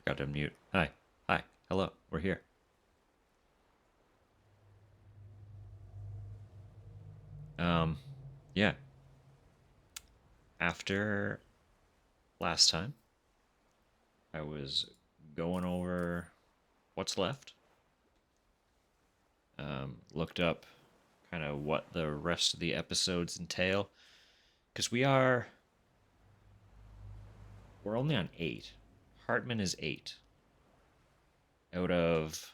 Forgot to unmute. Hi. Hi. Hello. We're here. Um, yeah. After last time, I was going over what's left. Looked up kind of what the rest of the episodes entail. Because we're only on 8. Hartman is 8. Out of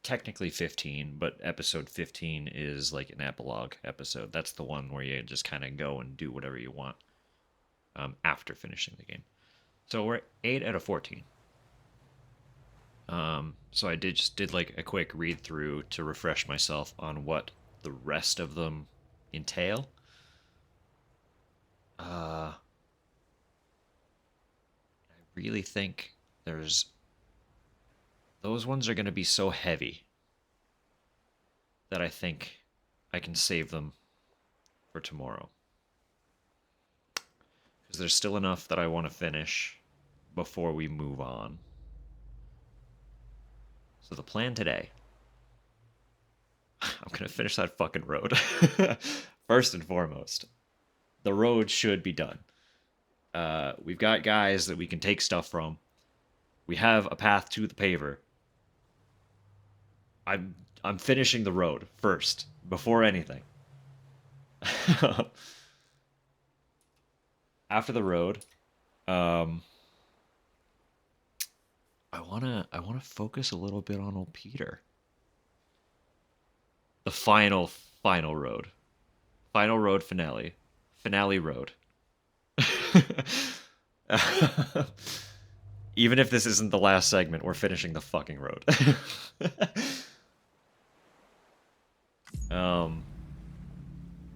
technically 15, but episode 15 is like an epilogue episode. That's the one where you just kind of go and do whatever you want after finishing the game. So we're 8 out of 14. So I did like a quick read through to refresh myself on what the rest of them entail. I really think there's those ones are going to be so heavy that I think I can save them for tomorrow. Because there's still enough that I want to finish before we move on. So the plan today, I'm going to finish that fucking road. First and foremost, the road should be done. We've got guys that we can take stuff from. We have a path to the paver. I'm finishing the road first before anything. After the road, um, I wanna focus a little bit on old Peter. The final road, final road finale road. Even if this isn't the last segment, we're finishing the fucking road. um,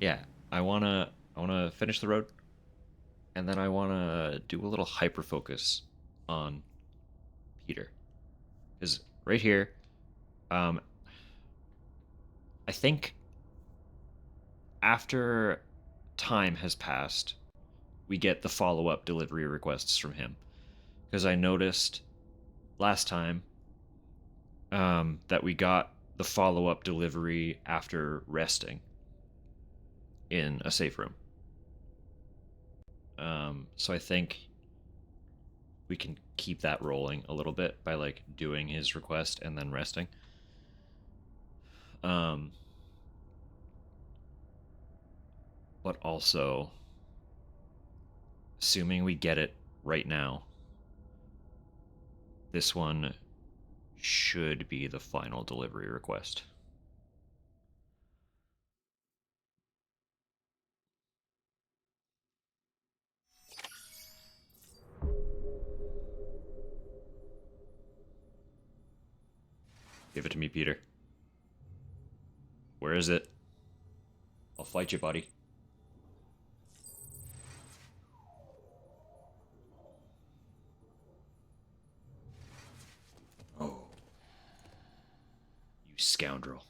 yeah, I wanna finish the road, and then I wanna do a little hyper focus on Peter, because right here, um, I think after time has passed, we get the follow up delivery requests from him, because I noticed last time that we got the follow up delivery after resting in a safe room. So I think we can keep that rolling a little bit by like doing his request and then resting. Um, but also, assuming we get it right now, this one should be the final delivery request. Give it to me, Peter. Where is it? I'll fight you, buddy. Oh, you scoundrel.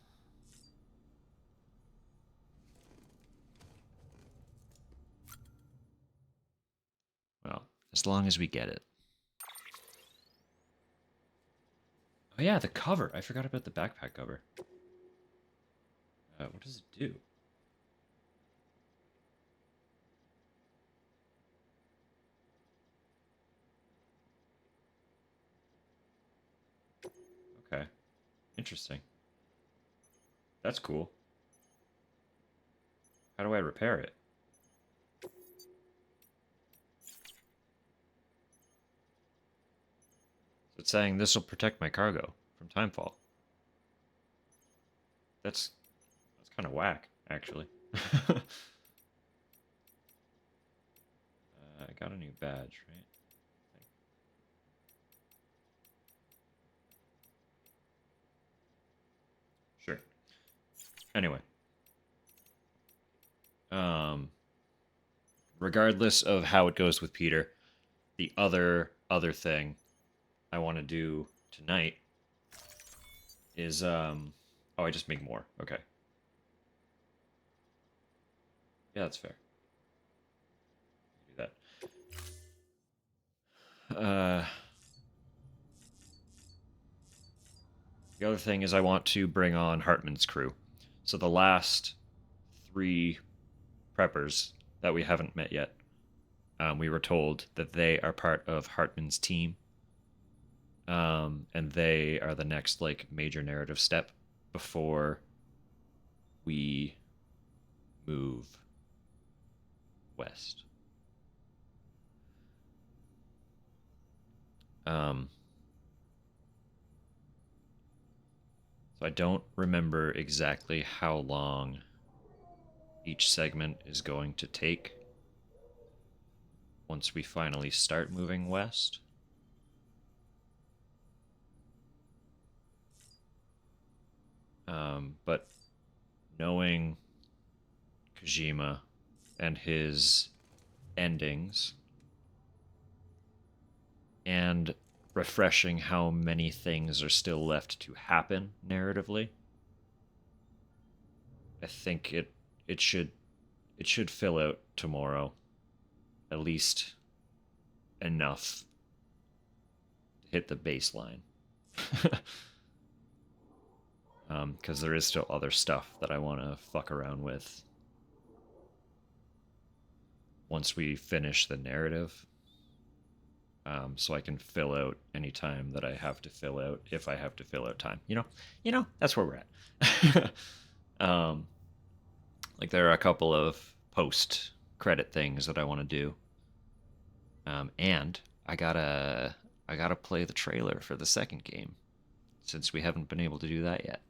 Well, as long as we get it. Oh yeah, the cover. I forgot about the backpack cover. What does it do? Okay. Interesting. That's cool. How do I repair it? So it's saying this will protect my cargo from timefall. That's kind of whack, actually. I got a new badge, right? Sure. Anyway, um, regardless of how it goes with Peter, the other thing I want to do tonight is oh, I just make more. Okay. Yeah, that's fair. Do The other thing is I want to bring on Hartman's crew. So the last 3 preppers that we haven't met yet, we were told that they are part of Hartman's team, and they are the next like major narrative step before we move west. So I don't remember exactly how long each segment is going to take once we finally start moving west. But knowing Kojima and his endings, and refreshing how many things are still left to happen narratively, I think it should fill out tomorrow at least enough to hit the baseline. Because there is still other stuff that I want to fuck around with once we finish the narrative, so I can fill out any time that I have to fill out, if I have to fill out time. That's where we're at. Like there are a couple of post credit things that I want to do, and I gotta play the trailer for the second game, since we haven't been able to do that yet.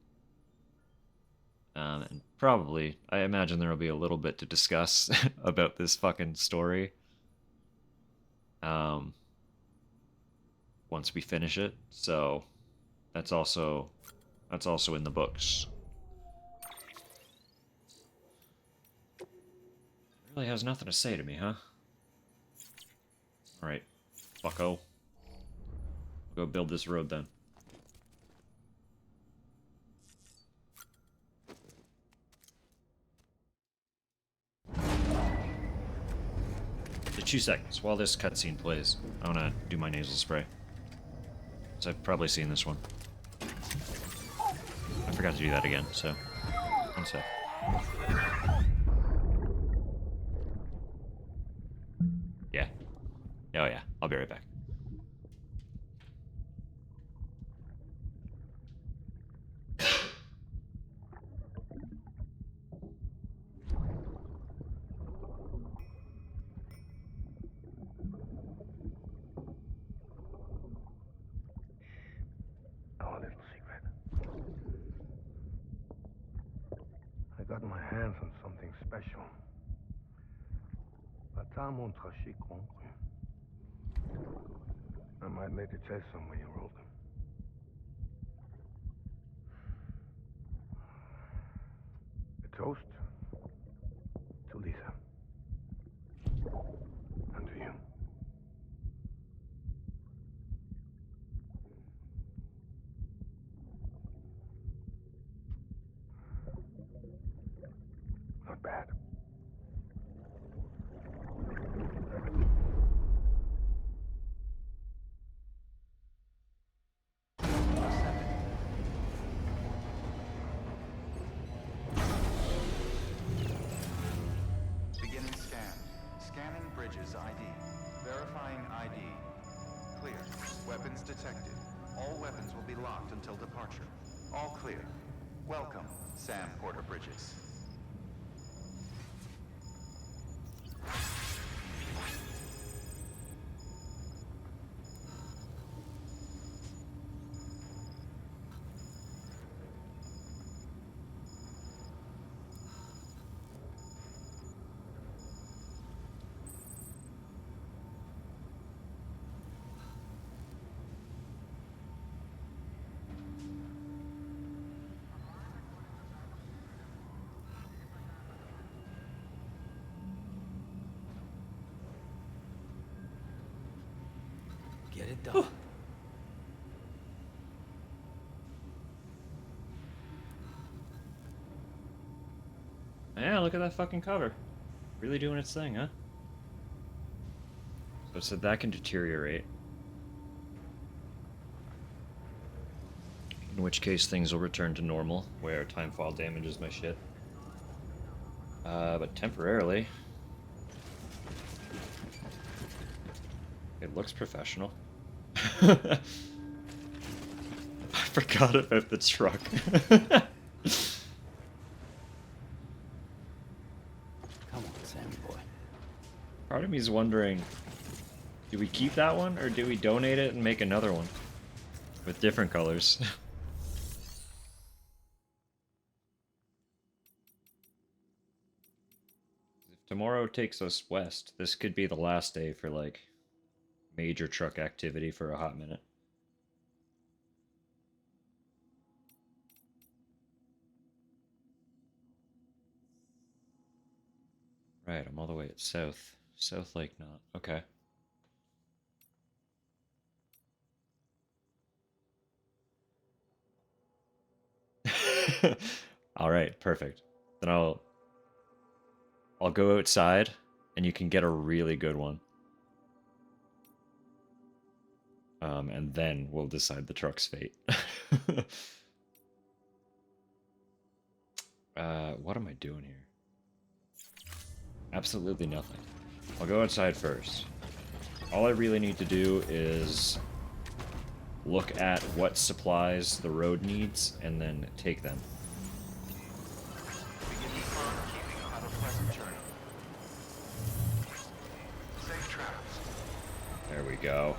And probably, I imagine there will be a little bit to discuss about this fucking story. Once we finish it, so that's also in the books. It really has nothing to say to me, huh? All right, fucko. We'll go build this road then. For 2 seconds while this cutscene plays, I want to do my nasal spray. So I've probably seen this one. I forgot to do that again, so 1 sec. Yeah. Oh yeah, I'll be right back. Our little secret. I got my hands on something special. Pata montrachy concru. I might later tell somewhere you wrote them. A toast to Lisa. And to you. Not bad. Beginning scan. Scanning bridges ID. Verifying ID. Clear. Weapons detected. All weapons will be locked until departure. All clear. Welcome, Sam Porter Bridges. Get it done. Yeah, look at that fucking cover. Really doing its thing, huh? So it said that can deteriorate. In which case things will return to normal, where timefall damages my shit. But temporarily... It looks professional. I forgot about the truck. Come on, Sammy boy. Part of me is wondering, do we keep that one, or do we donate it and make another one? With different colors. If tomorrow takes us west, this could be the last day for, like, major truck activity for a hot minute. Right, I'm all the way at South. South Lake Knot. Okay. Alright, perfect. Then I'll go outside and you can get a really good one. And then we'll decide the truck's fate. What am I doing here? Absolutely nothing. I'll go outside first. All I really need to do is look at what supplies the road needs and then take them. Begin descent. Have a pleasant journey. Safe travels. There we go.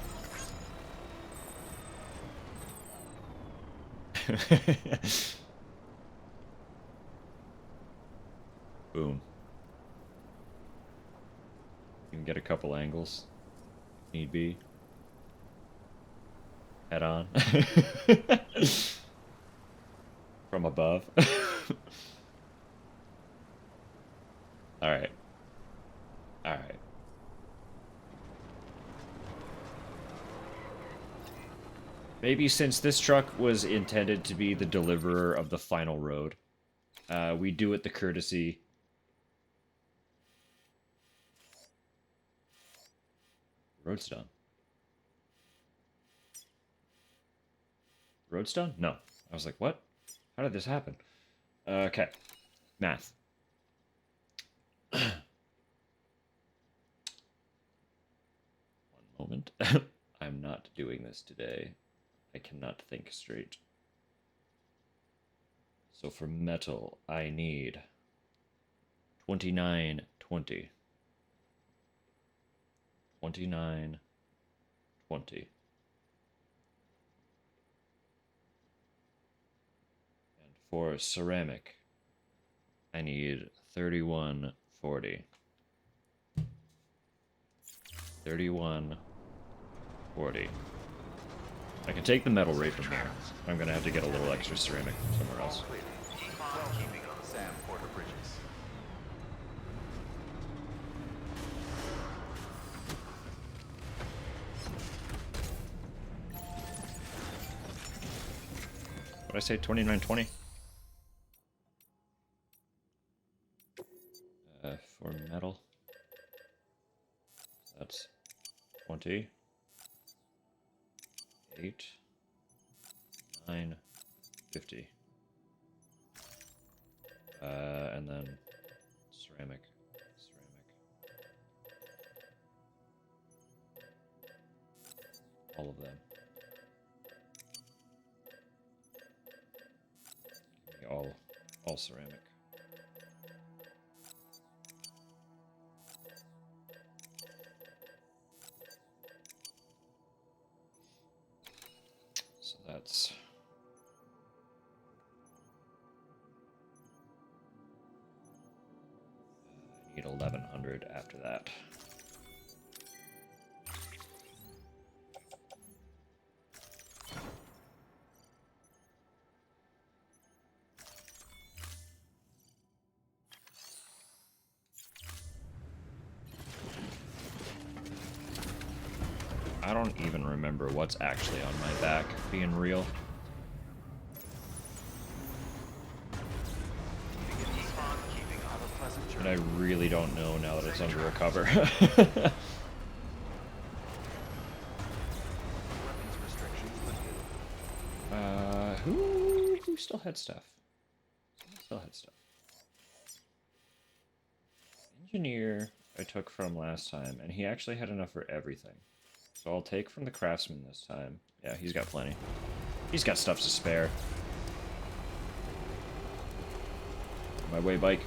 Boom. You can get a couple angles, if need be. Head on. From above. Alright. Alright. Maybe since this truck was intended to be the deliverer of the final road, we do it the courtesy. Road's done. Road's done? No. I was like, what? How did this happen? Okay. Math. One moment. I'm not doing this today. I cannot think straight. So for metal, I need 2920. 2920. And for ceramic, I need 3140. 3140. I can take the metal right from here. I'm gonna have to get a little extra ceramic from somewhere else. Keep on keeping on Sam Porter Bridges. What did I say? 2920? For metal. That's 20. 8. 9. 50. And then ceramic. All of them. Give me all ceramic. So that's I need 1100 after that. I don't even remember what's actually on my back, being real. And I really don't know now that it's under a cover. Who still had stuff. Still had stuff. Engineer I took from last time, and he actually had enough for everything. So I'll take from the craftsman this time. Yeah, he's got plenty. He's got stuff to spare. My way, bike.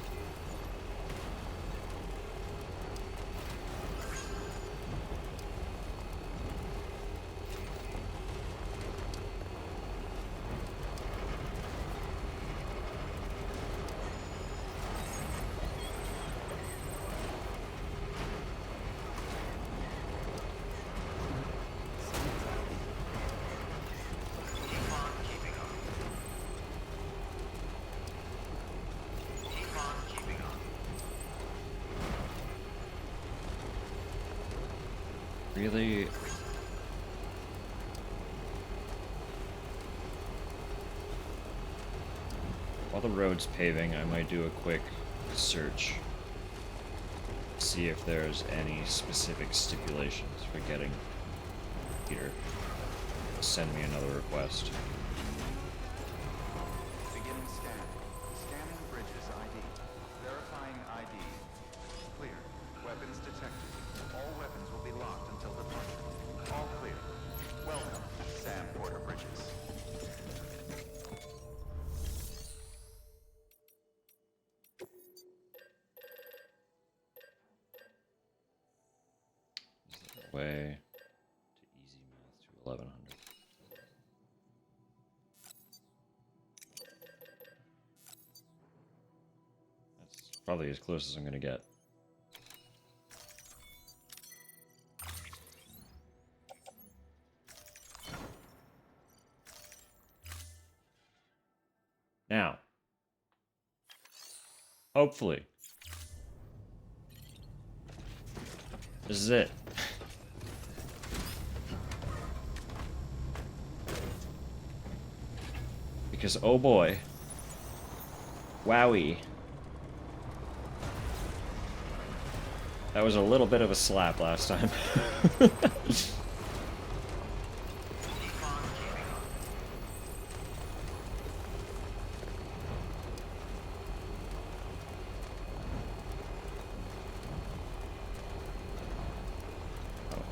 Really? While the road's paving, I might do a quick search. See if there's any specific stipulations for getting Peter. Send me another request. Beginning scan. Scanning bridges ID. Verifying ID. Clear. Weapons detected. All weapons will be locked until departure. All clear. Welcome, Sam Porter Bridges. Is there a way to easy math to 1100? That's probably as close as I'm gonna get. Now, hopefully, this is it. Because, oh boy, wowie, that was a little bit of a slap last time.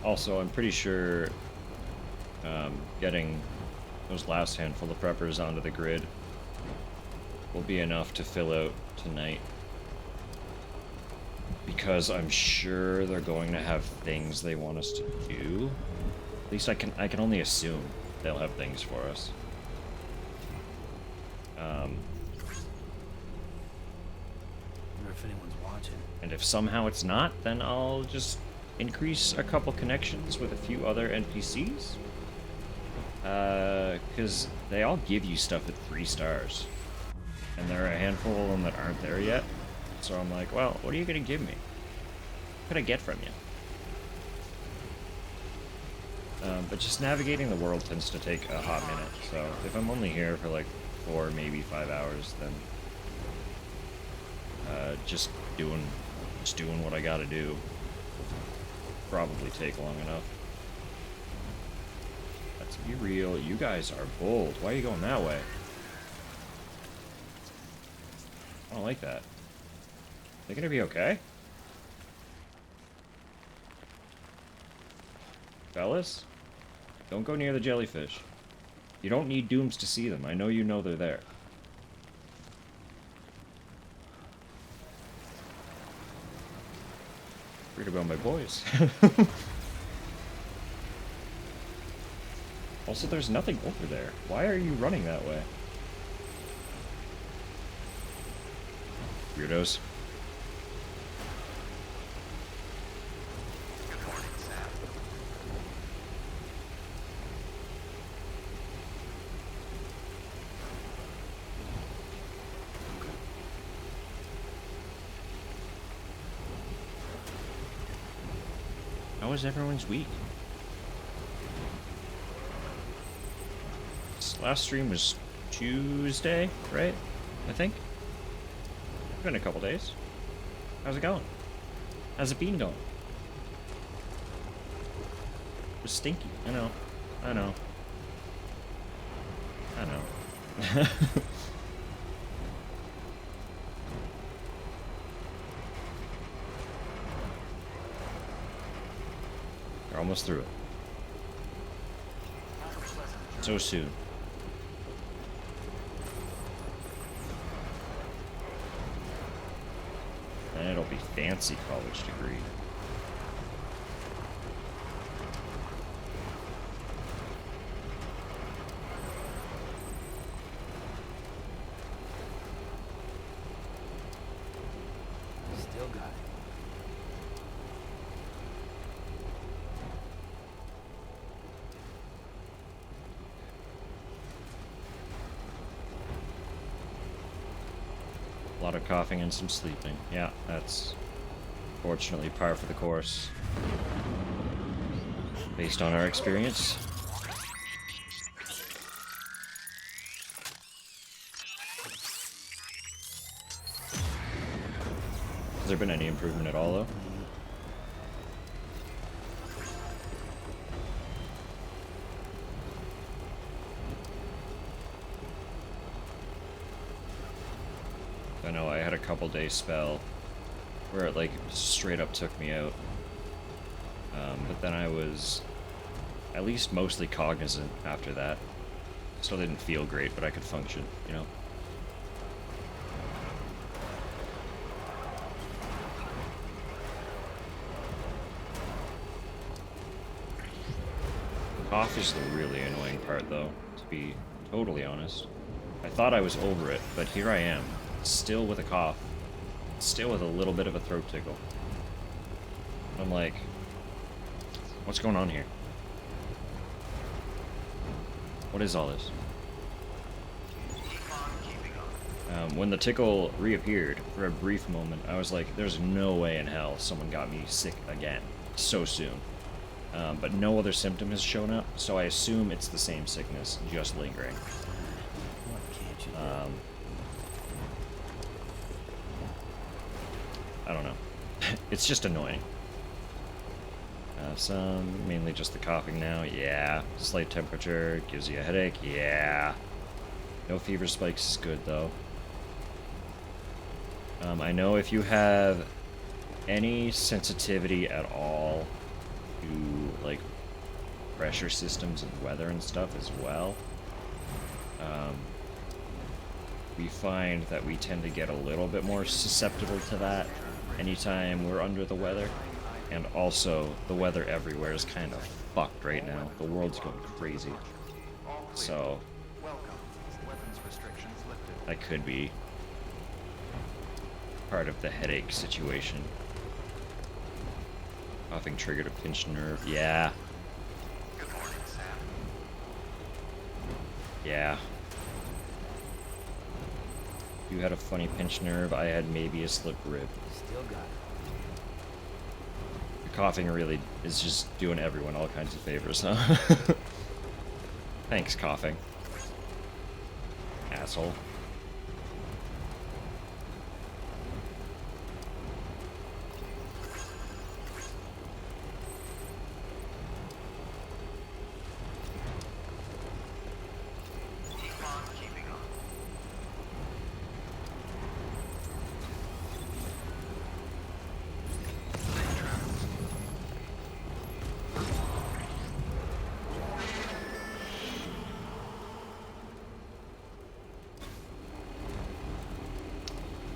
Also, I'm pretty sure getting those last handful of preppers onto the grid will be enough to fill out tonight. Because I'm sure they're going to have things they want us to do. At least I can only assume they'll have things for us. Wonder if anyone's watching. And if somehow it's not, then I'll just increase a couple connections with a few other NPCs. Because they all give you stuff at 3 stars. And there are a handful of them that aren't there yet. So I'm like, well, what are you going to give me? What could I get from you? But just navigating the world tends to take a hot minute. So if I'm only here for like 4, maybe 5 hours, then just doing what I gotta do probably take long enough. Let's be real, you guys are bold. Why are you going that way? I don't like that. They gonna be okay? Fellas? Don't go near the jellyfish. You don't need dooms to see them. I know you know they're there. Worried about my boys. Also, there's nothing over there. Why are you running that way? Weirdos. Good morning, Sam. How was everyone's week? This last stream was Tuesday, right? I think. It's been a couple days. How's it going? How's it been going? It was stinky. I know. We're almost through it. So soon. And it'll be fancy college degree. Still got it. A lot of coughing and some sleeping. Yeah, that's fortunately par for the course. Based on our experience. Has there been any improvement at all, though? I know I had a couple day spell where it like straight up took me out. But then I was at least mostly cognizant after that. Still didn't feel great, but I could function, you know? Cough is the really annoying part, though, to be totally honest. I thought I was over it, but here I am, still with a cough, still with a little bit of a throat tickle. I'm like, what's going on here? What is all this? When the tickle reappeared for a brief moment, I was like, there's no way in hell someone got me sick again so soon. But no other symptom has shown up, so I assume it's the same sickness, just lingering. What can't you do? I don't know. It's just annoying. Some, mainly just the coughing now, yeah. Slight temperature, gives you a headache, yeah. No fever spikes is good, though. I know if you have any sensitivity at all to, like, pressure systems and weather and stuff as well, we find that we tend to get a little bit more susceptible to that anytime we're under the weather. And also, the weather everywhere is kind of fucked right now. The world's going crazy. So, that could be part of the headache situation. Coughing triggered a pinched nerve. Yeah. Good morning, Sam. Yeah. You had a funny pinched nerve. I had maybe a slip rib. Still got it. Coughing really is just doing everyone all kinds of favors, huh? Thanks, coughing. Asshole.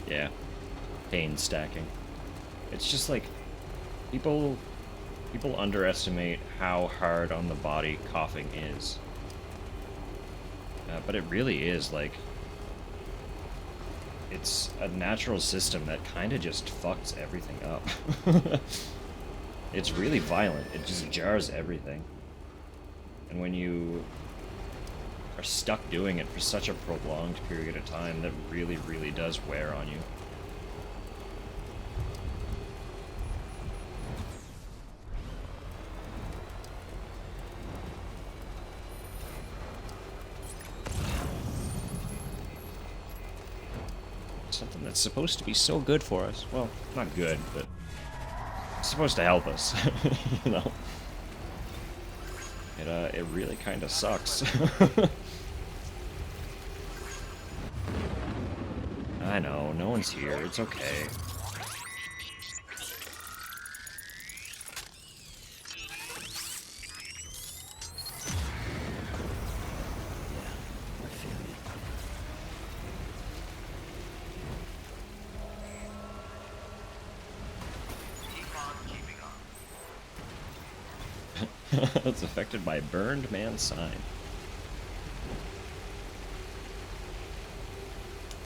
Yeah. Pain stacking. It's just like people underestimate how hard on the body coughing is. But it really is like it's a natural system that kind of just fucks everything up. It's really violent. It just jars everything. And when you are stuck doing it for such a prolonged period of time, that really, really does wear on you. Something that's supposed to be so good for us. Well, not good, but it's supposed to help us, you know? It really kind of sucks. I know, no one's here. It's okay. I feel you. It's affected by burned man sign.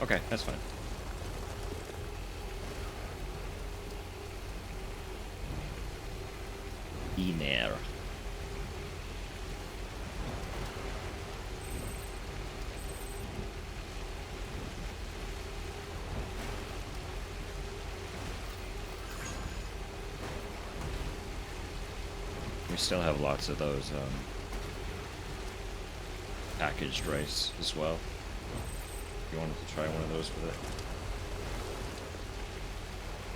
Okay, that's fine. Email. We still have lots of those packaged rice as well. If you wanted to try one of those with it.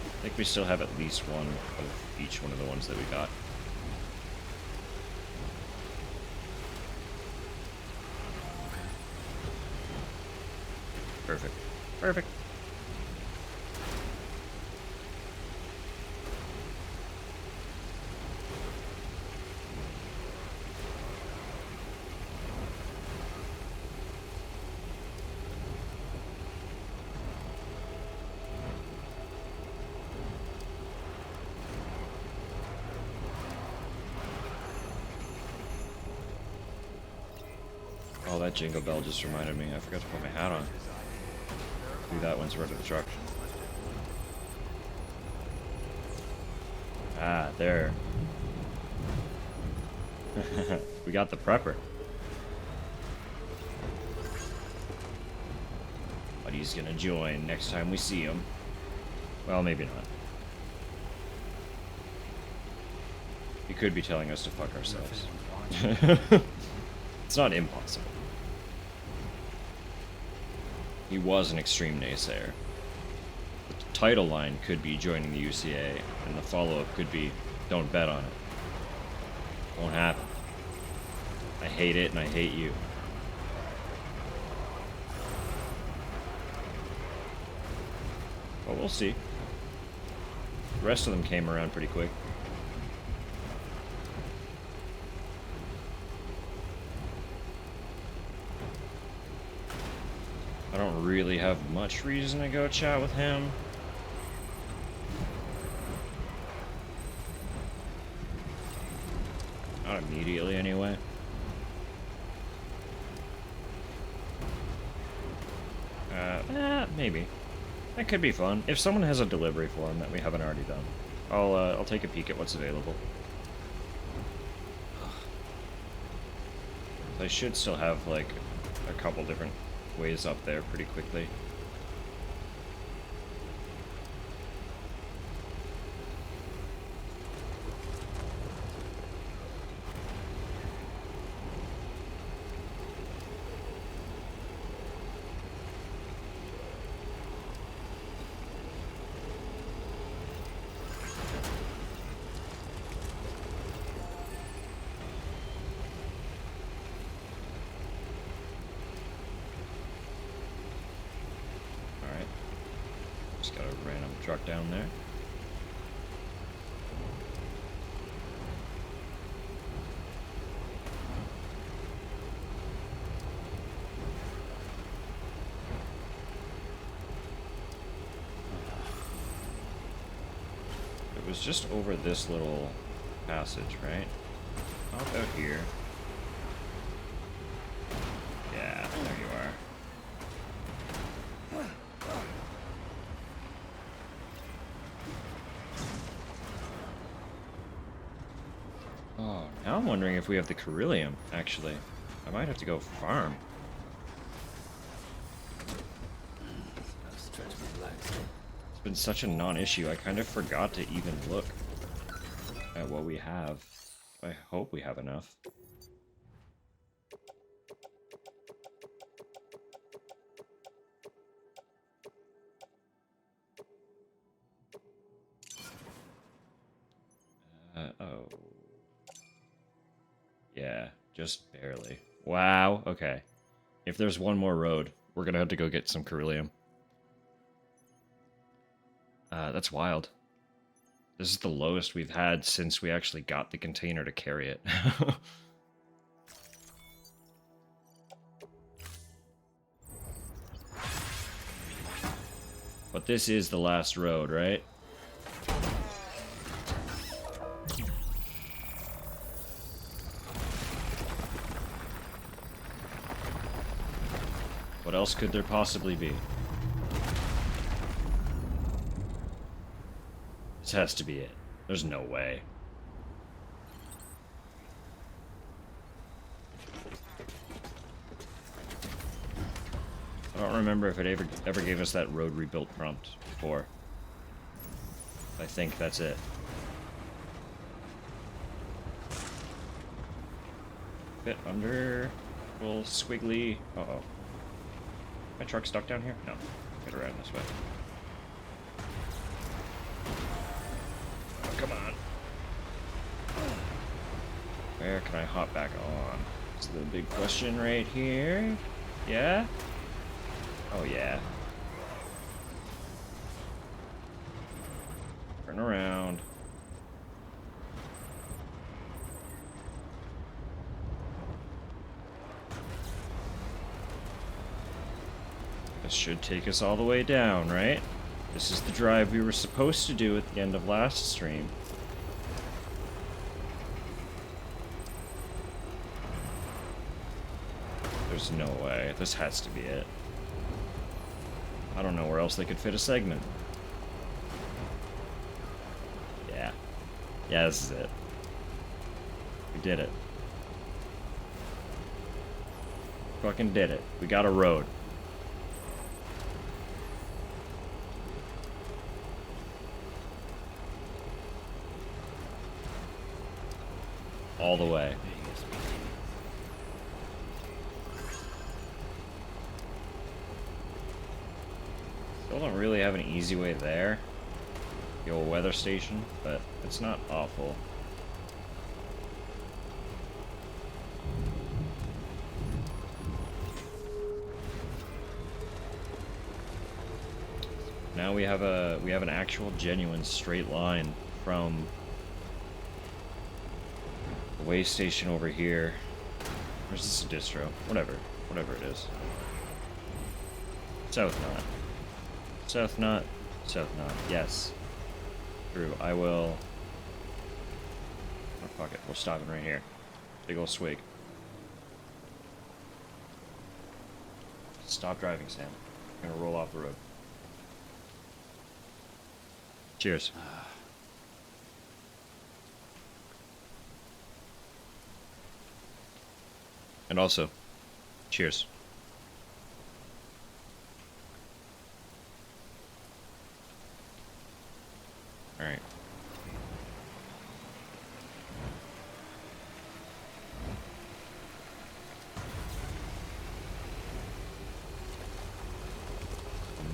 I think we still have at least one of each one of the ones that we got. Perfect. Perfect. Oh, that jingle bell just reminded me. I forgot to put my hat on. Do that once we're at the truck. Ah, there. We got the prepper. But he's gonna join next time we see him. Well, maybe not. He could be telling us to fuck ourselves. It's not impossible. He was an extreme naysayer. The title line could be joining the UCA, and the follow-up could be don't bet on it. Won't happen. I hate it, and I hate you. But we'll see. The rest of them came around pretty quick. I don't really have much reason to go chat with him. Not immediately, anyway. Maybe. That could be fun. If someone has a delivery for him that we haven't already done, I'll take a peek at what's available. I should still have, like, a couple different ways up there pretty quickly. Just got a random truck down there. It was just over this little passage, right? How about here? Yeah, there you are. Oh, now I'm wondering if we have the Carillium, actually. I might have to go farm. Stretch my legs. It's been such a non-issue, I kind of forgot to even look at what we have. I hope we have enough. Oh. Yeah, just barely. Wow, okay. If there's one more road, we're gonna have to go get some Carillium. That's wild. This is the lowest we've had since we actually got the container to carry it. But this is the last road, right? What else could there possibly be? This has to be it. There's no way. I don't remember if it ever gave us that road rebuilt prompt before. I think that's it. Bit under. Little squiggly. Uh-oh. My truck stuck down here? No. Get around this way. Oh, come on. Where can I hop back on? That's the big question right here. Yeah? Oh, yeah. Turn around. This should take us all the way down, right? This is the drive we were supposed to do at the end of last stream. There's no way. This has to be it. I don't know where else they could fit a segment. Yeah. Yeah, this is it. We did it. Fucking did it. We got a road. All the way. Still don't really have an easy way there. The old weather station, but it's not awful. Now we have an actual genuine straight line from the way station over here. Where's this distro? Whatever it is. South Knot. South Knot. South Knot. Yes. True. I will. Oh, fuck it. We're stopping right here. Big ol' swig. Stop driving, Sam. I'm gonna roll off the road. Cheers. And also, cheers. All right.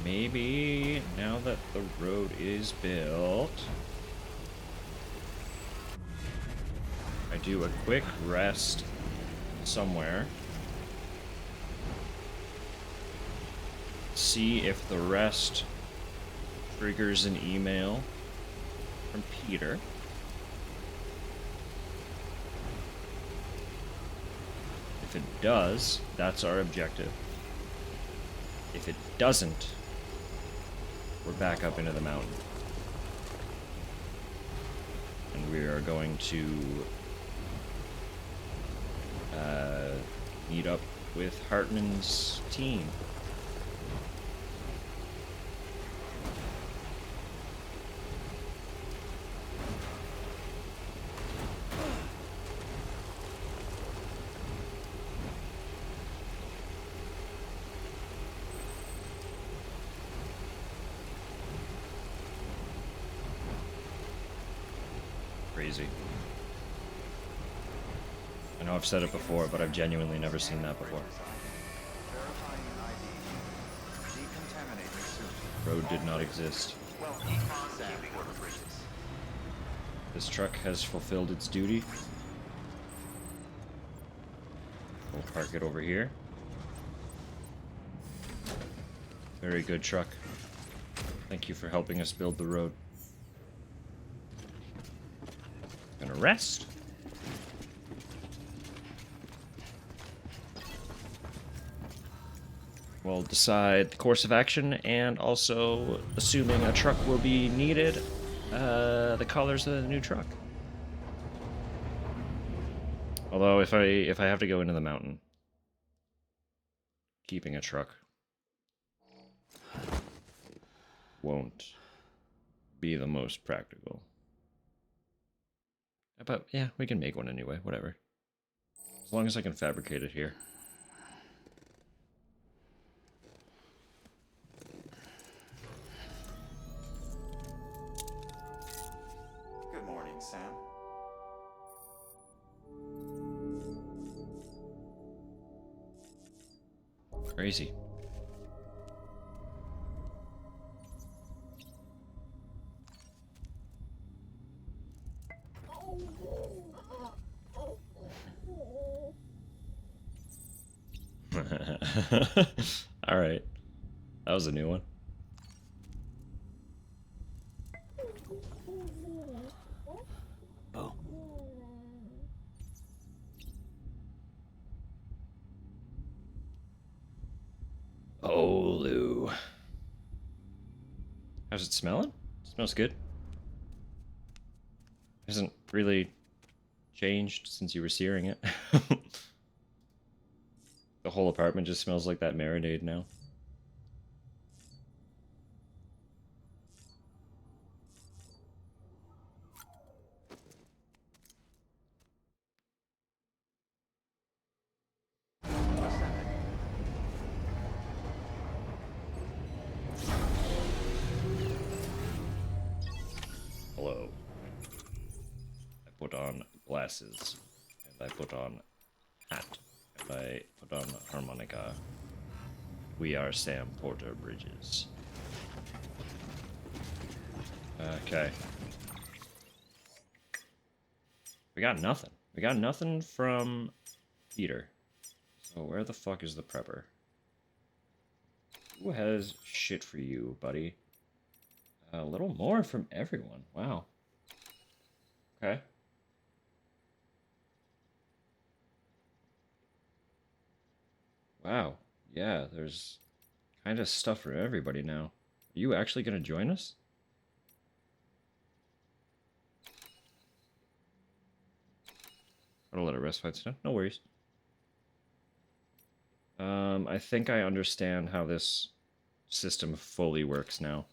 Maybe now that the road is built, I do a quick rest somewhere. See if the rest triggers an email from Peter. If it does, that's our objective. If it doesn't, we're back up into the mountain. And we are going to meet up with Hartman's team. Crazy. I know I've said it before, but I've genuinely never seen that before. Verifying ID. Decontaminating soon. Road did not exist. Well, Sam Porter Bridges. This truck has fulfilled its duty. We'll park it over here. Very good truck. Thank you for helping us build the road. Gonna rest. We'll decide the course of action, and also, assuming a truck will be needed, the colors of the new truck. Although, if I have to go into the mountain, keeping a truck won't be the most practical. But yeah, we can make one anyway, whatever. As long as I can fabricate it here. Good morning, Sam. Crazy. Alright. That was a new one. Bo. Oh, Lou. How's it smelling? Smells good. Hasn't really changed since you were searing it. The whole apartment just smells like that marinade now. Hello. I put on glasses, and I put on hat, and I put on harmonica. We are Sam Porter Bridges. Okay. We got nothing. We got nothing from Peter. So where the fuck is the prepper? Who has shit for you, buddy? A little more from everyone. Wow. Okay. Wow. Yeah, there's kind of stuff for everybody now. Are you actually going to join us? I'll let it rest fights down. No worries. I think I understand how this system fully works now.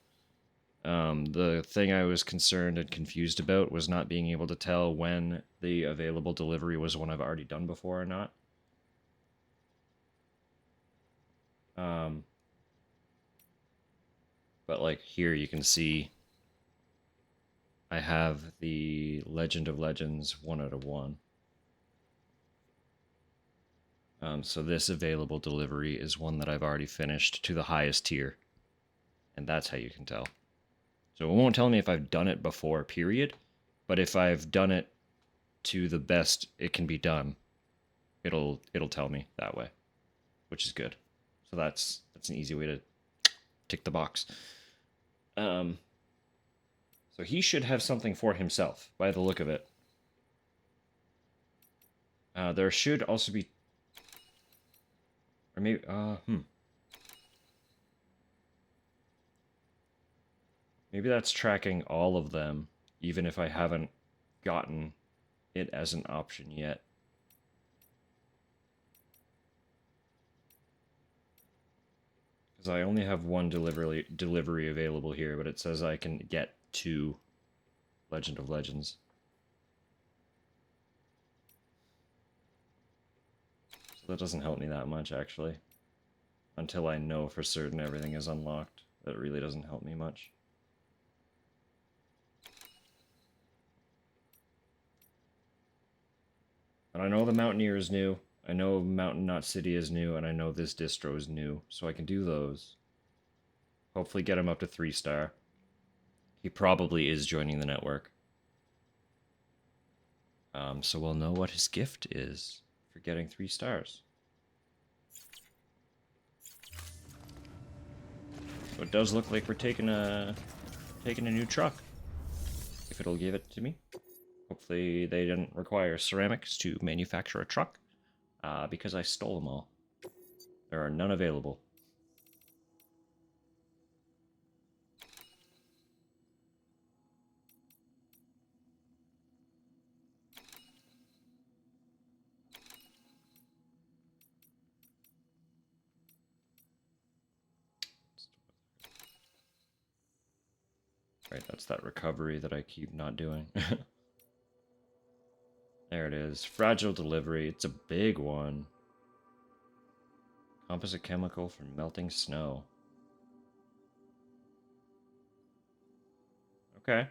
The thing I was concerned and confused about was not being able to tell when the available delivery was one I've already done before or not. But like here you can see I have the Legend of Legends 1 out of 1. So this available delivery is one that I've already finished to the highest tier. And that's how you can tell. So it won't tell me if I've done it before, period. But if I've done it to the best it can be done, it'll tell me that way, which is good. So that's an easy way to tick the box. So he should have something for himself by the look of it. There should also be, or maybe maybe that's tracking all of them, even if I haven't gotten it as an option yet. Because I only have one delivery available here, but it says I can get 2 Legend of Legends. So that doesn't help me that much, actually. Until I know for certain everything is unlocked. That really doesn't help me much. And I know the Mountaineer is new. I know Mountain Knot City is new, and I know this distro is new, so I can do those. Hopefully get him up to 3-star. He probably is joining the network. So we'll know what his gift is for getting 3 stars. So it does look like we're taking a new truck. If it'll give it to me. Hopefully they didn't require ceramics to manufacture a truck, because I stole them all. There are none available. Right, that's that recovery that I keep not doing. There it is. Fragile delivery. It's a big one. Composite chemical from melting snow. Okay.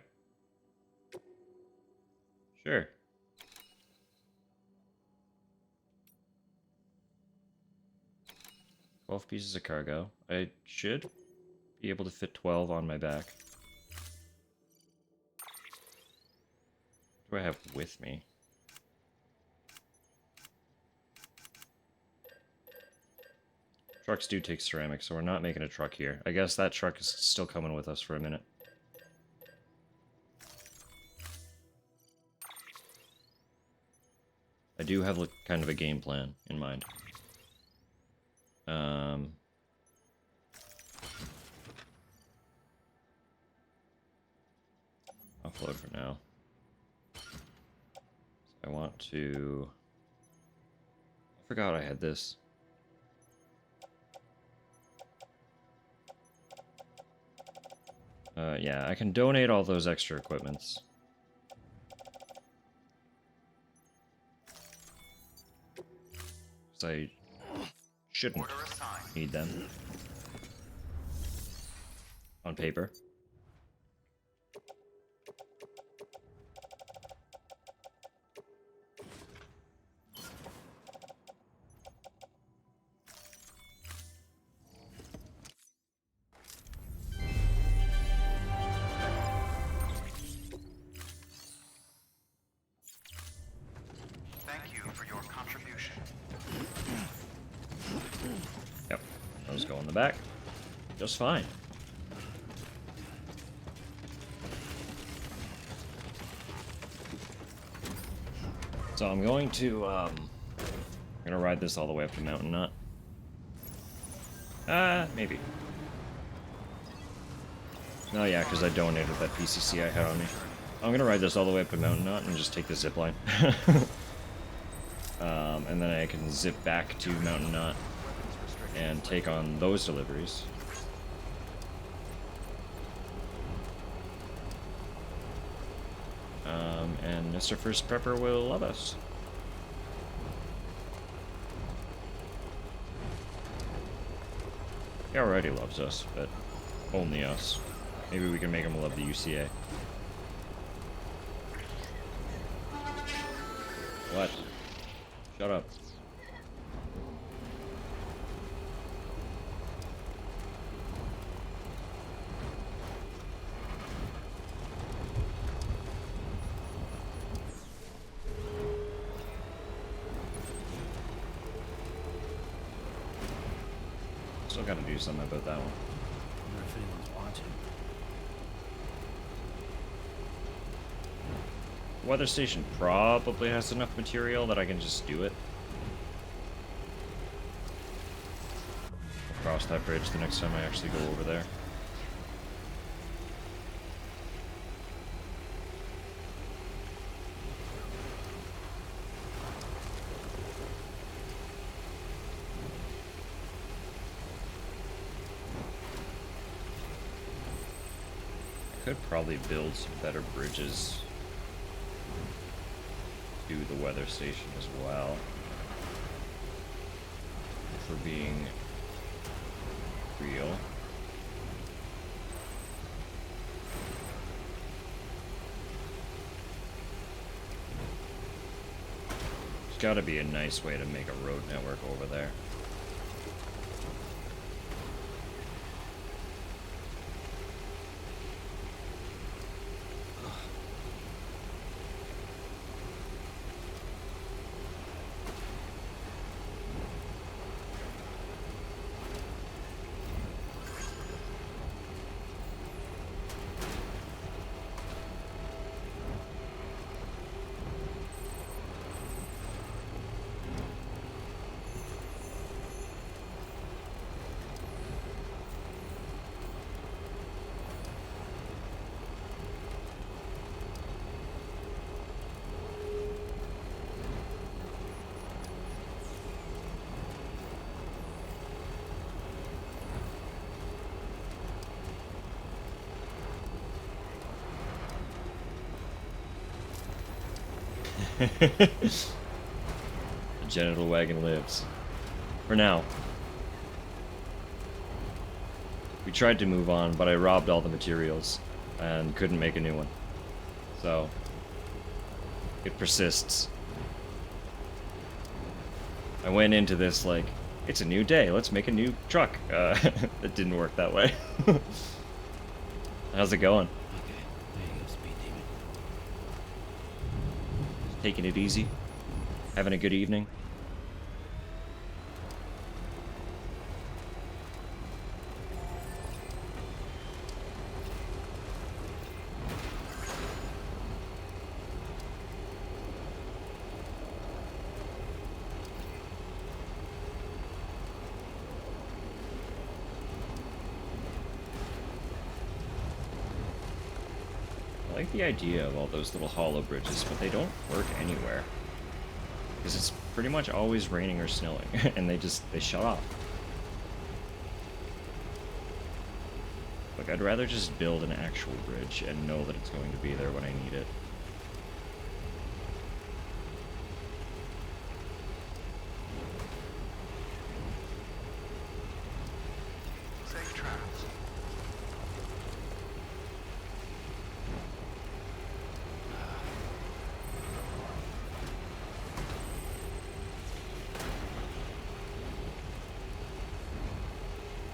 Sure. $12 pieces of cargo. I should be able to fit 12 on my back. What do I have with me? Trucks do take ceramics, so we're not making a truck here. I guess that truck is still coming with us for a minute. I do have kind of a game plan in mind. Offload for now. I want to... I forgot I had this. Yeah, I can donate all those extra equipments. So I shouldn't need them. On paper. Thank you for your contribution. Yep, those go in the back. Just fine. So I'm going to, ride this all the way up to Mountain Nut. Maybe. Oh yeah, because I donated that PCC I had on me. I'm gonna ride this all the way up to Mountain Nut and just take the zip line. And then I can zip back to Mountain Nut and take on those deliveries. And Mr. First Prepper will love us. He already loves us, but only us. Maybe we can make him love the UCA. What? Shut up. Still gotta do something about that one. I wonder if anyone's watching. Weather station probably has enough material that I can just do it. I'll cross that bridge the next time I actually go over there. I could probably build some better bridges to the weather station as well. If we're being real. There's gotta be a nice way to make a road network over there. The genital wagon lives. For now. We tried to move on, but I robbed all the materials and couldn't make a new one. So, it persists. I went into this like, it's a new day, let's make a new truck. It didn't work that way. How's it going? Okay, there you go, Speed Demon. Taking it easy? Having a good evening? I like the idea of all those little hollow bridges, but they don't work anywhere. Because it's pretty much always raining or snowing, and they shut off. Like, I'd rather just build an actual bridge and know that it's going to be there when I need it. Safe travels.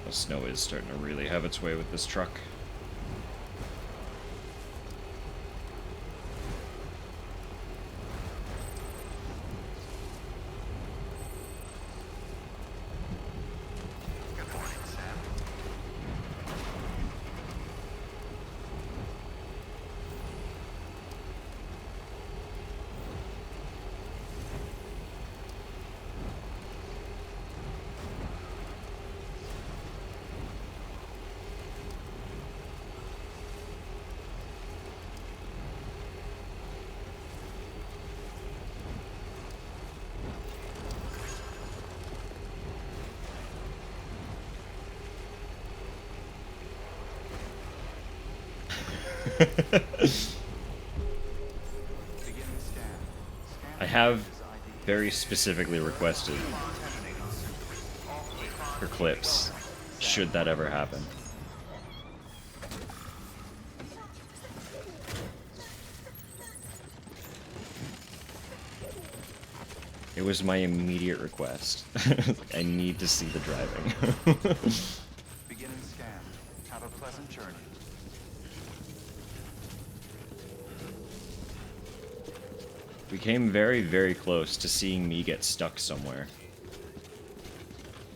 The snow is starting to really have its way with this truck. Good morning, Sam. Beginning scan. I have very specifically requested for clips, should that ever happen. It was my immediate request. I need to see the driving. Beginning scan. Have a pleasant journey. We came very, very close to seeing me get stuck somewhere.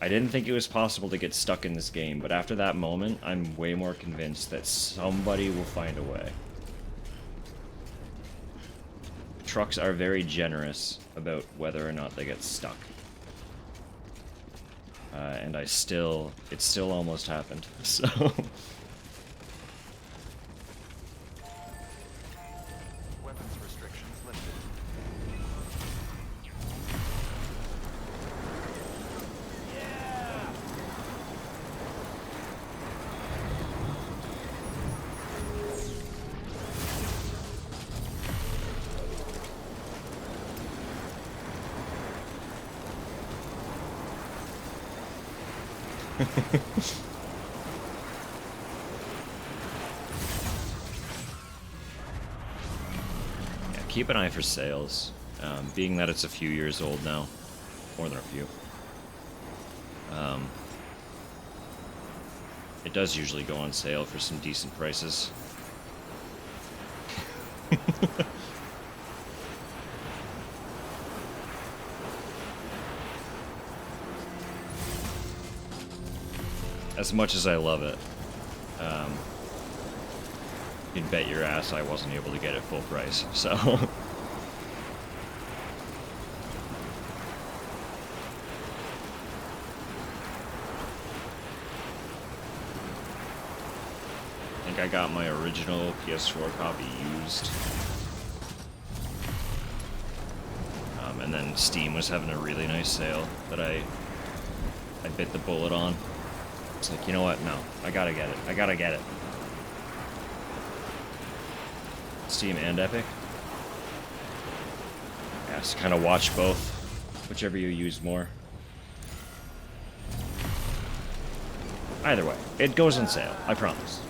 I didn't think it was possible to get stuck in this game, but after that moment, I'm way more convinced that somebody will find a way. Trucks are very generous about whether or not they get stuck. And it still almost happened, so... Weapons restrictions lifted. Yeah, keep an eye for sales, being that it's a few years old now, more than a few. It does usually go on sale for some decent prices. As much as I love it, you can bet your ass I wasn't able to get it full price, so... I think I got my original PS4 copy used. And then Steam was having a really nice sale that I bit the bullet on. It's like, you know what? No, I gotta get it. I gotta get it. Steam and Epic? Yeah, just kind of watch both, whichever you use more. Either way, it goes on sale, I promise.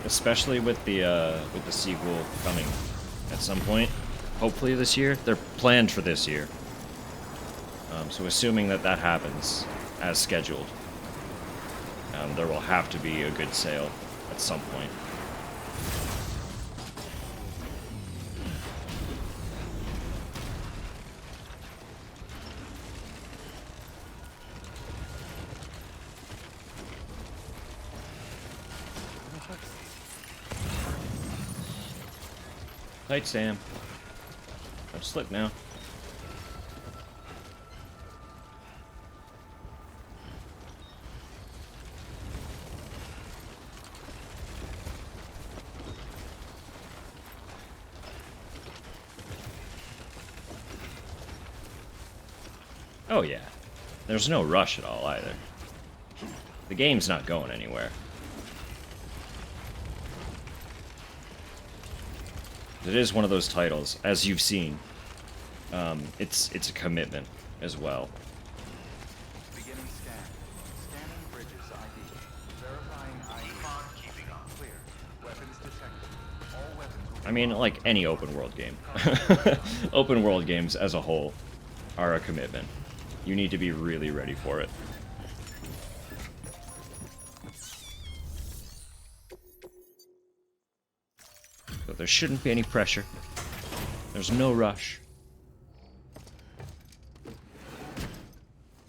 Especially with the sequel coming at some point, hopefully this year. They're planned for this year. So assuming that that happens as scheduled, there will have to be a good sale at some point. Tight, Sam. Don't slip now. Oh yeah. There's no rush at all either. The game's not going anywhere. It is one of those titles, as you've seen. It's a commitment as well. Beginning scan. Scanning bridges ID. Verifying ID. Keeping on. Clear. Weapons detected. All weapons will be I mean, like any open world game. Open world games as a whole are a commitment. You need to be really ready for it. But there shouldn't be any pressure. There's no rush.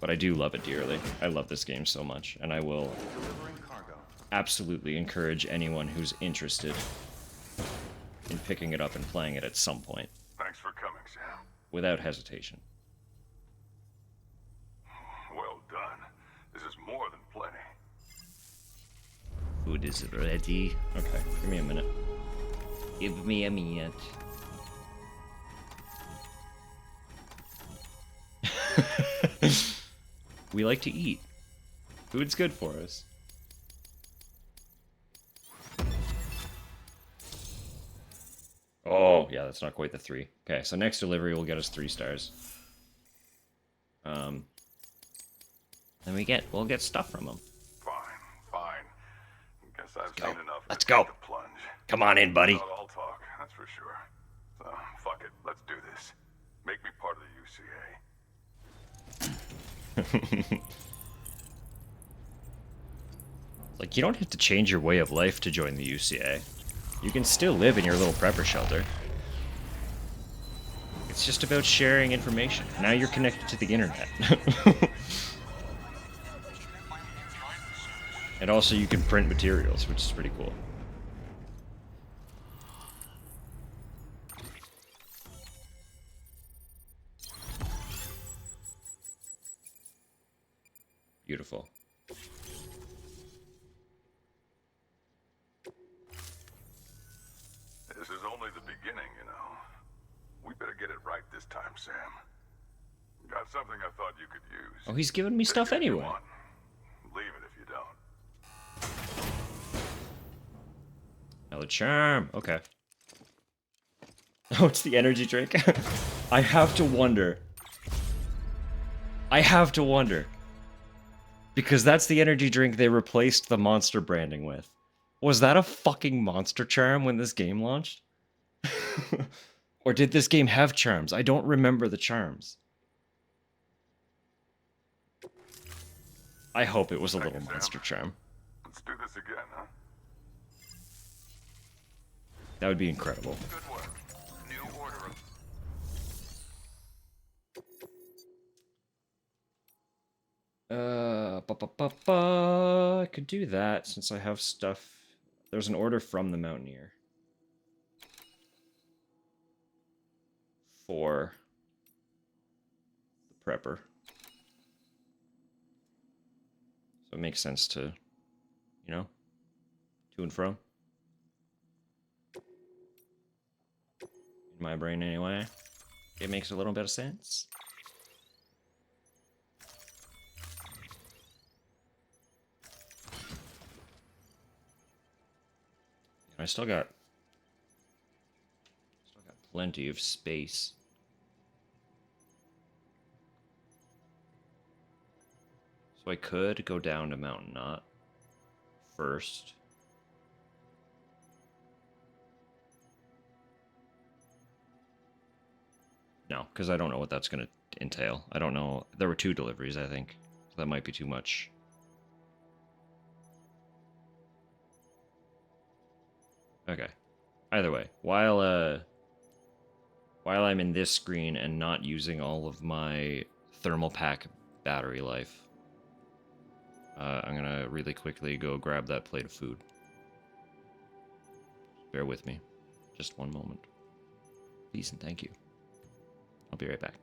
But I do love it dearly. I love this game so much, and I will delivering cargo. absolutely encourage anyone who's interested in picking it up and playing it at some point. Thanks for coming, Sam. Without hesitation. Well done. This is more than plenty. Food is ready. Okay, give me a minute. Give me a minute. We like to eat. Food's good for us. Oh, yeah, that's not quite the 3. Okay, so next delivery will get us 3 stars. Then we'll get stuff from them. Fine, fine. Guess I've go. seen enough. Let's to go. take the plunge. Come on in, buddy. Not all talk, that's for sure. So, fuck it. Let's do this. Make me part of the UCA. Like, you don't have to change your way of life to join the UCA. You can still live in your little prepper shelter. It's just about sharing information. Now you're connected to the internet. And also you can print materials, which is pretty cool. Beautiful. This is only the beginning, you know. We better get it right this time, Sam. Got something I thought you could use. Oh, he's giving me stuff Take it if you anyway. want. Leave it if you don't. Another charm. Okay. Oh, it's the energy drink. I have to wonder. Because that's the energy drink they replaced the monster branding with. Was that a fucking monster charm when this game launched? Or did this game have charms? I don't remember the charms. I hope it was a little monster charm. Let's do this again, huh? That would be incredible. Good work. New order of I could do that since I have stuff. There's an order from the Mountaineer. For the prepper. So it makes sense to, you know, to and fro. In my brain anyway. It makes a little bit of sense. I still got plenty of space. So I could go down to Mount Knot first. No, because I don't know what that's going to entail. I don't know. There were 2 deliveries, I think. So that might be too much. Okay. Either way, while I'm in this screen and not using all of my thermal pack battery life, I'm gonna really quickly go grab that plate of food. Bear with me. Just one moment. Please and thank you. I'll be right back.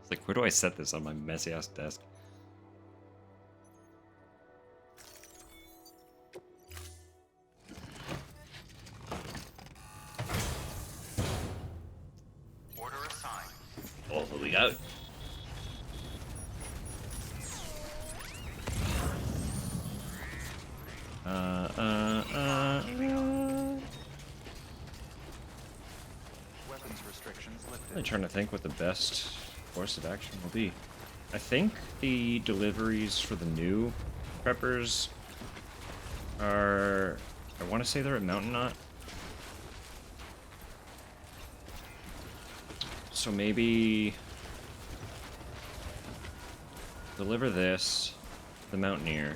It's like, where do I set this on my messy ass desk? Order assigned. Oh, what we got? Weapons restrictions lifted. I'm trying to think what the best course of action will be. I think the deliveries for the new preppers are... I want to say they're at Mountain Knot. So maybe... deliver this, the Mountaineer.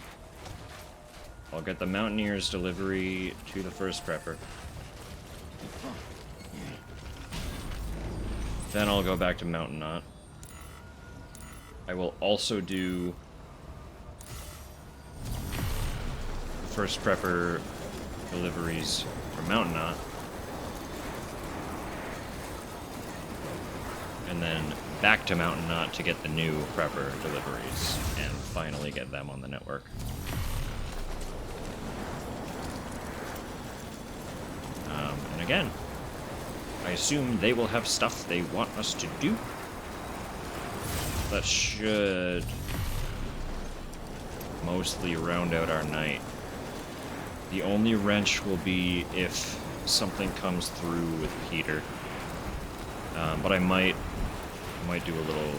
I'll get the Mountaineer's delivery to the first prepper. Then I'll go back to Mountain Knot. I will also do the first prepper deliveries for Mountain Knot. And then back to Mountain Knot to get the new prepper deliveries and finally get them on the network. And again, I assume they will have stuff they want us to do. That should mostly round out our night. The only wrench will be if something comes through with Peter. But I might do a little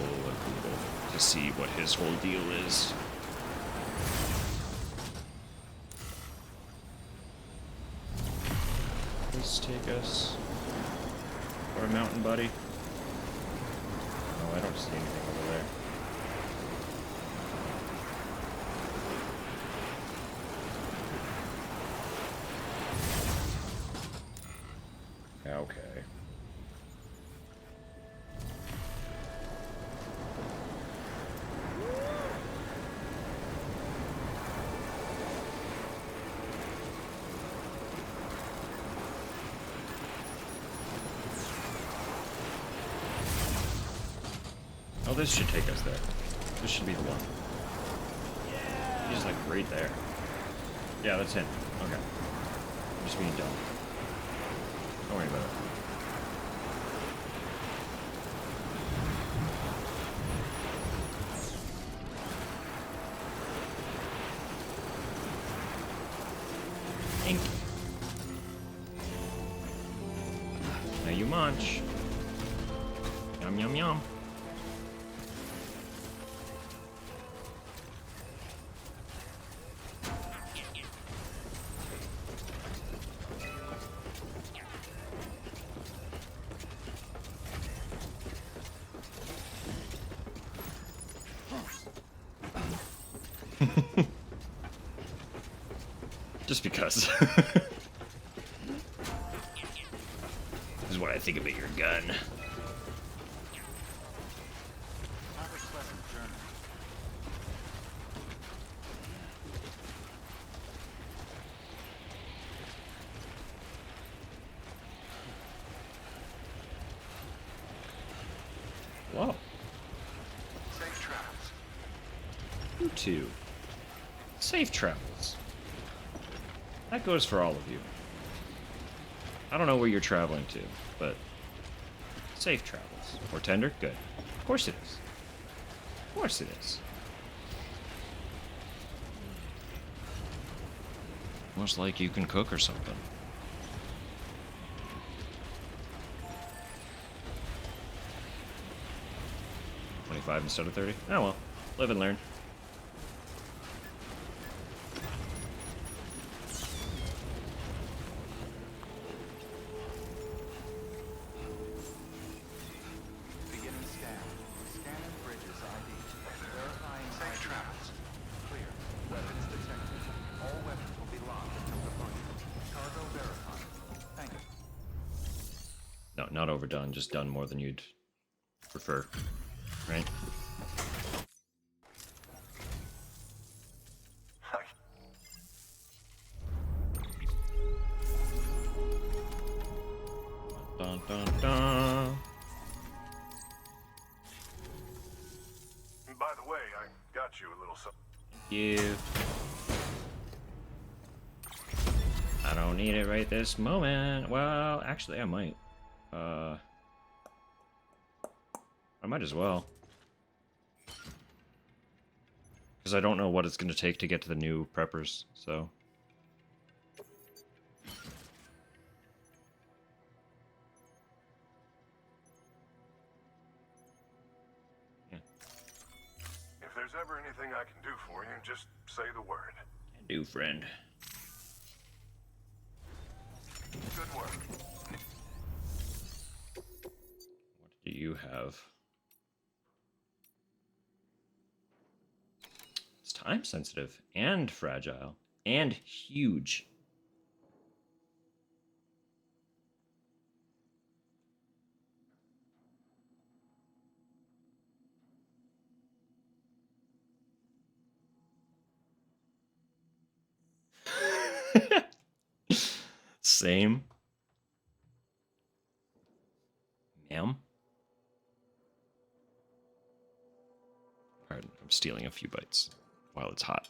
Google to see what his whole deal is. Please take us for a mountain, buddy. Oh, I don't see anything over there. Okay. Oh, this should take us there. This should be the one. He's like right there. Yeah, that's him. Okay. I'm just being dumb. Don't worry about it. Ink. Now you munch. Yum yum yum. Just because. This is what I think about your gun. Have a pleasant journey. Whoa. Safe travels. You too. Safe travels. That goes for all of you. I don't know where you're traveling to, but safe travels. Portender? Good. Of course it is. Of course it is. Almost like you can cook or something. $25 instead of 30? Oh well. Live and learn. Beginning scan. Scanning bridges ID. Verifying safe travels. Clear. Weapons detected. All weapons will be locked until departure. Cargo verified. Thank you. No, not overdone, just done more than you'd prefer. Right? Dun, dun, dun. you. I don't need it right this moment. Well, actually, I might. I might as well. Because I don't know what it's going to take to get to the new preppers, so... If there's ever anything I can do for you, just say the word. Can do, friend. Good work. What do you have? It's time sensitive and fragile and huge. Same. Ma'am? Alright, I'm stealing a few bites while it's hot.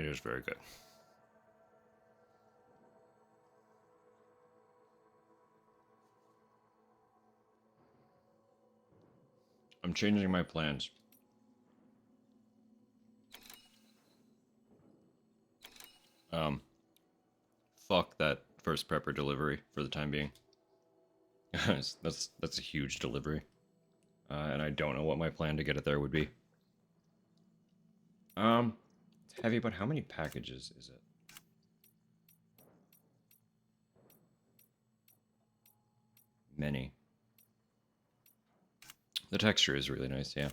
It is very good. I'm changing my plans. Fuck that first prepper delivery for the time being. that's a huge delivery. And I don't know what my plan to get it there would be. It's heavy, but how many packages is it? Many. The texture is really nice, yeah.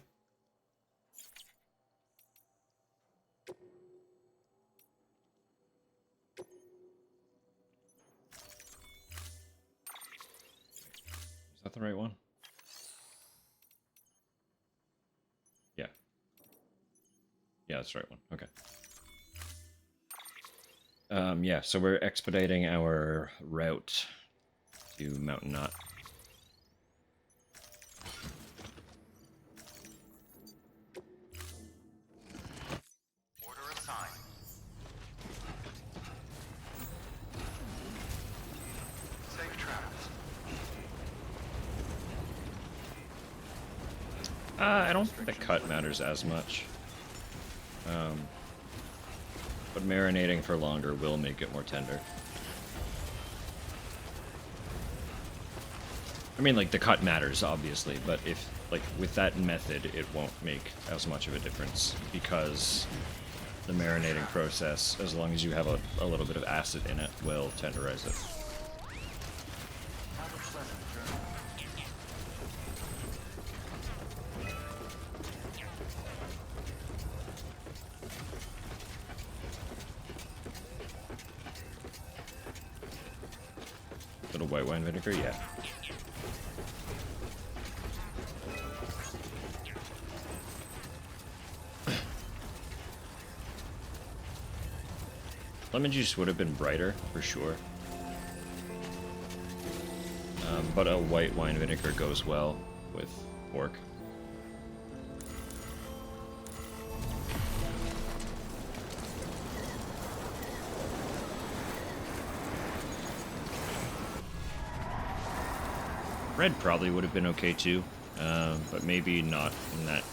Is that the right one? Yeah. Yeah, that's the right one. Okay. Yeah, so we're expediting our route to Mountain Knot. Order assigned. Safe travels. I don't think the cut matters as much. But marinating for longer will make it more tender. I mean, like, the cut matters, obviously, but if, like, with that method, it won't make as much of a difference, because the marinating process, as long as you have a little bit of acid in it, will tenderize it. Have a pleasant journey. Little white wine vinegar, yeah. Lemon juice would have been brighter, for sure. But a white wine vinegar goes well with pork. Red probably would have been okay too, but maybe not in that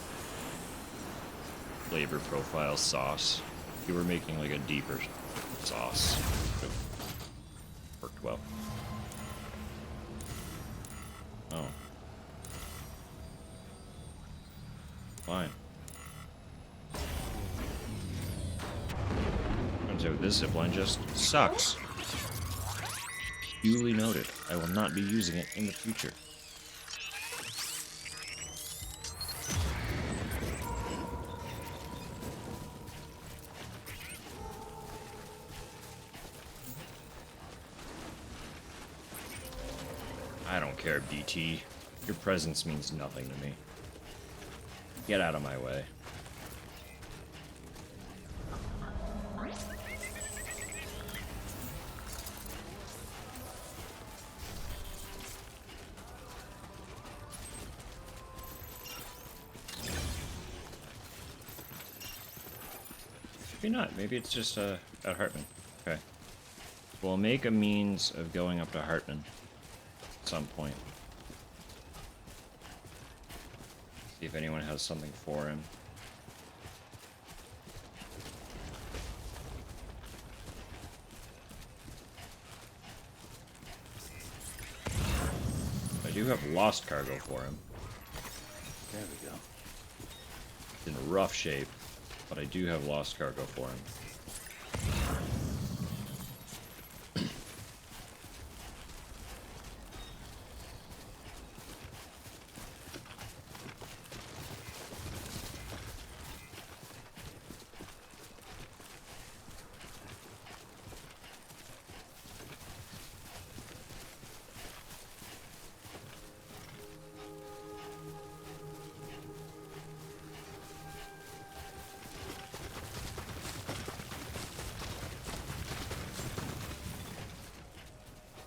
flavor profile sauce. If you were making like a deeper sauce, it would have worked well. Oh. Fine. Turns out this zipline just sucks. Duly noted. I will not be using it in the future. I don't care, BT. Your presence means nothing to me. Get out of my way. Maybe not. Maybe it's just at Hartman. Okay. We'll make a means of going up to Hartman at some point. See if anyone has something for him. I do have lost cargo for him. There we go. It's in rough shape, but I do have lost cargo for him.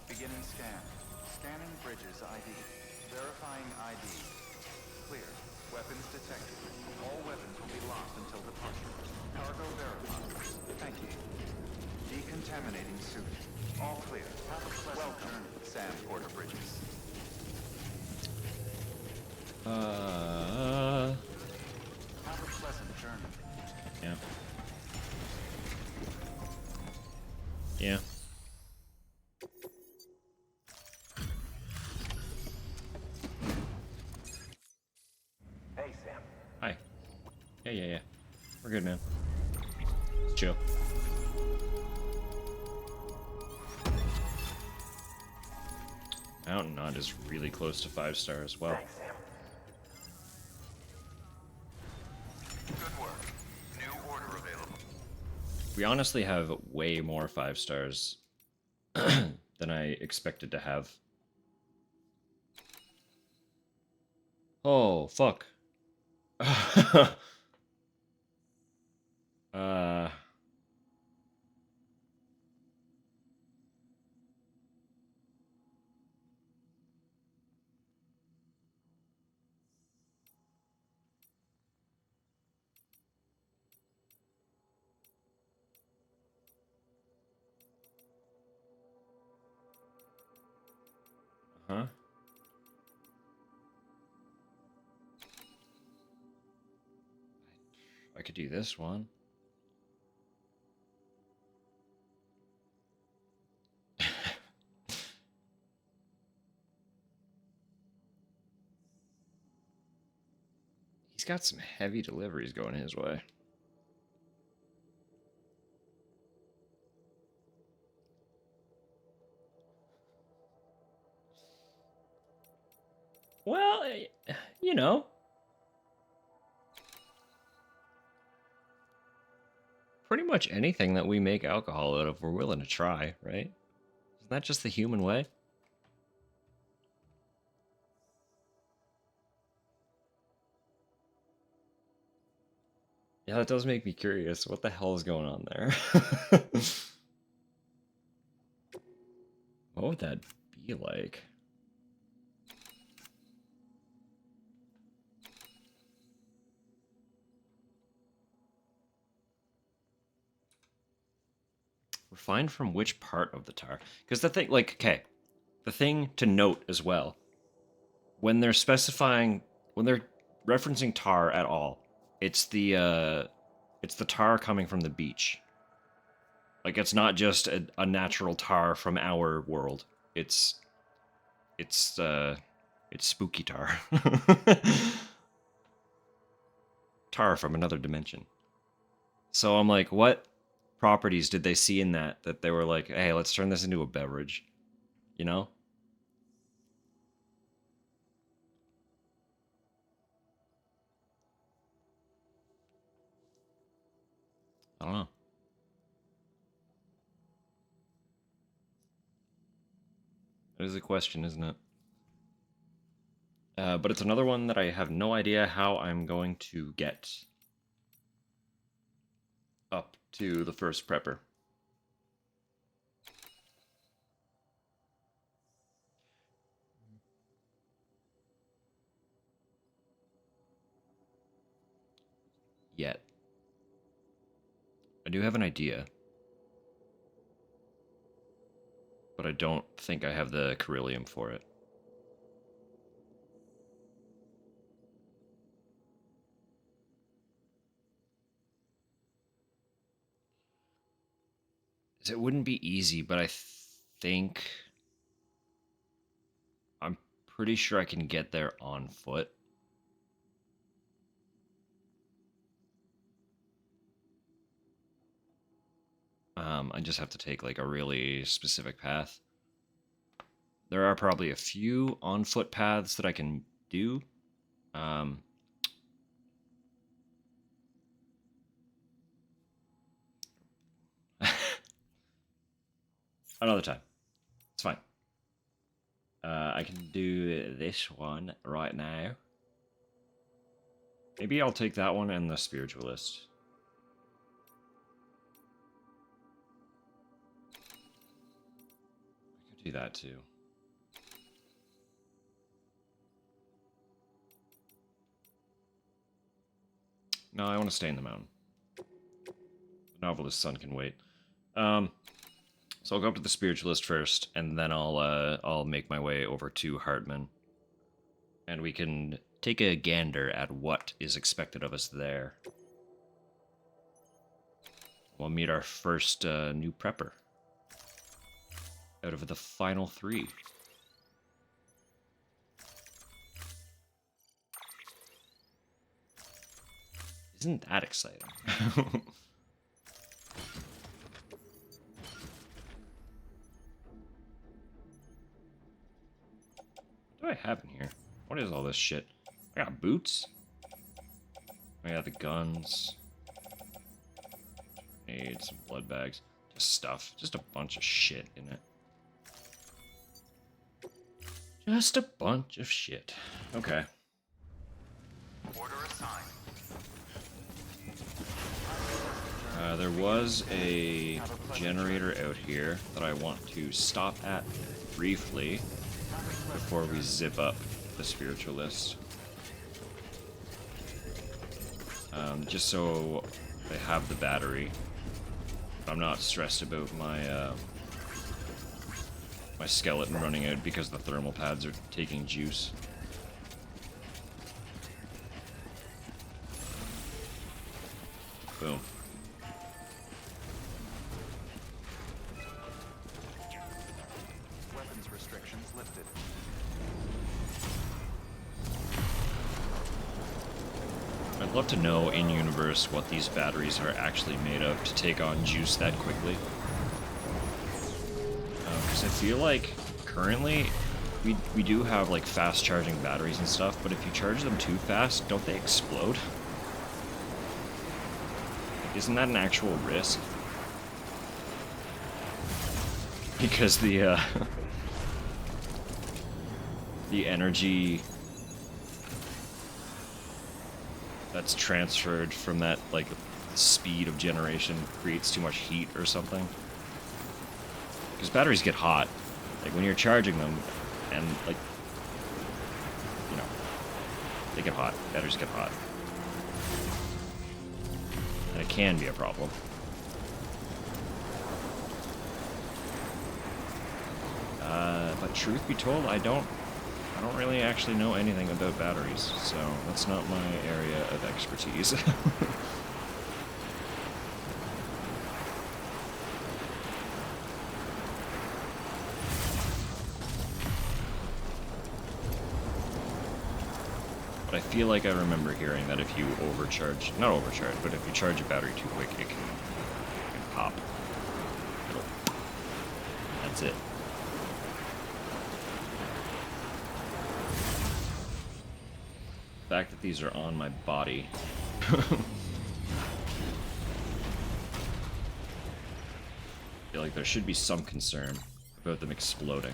Beginning scan. Scanning bridges ID. Verifying ID. Clear. Weapons detected. All weapons will be locked until departure. Cargo verified. Thank you. Decontaminating suit. All clear. Welcome, Sam Porter Bridges. Have a pleasant journey. Yeah. Yeah. Hey, Sam. Hi. Yeah. We're good, man. Let's chill. Mountain Knot is really close to 5-star as well. Thanks, Sam. Good work. New order available. We honestly have way more 5-stars than I expected to have. Oh, fuck. uh... Huh? I could do this one. He's got some heavy deliveries going his way. Well, you know. Pretty much anything that we make alcohol out of, we're willing to try, right? Isn't that just the human way? Yeah, that does make me curious. What the hell is going on there? What would that be like? Refined from which part of the tar? Because the thing, like, okay, the thing to note as well, when they're specifying, when they're referencing tar at all, it's the tar coming from the beach. Like, it's not just a natural tar from our world. It's spooky tar. Tar from another dimension. So I'm like, what properties did they see in that they were like, hey, let's turn this into a beverage? You know? I don't know. That is a question, isn't it? But it's another one that I have no idea how I'm going to get up to the first prepper. Yet. I do have an idea. But I don't think I have the Coryllium for it. It wouldn't be easy, but I think I'm pretty sure I can get there on foot. I just have to take like a really specific path. There are probably a few on foot paths that I can do. Another time. It's fine. I can do this one right now. Maybe I'll take that one and the Spiritualist. I could do that too. No, I want to stay in the mountain. The Novelist's son can wait. So I'll go up to the Spiritualist first, and then I'll make my way over to Hartman. And we can take a gander at what is expected of us there. We'll meet our first new prepper. Out of the final 3. Isn't that exciting? What do I have in here? What is all this shit? I got boots. I got the guns. Need some blood bags. Just stuff. Just a bunch of shit in it. Just a bunch of shit. Okay. Order assigned. There was a generator out here that I want to stop at briefly before we zip up the Spiritualist. Just so I have the battery. I'm not stressed about my my skeleton running out because the thermal pads are taking juice. Boom. Weapons restrictions lifted. I'd love to know in universe what these batteries are actually made of to take on juice that quickly. Because I feel like currently we do have like fast charging batteries and stuff, but if you charge them too fast, don't they explode? Isn't that an actual risk? Because the energy that's transferred from that, like, speed of generation creates too much heat or something. Because batteries get hot, Like when you're charging them, and like, you know, they get hot. Batteries get hot. And it can be a problem. But truth be told, I don't really actually know anything about batteries, so that's not my area of expertise. But I feel like I remember hearing that if you overcharge, not overcharge, but if you charge a battery too quick, it can pop. That's it. The fact that these are on my body. I feel like there should be some concern about them exploding.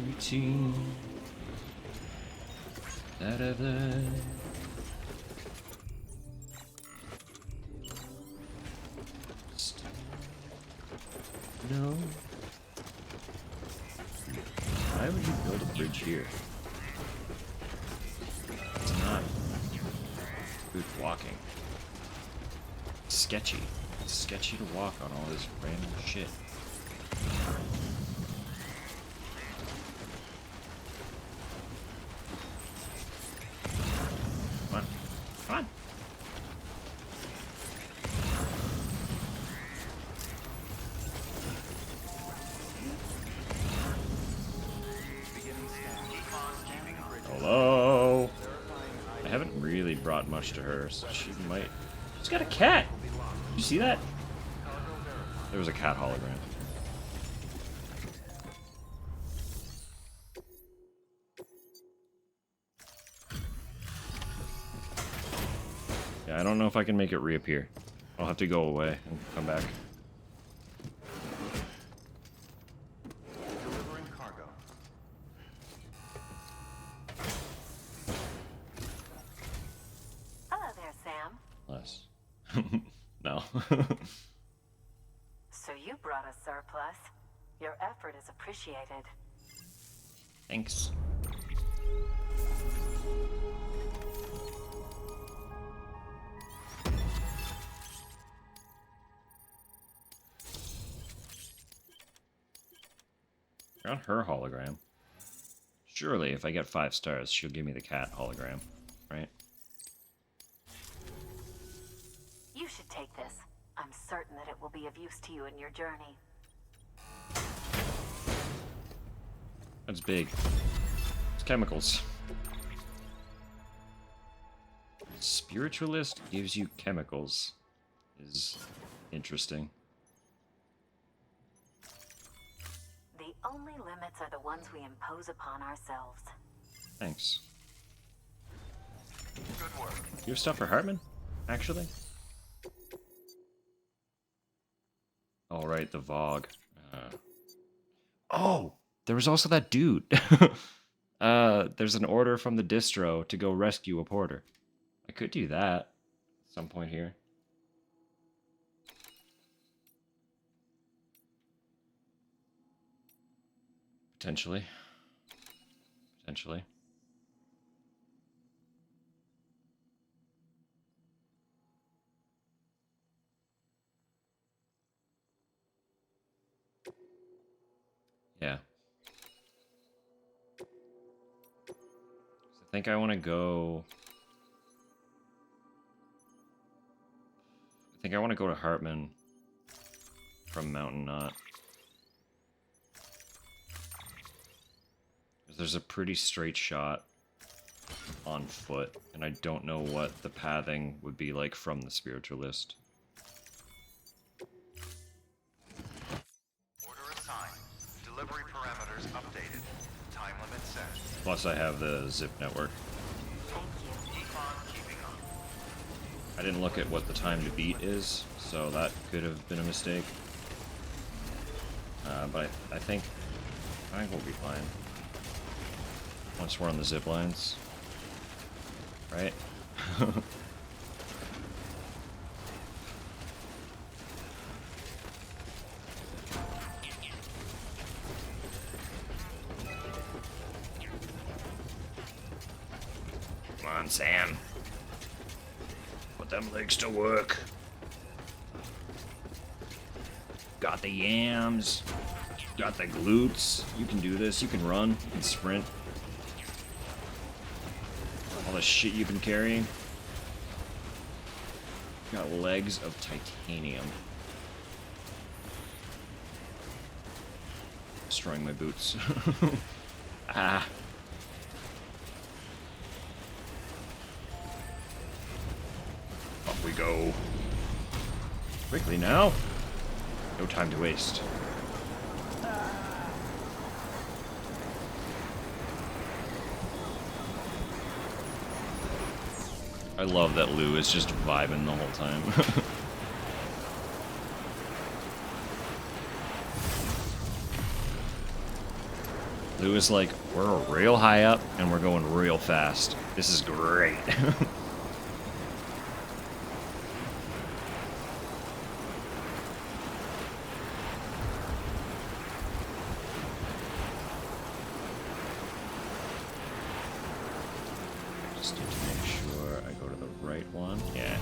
Routine. Da-da-da. No. Why would you build a bridge here? It's not good walking. It's sketchy. It's sketchy to walk on all this random shit. Come on. Come on. Hello? I haven't really brought much to her, so she might... She's got a cat! Did you see that? There was a cat hologram. Yeah, I don't know if I can make it reappear. I'll have to go away and come back. Delivering cargo. Hello there, Sam. Less. No. So you brought a surplus. Your effort is appreciated. Thanks. You're on her hologram. Surely, if I get 5 stars, she'll give me the cat hologram, right? You should take this. I'm certain that it will be of use to you in your journey. That's big. It's chemicals. Spiritualist gives you chemicals. Is interesting. The only limits are the ones we impose upon ourselves. Thanks. Good work. You have stuff for Hartman? Actually? Alright, the Vogue. Oh! There was also that dude. There's an order from the distro to go rescue a porter. I could do that at some point here. Potentially. Potentially. Yeah. I think I want to go... I think I want to go to Hartman from Mountain Knot. There's a pretty straight shot on foot, and I don't know what the pathing would be like from the spiritualist. Order assigned. Delivery parameters updated. Time limit set. Plus I have the zip network. Thank you. Keep on keeping on. I didn't look at what the time to beat is, so that could have been a mistake. But I think we'll be fine. Once we're on the zip lines. Right? Come on, Sam. Put them legs to work. Got the yams. Got the glutes. You can do this. You can run. You can sprint. All the shit you've been carrying. Got legs of titanium. Destroying my boots. Ah. Up we go. Quickly now. No time to waste. I love that Lou is just vibing the whole time. Lou is like, we're real high up and we're going real fast. This is great. Just need to make sure I go to the right one. Yeah.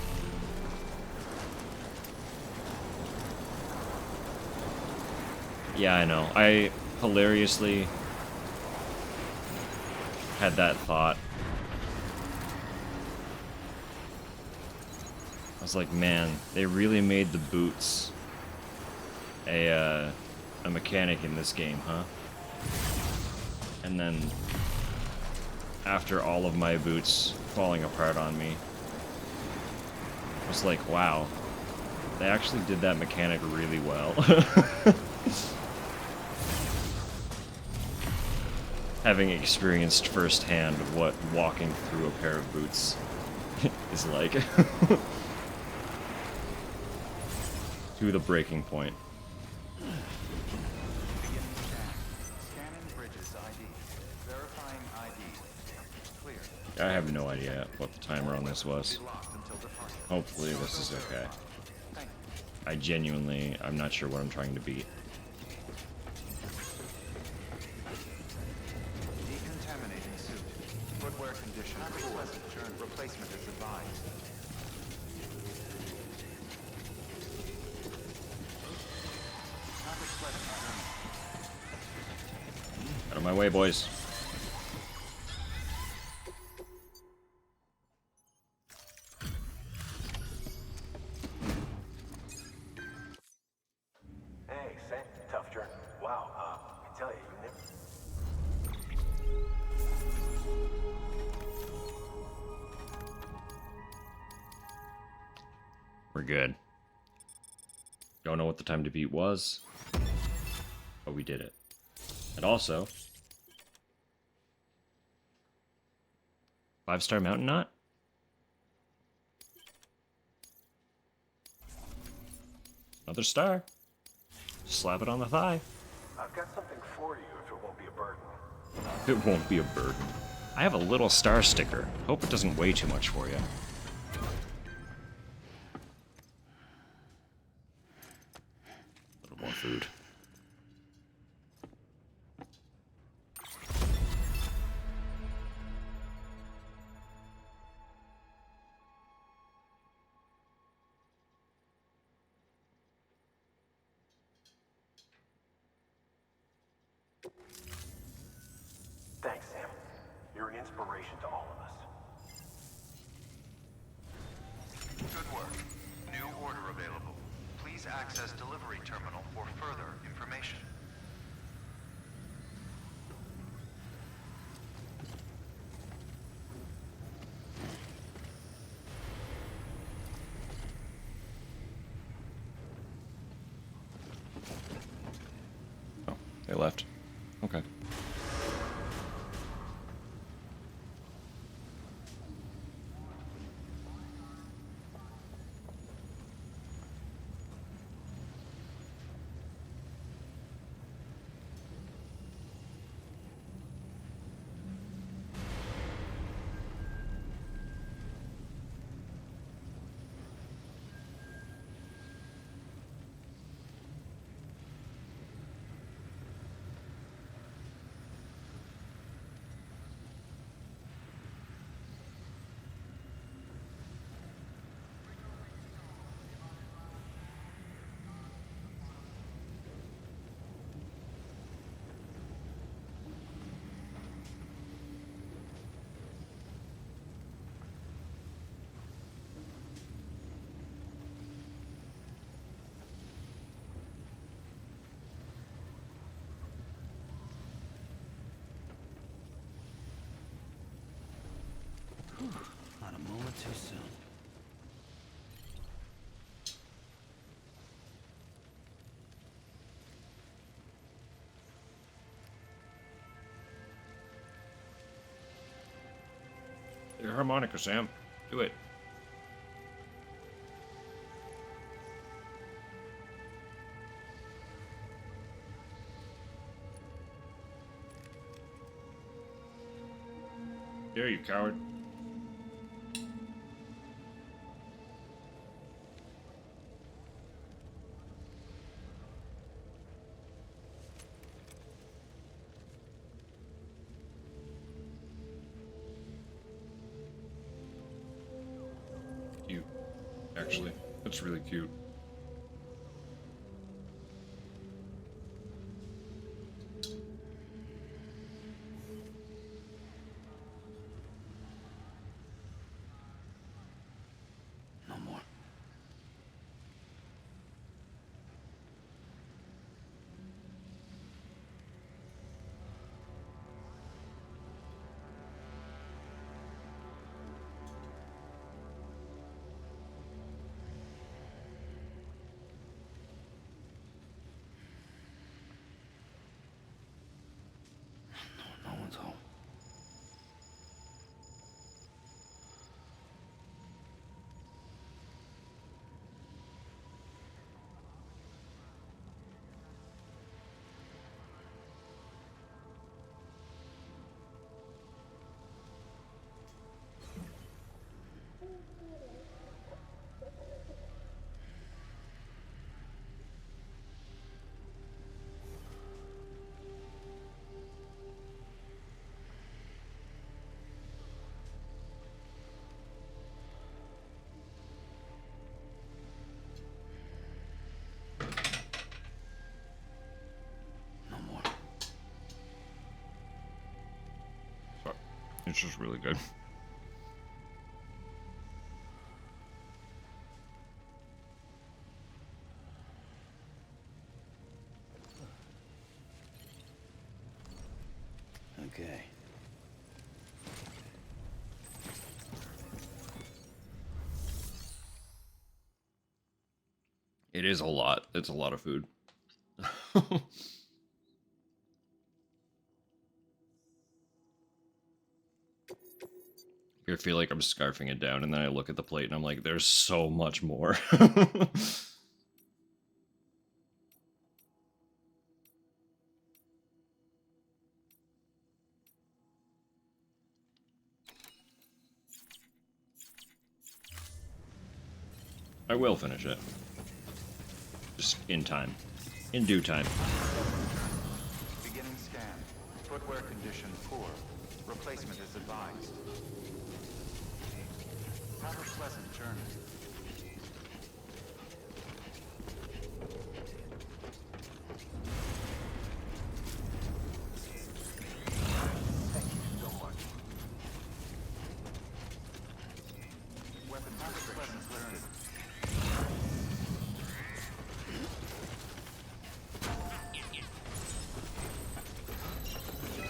Yeah, I know. I hilariously had that thought. I was like, man, they really made the boots a mechanic in this game, huh? And then after all of my boots falling apart on me, I was like, wow, they actually did that mechanic really well. Having experienced firsthand what walking through a pair of boots is like. To the breaking point. Scanning bridges ID. Verifying ID. Clear. I have no idea what the timer on this was. Be locked until departure. Hopefully this is okay. Thank I'm not sure what I'm trying to beat. Decontaminating suit. Footwear condition poor. Replacement is advised. Traffic sweating resumed. Out of my way, boys. Hey, Sam. Tough journey. Wow. I tell you, you never... We're good. Don't know what the time to beat was, but we did it. And also, 5-star mountain knot? Another star. Slap it on the thigh. I've got something for you if it won't be a burden. It won't be a burden. I have a little star sticker. Hope it doesn't weigh too much for you. A little more food. Thanks, Sam. You're an inspiration to all of us. Good work. New order available. Please access delivery terminal for further information. too soon. Your harmonica, Sam. Do it. There, you coward. Cute. Actually, that's really cute. No more. No one's home. No more. Fuck. It's just really good. Okay. It is a lot. It's a lot of food. I feel like I'm scarfing it down, and then I look at the plate and I'm like, there's so much more. I will finish it. Just in time. In due time. Beginning scan. Footwear condition poor. Replacement is advised. Have a pleasant journey. Thank you so much. Weapon restrictions lifted.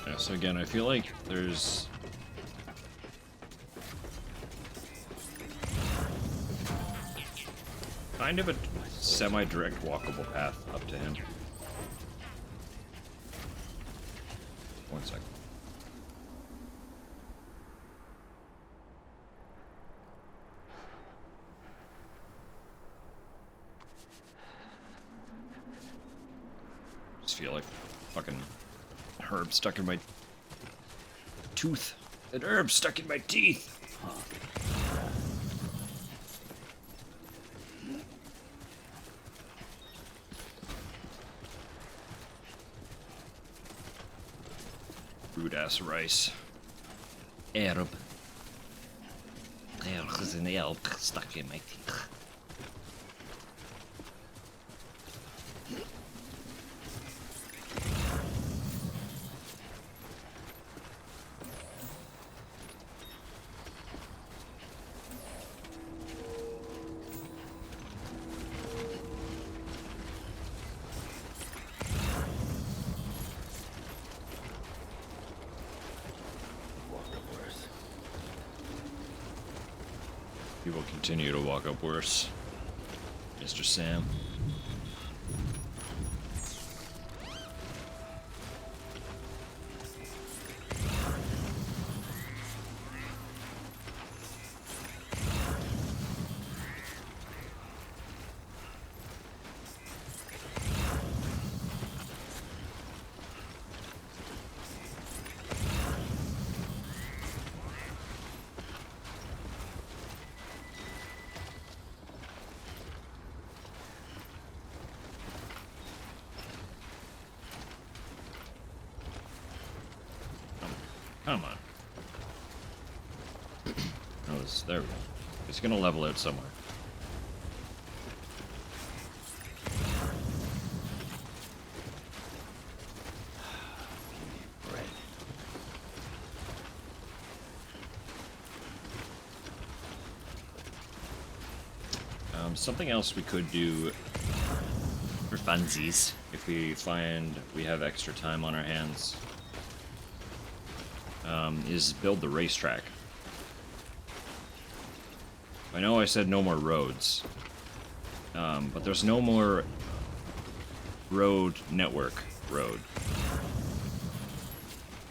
Yeah, so again, I feel like there's... kind of a semi-direct walkable path up to him. One second. Just feel like fucking herb stuck in my tooth. An herb stuck in my teeth. Rude ass rice. Herb. There's an herb stuck in my teeth. We will continue to walk up worse, Mr. Sam. Come on. There we go. It's gonna level out somewhere. Something else we could do for funsies, if we find we have extra time on our hands, is build the racetrack. I know I said no more roads, but there's no more road network road.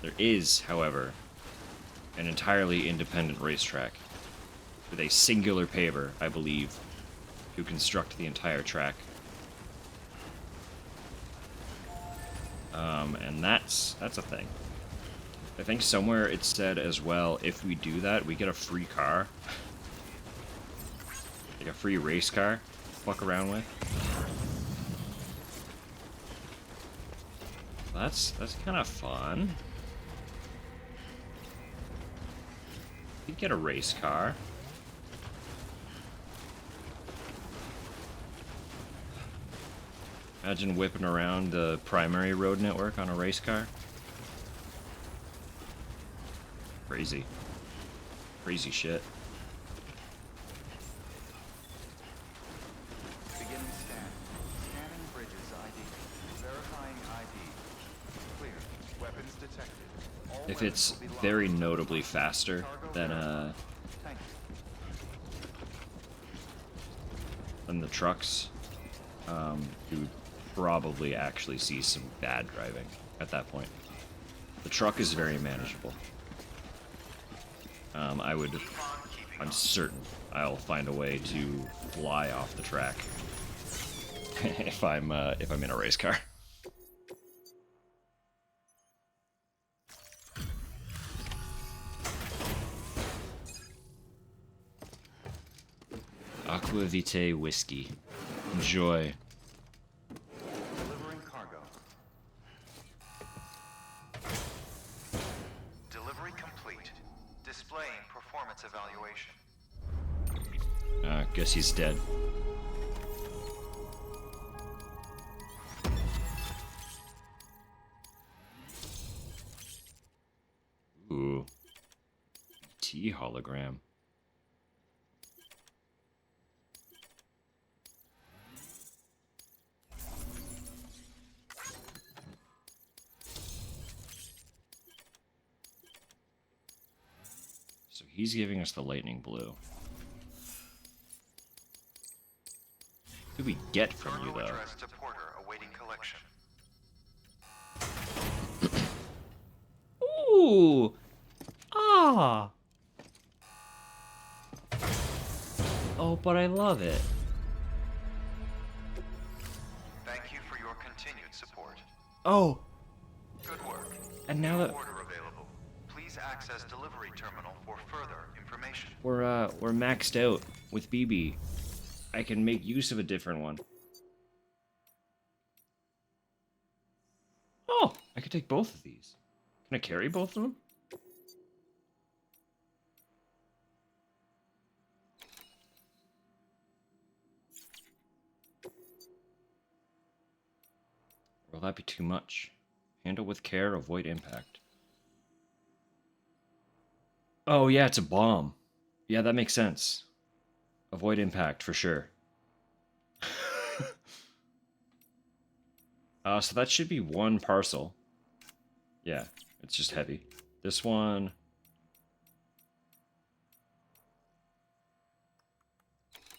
There is, however, an entirely independent racetrack with a singular paver, I believe, to construct the entire track. And that's a thing. I think somewhere it said as well, if we do that, we get a free car. Like a free race car to fuck around with. That's kind of fun. You get a race car. Imagine whipping around the primary road network on a race car. Crazy. Crazy shit. Beginning scan. Scanning bridges ID. Verifying ID. Clear. Weapons detected. All If weapons it's will be locked. very notably faster than Thank you. the trucks, you would probably actually see some bad driving at that point. The truck is very manageable. I'm certain I'll find a way to fly off the track if I'm in a race car. Aqua Vitae whiskey. Enjoy. Delivering cargo. Delivery complete. Displaying performance evaluation. Guess he's dead. Ooh. T hologram. So he's giving us the lightning blue. What do we get from you, Cargo though? addressed to Porter awaiting collection. Ooh! Ah! Oh, but I love it. Thank you for your continued support. Oh! Good work. And now that Order available. Please access delivery terminal for further information. we're maxed out with BB, I can make use of a different one. Oh! I could take both of these. Can I carry both of them? Or will that be too much? Handle with care, avoid impact. Oh yeah, it's a bomb. Yeah, that makes sense. Avoid impact, for sure. So that should be one parcel. Yeah, it's just heavy. This one...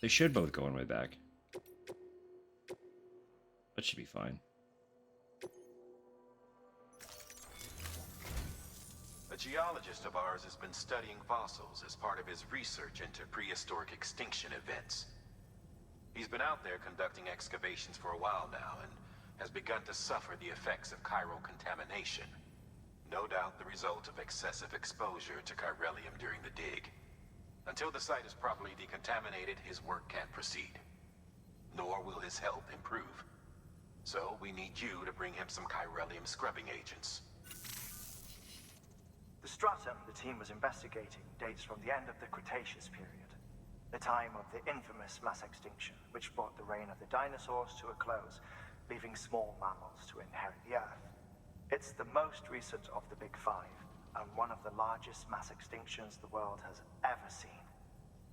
They should both go on my back. That should be fine. A geologist of ours has been studying fossils as part of his research into prehistoric extinction events. He's been out there conducting excavations for a while now and has begun to suffer the effects of chiral contamination. No doubt the result of excessive exposure to chiralium during the dig. Until the site is properly decontaminated, his work can't proceed. Nor will his health improve. So we need you to bring him some chiralium scrubbing agents. The stratum the team was investigating dates from the end of the Cretaceous period, the time of the infamous mass extinction, which brought the reign of the dinosaurs to a close, leaving small mammals to inherit the Earth. It's the most recent of the Big Five, and one of the largest mass extinctions the world has ever seen.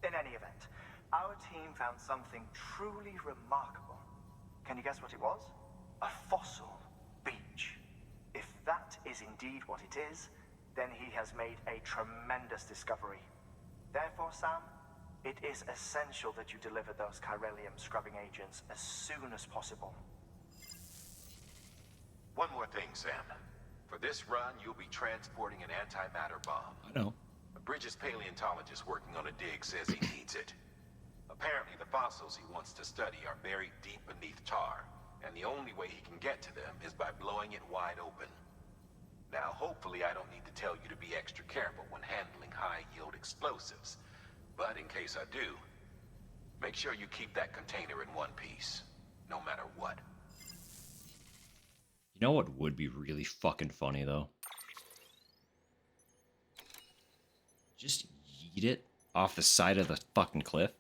In any event, our team found something truly remarkable. Can you guess what it was? A fossil beach. If that is indeed what it is, then he has made a tremendous discovery. Therefore, Sam, it is essential that you deliver those chiralium scrubbing agents as soon as possible. One more thing, Sam. For this run, you'll be transporting an antimatter bomb. I know. A Bridges paleontologist working on a dig says he needs it. Apparently, the fossils he wants to study are buried deep beneath tar, and the only way he can get to them is by blowing it wide open. Now, hopefully I don't need to tell you to be extra careful when handling high-yield explosives. But in case I do, make sure you keep that container in one piece, no matter what. You know what would be really fucking funny, though? Just yeet it off the side of the fucking cliff.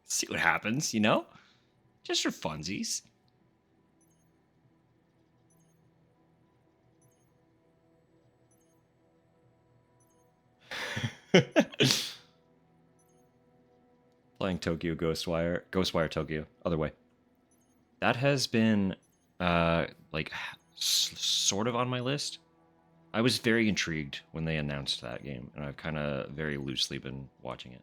See what happens, you know? Just for funsies. Playing Tokyo Ghostwire Tokyo, other way. That has been, like, sort of on my list. I was very intrigued when they announced that game, and I've kind of very loosely been watching it.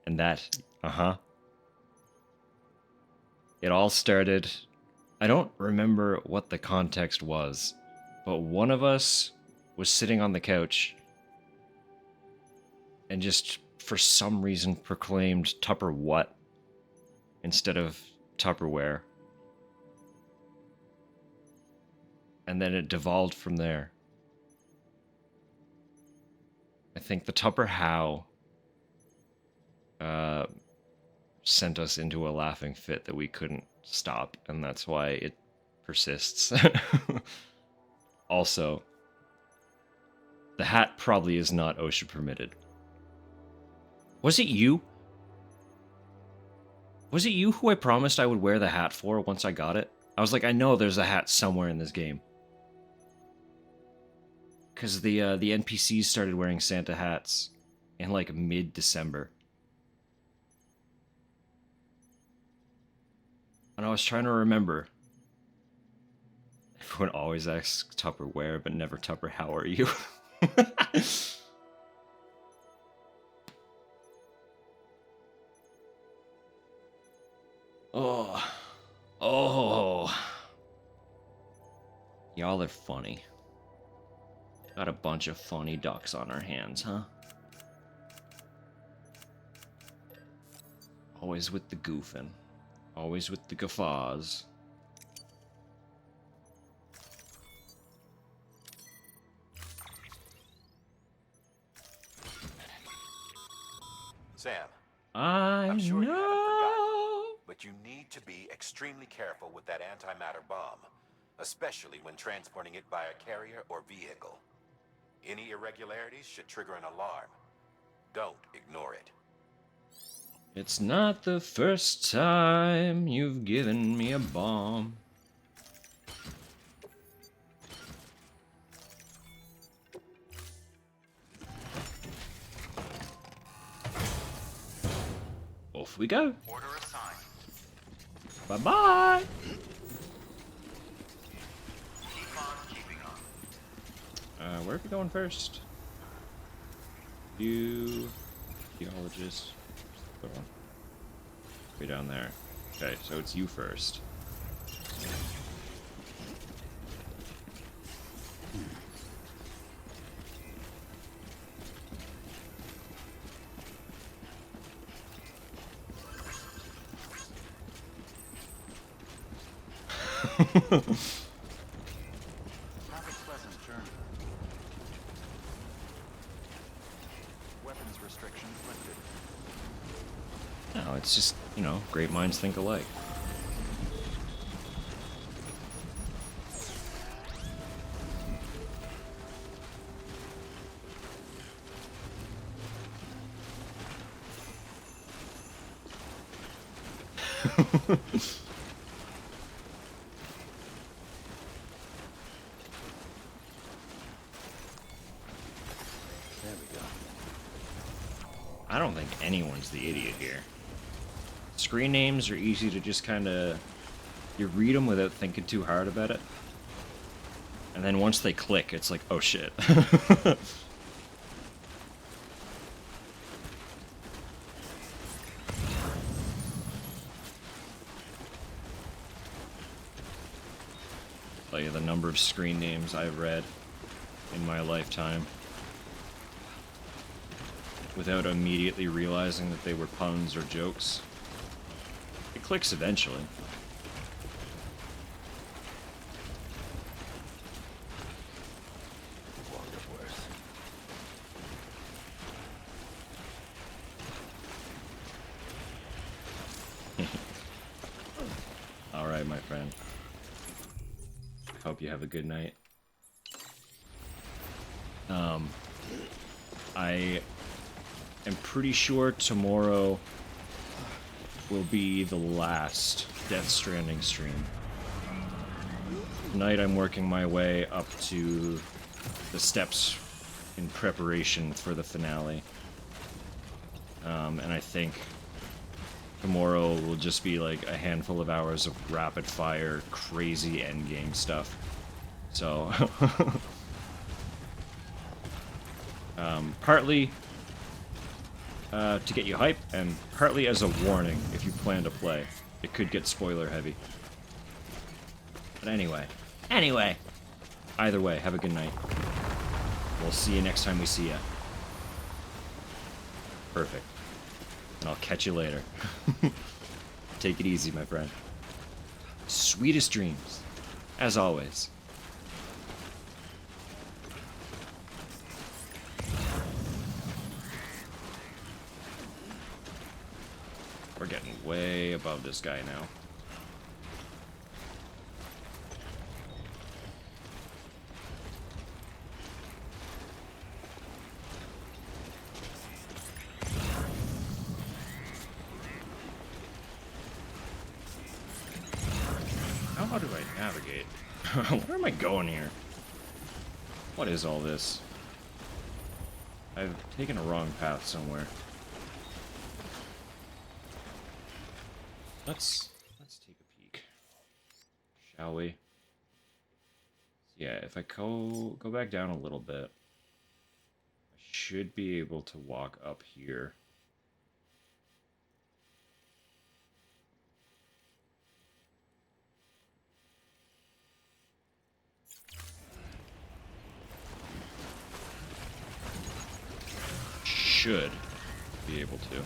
And that, it all started, I don't remember what the context was, but one of us was sitting on the couch and just for some reason proclaimed Tupper what instead of Tupperware. And then it devolved from there. I think the Tupper how sent us into a laughing fit that we couldn't stop, and that's why it persists. Also, the hat probably is not OSHA permitted. Was it you? Was it you who I promised I would wear the hat for once I got it? I was like, I know there's a hat somewhere in this game. Because the NPCs started wearing Santa hats in like mid-December. And I was trying to remember. Everyone always asks Tupperware, but never Tupper, how are you? Oh. Y'all are funny. Got a bunch of funny ducks on our hands, huh? Always with the goofing. Always with the guffaws. Sam, I I'm sure you haven't know. forgotten, but you need to be extremely careful with that antimatter bomb, especially when transporting it by a carrier or vehicle. Any irregularities should trigger an alarm. Don't ignore it. It's not the first time you've given me a bomb. Off we go. Order assigned. Bye-bye. Keep on keeping on. Where are we going first? You... Geologist. Go on. Way down there. Okay, so it's you first. Have a pleasant journey. Weapons restrictions lifted. No, it's just, you know, great minds think alike. There we go. I don't think anyone's the idiot here. Screen names are easy to just kind of... You read them without thinking too hard about it. And then once they click, it's like, oh shit. Tell you the number of screen names I've read in my lifetime without immediately realizing that they were puns or jokes. It clicks eventually. Wonderworth. Alright, my friend. Hope you have a good night. I am pretty sure tomorrow will be the last Death Stranding stream. Tonight I'm working my way up to the steps in preparation for the finale. And I think tomorrow will just be like a handful of hours of rapid fire, crazy endgame stuff. So, partly to get you hype, and partly as a warning if you plan to play. It could get spoiler heavy. But anyway, either way, have a good night. We'll see you next time we see ya. Perfect. And I'll catch you later. Take it easy, my friend. Sweetest dreams, as always. We're getting way above this guy now. How do I navigate? Where am I going here? What is all this? I've taken a wrong path somewhere. Let's take a peek, shall we? Yeah, if I go back down a little bit, I should be able to walk up here. Should be able to.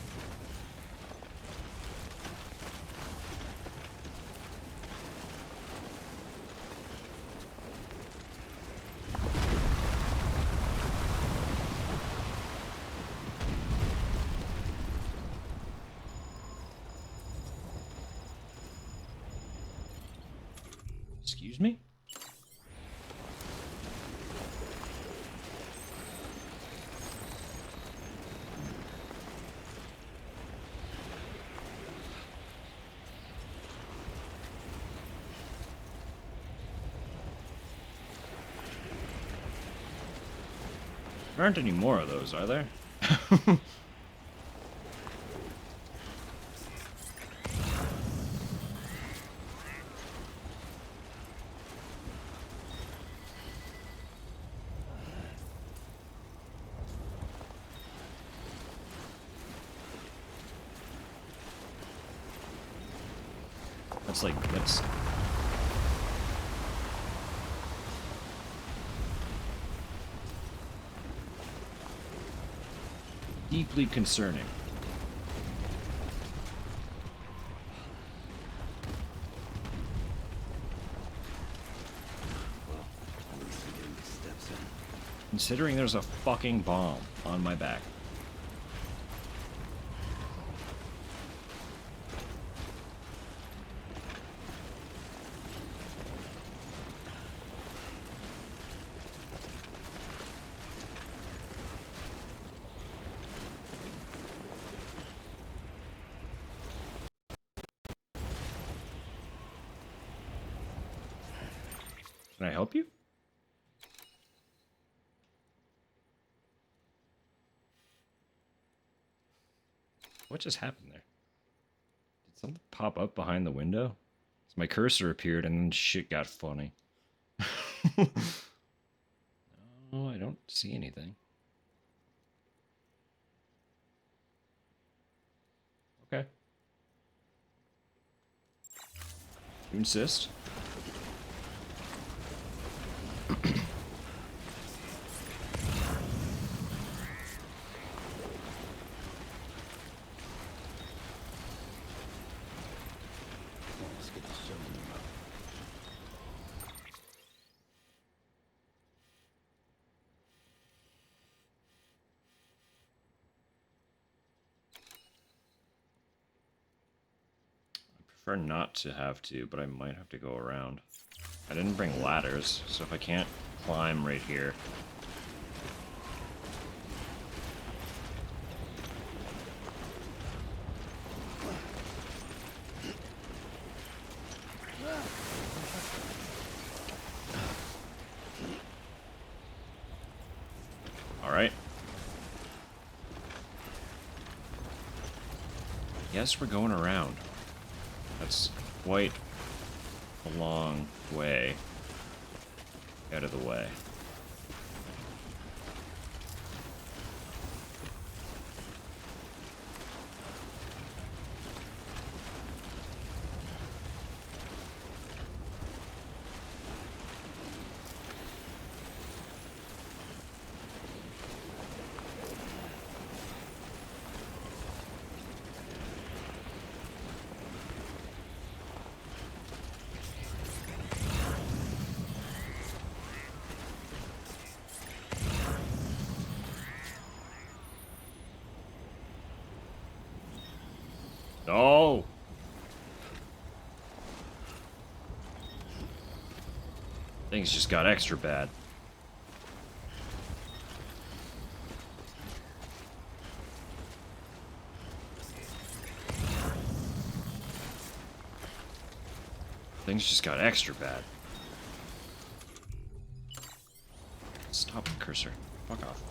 Excuse me? There aren't any more of those, are there? That's deeply concerning. Well, at least I'm getting these steps in. Considering there's a fucking bomb on my back. Can I help you? What just happened there? Did something pop up behind the window? So my cursor appeared and then shit got funny. No, I don't see anything. Okay. You insist? Let's get this show in the road. Prefer not to have to, but I might have to go around. I didn't bring ladders, so if I can't climb right here. Alright. Yes, we're going around. That's quite a long way out of the way. No! Things just got extra bad. Things just got extra bad. Stop the cursor. Fuck off.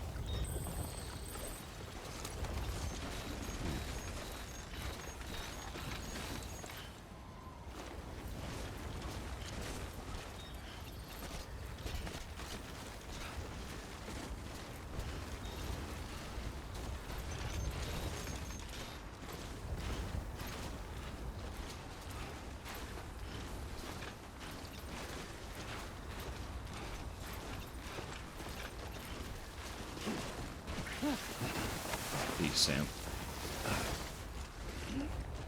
Please, Sam.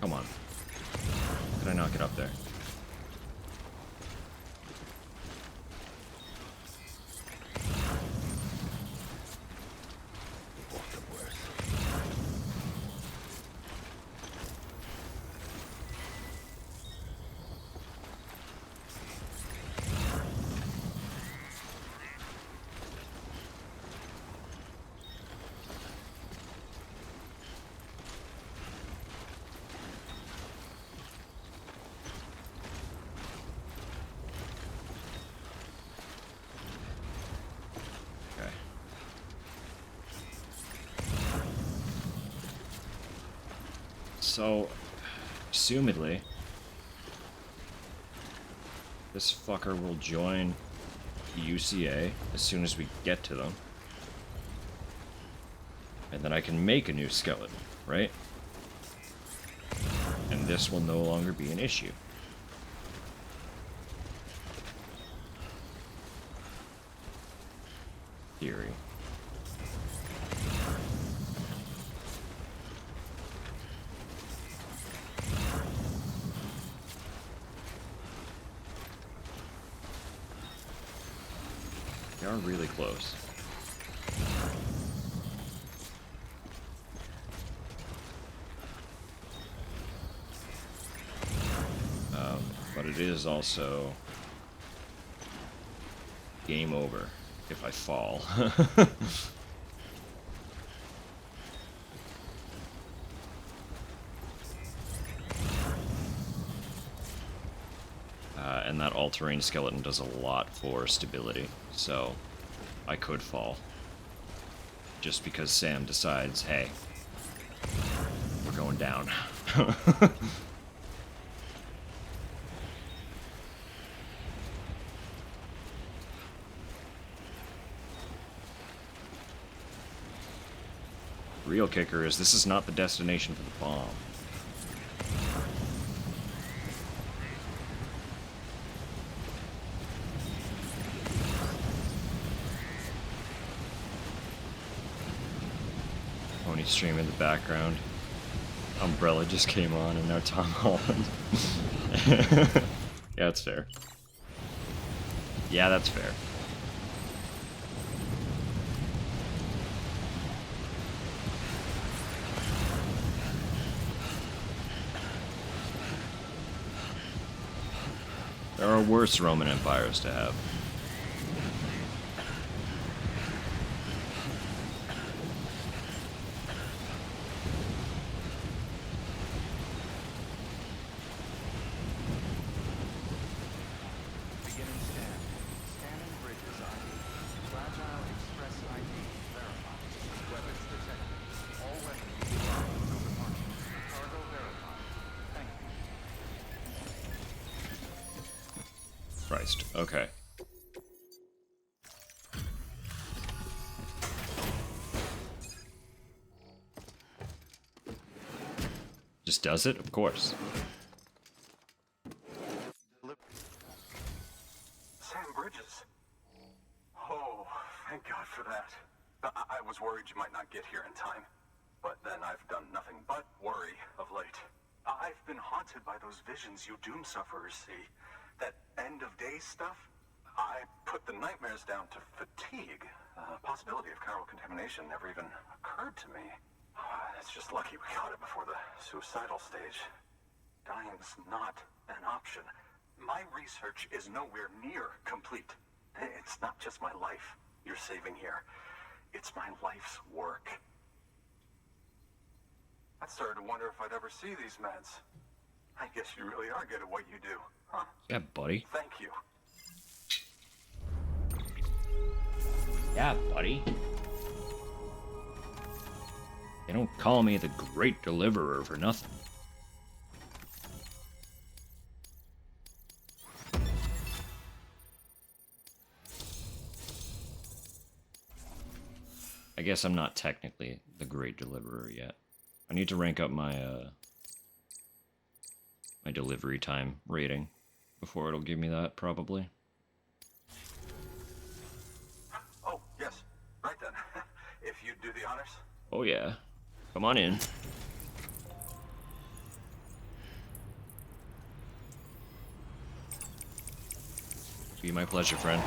Come on. Could I not get up there? Walk the worst. Okay. So, assumedly, this fucker will join the UCA as soon as we get to them. And then I can make a new skeleton, right? And this will no longer be an issue. theory. They are really close. But it is also game over if I fall. And that all-terrain skeleton does a lot for stability, so I could fall. Just because Sam decides, hey, we're going down. Real kicker is this is not the destination for the bomb. Pony stream in the background. Umbrella just came on and now Tom Holland. Yeah, that's fair. Yeah, that's fair. There are worse Roman empires to have. Beginning scan. Scanning bridges ID. Fragile Express ID verified. Weapons detected. All weapons will be locked until departure. Cargo verified. Thank you. Christ. Okay. Just does it? Of course. Sam Bridges. Oh, thank God for that. I was worried you might not get here in time. But then I've done nothing but worry of late. I've been haunted by those visions you doom sufferers see. That end of days stuff. I put the nightmares down to fatigue. Possibility of chiral contamination never even occurred to me. It's just lucky we caught it before the suicidal stage. Dying's not an option. My research is nowhere near complete. It's not just my life you're saving here. It's my life's work. I started to wonder if I'd ever see these meds. I guess you really are good at what you do, huh? Yeah, buddy. Thank you. Yeah, buddy. They don't call me the Great Deliverer for nothing. I guess I'm not technically the Great Deliverer yet. I need to rank up my my delivery time rating before it'll give me that, probably. Oh, yes. Right then. If you'd do the honors. Oh yeah. Come on in. Be my pleasure, friend.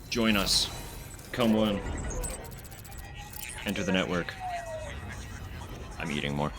Join us. Come one. Enter the network. I'm eating more.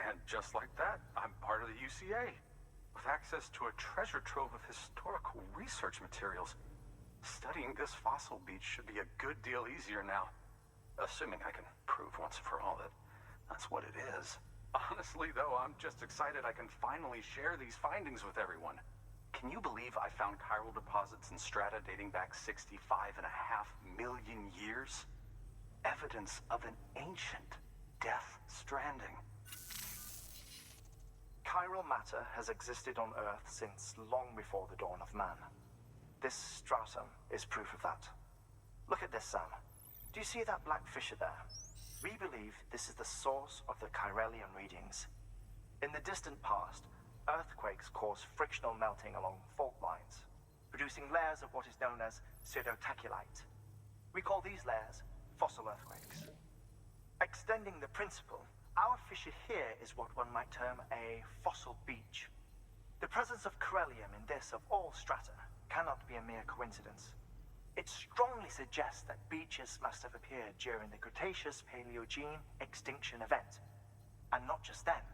And just like that, I'm part of the UCA. With access to a treasure trove of historical research materials. Studying this fossil beach should be a good deal easier now. Assuming I can prove once and for all that that's what it is. Honestly, though, I'm just excited I can finally share these findings with everyone. Can you believe I found chiral deposits in strata dating back 65.5 million years? Evidence of an ancient Death Stranding. Chiral matter has existed on Earth since long before the dawn of man. This stratum is proof of that. Look at this, Sam. Do you see that black fissure there? We believe this is the source of the Chiralian readings. In the distant past, earthquakes caused frictional melting along fault lines, producing layers of what is known as pseudotaculite. We call these layers fossil earthquakes. Extending the principle, our fissure here is what one might term a fossil beach. The presence of Corellium in this of all strata cannot be a mere coincidence. It strongly suggests that beaches must have appeared during the Cretaceous-Paleogene extinction event. And not just then.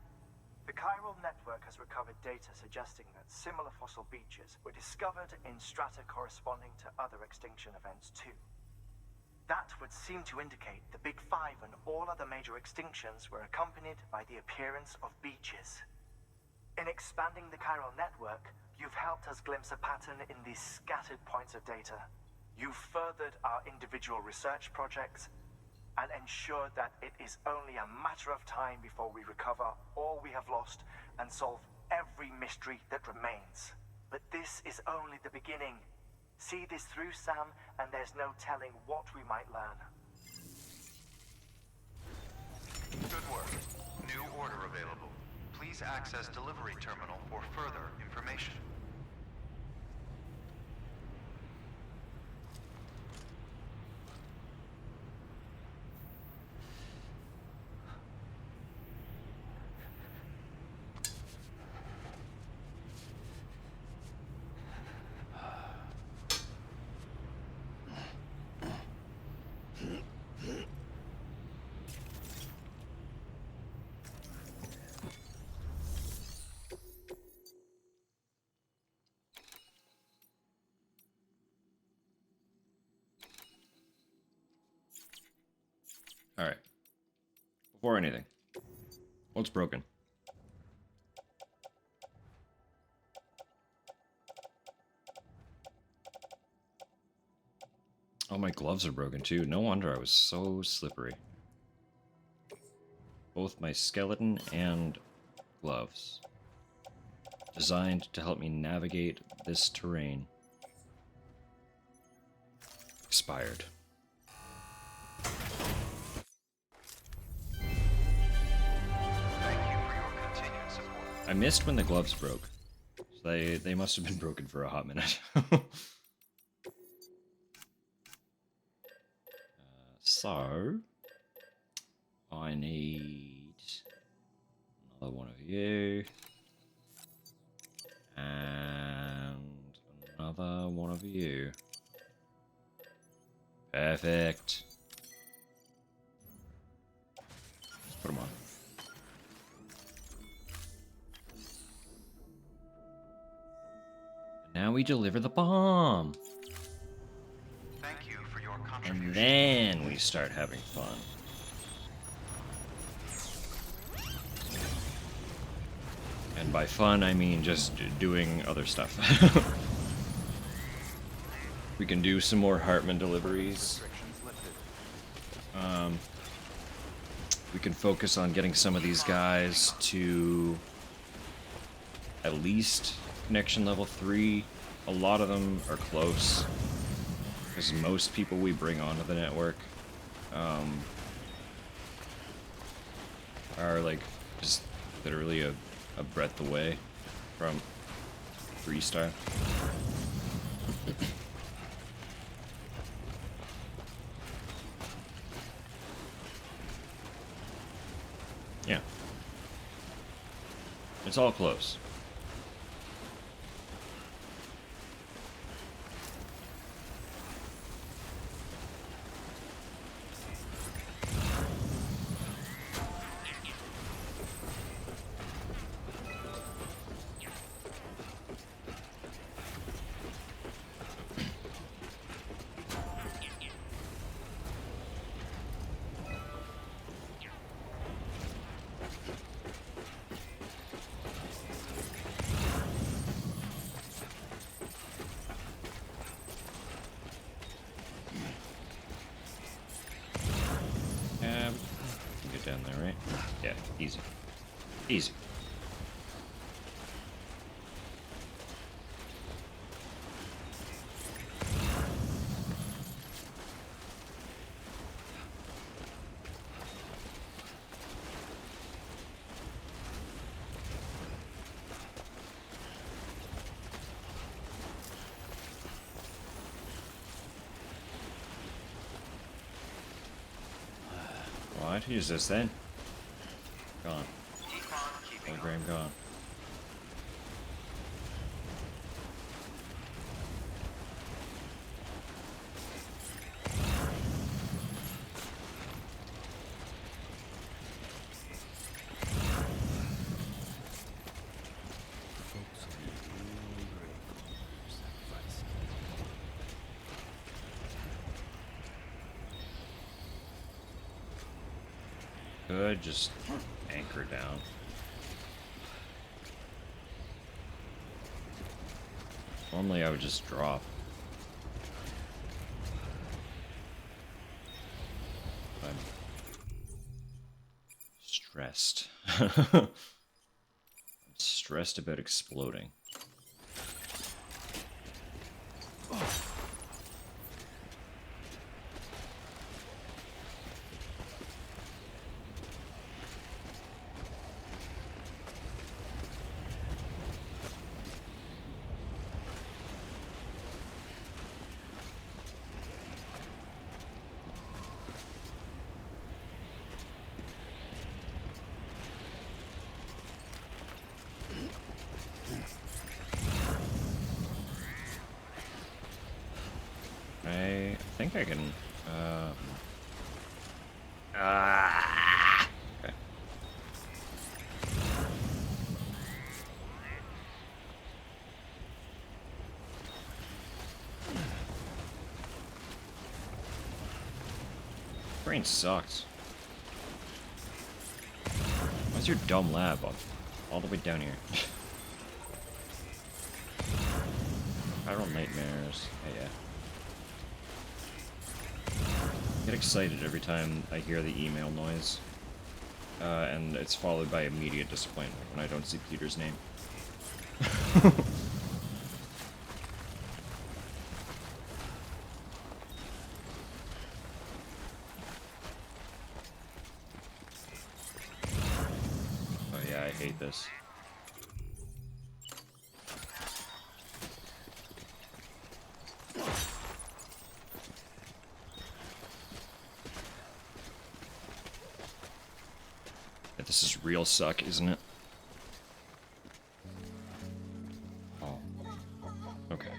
The chiral network has recovered data suggesting that similar fossil beaches were discovered in strata corresponding to other extinction events too. That would seem to indicate the Big Five and all other major extinctions were accompanied by the appearance of beaches. In expanding the chiral network, you've helped us glimpse a pattern in these scattered points of data. You've furthered our individual research projects and ensured that it is only a matter of time before we recover all we have lost and solve every mystery that remains. But this is only the beginning. See this through, Sam, and there's no telling what we might learn. Good work. New order available. Please access delivery terminal for further information. Alright. Before anything, what's broken? Oh, my gloves are broken too. No wonder I was so slippery. Both my skeleton and gloves. Designed to help me navigate this terrain. Expired. Thank you for your continued support. I missed when the gloves broke. So they must have been broken for a hot minute. So, I need another one of you, and another one of you. Perfect. Let's put them on. And now we deliver the bomb. Thank you for your contribution. And then we start having fun. And by fun, I mean just doing other stuff. We can do some more Hartman deliveries. We can focus on getting some of these guys to at least connection level 3. A lot of them are close. Because most people we bring onto the network are like just literally a breadth away from 3-star. Yeah. It's all close. easy. Easy. What? Use this then? Gone. Keep on keeping on. Hologram gone. Folks will be really grateful for your sacrifice. Could just anchor down. Normally I would just drop. I'm stressed. I'm stressed about exploding. I think I can. Okay. Brain sucks. Why's your dumb lab all the way down here? Viral nightmares. Yeah. Get excited every time I hear the email noise, and it's followed by immediate disappointment when I don't see Peter's name. Oh yeah, I hate this. Yeah, this is real suck, isn't it? Oh. Okay.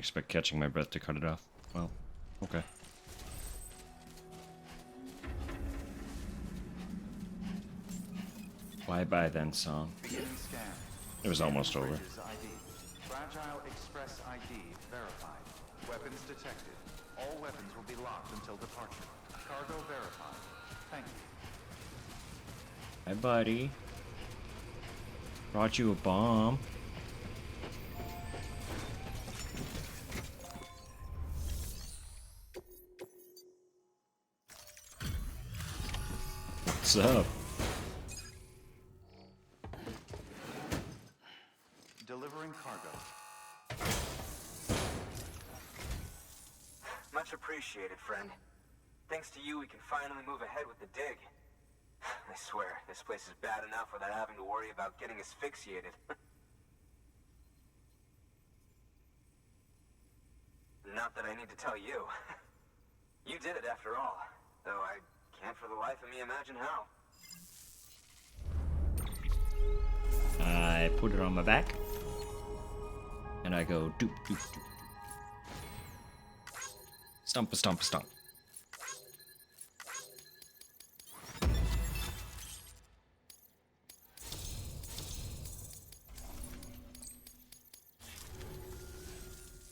expect catching my breath to cut it off. Well, okay. Bye-bye then, song. Beginning scan. It was almost over. Bridges ID. Fragile Express ID verified. Weapons detected. All weapons will be locked until departure. Cargo verified. Thank you. Hi, buddy. Brought you a bomb. What's up? Delivering cargo. Much appreciated, friend. Thanks to you, we can finally move ahead with the dig. I swear, this place is bad enough without having to worry about getting asphyxiated. Not that I need to tell you. You did it after all, though I can't for the life of me imagine how. I put it on my back. And I go doop doop doop. Stump a stump a stump.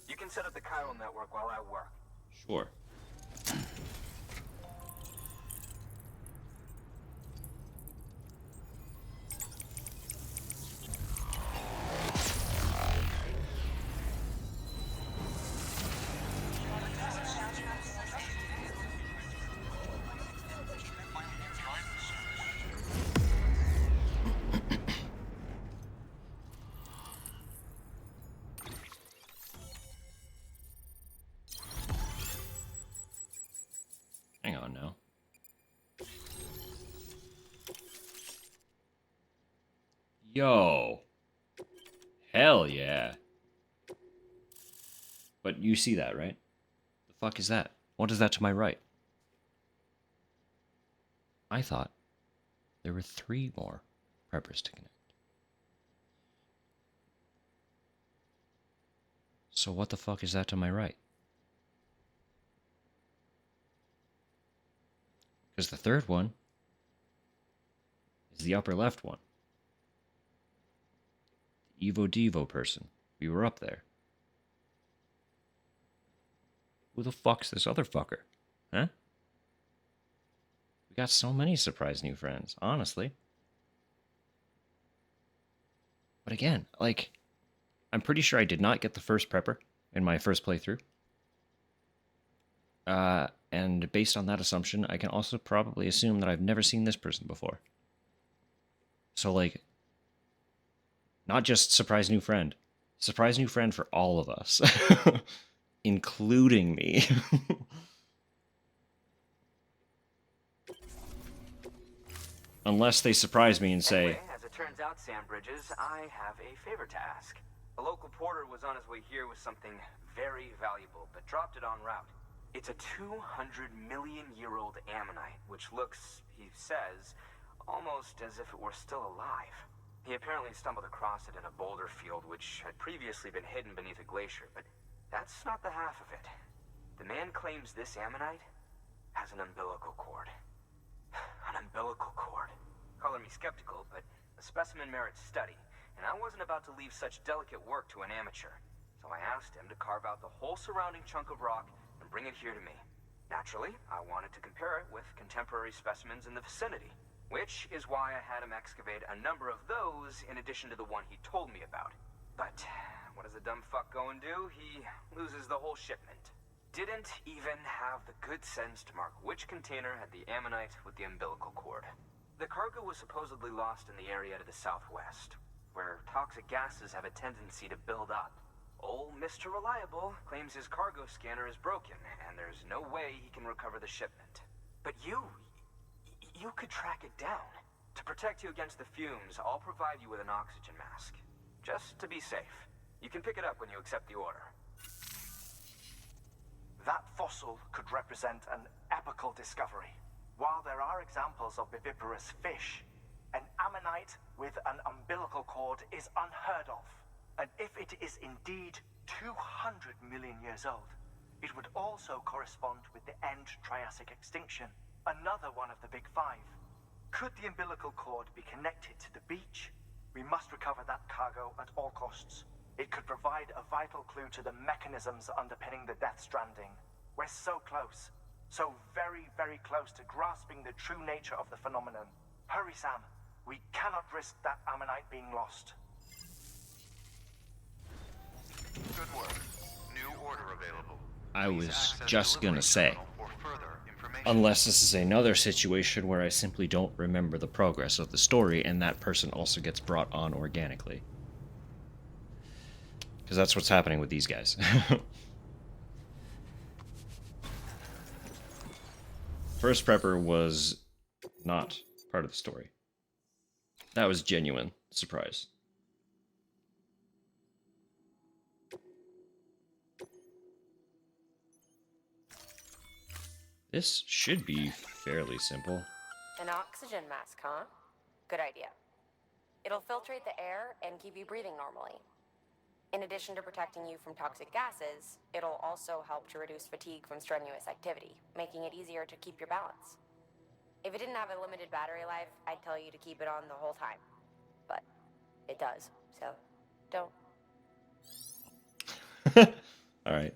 You can set up the chiral network while I work. Sure. Hang on now. Yo. Hell yeah. But you see that, right? The fuck is that? What is that to my right? I thought there were 3 more preppers to connect. So what the fuck is that to my right? Because the 3rd one is the upper left one. The Evo Devo person. We were up there. Who the fuck's this other fucker? Huh? We got so many surprise new friends, honestly. But again, like, I'm pretty sure I did not get the first prepper in my first playthrough. And based on that assumption, I can also probably assume that I've never seen this person before. So, like, not just surprise new friend for all of us, including me. Unless they surprise me and say, Anyway, as it turns out, Sam Bridges, I have a favor to ask. A local porter was on his way here with something very valuable, but dropped it en route. It's a 200-million-year-old ammonite, which looks, he says, almost as if it were still alive. He apparently stumbled across it in a boulder field which had previously been hidden beneath a glacier, but that's not the half of it. The man claims this ammonite has an umbilical cord. An umbilical cord. Color me skeptical, but the specimen merits study, and I wasn't about to leave such delicate work to an amateur. So I asked him to carve out the whole surrounding chunk of rock and bring it here to me. Naturally, I wanted to compare it with contemporary specimens in the vicinity, which is why I had him excavate a number of those in addition to the one he told me about. But what does the dumb fuck go and do? He loses the whole shipment. Didn't even have the good sense to mark which container had the ammonite with the umbilical cord. The cargo was supposedly lost in the area to the southwest, where toxic gases have a tendency to build up. Old Mr. Reliable claims his cargo scanner is broken, and there's no way he can recover the shipment. But you could track it down. To protect you against the fumes, I'll provide you with an oxygen mask. Just to be safe. You can pick it up when you accept the order. That fossil could represent an epochal discovery. While there are examples of viviparous fish, an ammonite with an umbilical cord is unheard of. And if it is indeed 200 million years old. It would also correspond with the end Triassic extinction, another one of the big five. Could the umbilical cord be connected to the beach? We must recover that cargo at all costs. It could provide a vital clue to the mechanisms underpinning the Death Stranding. We're so close. So very, very close to grasping the true nature of the phenomenon. Hurry, Sam. We cannot risk that ammonite being lost. Good work. New order available. I Please was access just delivery gonna say, terminal for further information. unless this is another situation where I simply don't remember the progress of the story and that person also gets brought on organically. Because that's what's happening with these guys. First Prepper was not part of the story. That was genuine surprise. This should be fairly simple. An oxygen mask, huh? Good idea. It'll filtrate the air and keep you breathing normally. In addition to protecting you from toxic gases, it'll also help to reduce fatigue from strenuous activity, making it easier to keep your balance. If it didn't have a limited battery life, I'd tell you to keep it on the whole time. But it does, so don't. Alright.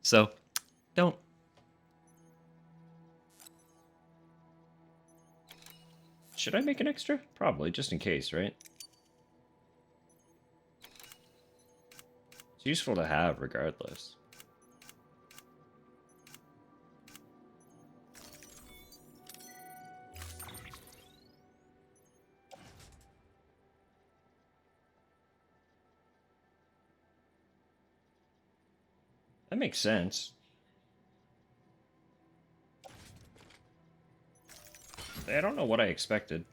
So, don't. Should I make an extra? Probably, just in case, right? It's useful to have regardless. That makes sense. I don't know what I expected.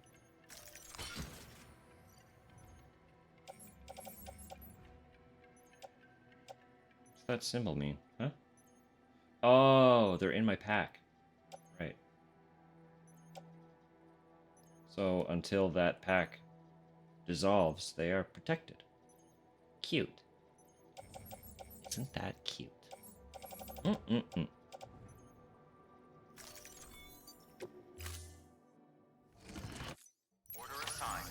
What's that symbol mean? Huh? Oh, they're in my pack. Right. So until that pack dissolves, they are protected. Cute. Isn't that cute? Mm-mm-mm. Order assigned.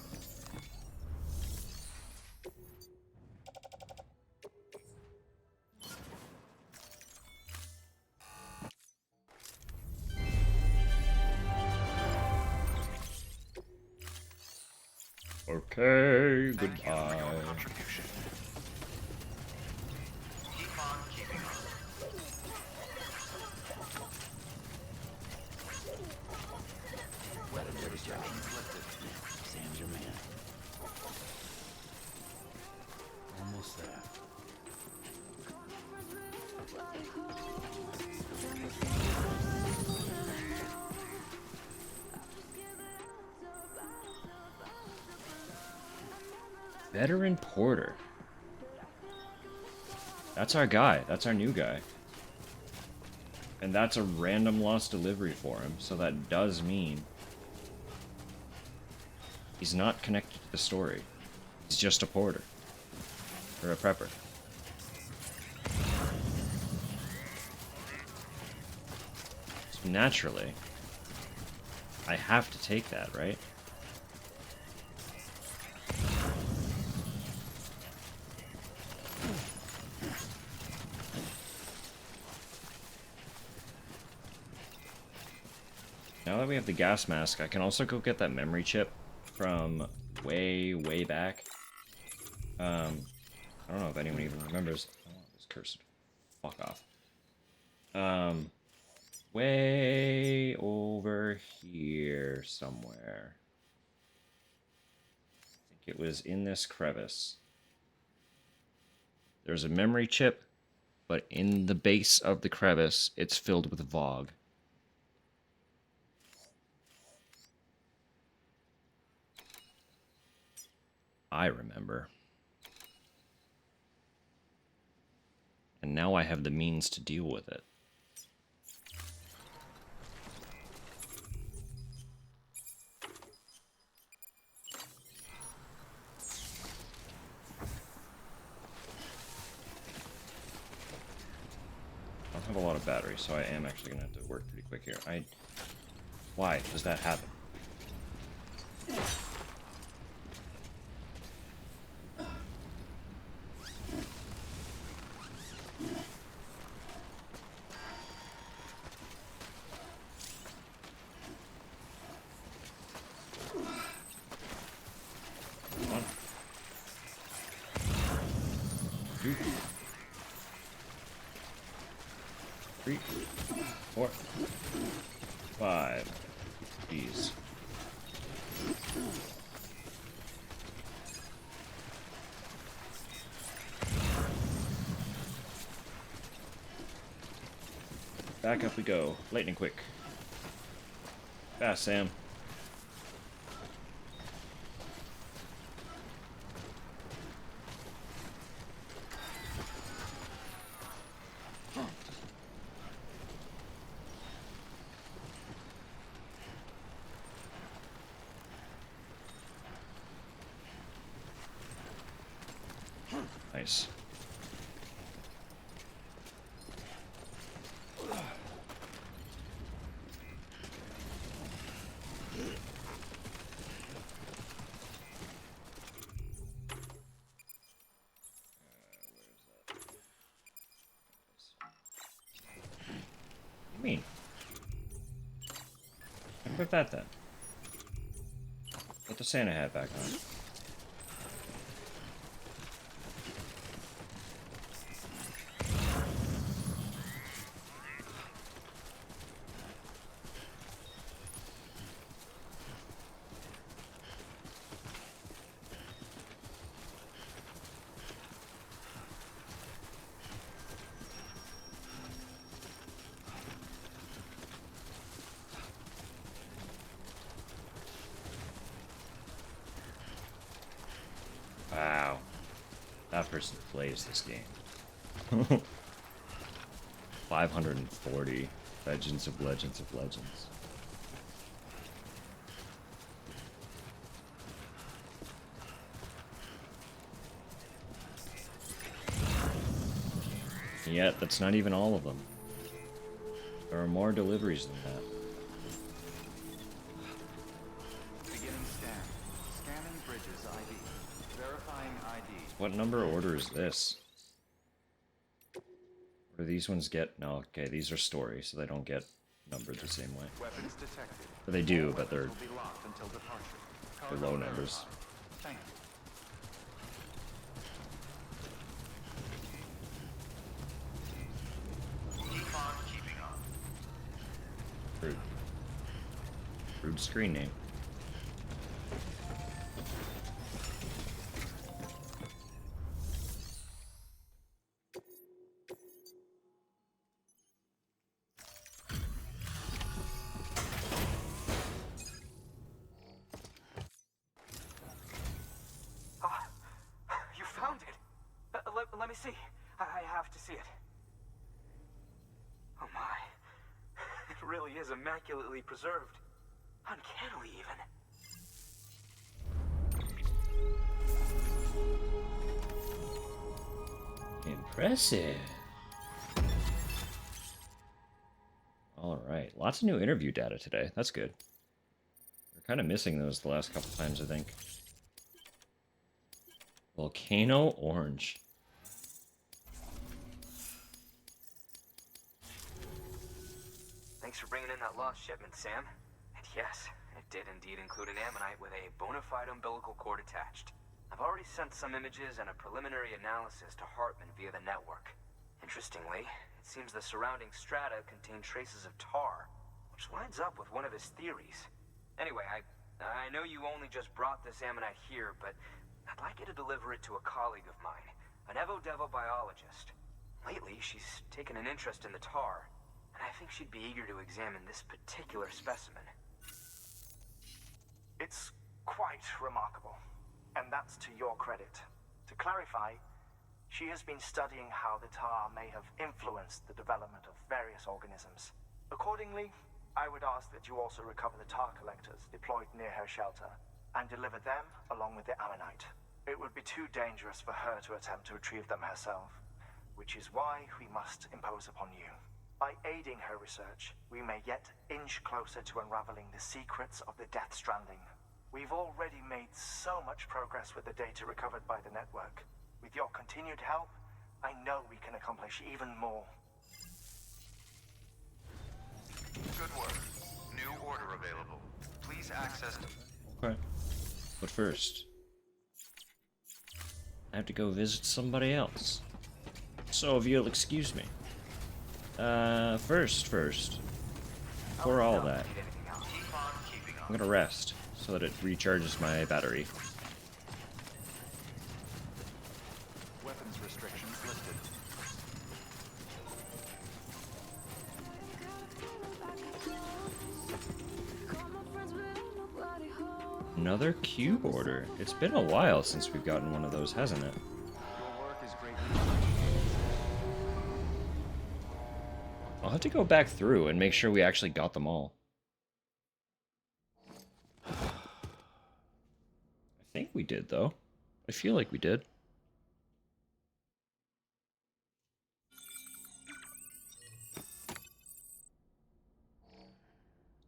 Okay, Thank you for goodbye. your contribution. Keep on keeping on. Sam's your man. Almost there. Veteran Porter. That's our guy. That's our new guy. And that's a random lost delivery for him, so that does mean he's not connected to the story. He's just a porter. Or a prepper. So naturally, I have to take that, right? Now that we have the gas mask, I can also go get that memory chip from way, way back. I don't know if anyone even remembers. I want this cursed. Fuck off. Way over here somewhere. I think it was in this crevice. There's a memory chip, but in the base of the crevice, it's filled with Vogue. I remember. And now I have the means to deal with it. have a lot of battery, so I am actually gonna have to work pretty quick here. Why does that happen? Come on. 2, 3, 4, 5. Jeez. Back up we go. Lightning quick. Fast, Sam. Nice. What do you mean? Put that then. Put the Santa hat back on. Wow. That person plays this game. 540 Legends of Legends of Legends. Yet, that's not even all of them. There are more deliveries than that. Beginning scan. Scanning bridges ID. Verifying ID. What number order is this? Or do these ones get... No, okay, these are story, so they don't get numbered the same way. Weapons detected. Or they do, but they're Will be locked until departure. they're low numbers. Thank you. Keep on keeping on. Rude. Rude screen name. You found it. Let me see. I have to see it. Oh my. It really is immaculately preserved. Uncannily even. Impressive. Alright, lots of new interview data today. That's good. We're kind of missing those the last couple times, I think. Volcano Orange. Thanks for bringing in that lost shipment, Sam. And yes, it did indeed include an ammonite with a bona fide umbilical cord attached. I've already sent some images and a preliminary analysis to Hartman via the network. Interestingly, it seems the surrounding strata contain traces of tar, which lines up with one of his theories. Anyway, I know you only just brought this ammonite here, but I'd like you to deliver it to a colleague of mine, an Evo-Devo biologist. Lately, she's taken an interest in the tar, and I think she'd be eager to examine this particular specimen. It's quite remarkable, and that's to your credit. To clarify, she has been studying how the tar may have influenced the development of various organisms. Accordingly, I would ask that you also recover the tar collectors deployed near her shelter and deliver them along with the ammonite. It would be too dangerous for her to attempt to retrieve them herself, which is why we must impose upon you. By aiding her research, we may yet inch closer to unraveling the secrets of the Death Stranding. We've already made so much progress with the data recovered by the network. With your continued help, I know we can accomplish even more. Good work. New order available. Please access... Okay. But first, I have to go visit somebody else. So if you'll excuse me. First, before all that, I'm gonna rest so that it recharges my battery. Weapons restrictions lifted. Another cube order. It's been a while since we've gotten one of those, hasn't it? Your work is greatly appreciated. I'll have to go back through and make sure we actually got them all. I think we did, though. I feel like we did.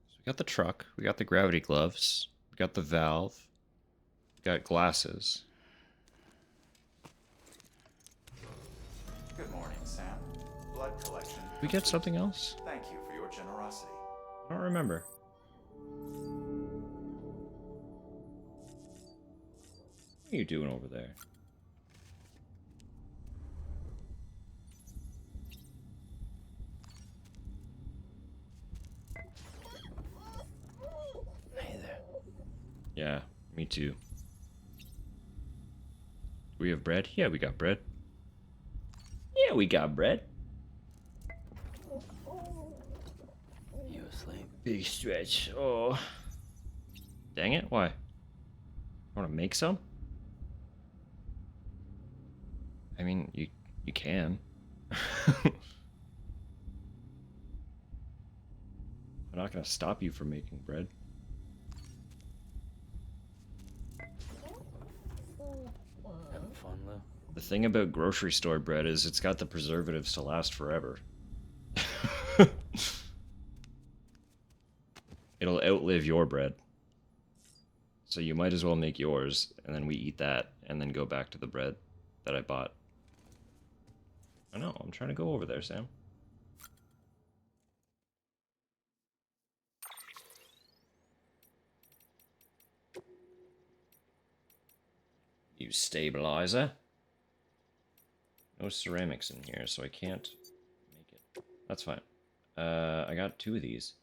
So we got the truck, we got the gravity gloves, we got the valve, we got glasses. Good morning, Sam. Blood collection. Did we get something else? Thank you for your generosity. I don't remember. What are you doing over there? Hey there. Yeah, me too. We have bread? Yeah, we got bread. Yeah, we got bread. You asleep? Big stretch. Oh. Dang it, why? Want to make some? I mean, you can. I'm not gonna stop you from making bread. Having fun, Lou? The thing about grocery store bread is it's got the preservatives to last forever. It'll outlive your bread. So you might as well make yours, and then we eat that, and then go back to the bread that I bought. I know, I'm trying to go over there, Sam. Use stabilizer. No ceramics in here, so I can't make it. That's fine. I got 2 of these.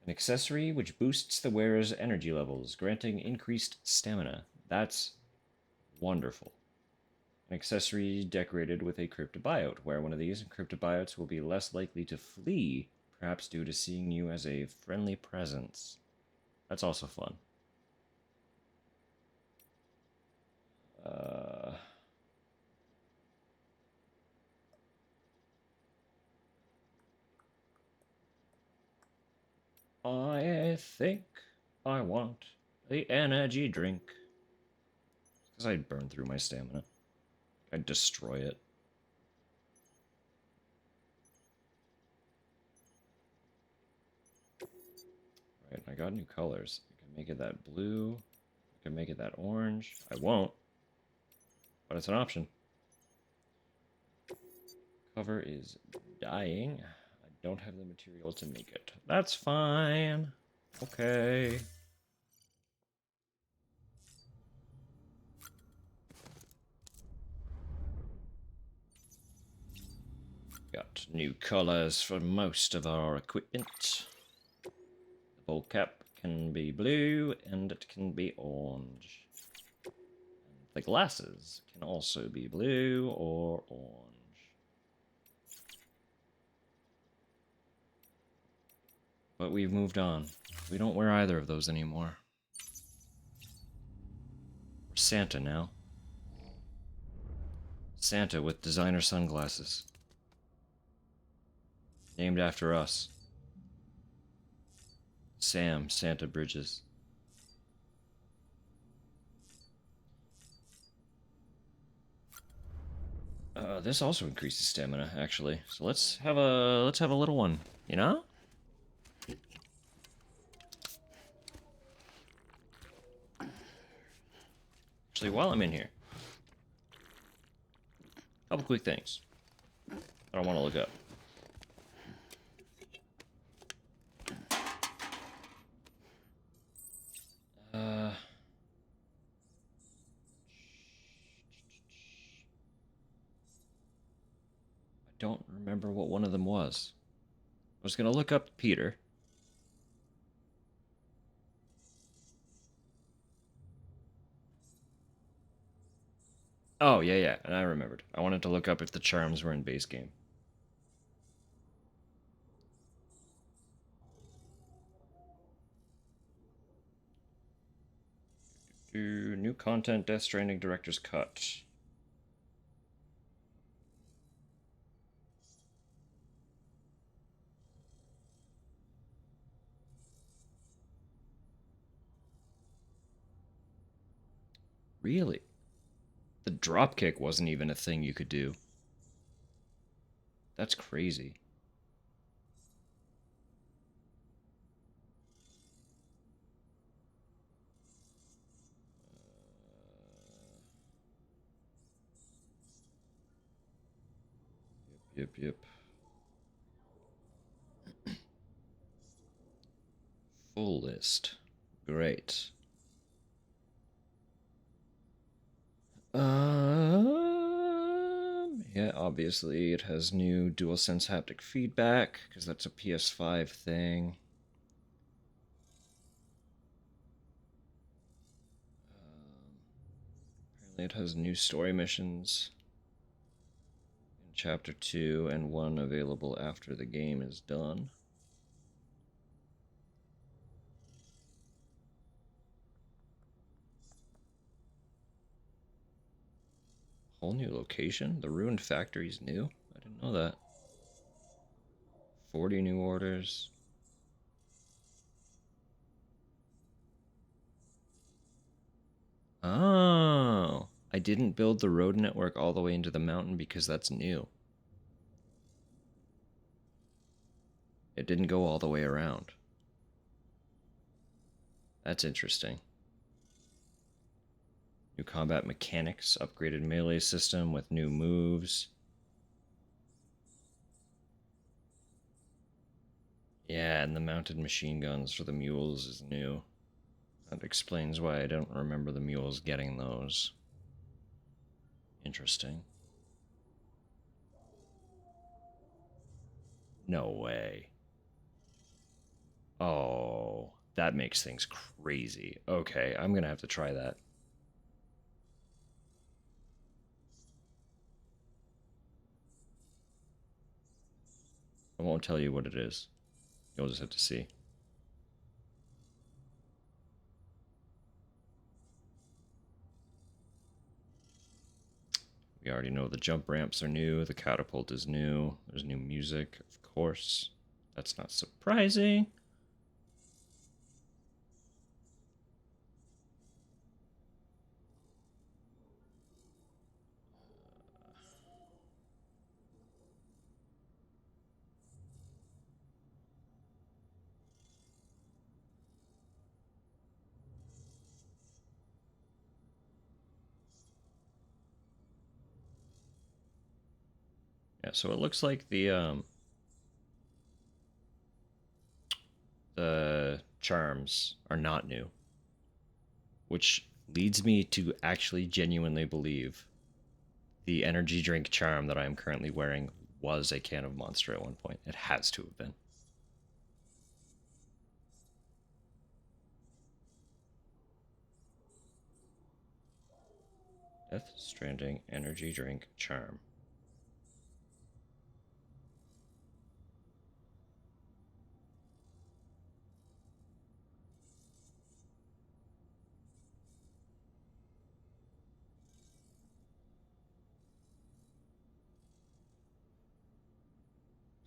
An accessory which boosts the wearer's energy levels, granting increased stamina. That's wonderful. An accessory decorated with a cryptobiote. Wear one of these, and cryptobiotes will be less likely to flee, perhaps due to seeing you as a friendly presence. That's also fun. I think I want the energy drink. Because I'd burn through my stamina. I'd destroy it. Right, I got new colors. I can make it that blue. I can make it that orange. I won't. But it's an option. Cover is dying. I don't have the material to make it. That's fine. Okay. Got new colors for most of our equipment. The bowl cap can be blue and it can be orange. And the glasses can also be blue or orange. But we've moved on. We don't wear either of those anymore. We're Santa now. Santa with designer sunglasses. Named after us. Sam Santa Bridges. This also increases stamina, actually. So let's have a little one, you know? Actually, while I'm in here, a couple quick things I don't want to look up. I don't remember what one of them was. I was gonna look up Peter. Oh, yeah, yeah, and I remembered. I wanted to look up if the charms were in base game. New content, Death Stranding Director's Cut. Really? The dropkick wasn't even a thing you could do. That's crazy. Yep. Full list. Great. Yeah, obviously it has new DualSense haptic feedback, because that's a PS5 thing. Apparently it has new story missions in Chapter 2, and one available after the game is done. Whole new location? The ruined factory's new? I didn't know that. 40 new orders. Oh, I didn't build the road network all the way into the mountain because that's new. It didn't go all the way around. That's interesting. New combat mechanics, upgraded melee system with new moves. Yeah, and the mounted machine guns for the mules is new. That explains why I don't remember the mules getting those. Interesting. No way. Oh, that makes things crazy. Okay, I'm gonna have to try that. I won't tell you what it is. You'll just have to see. We already know the jump ramps are new, the catapult is new, there's new music, of course. That's not surprising. Yeah, so it looks like the charms are not new, which leads me to actually genuinely believe the energy drink charm that I am currently wearing was a can of Monster at one point. It has to have been. Death Stranding energy drink charm.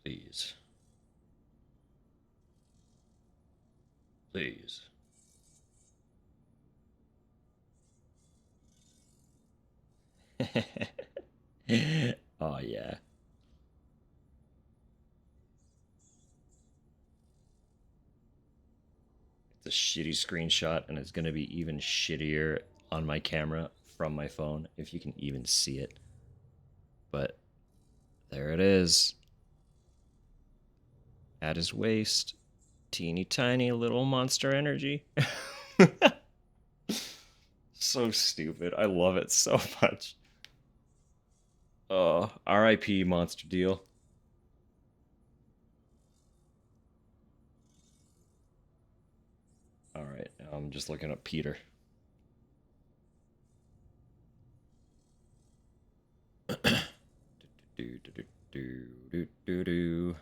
Please. Please. Oh, yeah. It's a shitty screenshot, and it's going to be even shittier on my camera from my phone, if you can even see it. But there it is. At his waist. Teeny tiny little monster energy. So stupid. I love it so much. RIP Monster Deal. Alright, now I'm just looking up Peter. do.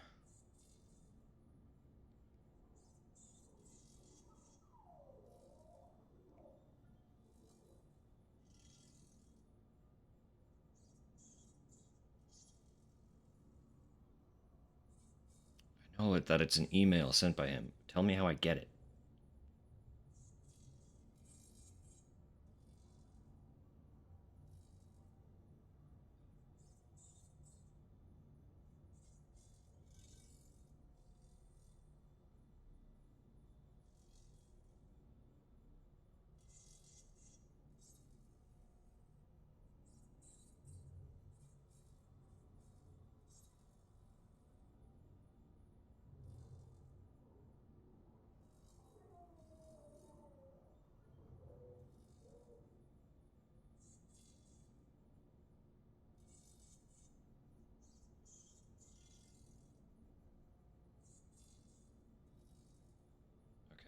I know that it's an email sent by him. Tell me how I get it.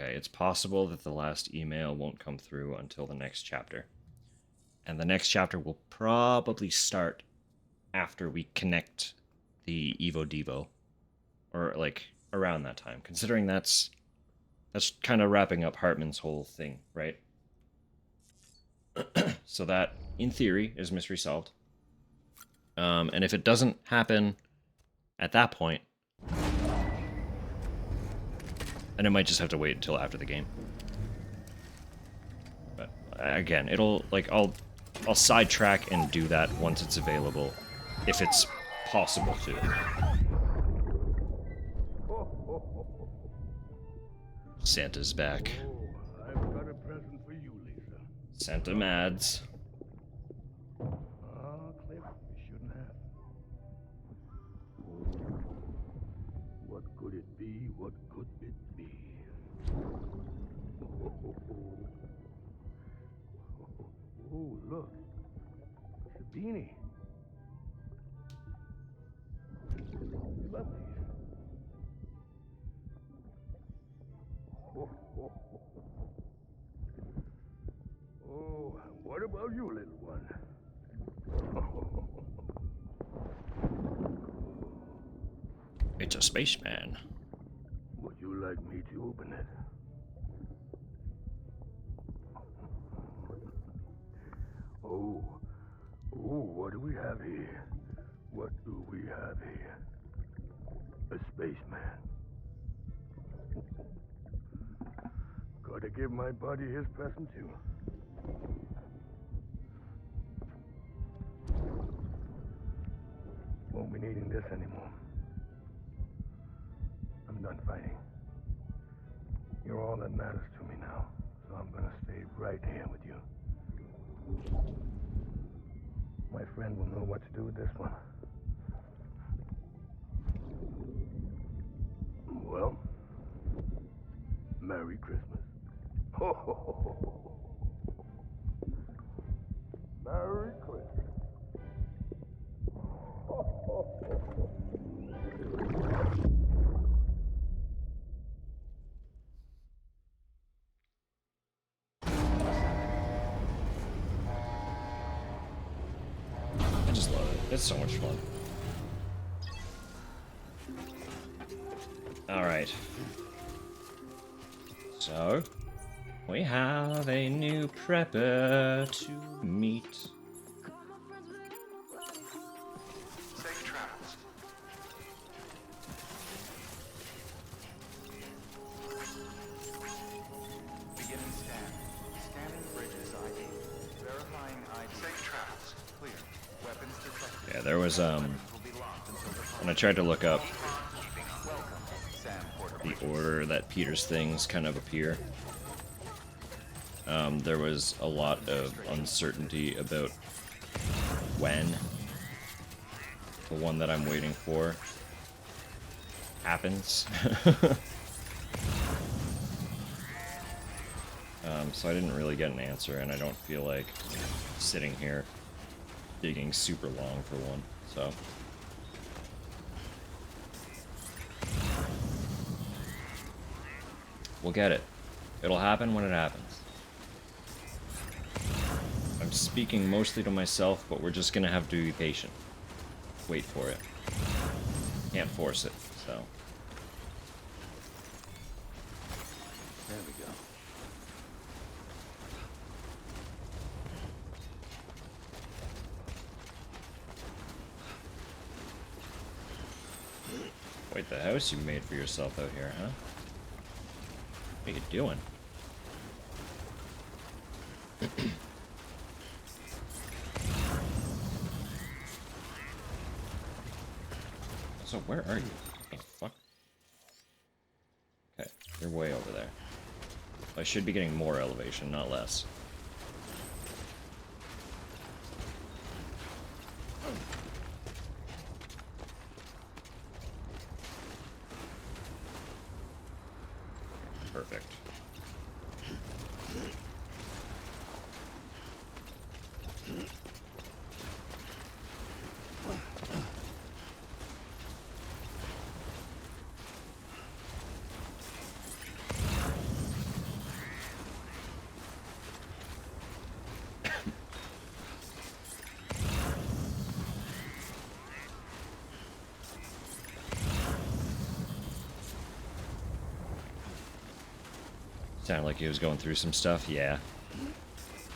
Okay, it's possible that the last email won't come through until the next chapter. And the next chapter will probably start after we connect the Evo Devo. Or, like, around that time. Considering that's kind of wrapping up Hartman's whole thing, right? So that, in theory, is mystery solved. And if it doesn't happen at that point, then it might just have to wait until after the game. But again, it'll like I'll sidetrack and do that once it's available, if it's possible to. Santa's back. Oh, I've got a present for you, Lisa. Santa Mads. Oh, Cliff, you shouldn't have. Oh, what could it be? What could it be? Oh, look. It's a beanie. You love these. Oh, what about you, little one? It's a spaceman. Would you like me to open it? Oh, what do we have here? What do we have here? A spaceman. Gotta give my buddy his present too. Won't be needing this anymore. I'm done fighting. You're all that matters to me now, so I'm gonna stay right here with you. My friend will know what to do with this one. Well, Merry Christmas. Ho, ho, ho, ho. Merry Christmas. Ho, ho, ho, ho. I just love it. It's so much fun. Alright. So, we have a new prepper to meet. Safe travels. Beginning scan. Scanning bridges ID. Verifying ID. Safe travels. Clear. Weapons detected. Yeah, there was when I tried to look up the order that Peter's things kind of appear, there was a lot of uncertainty about when the one that I'm waiting for happens. So I didn't really get an answer, and I don't feel like sitting here digging super long for one, so. We'll get it. It'll happen when it happens. I'm speaking mostly to myself, but we're just gonna have to be patient. Wait for it. Can't force it, so. There we go. Wait, the house you made for yourself out here, huh? What are you doing? So where are you? Oh, fuck. Okay, you're way over there. I should be getting more elevation, not less. Perfect. Sounded like he was going through some stuff, yeah.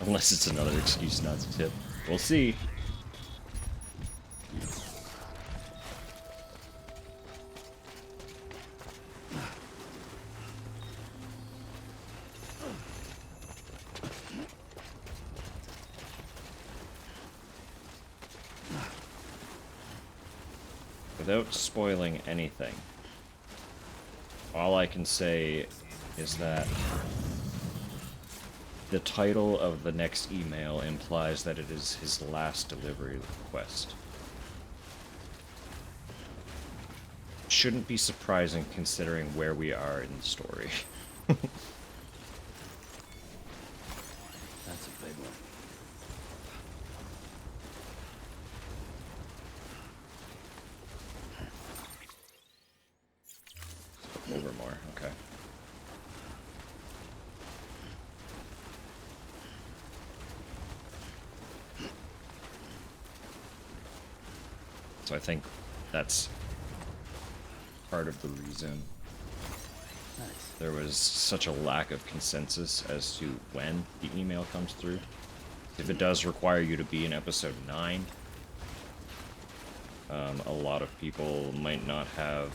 Unless it's another excuse not to tip. We'll see. Without spoiling anything, all I can say is that the title of the next email implies that it is his last delivery request. Shouldn't be surprising considering where we are in the story. That's a big one. Over more, okay. So I think that's part of the reason there was such a lack of consensus as to when the email comes through. If it does require you to be in episode 9, a lot of people might not have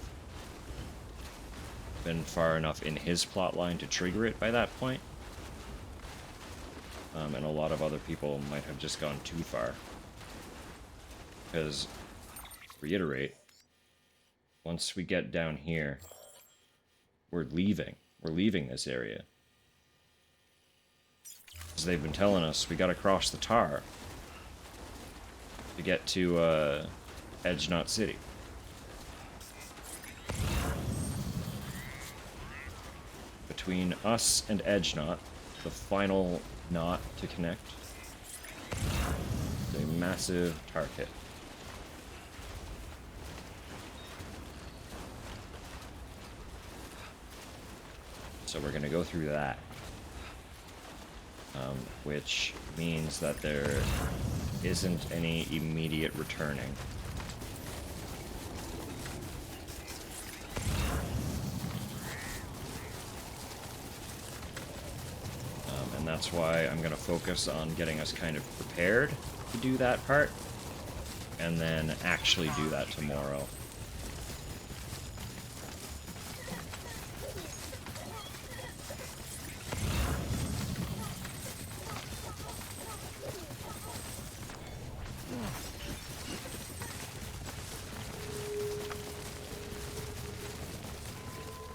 been far enough in his plotline to trigger it by that point. And a lot of other people might have just gone too far. Because, reiterate, once we get down here, we're leaving. We're leaving this area. As they've been telling us, we gotta cross the tar to get to, Edge Knot City. Between us and Edge Knot, the final knot to connect, is a massive tar pit. So we're gonna go through that. Which means that there isn't any immediate returning. And that's why I'm gonna focus on getting us kind of prepared to do that part, and then actually do that tomorrow.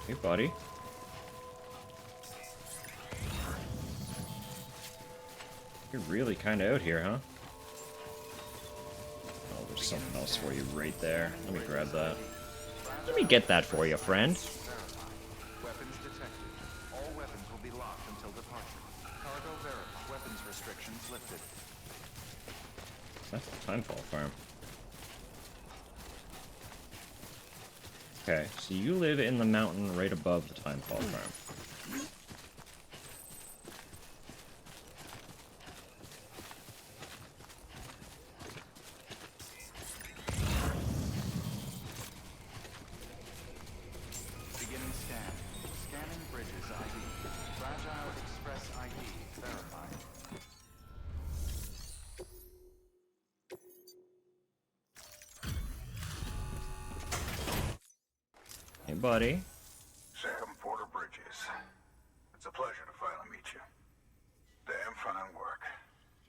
Hey, buddy. You're really kind of out here, huh? Oh, there's something else for you right there. Let me grab that. Let me get that for you, friend. Weapons detected. All weapons will be locked until departure. Cargo verified. Weapons restrictions lifted. That's the Timefall farm. Okay, so you live in the mountain right above the Timefall farm. Beginning scan. Scanning bridges ID. Fragile Express ID verified. Hey, buddy. Sam Porter Bridges. It's a pleasure to finally meet you. Damn fine work.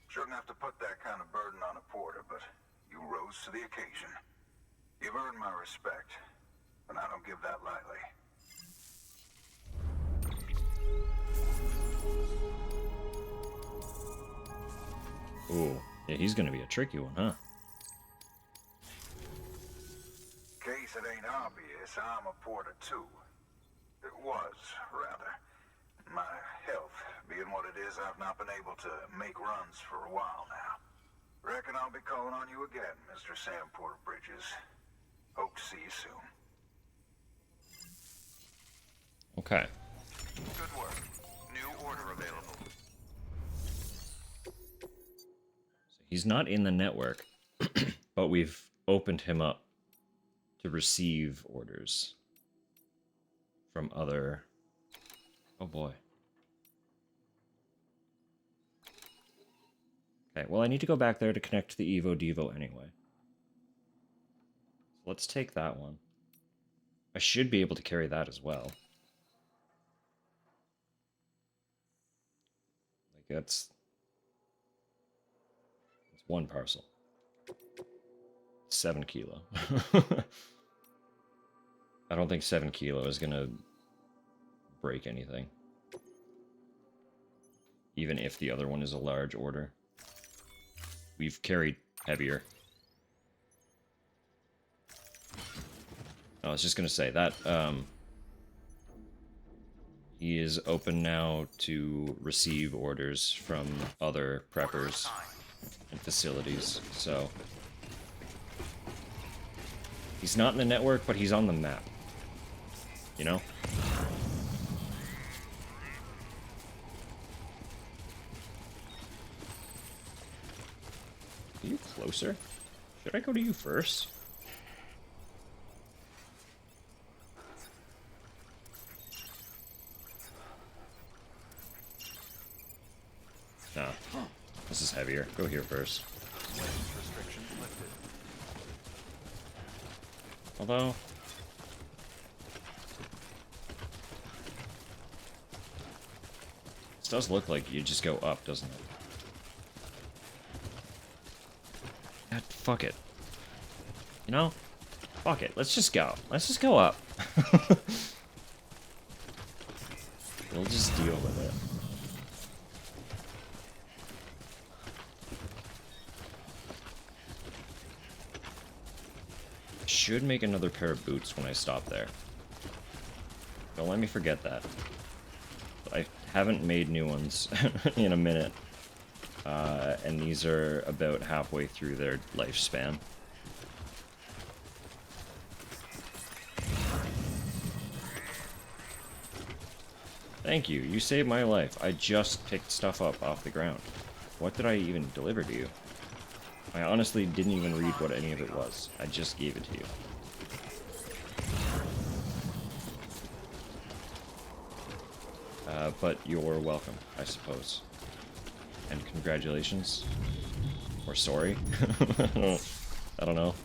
Shouldn't have to put that kind of burden on a porter, but you rose to the occasion. You've earned my respect, and I don't give that lightly. Ooh, yeah, he's gonna be a tricky one, huh? Case it ain't obvious, I'm a porter too. It was, rather. My health being what it is, I've not been able to make runs for a while now. Reckon I'll be calling on you again, Mr. Sam Porter Bridges. Hope to see you soon. Okay. Good work. New order available. So he's not in the network, but we've opened him up to receive orders from other... Oh boy. Okay, well I need to go back there to connect to the Evo Devo anyway. So let's take that one. I should be able to carry that as well. Like that's one parcel. 7 kilo. I don't think 7 kilo is gonna break anything. Even if the other one is a large order. We've carried heavier. I was just gonna say that he is open now to receive orders from other preppers and facilities, so he's not in the network, but he's on the map. You know? Are you closer? Should I go to you first? Nah. This is heavier. Go here first. Restrictions lifted. Although... this does look like you just go up, doesn't it? Fuck it. You know? Fuck it. Let's just go. Let's just go up. We'll just deal with it. I should make another pair of boots when I stop there. Don't let me forget that. I haven't made new ones in a minute. And these are about halfway through their lifespan. Thank you, you saved my life. I just picked stuff up off the ground. What did I even deliver to you? I honestly didn't even read what any of it was. I just gave it to you. But you're welcome, I suppose. And congratulations. Or sorry. I don't know.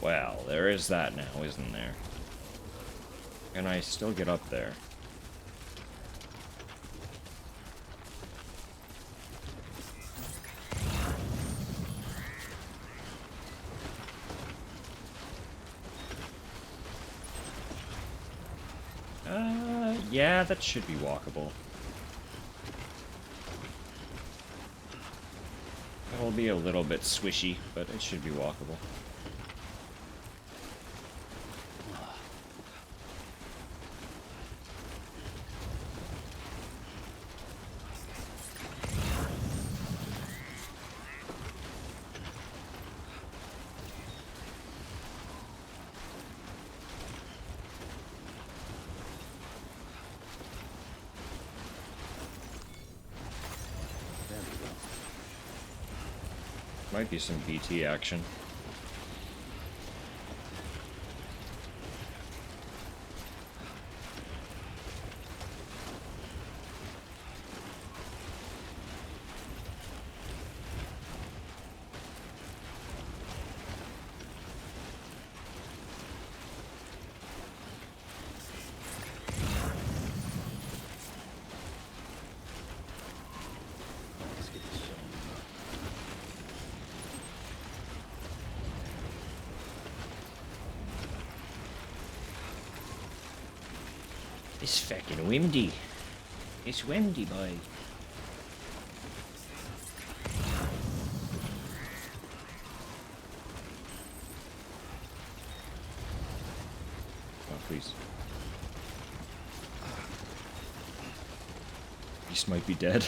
Well, there is that now, isn't there? Can I still get up there? Yeah, that should be walkable. It will be a little bit swishy, but it should be walkable. Might be some BT action. Let's get this show. It's fucking windy. It's windy, boy. Oh, please. Beast might be dead.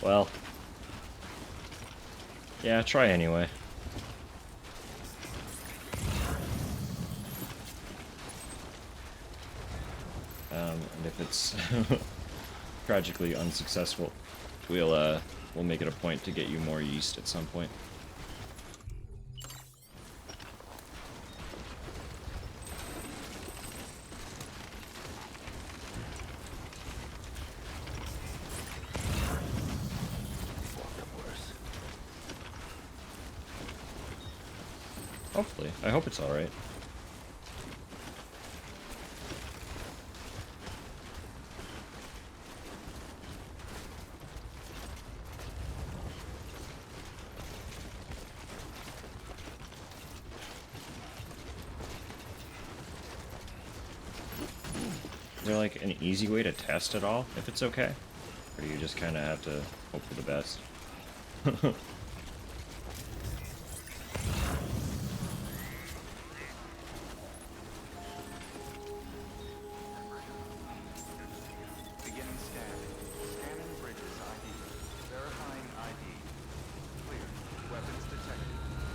Well. Yeah, try anyway. And if it's tragically unsuccessful, we'll make it a point to get you more yeast at some point. Hopefully. I hope it's alright. Is there like an easy way to test it all if it's okay? Or do you just kind of have to hope for the best? Beginning scanning. Scanning bridges ID. Verifying ID. Clear. Weapons detected.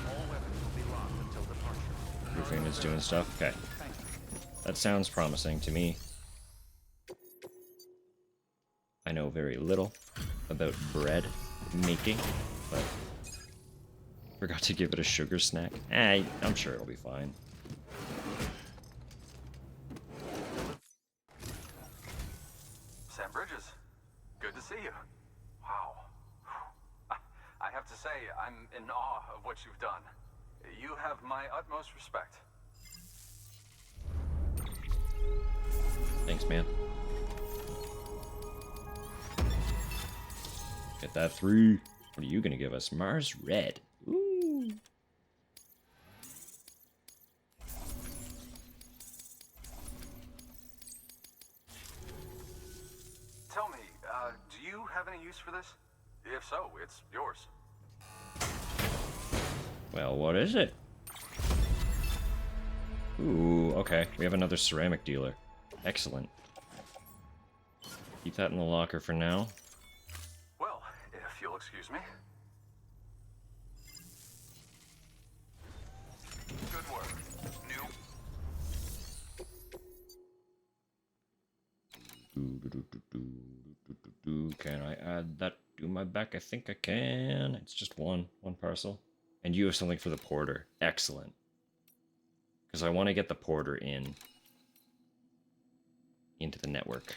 All weapons will be locked until departure. Roofing is doing stuff? Okay. Thank you. That sounds promising to me. I know very little about bread making, but forgot to give it a sugar snack. I'm sure it'll be fine. Sam Bridges, good to see you. Wow. I have to say, I'm in awe of what you've done. You have my utmost respect. Thanks, man. Get that 3. What are you gonna give us? Mars Red. Ooh. Tell me, do you have any use for this? If so, it's yours. Well, what is it? Ooh, okay. We have another ceramic dealer. Excellent. Keep that in the locker for now. Well, if you'll excuse me. Good work. Can I add that to my back? I think I can. It's just one parcel. And you have something for the porter. Excellent. Because I want to get the porter into the network.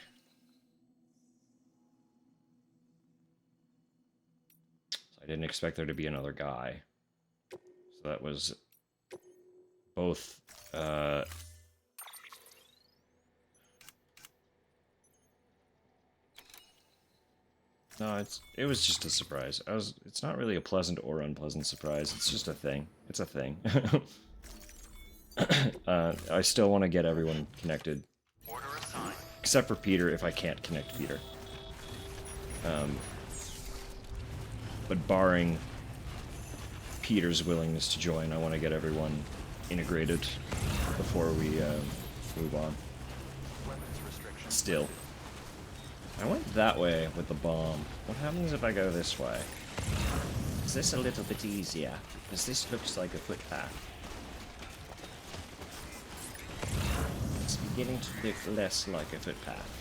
So I didn't expect there to be another guy. So that was both No, it was just a surprise. It's not really a pleasant or unpleasant surprise. It's just a thing. It's a thing. I still want to get everyone connected. Order assigned. Except for Peter, if I can't connect Peter. But barring Peter's willingness to join, I want to get everyone integrated before we move on. Weapons restrictions. Still. I went that way with the bomb. What happens if I go this way? Is this a little bit easier? Because this looks like a footpath. It's beginning to look less like a footpath.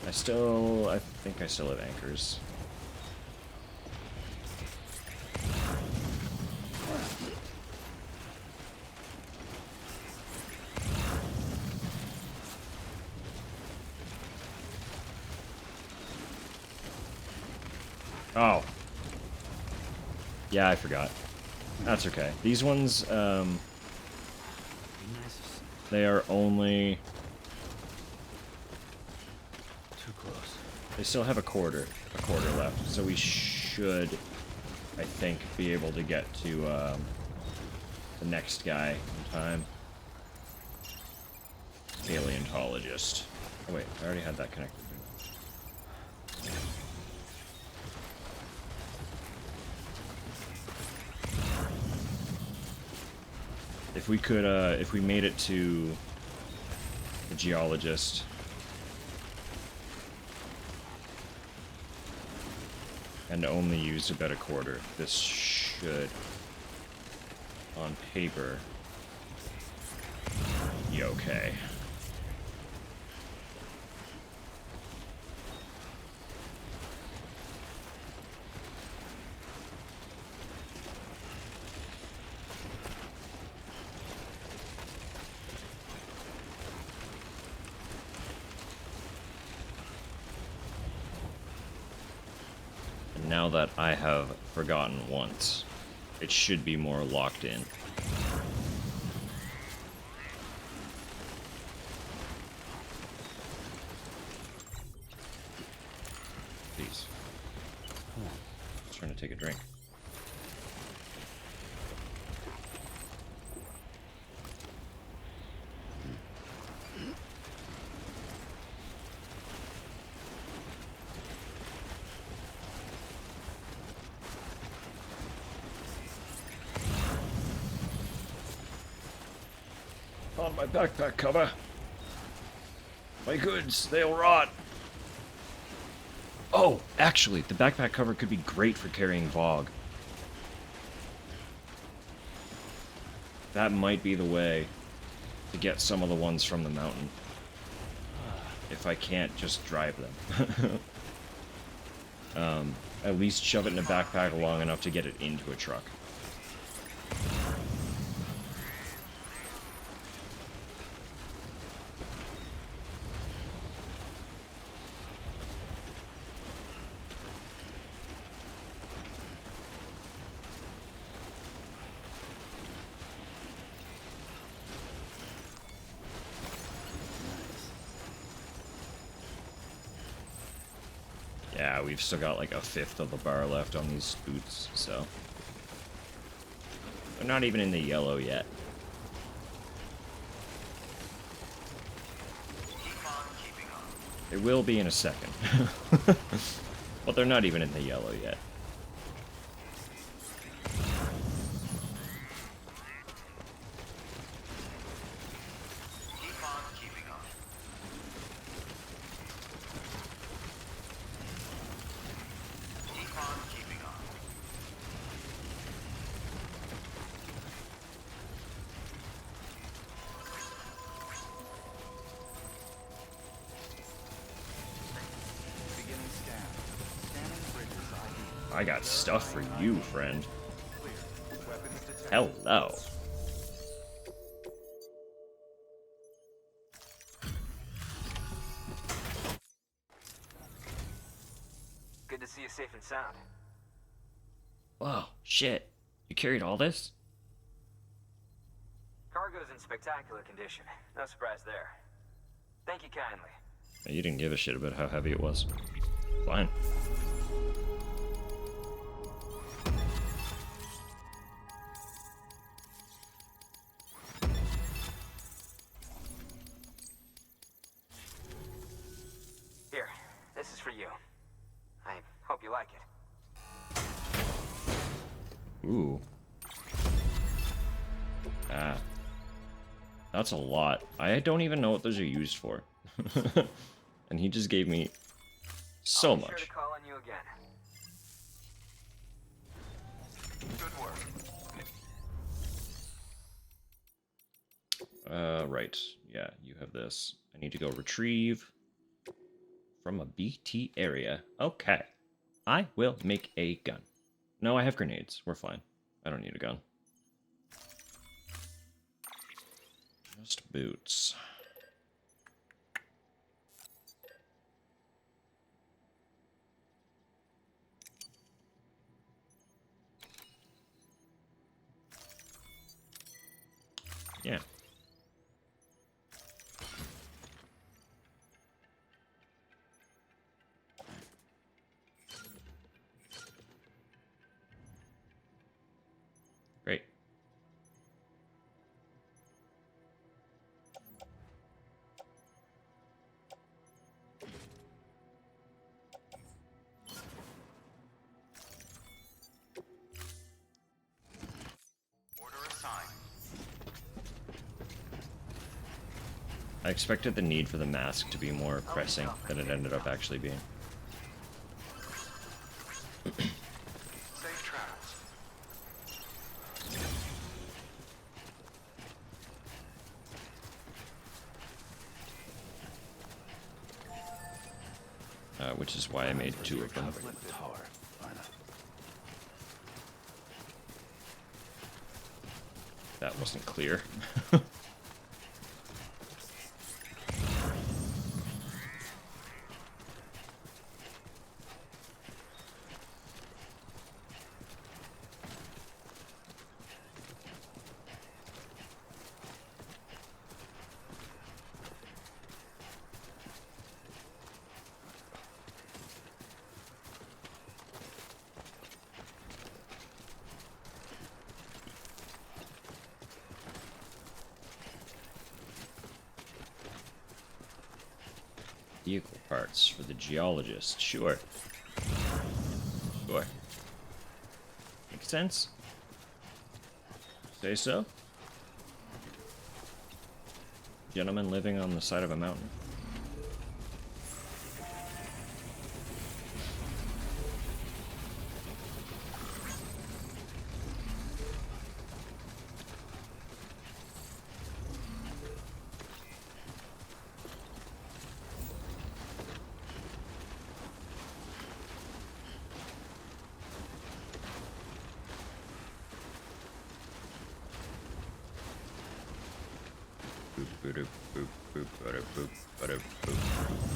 I think I still have anchors. Oh. Yeah, I forgot. That's okay. These ones, they are only... Too close. They still have a quarter left, so we should, I think, be able to get to the next guy in time. Paleontologist. Oh wait, I already had that connected. If we could, if we made it to the geologist. And only used about a quarter. This should, on paper, be okay. Now that I have forgotten once, it should be more locked in. Please. Just trying to take a drink. On my backpack cover. My goods, they'll rot. Oh, actually, the backpack cover could be great for carrying Vogue. That might be the way to get some of the ones from the mountain. If I can't just drive them. At least shove it in a backpack long enough to get it into a truck. Yeah, we've still got like a fifth of the bar left on these boots, so... They're not even in the yellow yet. They will be in a second. But they're not even in the yellow yet. I got stuff for you, friend. Hello. Good to see you safe and sound. Whoa, shit. You carried all this? Cargo's in spectacular condition. No surprise there. Thank you kindly. You didn't give a shit about how heavy it was. Fine. Here, this is for you. I hope you like it. Ooh. Ah. That's a lot. I don't even know what those are used for. And he just gave me so I'll be much. Sure to call on you again. Good work. Right. Yeah, you have this. I need to go retrieve from a BT area. Okay. I will make a gun. No, I have grenades. We're fine. I don't need a gun. Just boots. Yeah. Great. Order assigned. I expected the need for the mask to be more pressing than it ended up actually being. Safe travels. Which is why I made two of them. Tower. That wasn't clear. Vehicle parts for the geologist. Sure. Sure. Makes sense. Say so? Gentleman living on the side of a mountain.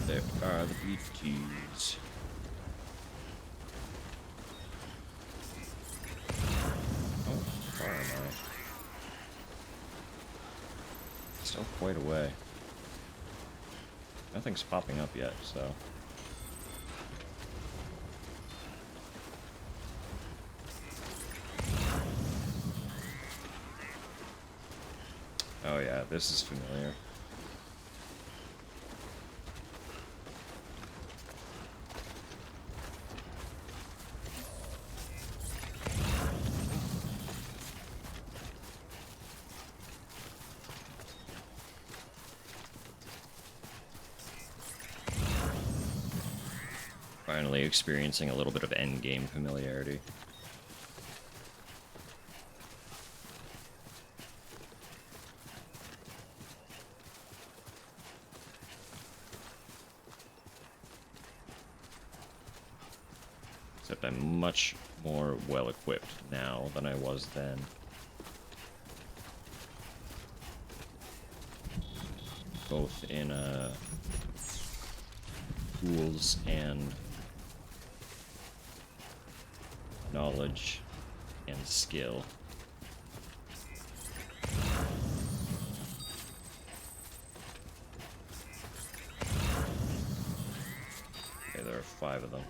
There are the BTs. Oh, far am I? Still quite away. Nothing's popping up yet, so. Oh yeah, this is familiar. Finally experiencing a little bit of endgame familiarity. Except I'm much more well-equipped now than I was then. Both in tools and knowledge and skill. 5 of them.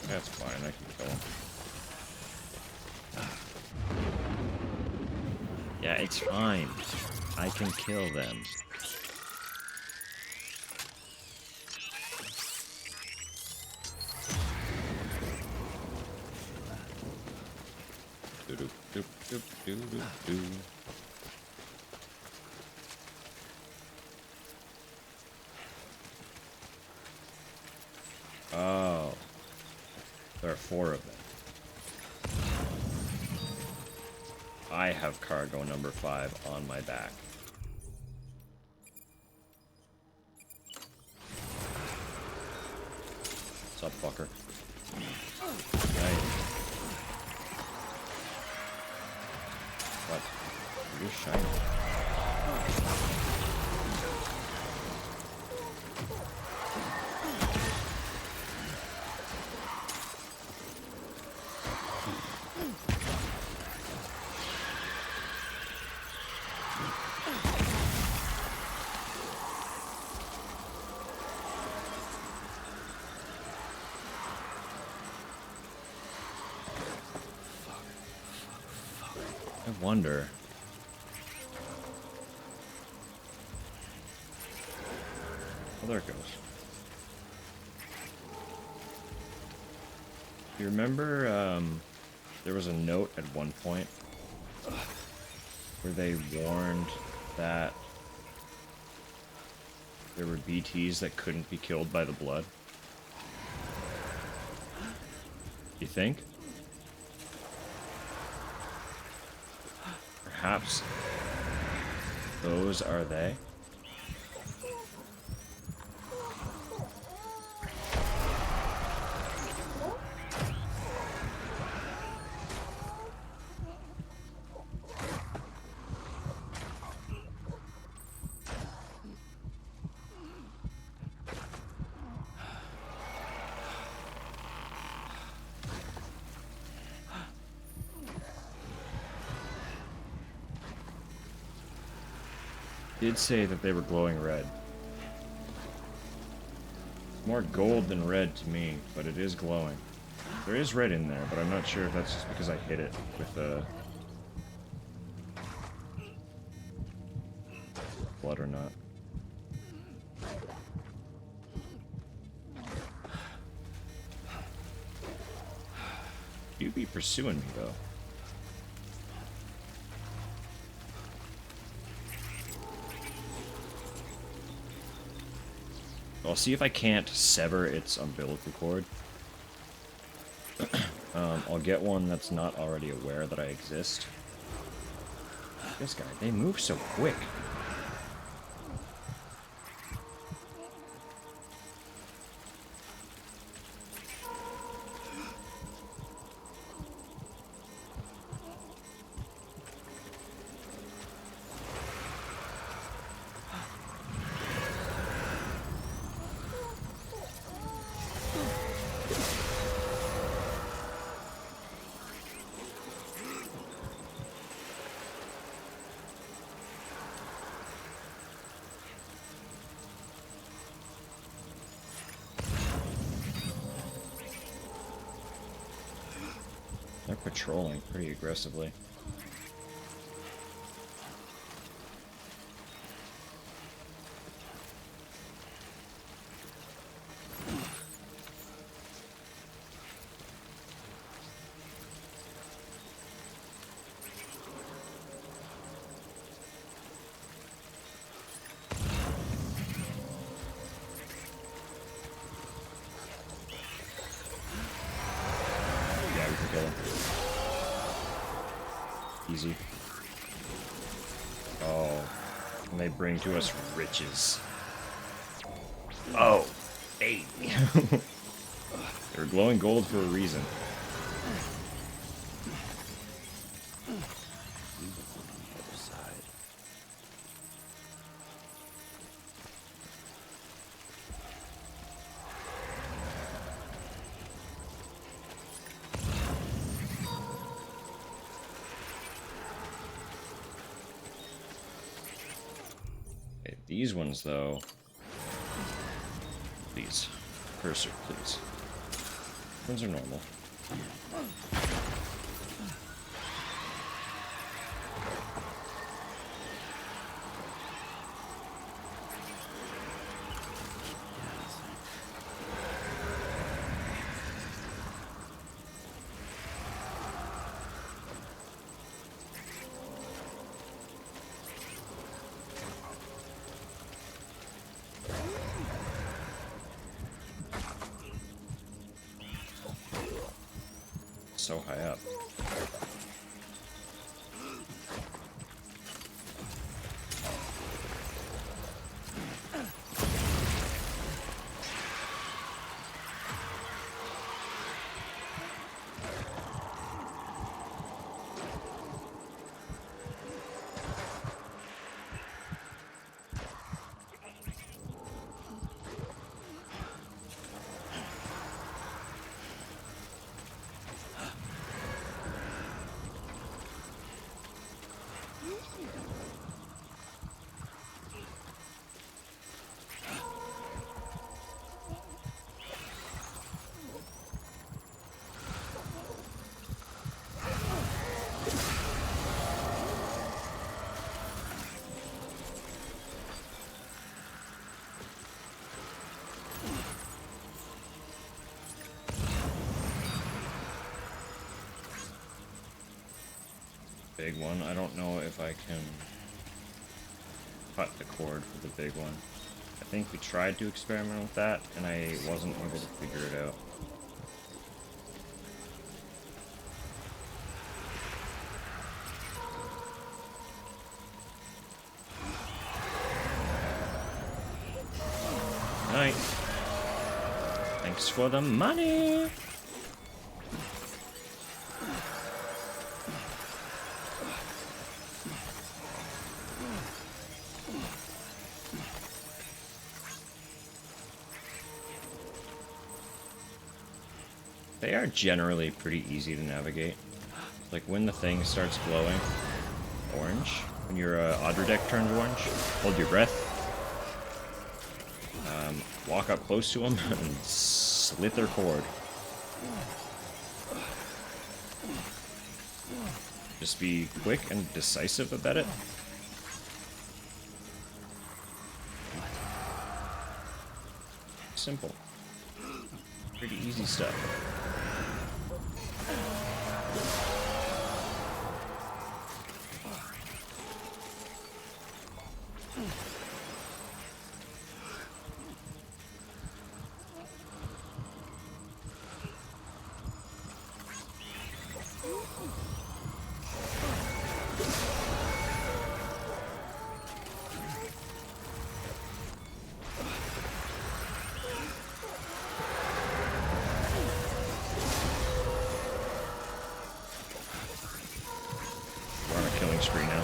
That's fine, I can kill him. Yeah, it's fine. I can kill them. Do-do-do-do-do-do-do. Oh. There are 4 of them. I have cargo number 5 on my back. What's up, fucker? Nice. What? You're shiny. I wonder. Oh, there it goes. You remember, there was a note at one point where they warned that there were BTs that couldn't be killed by the blood? You think? Perhaps those are they? Did say that they were glowing red. More gold than red to me, but it is glowing. There is red in there, but I'm not sure if that's just because I hit it with blood or not. You'd be pursuing me, though. I'll see if I can't sever its umbilical cord. I'll get one that's not already aware that I exist. This guy, they move so quick. They're patrolling pretty aggressively. Yeah, we can kill him. Easy. Oh, and they bring to us riches. Oh, hey. They're glowing gold for a reason. These ones, though... Please. Cursor, please. These ones are normal. So high up. Big one. I don't know if I can cut the cord for the big one. I think we tried to experiment with that, and I wasn't able to figure it out. Night. Thanks for the money! They are generally pretty easy to navigate. Like when the thing starts glowing orange, when your Audra deck turns orange, hold your breath, walk up close to them, and slit their cord. Just be quick and decisive about it. Simple. Pretty easy stuff. Spree now.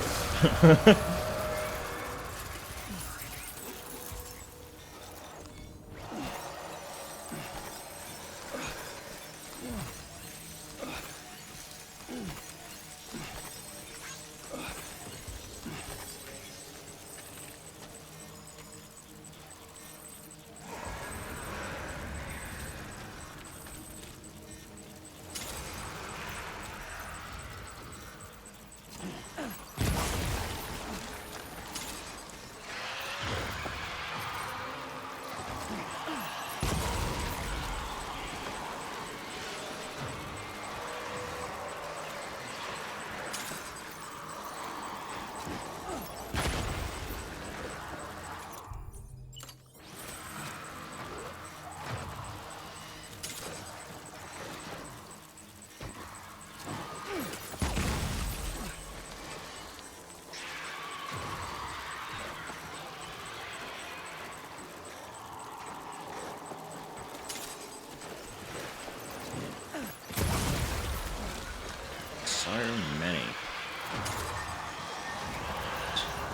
So many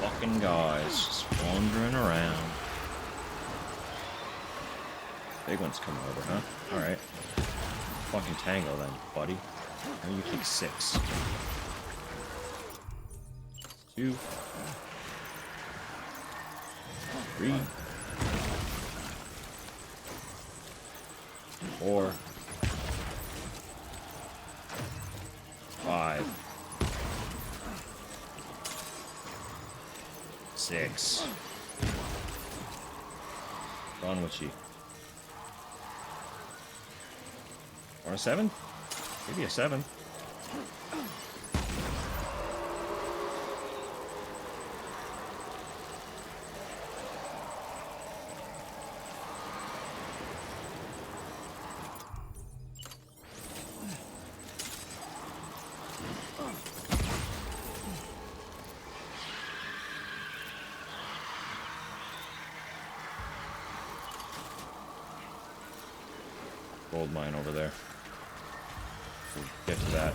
fucking guys just wandering around. Big one's coming over, huh? Alright. Fucking tango then, buddy. Now you take 6. 2. 3, 4, 5, 6. On with you. Or a 7? Maybe a 7. Gold mine over there. We'll get to that.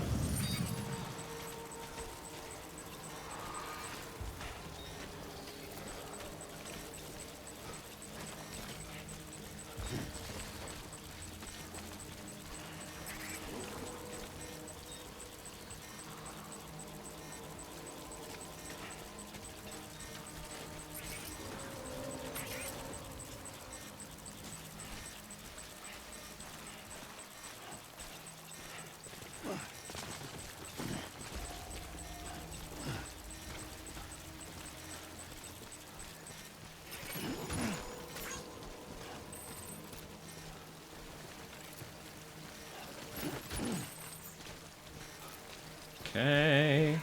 Okay,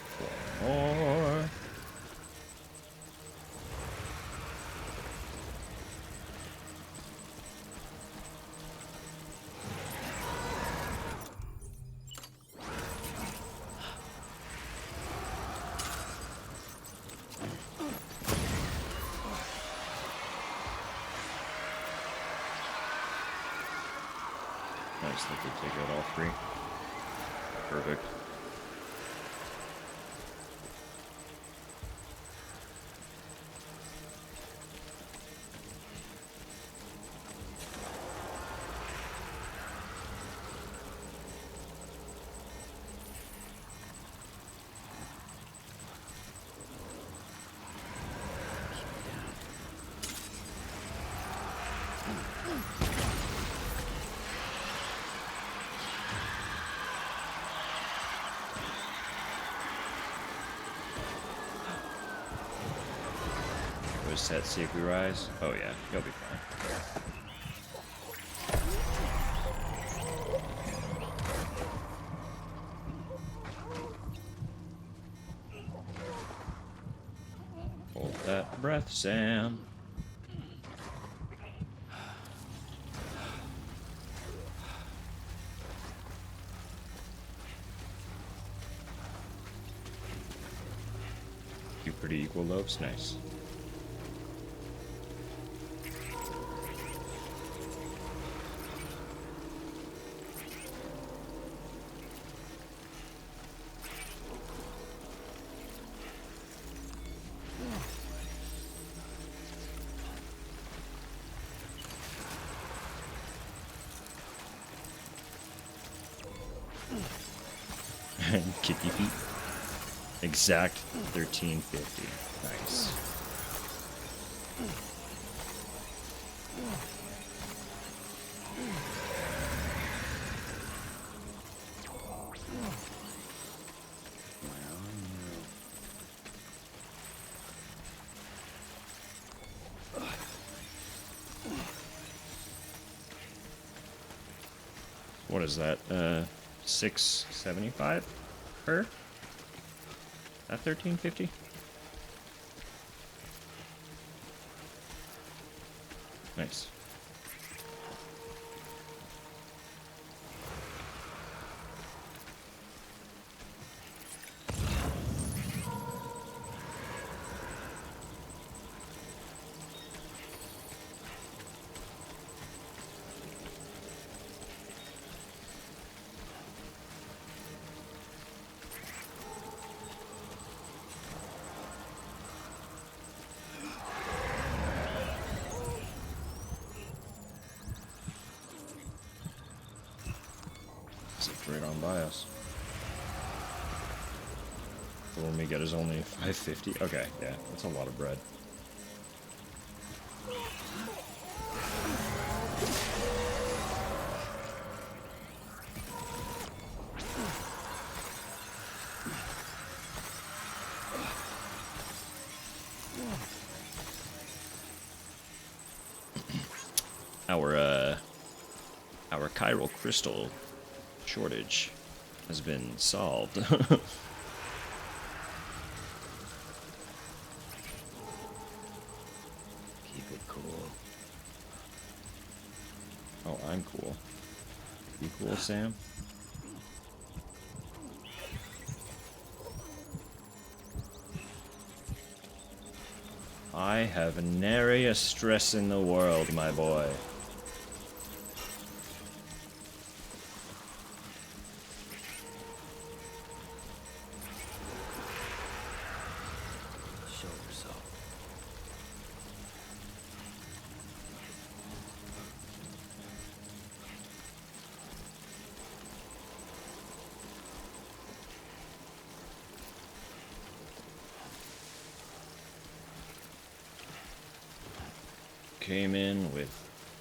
4 more. Nice, they could take out all 3. Perfect. Set, see if we rise. Oh yeah, you'll be fine. Hold that breath, Sam. Two pretty equal loaves, nice. Kitty feet. Exact 1350. Nice. What is that? 675 per? At 1350? Nice. Zipped right on by us. The one we get is only 550. Okay, yeah, that's a lot of bread. Our chiral crystal shortage has been solved. Keep it cool. Oh, I'm cool. You cool, Sam? I have nary a stress in the world, my boy. Show yourself. Came in with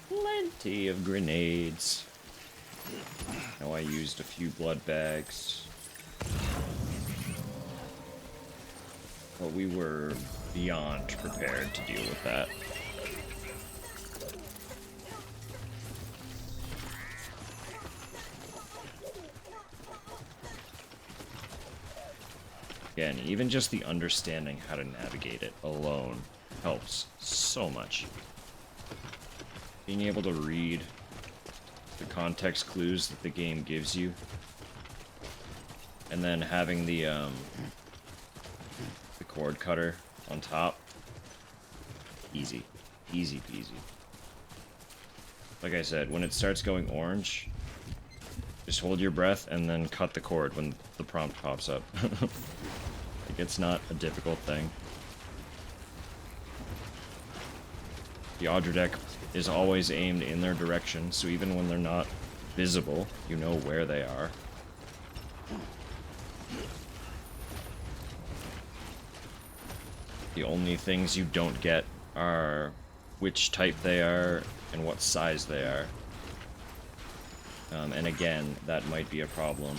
plenty of grenades. Now I used a few blood bags. But we were beyond prepared to deal with that. Again, even just the understanding how to navigate it alone helps so much. Being able to read the context clues that the game gives you, and then having the cord cutter on top, easy peasy. Like I said, when it starts going orange, just hold your breath and then cut the cord when the prompt pops up. Like, it's not a difficult thing. The Audra deck is always aimed in their direction, so even when they're not visible, you know where they are. The only things you don't get are which type they are and what size they are. And again, that might be a problem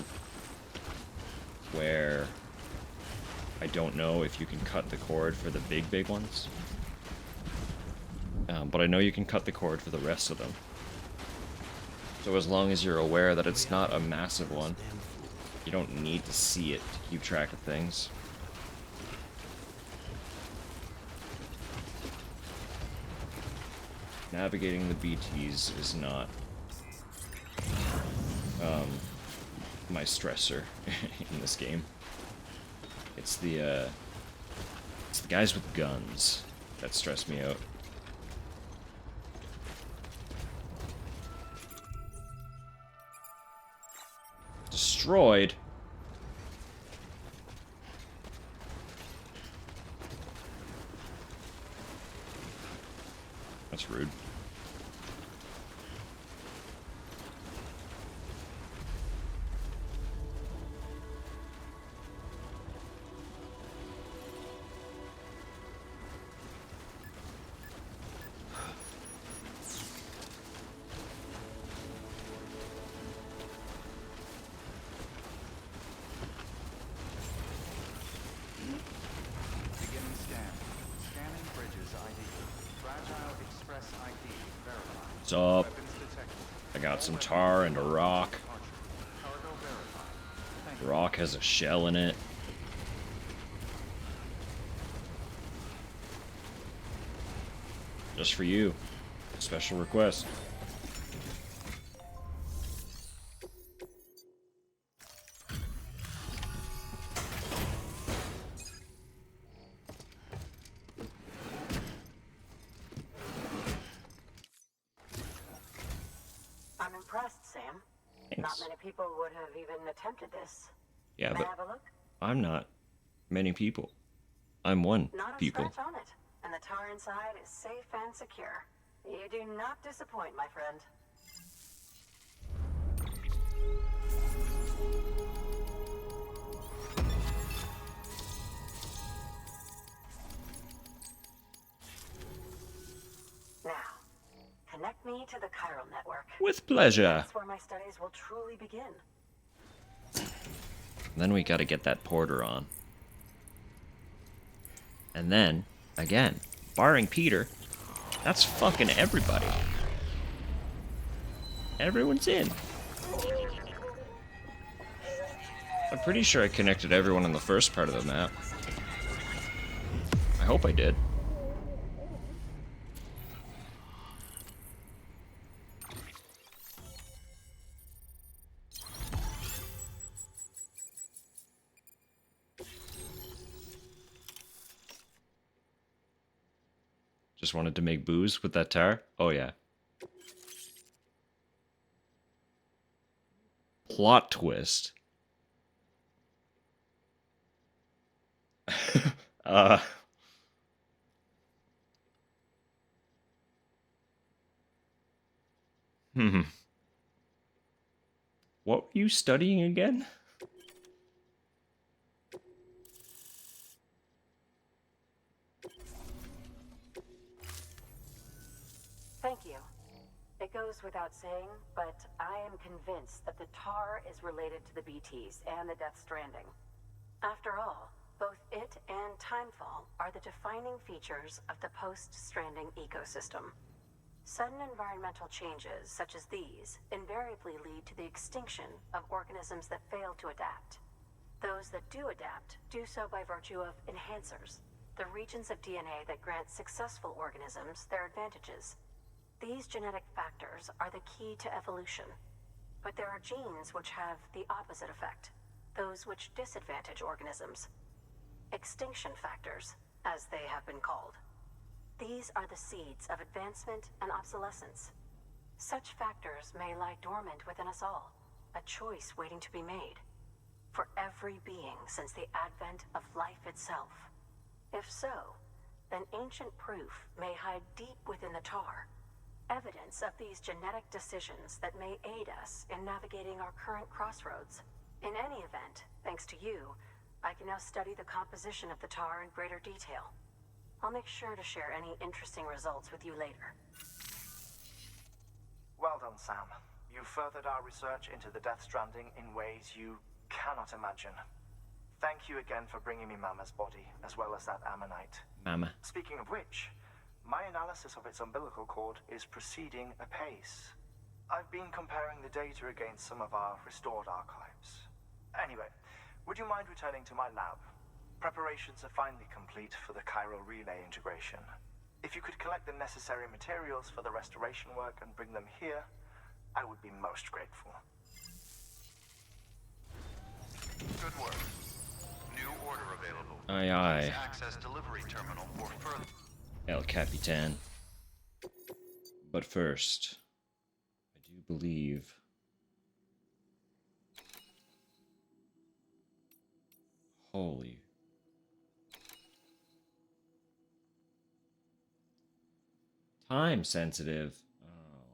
where I don't know if you can cut the cord for the big ones. But I know you can cut the cord for the rest of them. So as long as you're aware that it's not a massive one, you don't need to see it to keep track of things. Navigating the BTs is not my stressor in this game. It's the guys with guns that stress me out. Destroyed? That's rude. Beginning scan. Scanning bridges ID. Fragile Express ID verified. What's up? Weapons detected. I got some tar and a rock. Cargo verified. Thank The you. rock has a shell in it. Just for you. Special request. I'm impressed, Sam. Not Thanks. many people would have even attempted this. Yeah, May I but have a look? I'm not many people. I'm one Not a people. scratch on it. And the tar inside is safe and secure. You do not disappoint, my friend. me to the chiral network. With pleasure. That's where my studies will truly begin. Then we gotta get that porter on. And then, again, barring Peter, that's fucking everybody. Everyone's in. I'm pretty sure I connected everyone in the first part of the map. I hope I did. Just wanted to make booze with that tar? Oh yeah. Plot twist. uh... Hmm. What were you studying again? Thank you. It goes without saying, but I am convinced that the tar is related to the BTs and the Death Stranding. After all, both it and Timefall are the defining features of the post-Stranding ecosystem. Sudden environmental changes such as these invariably lead to the extinction of organisms that fail to adapt. Those that do adapt do so by virtue of enhancers, the regions of DNA that grant successful organisms their advantages. These genetic factors are the key to evolution. But there are genes which have the opposite effect, those which disadvantage organisms. Extinction factors, as they have been called. These are the seeds of advancement and obsolescence. Such factors may lie dormant within us all, a choice waiting to be made. For every being since the advent of life itself. If so, then ancient proof may hide deep within the tar. Evidence of these genetic decisions that may aid us in navigating our current crossroads. In any event, thanks to you, I can now study the composition of the tar in greater detail. I'll make sure to share any interesting results with you later. Well done, Sam. You furthered our research into the Death Stranding in ways you cannot imagine. Thank you again for bringing me Mama's body, as well as that ammonite. Mama. Speaking of which, my analysis of its umbilical cord is proceeding apace. I've been comparing the data against some of our restored archives. Anyway, would you mind returning to my lab? Preparations are finally complete for the chiral relay integration. If you could collect the necessary materials for the restoration work and bring them here, I would be most grateful. Good work. New order available. Aye aye. Please access delivery terminal for further. El Capitan. But first, I do believe... Holy... Time sensitive. Oh,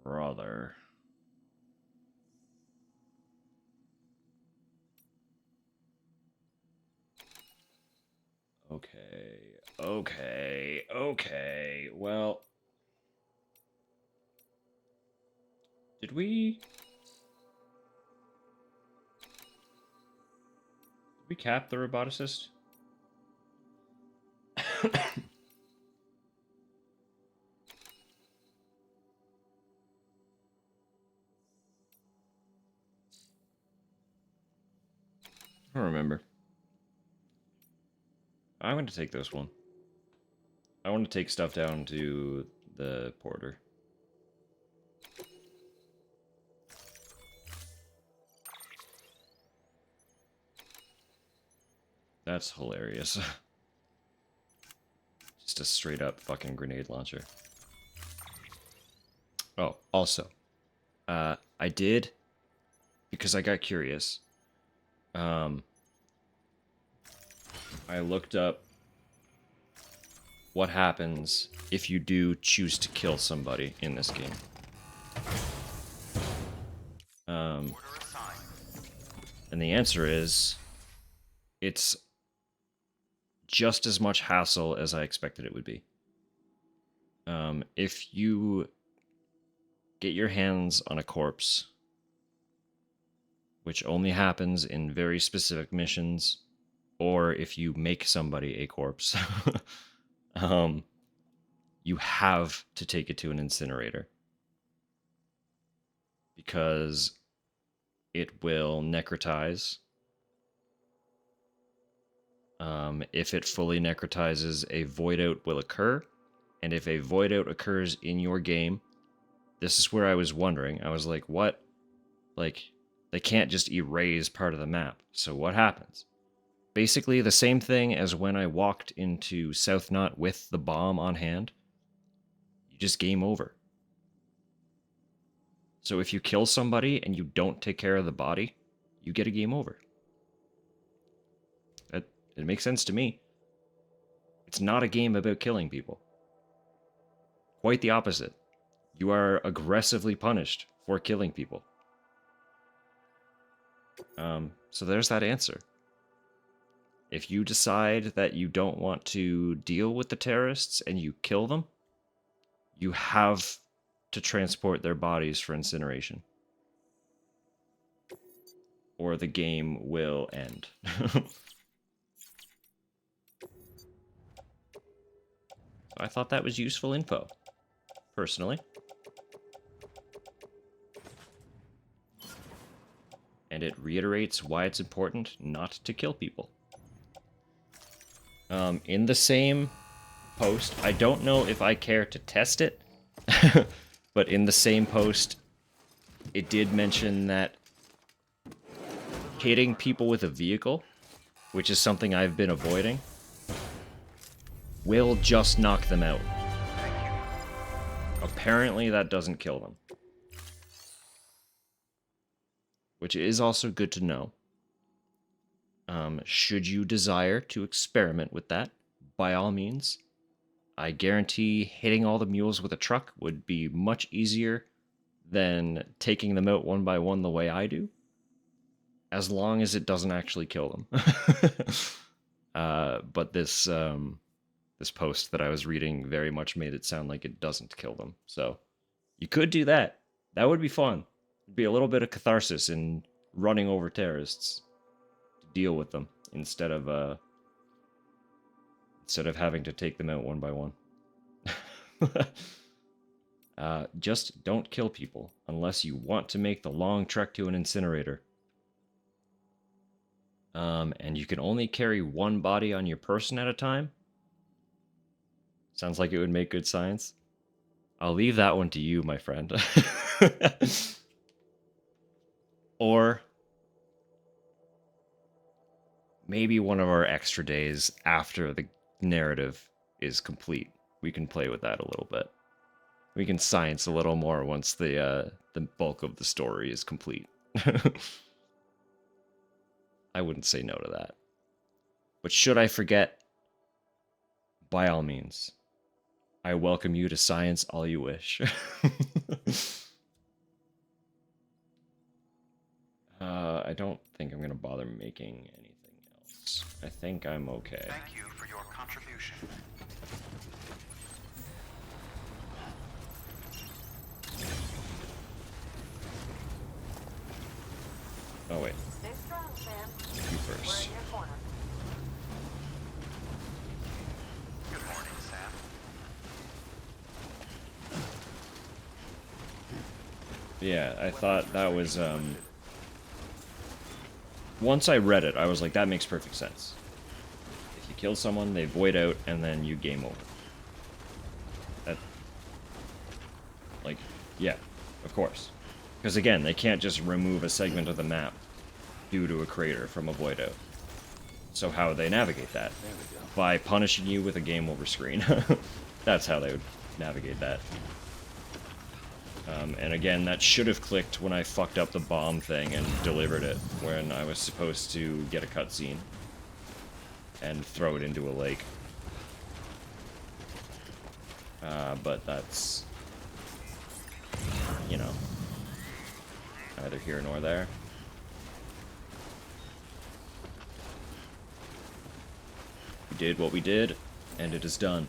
brother. Okay. Well, did we cap the roboticist? I don't remember. I'm going to take this one. I want to take stuff down to the porter. That's hilarious. Just a straight up fucking grenade launcher. Oh, also, I did, because I got curious, I looked up what happens if you do choose to kill somebody in this game. And the answer is, it's just as much hassle as I expected it would be. If you get your hands on a corpse, which only happens in very specific missions, or if you make somebody a corpse, you have to take it to an incinerator. Because it will necrotize. If it fully necrotizes, a void out will occur. And if a void out occurs in your game, this is where I was wondering. I was like, what? Like, they can't just erase part of the map. So what happens? Basically the same thing as when I walked into South Knot with the bomb on hand. You just game over. So if you kill somebody and you don't take care of the body, you get a game over. It makes sense to me. It's not a game about killing people. Quite the opposite. You are aggressively punished for killing people. So there's that answer. If you decide that you don't want to deal with the terrorists and you kill them, you have to transport their bodies for incineration. Or the game will end. I thought that was useful info, personally. And it reiterates why it's important not to kill people. In the same post, I don't know if I care to test it, but in the same post, it did mention that hitting people with a vehicle, which is something I've been avoiding, will just knock them out. Apparently that doesn't kill them. Which is also good to know. Should you desire to experiment with that, by all means. I guarantee hitting all the mules with a truck would be much easier than taking them out one by one the way I do. As long as it doesn't actually kill them. But this post that I was reading very much made it sound like it doesn't kill them. So you could do that. That would be fun. It'd be a little bit of catharsis in running over terrorists to deal with them instead of having to take them out one by one. Just don't kill people unless you want to make the long trek to an incinerator. And you can only carry one body on your person at a time. Sounds like it would make good science. I'll leave that one to you, my friend. Or maybe one of our extra days after the narrative is complete. We can play with that a little bit. We can science a little more once the bulk of the story is complete. I wouldn't say no to that. But should I forget? By all means. I welcome you to science all you wish. I don't think I'm going to bother making anything else. I think I'm okay. Thank you for your contribution. Oh, wait. Stay strong, Sam. You We're first. in your corner. Good morning, Sam. Yeah, I thought that was, once I read it, I was like, that makes perfect sense. If you kill someone, they void out, and then you game over. That... Like, yeah, of course. Because again, they can't just remove a segment of the map due to a crater from a void out. So how would they navigate that? By punishing you with a game over screen. That's how they would navigate that. And again, that should have clicked when I fucked up the bomb thing and delivered it, when I was supposed to get a cutscene and throw it into a lake. But that's, you know, neither here nor there. We did what we did, and it is done.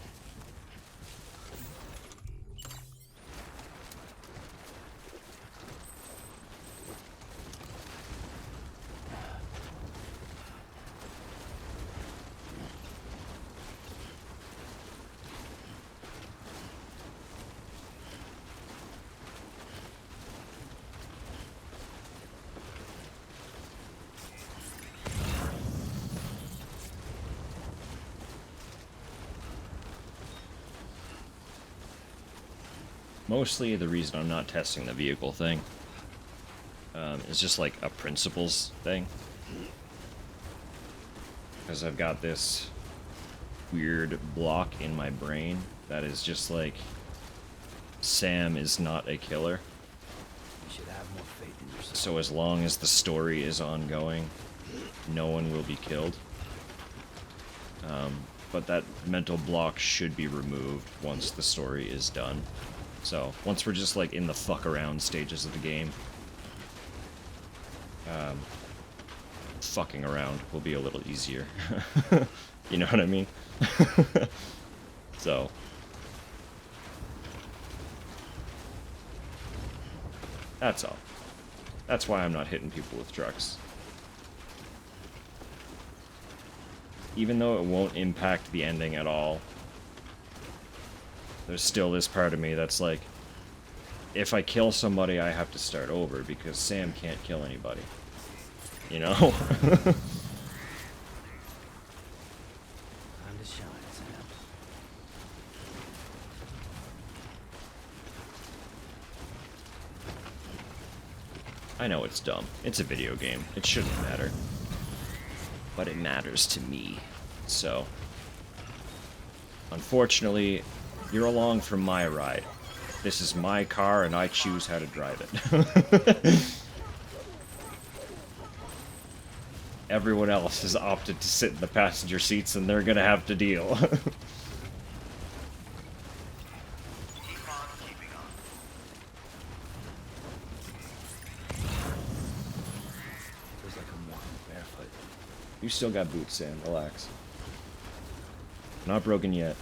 mostly the reason I'm not testing the vehicle thing is just like a principles thing. Because I've got this weird block in my brain that is just like, Sam is not a killer. You should have more faith in yourself. So as long as the story is ongoing, no one will be killed. But that mental block should be removed once the story is done. So, once we're just like in the fuck around stages of the game, fucking around will be a little easier. You know what I mean? So. That's all. That's why I'm not hitting people with trucks. Even though it won't impact the ending at all, there's still this part of me that's like, if I kill somebody, I have to start over, because Sam can't kill anybody. You know? Time to shine, Sam. I know it's dumb. It's a video game. It shouldn't matter. But it matters to me. So, unfortunately, you're along for my ride. This is my car, and I choose how to drive it. Everyone else has opted to sit in the passenger seats, and they're gonna have to deal. Keep on keeping on. Feels like I'm walking barefoot. You still got boots, Sam. Relax. Not broken yet.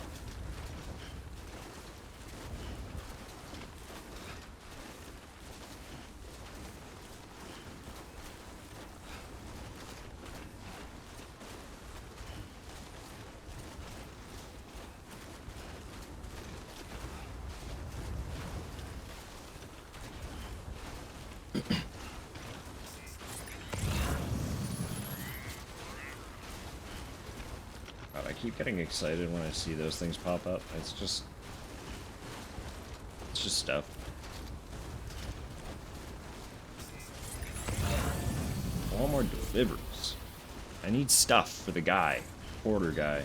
God, I keep getting excited when I see those things pop up. It's just stuff. I want more deliveries. I need stuff for the guy. Porter guy.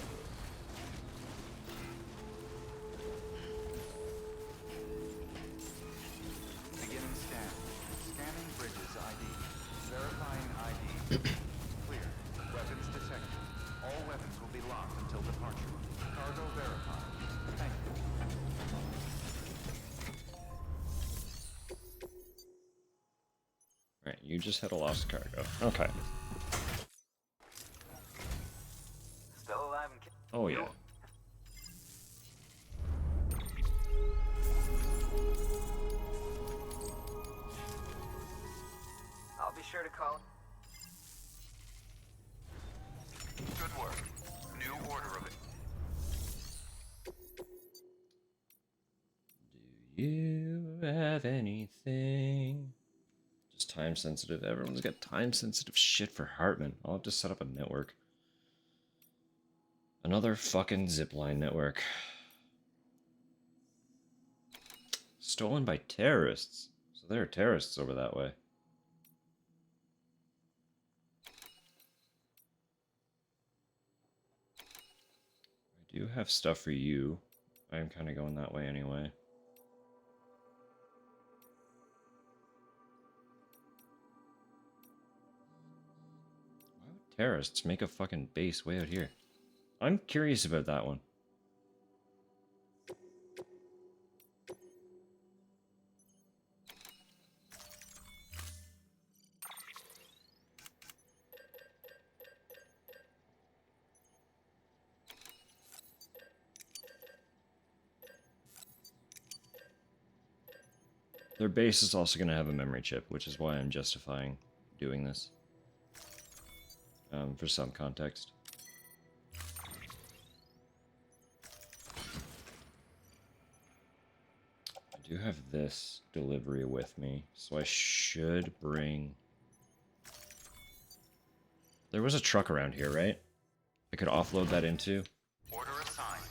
Beginning scan. Scanning bridges ID. Verifying ID. Clear. Weapons detected. All weapons will be locked until departure. Cargo verified. Thank you. Right, you just had a lost cargo. Okay. Still alive and Oh yeah. I'll be sure to call. Good work. New order of it. Do you have anything? Just time sensitive. Everyone's got time sensitive shit for Hartman. I'll have to set up a network. Another fucking zipline network. Stolen by terrorists. So there are terrorists over that way. I do have stuff for you. I'm kind of going that way anyway. Why would terrorists make a fucking base way out here? I'm curious about that one. Their base is also going to have a memory chip, which is why I'm justifying doing this. For some context. I do have this delivery with me, so I should bring... There was a truck around here, right? I could offload that into. Order assigned.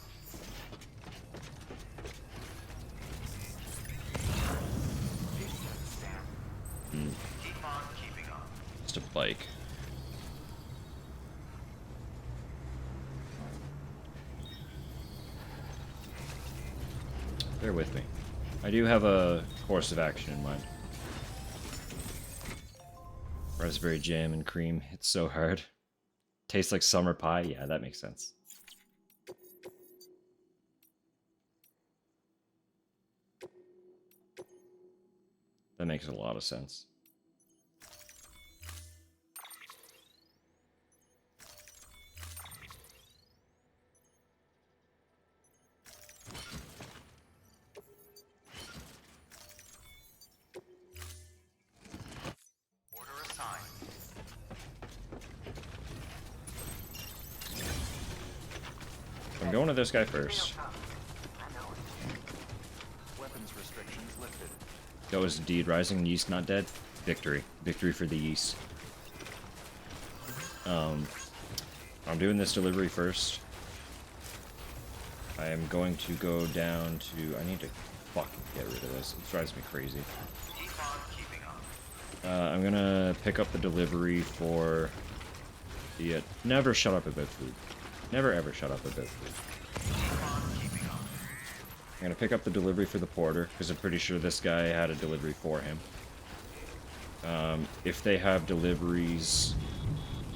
bike. Bear with me. I do have a course of action in mind. Raspberry jam and cream. It's so hard. Tastes like summer pie? Yeah, that makes sense. That makes a lot of sense. Order assigned. I'm going to this guy first. Weapons restrictions lifted. Go is indeed rising. Yeast not dead. Victory. Victory for the yeast. I'm doing this delivery first. I am going to go down to... I need to fucking get rid of this. It drives me crazy. I'm gonna pick up the delivery for the... never shut up about food. Never ever shut up about food. I'm gonna pick up the delivery for the porter, because I'm pretty sure this guy had a delivery for him. If they have deliveries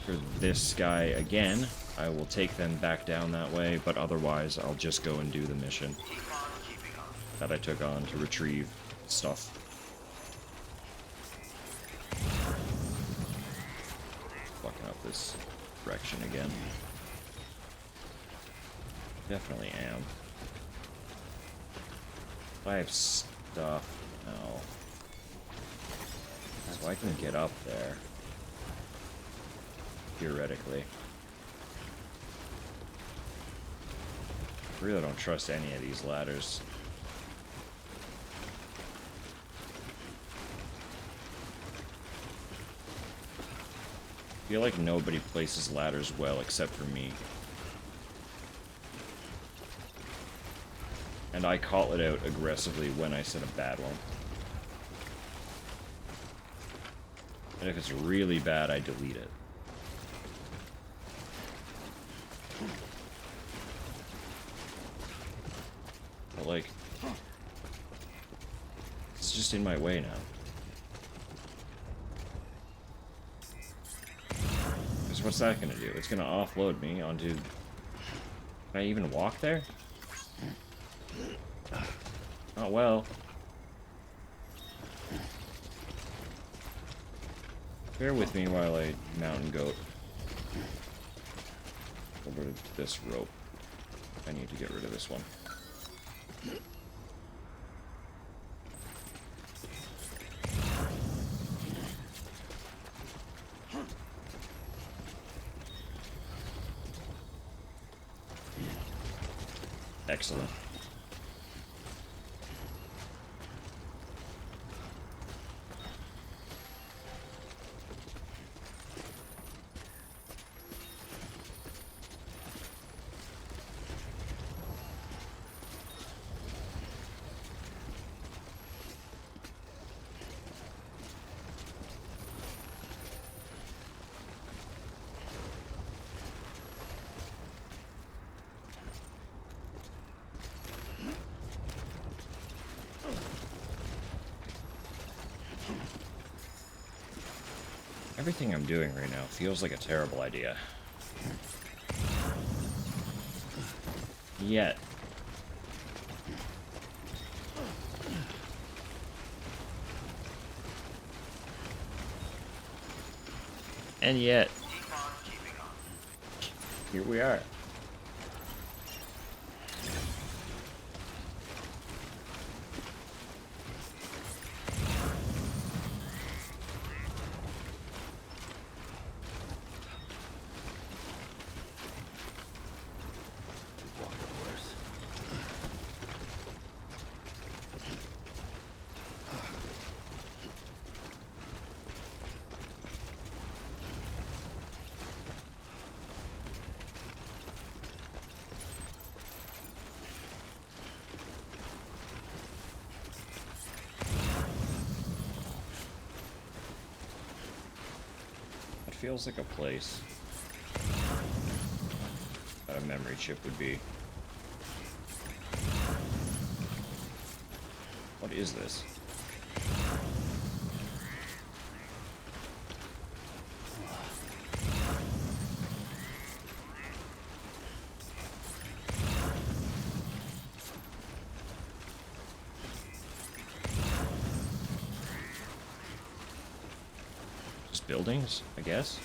for this guy again, I will take them back down that way, but otherwise I'll just go and do the mission that I took on to retrieve stuff. Fucking up this direction again. Definitely am. If I have stuff, no. So I can get up there. Theoretically. I really don't trust any of these ladders. I feel like nobody places ladders well except for me. And I call it out aggressively when I set a bad one. And if it's really bad, I delete it. But like, it's just in my way now. Because what's that gonna do? It's gonna offload me onto... Can I even walk there? Oh well. Bear with me while I mountain goat over this rope. I need to get rid of this one. Excellent. Everything I'm doing right now feels like a terrible idea. Yet. And yet. Here we are. feels like a place that a memory chip would be. What is this? Just buildings, I guess.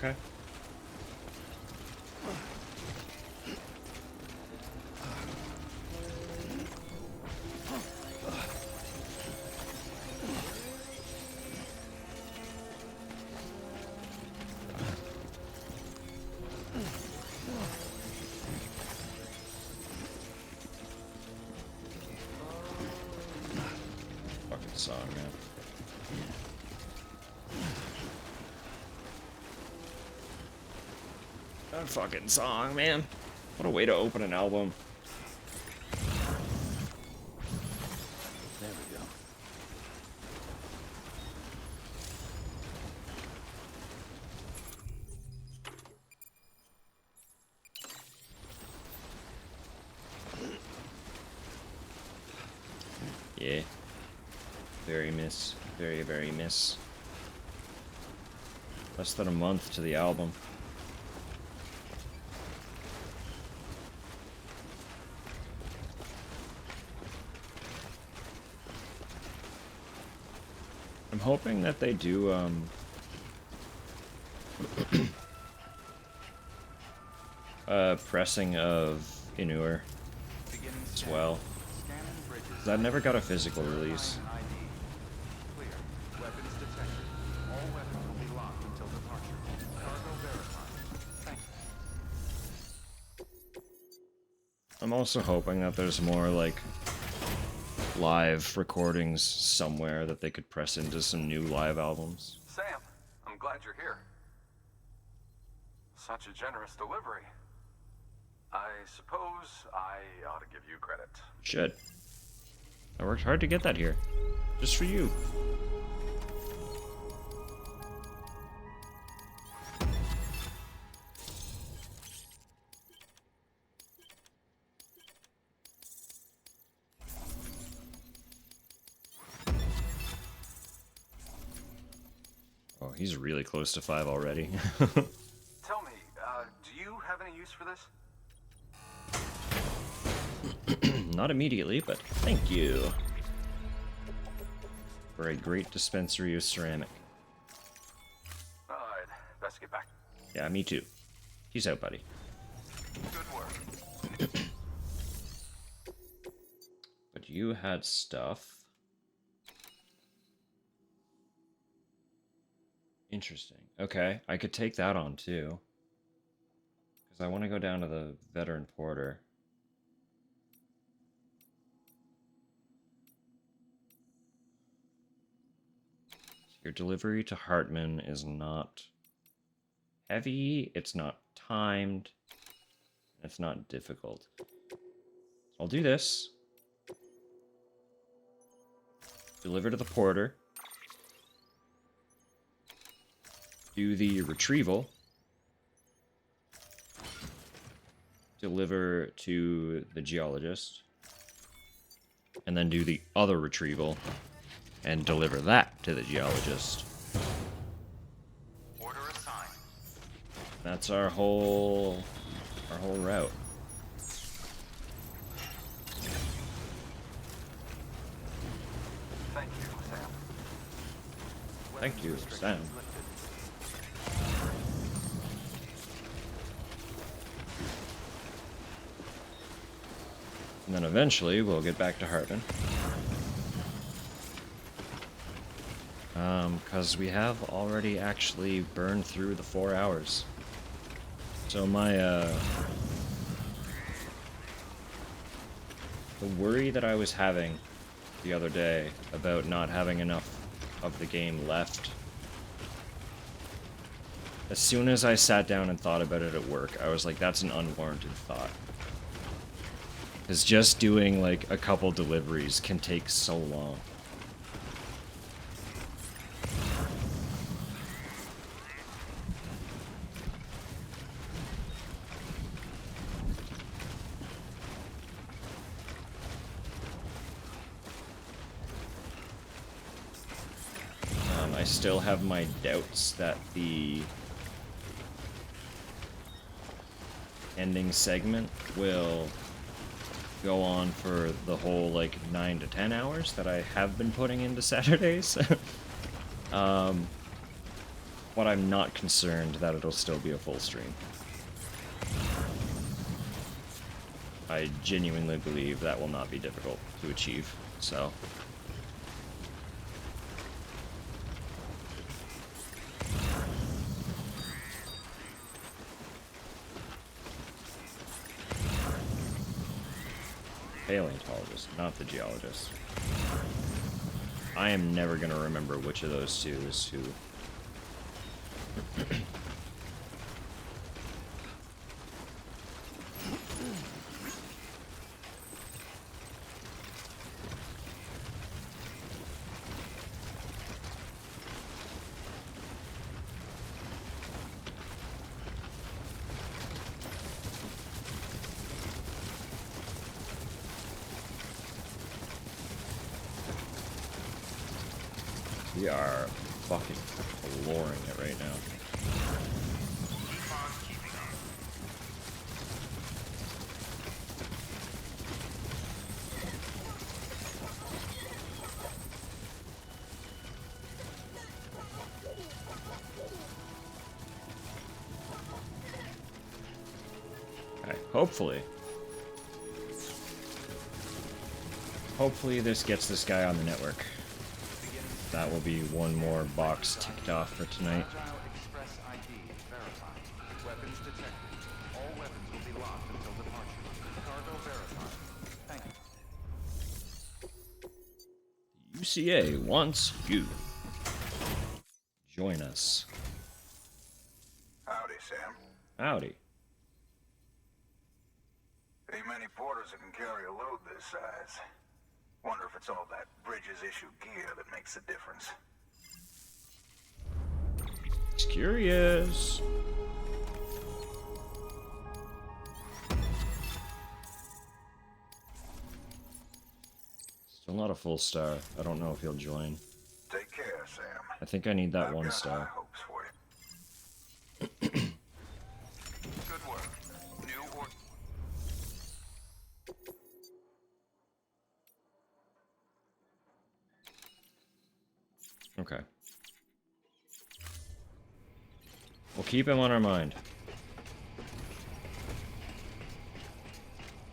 Okay. Fucking song, man. That fucking song, man. What a way to open an album. There we go. Yeah. Very miss. Very, very miss. Less than a month to the album. I'm hoping that they do, pressing of Inur as well. 'Cause I've never got a physical release. Clear. Weapons detected. All weapons will be locked until departure. Cargo verified. Thank you. I'm also hoping that there's more, like, live recordings somewhere that they could press into some new live albums. Sam, I'm glad you're here. Such a generous delivery. I suppose I ought to give you credit. Should. I worked hard to get that here. Just for you. Oh, he's really close to 5 already. Tell me, do you have any use for this? Not immediately, but thank you. For a great dispensary of ceramic. I'd best get back. Yeah, me too. Peace out, buddy. Good work. But you had stuff. Interesting. Okay, I could take that on too. Because I want to go down to the veteran porter. Your delivery to Hartman is not heavy, it's not timed, it's not difficult. I'll do this. Deliver to the porter. Do the retrieval. Deliver to the geologist. And then do the other retrieval. And deliver that to the geologist. Order assigned. That's our whole route. Thank you, Sam. Thank you, Sam. And then eventually we'll get back to Hartman. Because we have already actually burned through the 4 hours. So my, the worry that I was having the other day about not having enough of the game left. As soon as I sat down and thought about it at work, I was like, that's an unwarranted thought. Because just doing like a couple deliveries can take so long. I still have my doubts that the ending segment will go on for the whole like 9 to 10 hours that I have been putting into Saturdays. But I'm not concerned that it'll still be a full stream. I genuinely believe that will not be difficult to achieve, so. Paleontologist, not the geologist. I am never gonna remember which of those two is who. We are fucking flooring it right now. Okay, hopefully. Hopefully this gets this guy on the network. That will be one more box ticked off for tonight. Express ID verified. Weapons detected. All weapons will be locked until departure. Cargo verified. Thank you. UCA wants you. Join us. Howdy, Sam. Howdy. Ain't many porters that can carry a load this size. Wonder if it's all that Bridges issue gear that makes the difference. Just curious. Still not a full star. I don't know if he'll join. Take care, Sam. I think I need that I've one got star. high hopes for you. Good work. New or Okay. We'll keep him on our mind.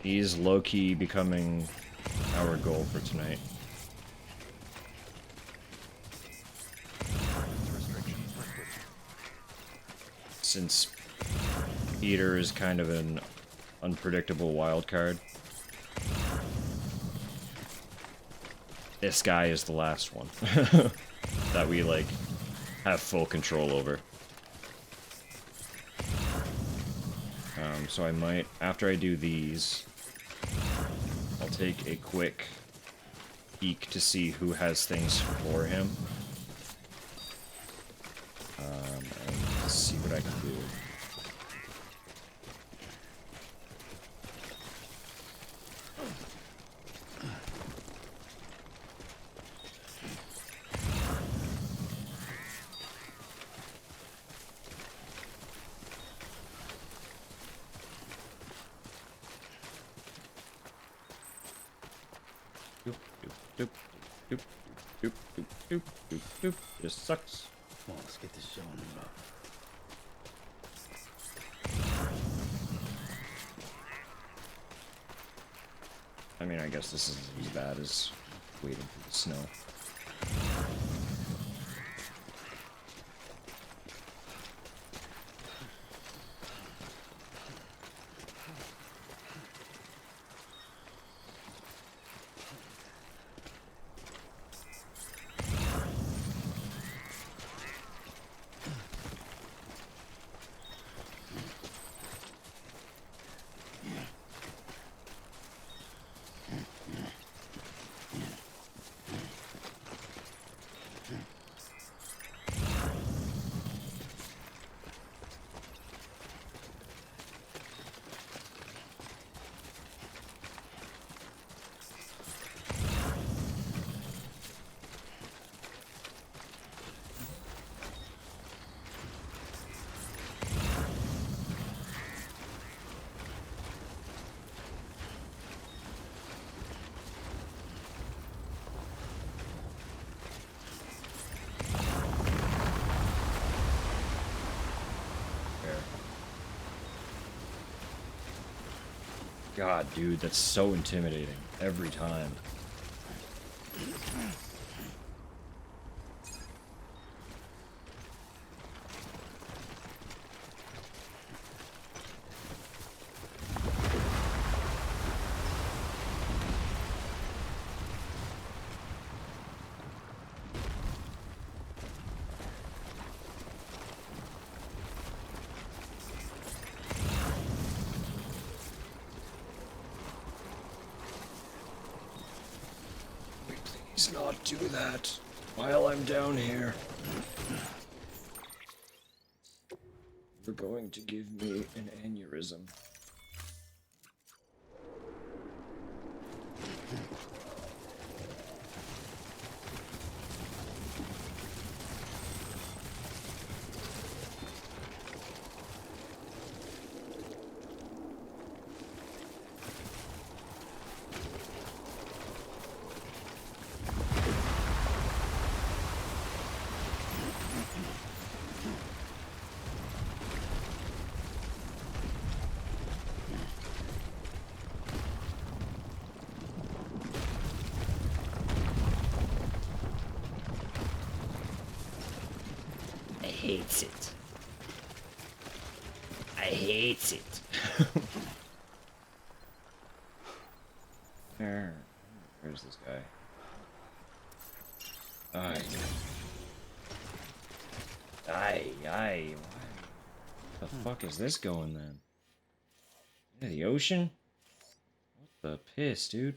He's low-key becoming our goal for tonight. Since Peter is kind of an unpredictable wild card, this guy is the last one that we, like, have full control over. So I might, after I do these, I'll take a quick peek to see who has things for him. And see what I can do. This sucks. Come on, let's get this show on the road. I mean, I guess this isn't as bad as waiting for the snow. God, dude, that's so intimidating every time. Please not do that while I'm down here. You're going to give me an aneurysm. Hates it. I hates it. Where's this guy? Why the fuck is this going then? Into the ocean? What the piss, dude?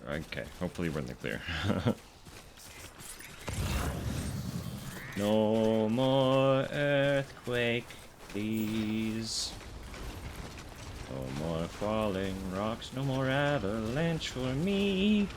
Okay, hopefully we're in the clear. No more earthquake, please. No more falling rocks, no more avalanche for me.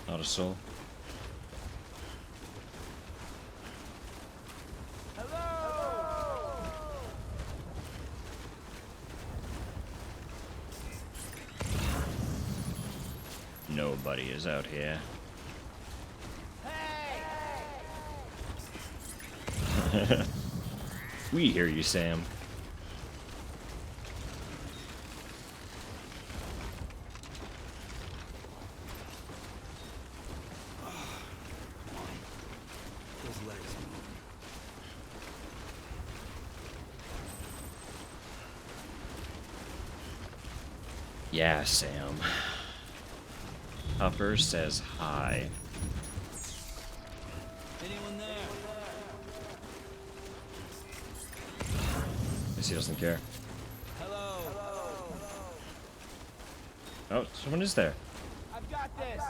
Not a soul. Nobody is out here. We hear you, Sam. Yeah, Sam. Upper says hi. Anyone there? Guess he doesn't care. Hello. Oh, someone is there. I've got this.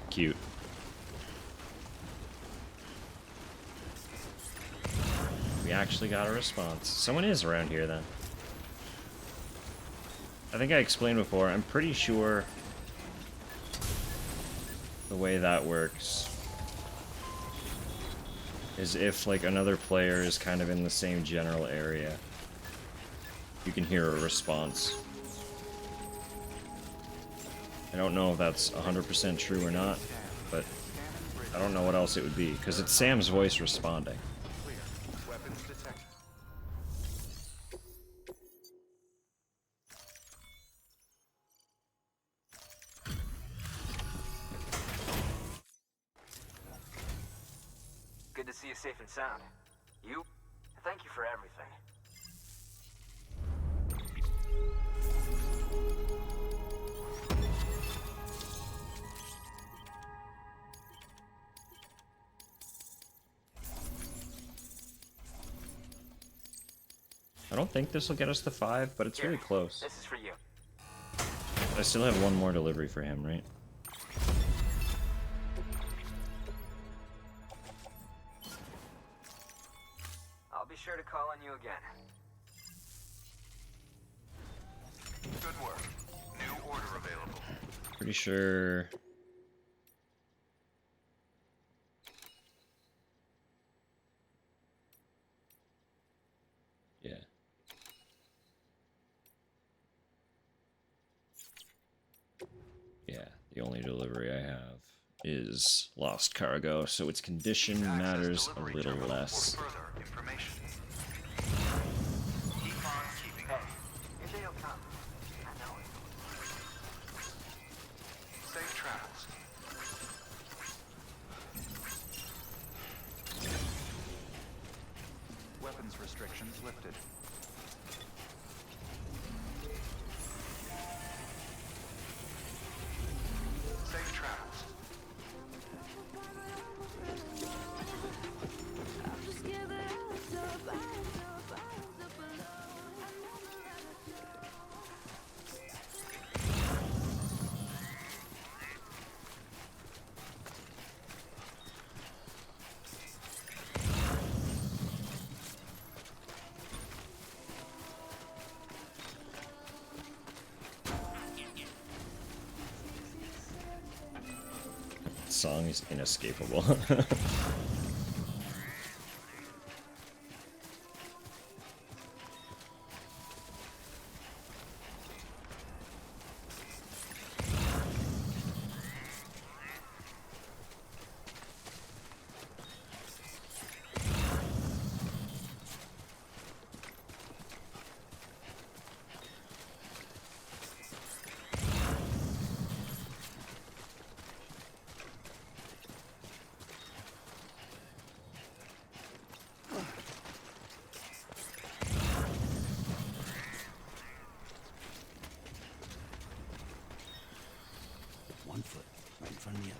Cute. We actually got a response. Someone is around here, then. I think I explained before, I'm pretty sure the way that works is if, like, another player is kind of in the same general area, you can hear a response. I don't know if that's 100% true or not, but I don't know what else it would be, because it's Sam's voice responding. Clear. Weapons detected. Good to see you safe and sound. You? Thank you for everything. I don't think this will get us to 5, but it's Here, really close. This is for you. I still have one more delivery for him, right? I'll be sure to call on you again. Good work. New order available. Pretty sure... Yeah. Yeah, the only delivery I have is lost cargo, so its condition matters a little less. For further information. Keep on keeping Hey, your day will come. I know it. Safe travels. Weapons restrictions lifted. Safe travels. Song is inescapable. One foot right in front of the other.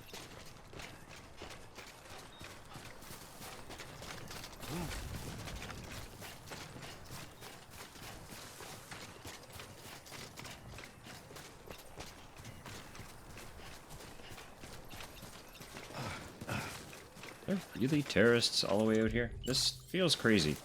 Are there really terrorists all the way out here? This feels crazy.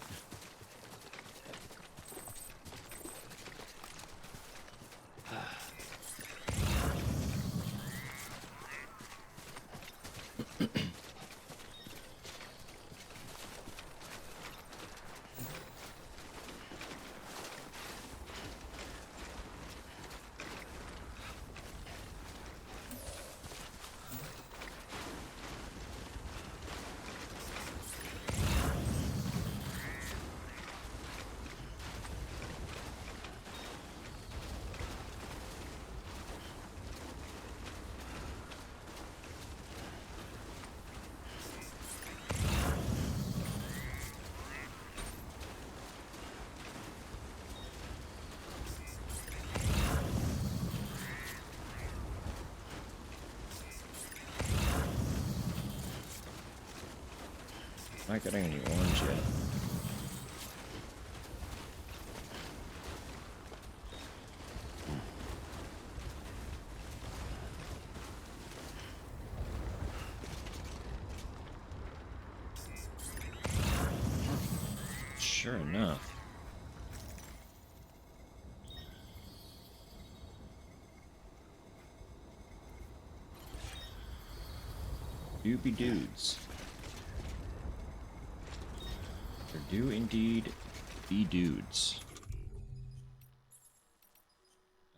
Not getting any orange yet. Sure enough. Doobie dudes. There do indeed be dudes.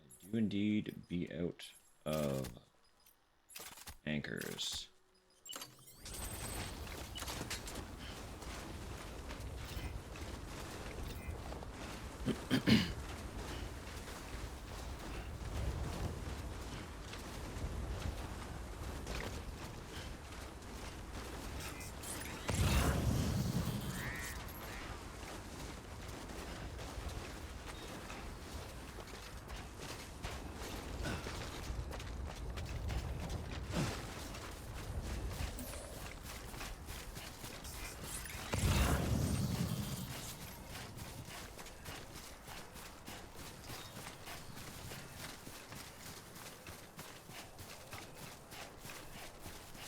I do indeed be out of anchors.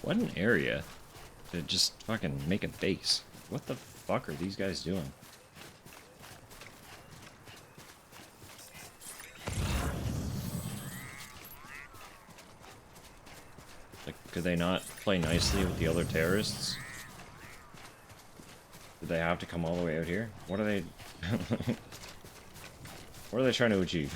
What an area to just fucking make a base. What the fuck are these guys doing? Like, could they not play nicely with the other terrorists? Did they have to come all the way out here? What are they... what are they trying to achieve?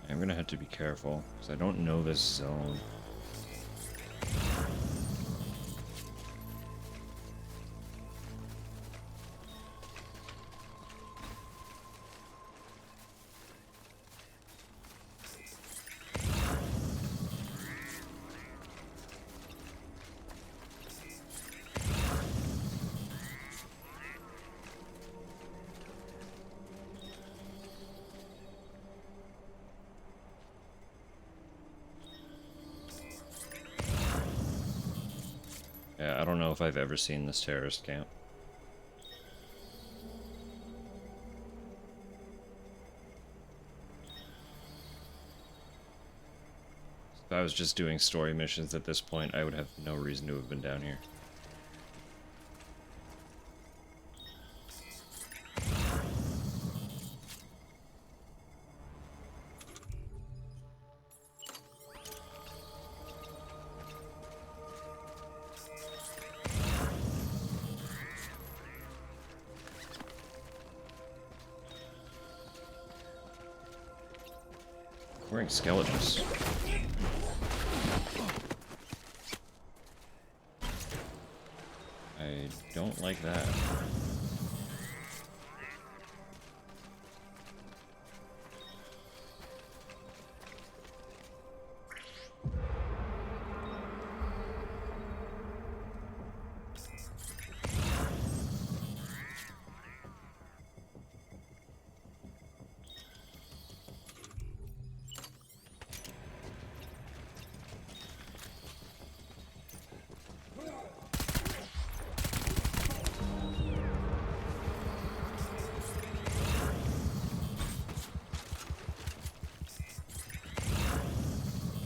I'm gonna have to be careful, because I don't know this zone. Yeah, I don't know if I've ever seen this terrorist camp. If I was just doing story missions at this point, I would have no reason to have been down here. Wearing skeletons. I don't like that.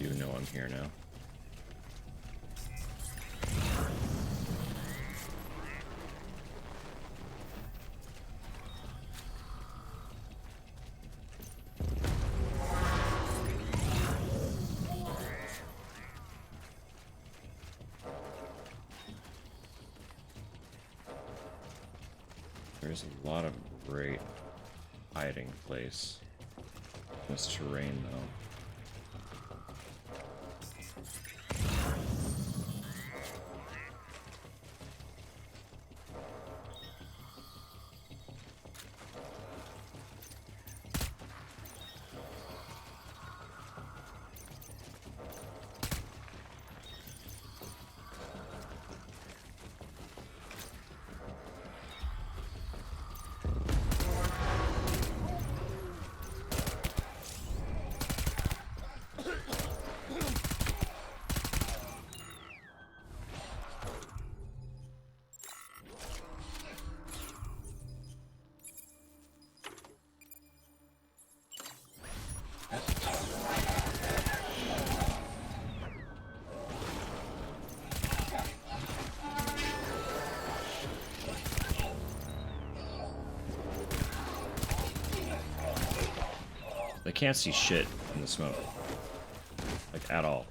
You know I'm here now. There's a lot of great hiding place in this terrain, though. They can't see shit in the smoke. Like, at all.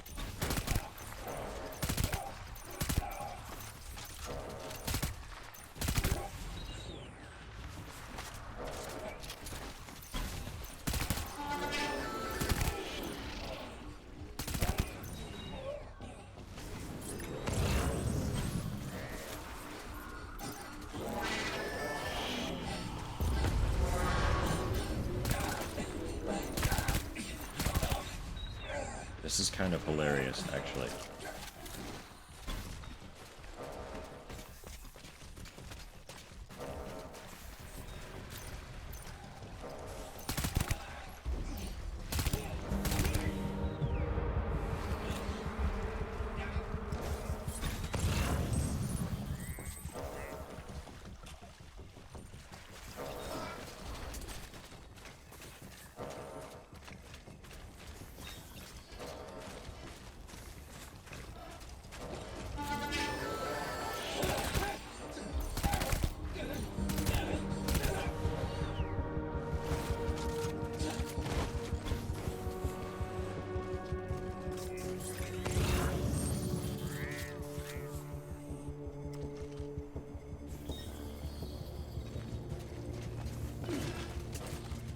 This is kind of hilarious, actually.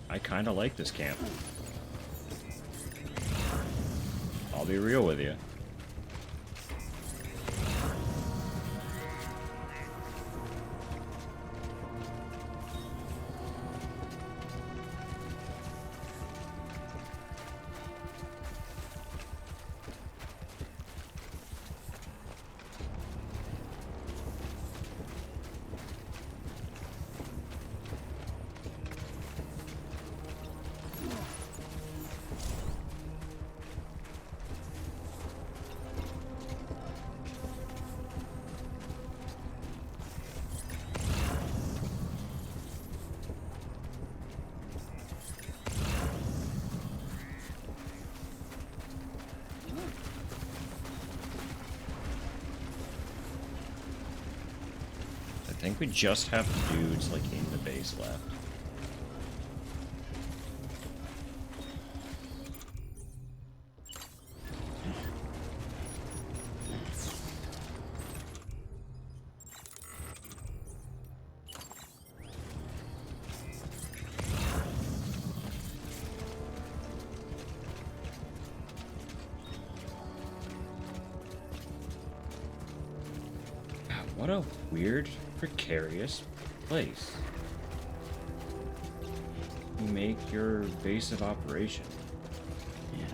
I kind of like this camp. I'll be real with you. I think we just have the dudes like in the base left. What a weird, precarious place. You make your base of operation. Yeah.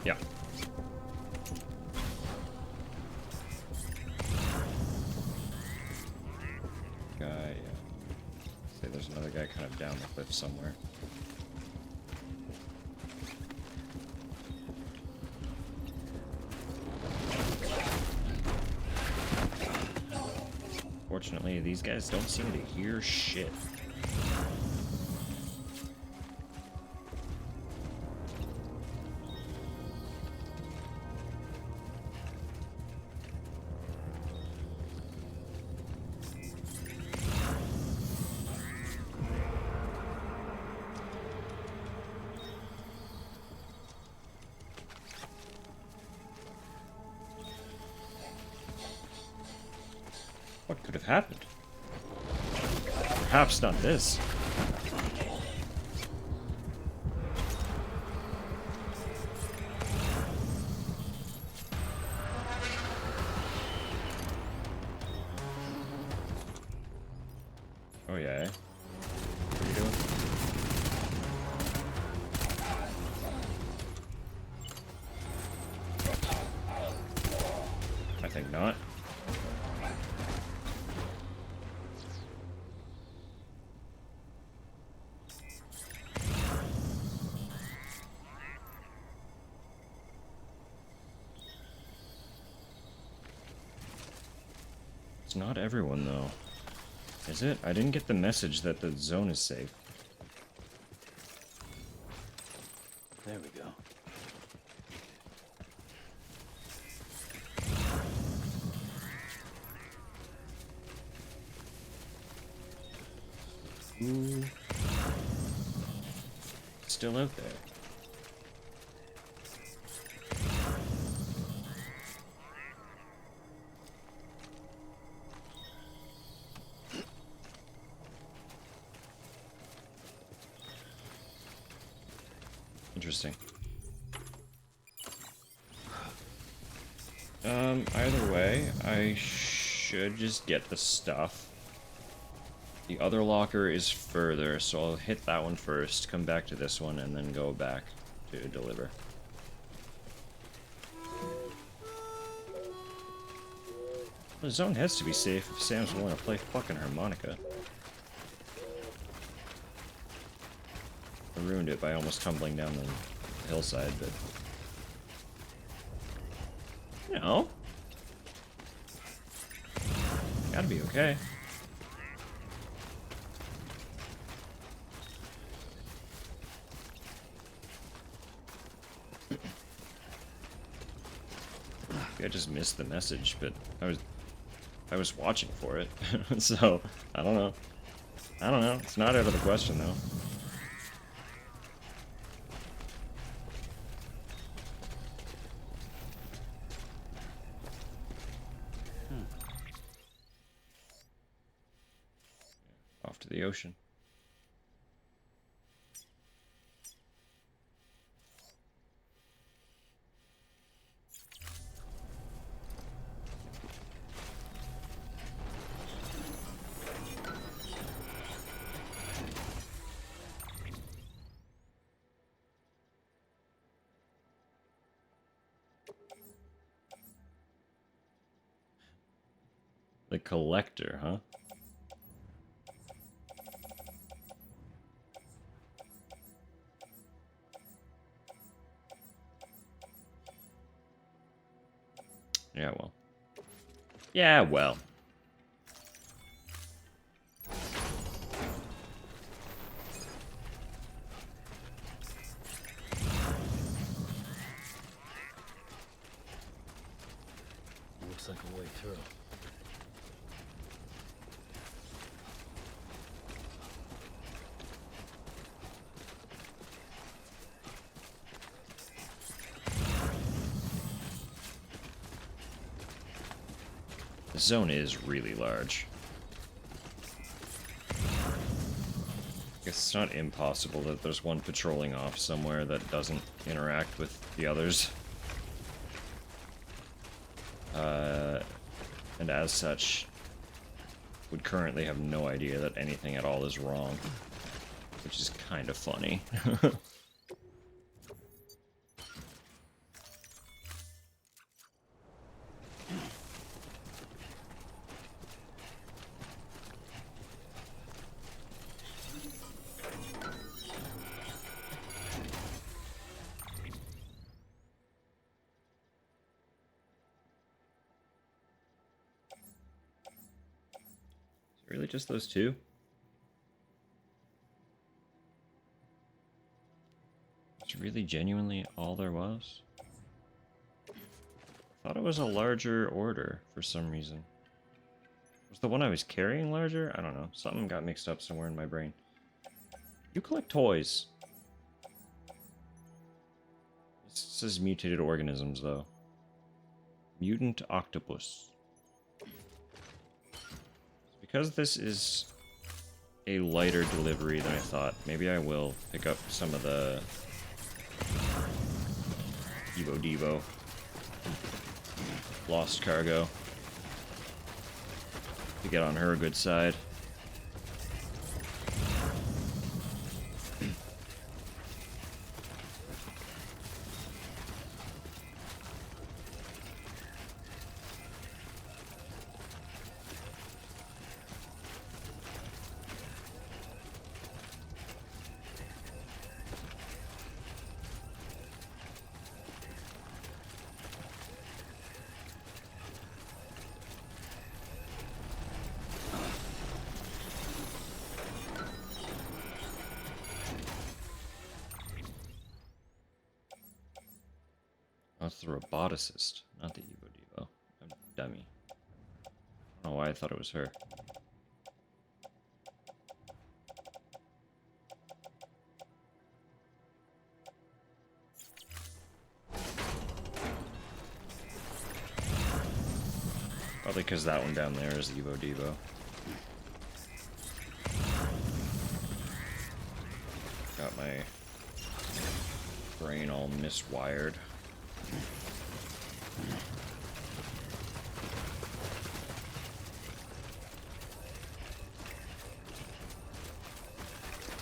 Yeah. Guy, say there's another guy kind of down the cliff somewhere. Unfortunately, these guys don't seem to hear shit. What could have happened? Perhaps not this. Oh yeah. What are you doing? I think not. It's not everyone, though. Is it? I didn't get the message that the zone is safe. There we go. Ooh. Still out there. Interesting. Either way, I should just get the stuff. The other locker is further, so I'll hit that one first, come back to this one, and then go back to deliver. The zone has to be safe if Sam's willing to play fucking harmonica. I ruined it by almost tumbling down the hillside, but... You know... Gotta be okay. I just missed the message, but I was watching for it, so I don't know. I don't know. It's not out of the question though. Off to the ocean. The collector, huh? Yeah, well. Yeah, well. Looks like a way through. The zone is really large. I guess it's not impossible that there's one patrolling off somewhere that doesn't interact with the others. And as such, would currently have no idea that anything at all is wrong. Which is kind of funny. just those two? It's really genuinely all there was? I thought it was a larger order for some reason. Was the one I was carrying larger? I don't know. Something got mixed up somewhere in my brain. You collect toys. It says mutated organisms, though. Mutant octopus. Because this is a lighter delivery than I thought, maybe I will pick up some of the Evo Devo. Lost cargo. To get on her good side. That's the roboticist, not the Evo Devo. I'm a dummy. I don't know why I thought it was her. Probably because that one down there is the Evo Devo. Got my brain all miswired.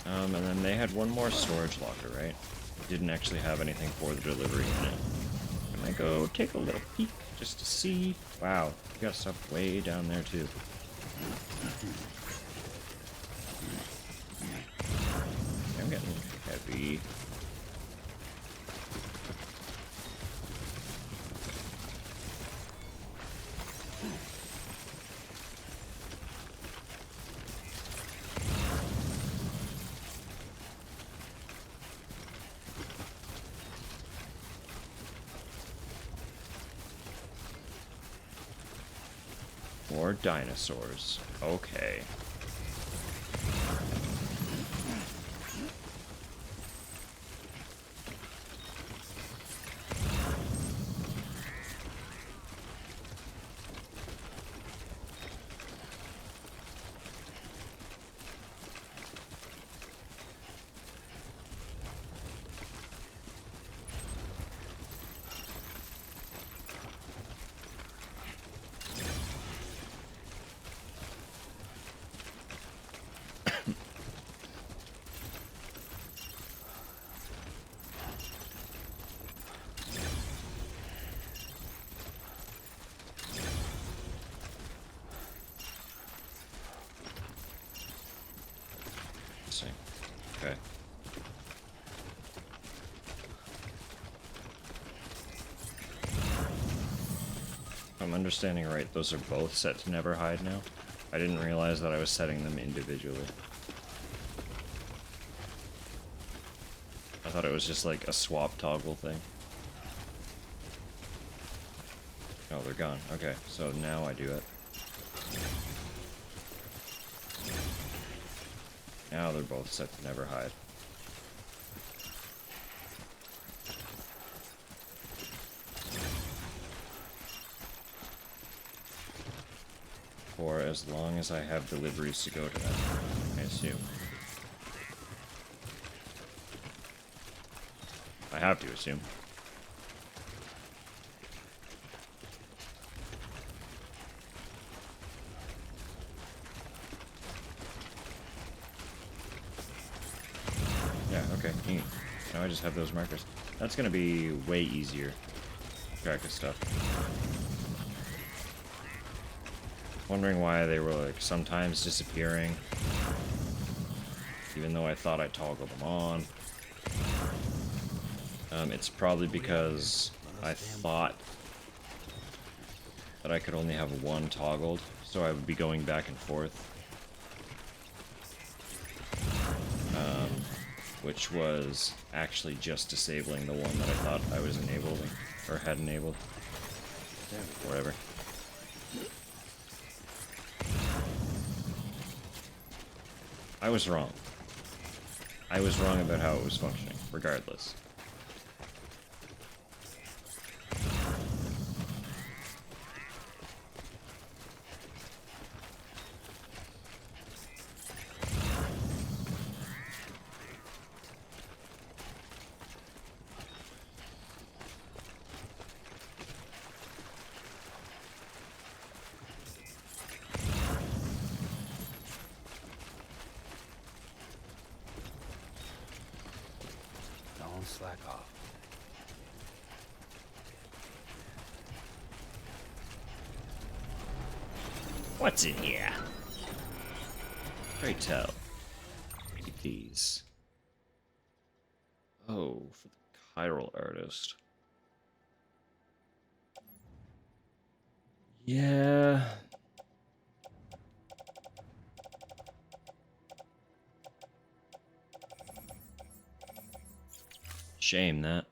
And then they had one more storage locker, right? Didn't actually have anything for the delivery in it. I'm gonna go take a little peek just to see. Wow, you got stuff way down there too. I'm getting heavy. More dinosaurs. Okay. Okay. If I'm understanding right, those are both set to never hide now. I didn't realize that I was setting them individually. I thought it was just like a swap toggle thing. Oh, they're gone. Okay, so now I do it. Now they're both set to never hide. For as long as I have deliveries to go to them, I assume. I have to assume. Yeah, okay, neat. Now I just have those markers. That's gonna be way easier to track this stuff. Wondering why they were like sometimes disappearing, even though I thought I toggled them on. It's probably because I thought that I could only have one toggled, so I would be going back and forth which was actually just disabling the one that I thought I was enabling, or had enabled. Whatever. I was wrong. I was wrong about how it was functioning, regardless. Don't slack off. What's in here? Pray tell. Keep these. Oh, for the chiral artist. Yeah. Shame that.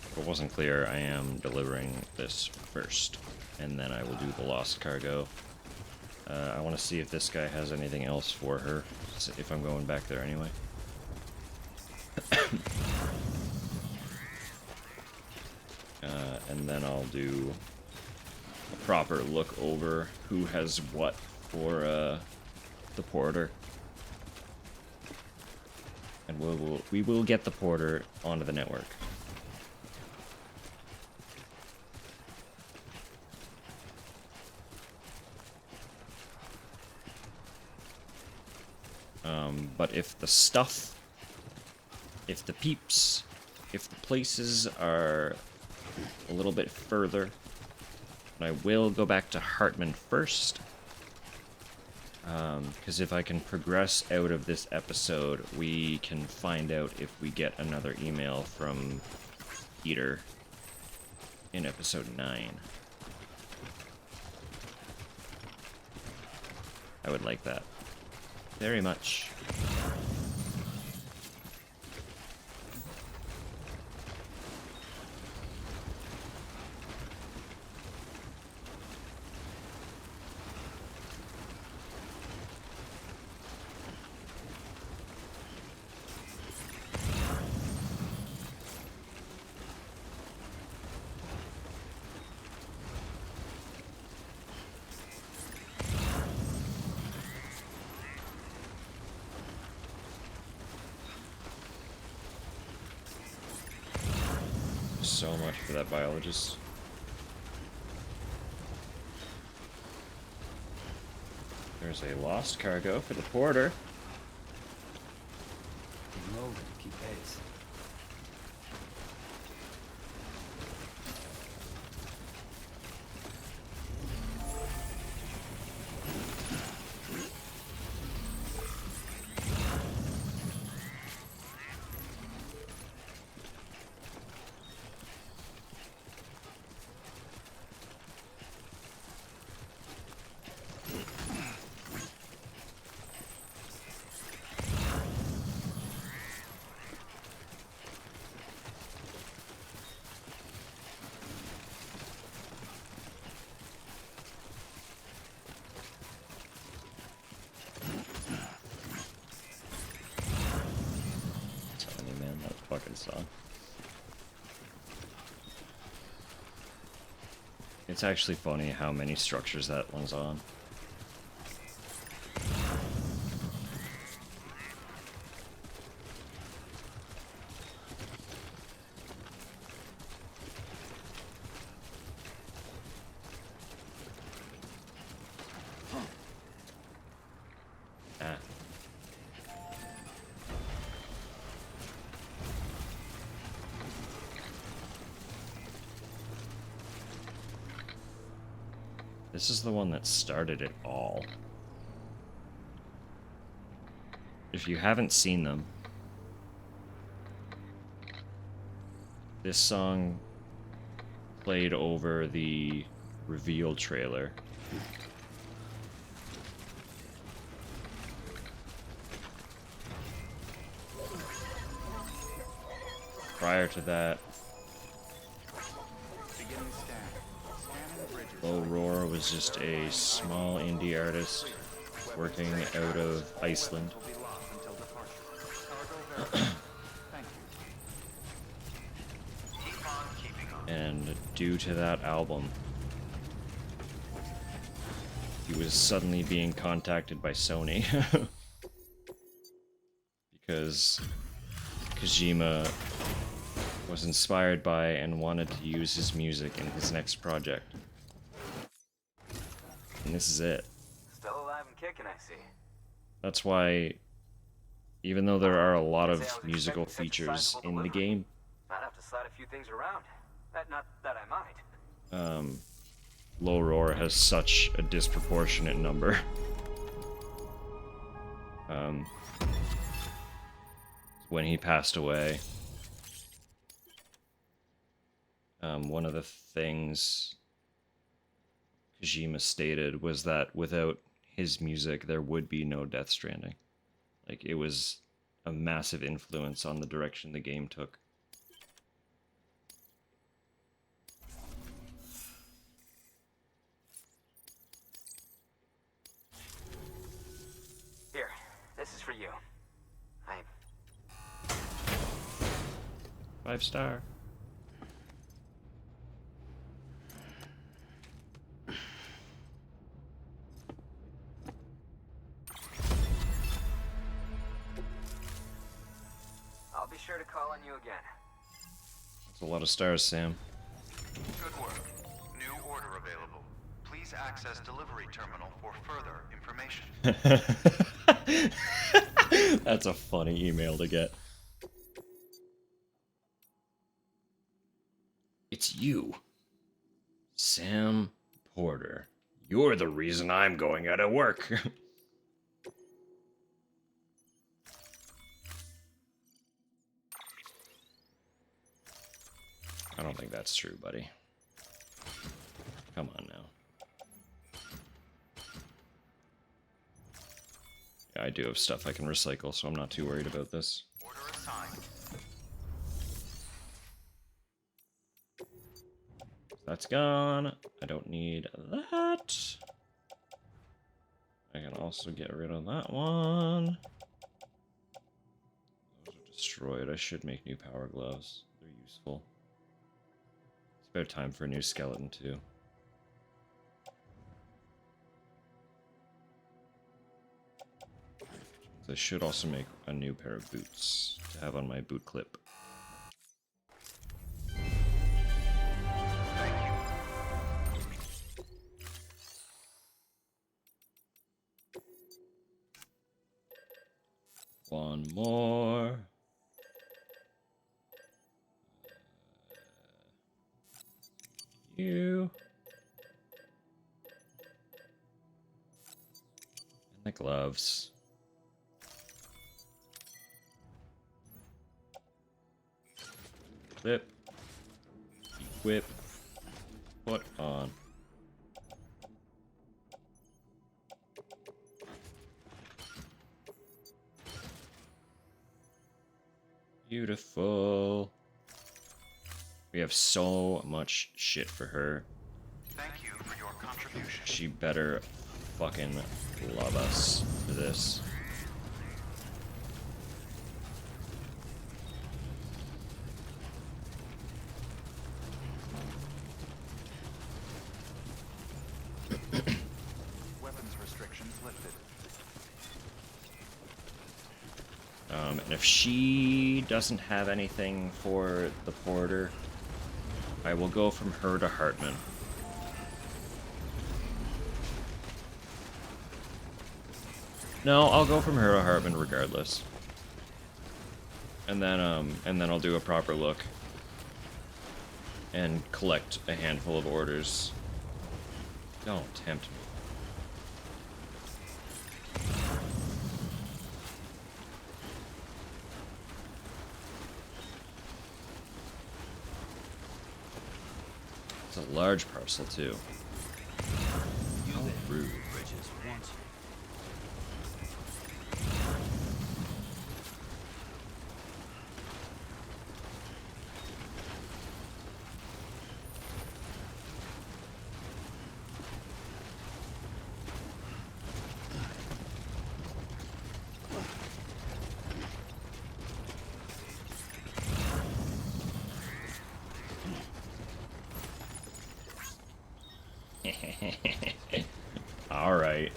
If it wasn't clear, I am delivering this first, and then I will do the lost cargo. I want to see if this guy has anything else for her, if I'm going back there anyway. And then I'll do a proper look over who has what for the porter. And we will get the porter onto the network. But if the stuff, if the peeps, if the places are a little bit further, I will go back to Hartman first. Because if I can progress out of this episode, we can find out if we get another email from Peter in episode 9. I would like that very much. So much for that biologist. There's a lost cargo for the porter. Keep moving, keep pace. Fucking song. It's actually funny how many structures that one's on. This is the one that started it all. If you haven't seen them, this song played over the reveal trailer. Prior to that, Aurora was just a small indie artist working out of Iceland. And due to that album, he was suddenly being contacted by Sony because Kojima was inspired by and wanted to use his music in his next project. And this is it. Still alive and kicking, I see. That's why, even though there are a lot of musical features in the game, Might have to slide a few things around. Not that I might. Low Roar has such a disproportionate number. When he passed away, one of the things Kojima stated was that without his music, there would be no Death Stranding. Like, it was a massive influence on the direction the game took. Here, this is for you. 5-star. I'll be sure to call on you again. That's a lot of stars, Sam. Good work. New order available. Please access delivery terminal for further information. That's a funny email to get. It's you, Sam Porter. You're the reason I'm going out of work. I don't think that's true, buddy. Come on now. Yeah, I do have stuff I can recycle, so I'm not too worried about this. Order assigned. That's gone. I don't need that. I can also get rid of that one. Those are destroyed. I should make new power gloves. They're useful. It's about time for a new skeleton, too. I should also make a new pair of boots to have on my boot clip. One more. You. And the gloves. Clip. Equip. Put on. Beautiful. We have so much shit for her. Thank you for your contribution. She better fucking love us for this. Weapons restrictions lifted. And if she doesn't have anything for the porter, I will go from her to Hartman. No, I'll go from her to Hartman regardless. And then I'll do a proper look and collect a handful of orders Don't tempt me. It's a large parcel, too. You there, Rude. Bridges, wants you. All right.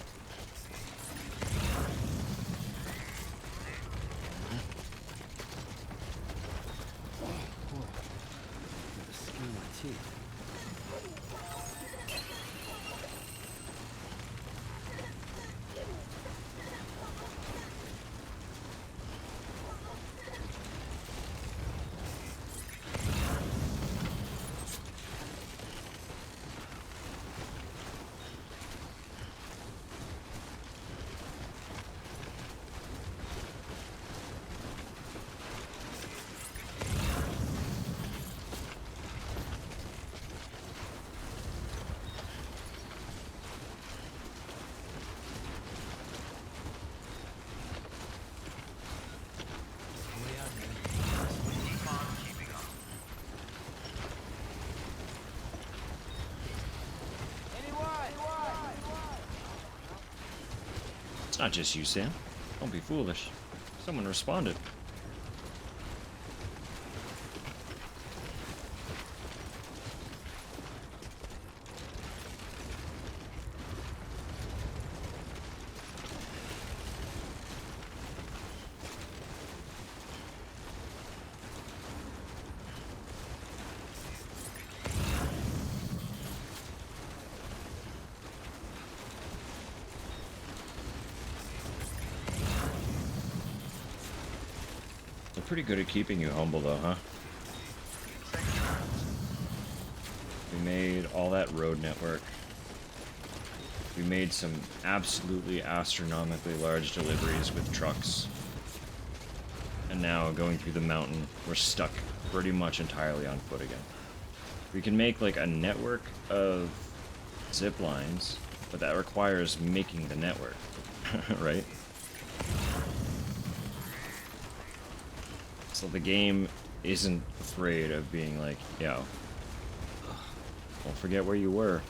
Got to skin my teeth. It's not just you, Sam. Don't be foolish. Someone responded. They're pretty good at keeping you humble, though, huh? We made all that road network. We made some absolutely astronomically large deliveries with trucks. And now, going through the mountain, we're stuck pretty much entirely on foot again. We can make, like, a network of zip lines, but that requires making the network, right? So the game isn't afraid of being like, yo, don't forget where you were.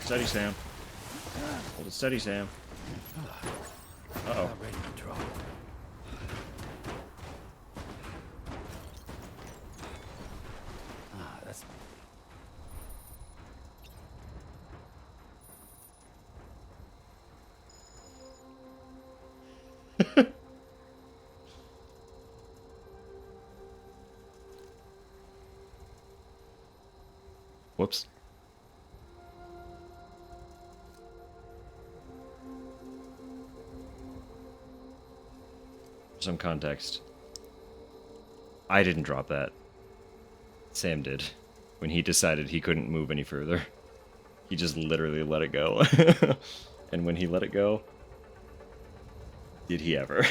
Steady, Sam. Hold it steady, Sam. Uh-oh. Not ready to draw. Ah, that's... Whoops. For some context, I didn't drop that. Sam did. When he decided he couldn't move any further. He just literally let it go. And when he let it go, did he ever?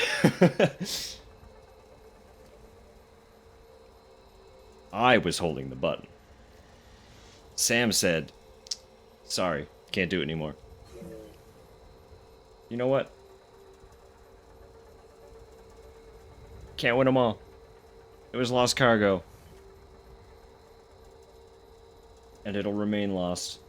I was holding the button. Sam said, sorry, can't do it anymore. You know what? Can't win them all. It was lost cargo. And it'll remain lost.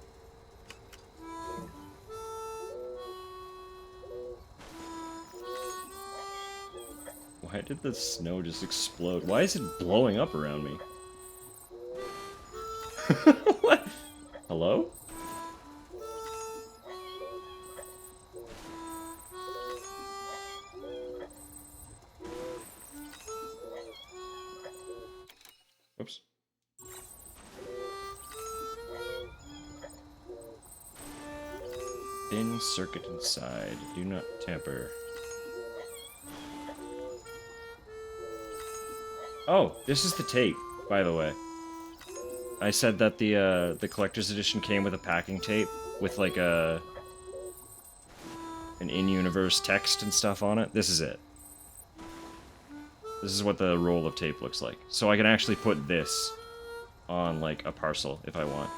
Why did the snow just explode? Why is it blowing up around me? What? Hello? Whoops. Thin circuit inside. Do not tamper. Oh, this is the tape, by the way. I said that the collector's edition came with a packing tape with like an in-universe text and stuff on it. This is it. This is what the roll of tape looks like. So I can actually put this on like a parcel if I want.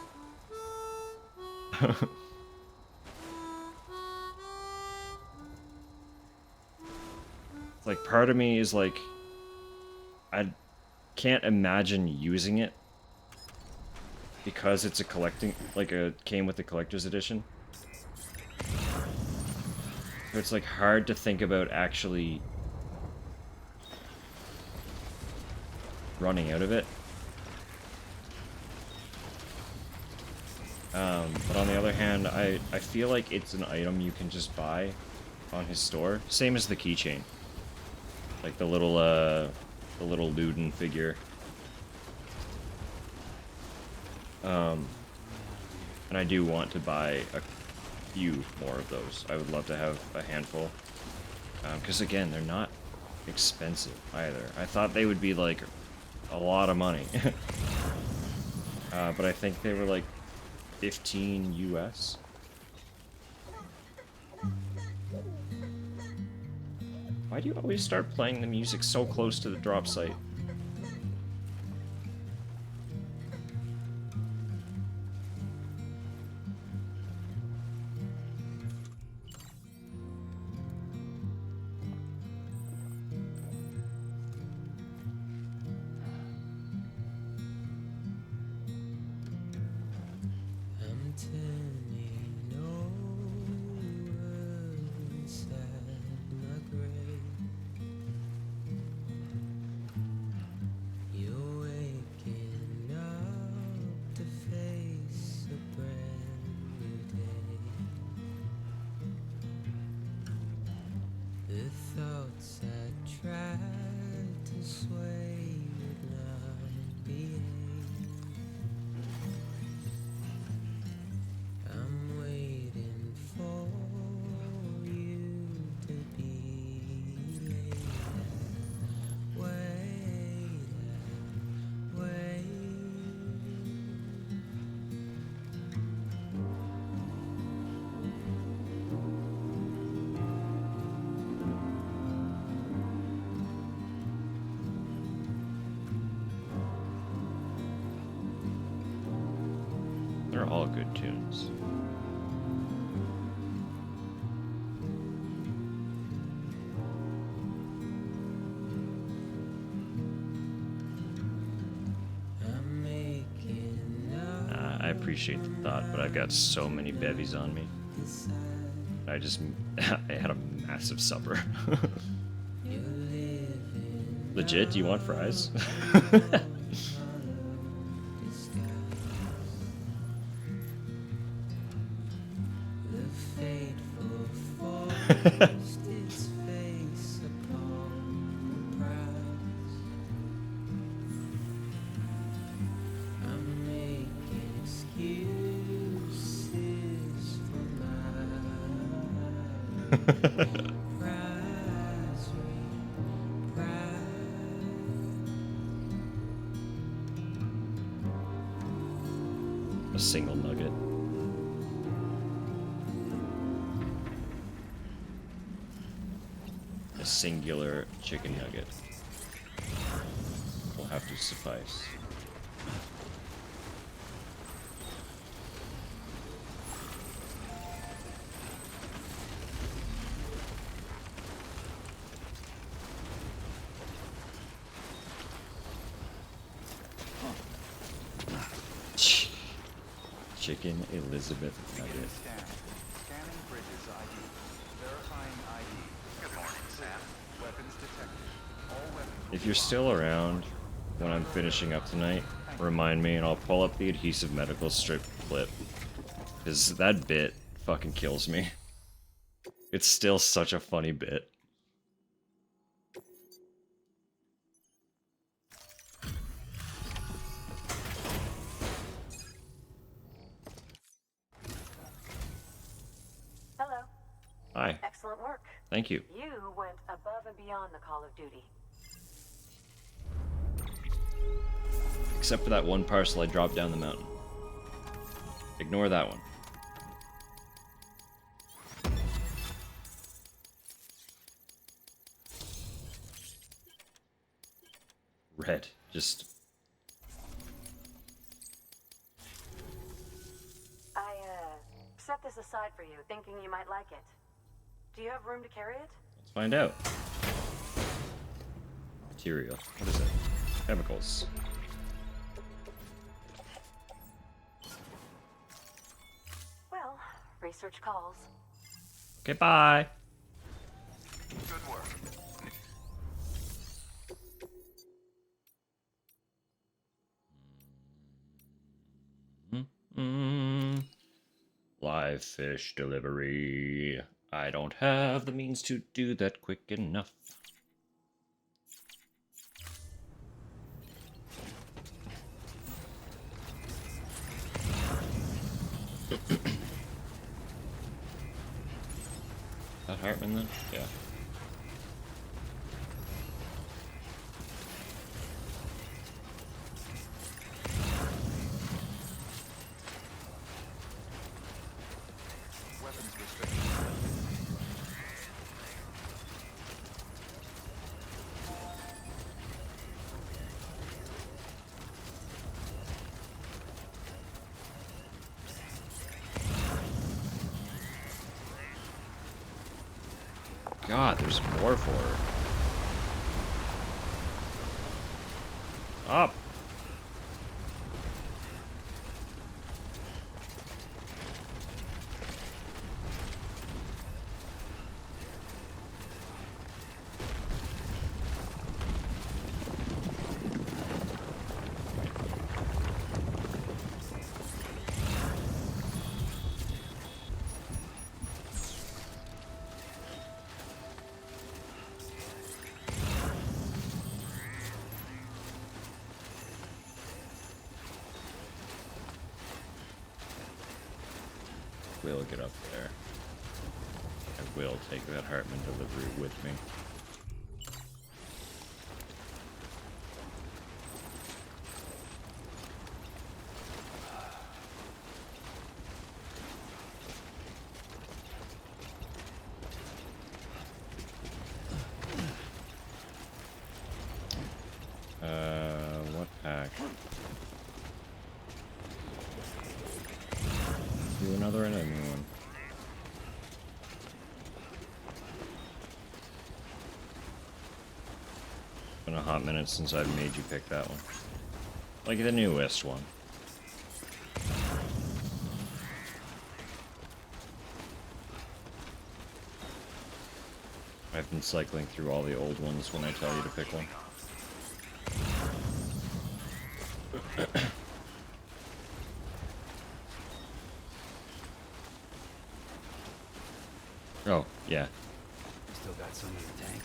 Like part of me is like, I can't imagine using it because it's a collecting, like came with the collector's edition. So it's like hard to think about actually running out of it. But on the other hand, I feel like it's an item you can just buy on his store. Same as the keychain. Like the little Luden figure. And I do want to buy a few more of those. I would love to have a handful. Because again, they're not expensive either. I thought they would be like a lot of money. But I think they were like 15 US. Why do you always start playing the music so close to the drop site? They're all good tunes. I appreciate the thought, but I've got so many bevies on me. I had a massive supper. Legit, do you want fries? A single nugget. A singular chicken nugget will have to suffice. Chicken Elizabeth nugget. Scanning Bridges ID. Verifying ID. Good morning, Sam. Weapons detected. All weapons. If you're still around when I'm finishing up tonight, remind me and I'll pull up the adhesive medical strip clip. Because that bit fucking kills me. It's still such a funny bit. Hi. Excellent work. Thank you. You went above and beyond the call of duty. Except for that one parcel I dropped down the mountain. Ignore that one. Red. Just... I, set this aside for you, thinking you might like it. Do you have room to carry it? Let's find out. Material. What is it? Chemicals. Well, research calls. Okay, bye. Good work. Live fish delivery. I don't have the means to do that quick enough. That Hartman then? Yeah. Weapons restricted. God, there's more for her. Up. Will get up there. I will take that Hartman delivery with me. What pack? Do another enemy one. It's been a hot minute since I've made you pick that one. Like the newest one. I've been cycling through all the old ones when I tell you to pick one. Oh, yeah. Still got some in the tank.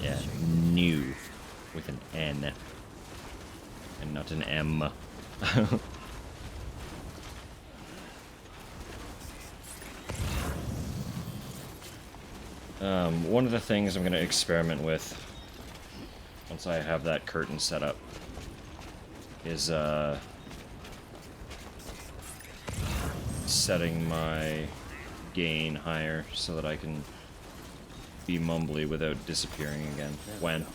Yeah, new. With an N. And not an M. One of the things I'm going to experiment with, once I have that curtain set up, is, setting my gain higher so that I can be mumbly without disappearing again. When?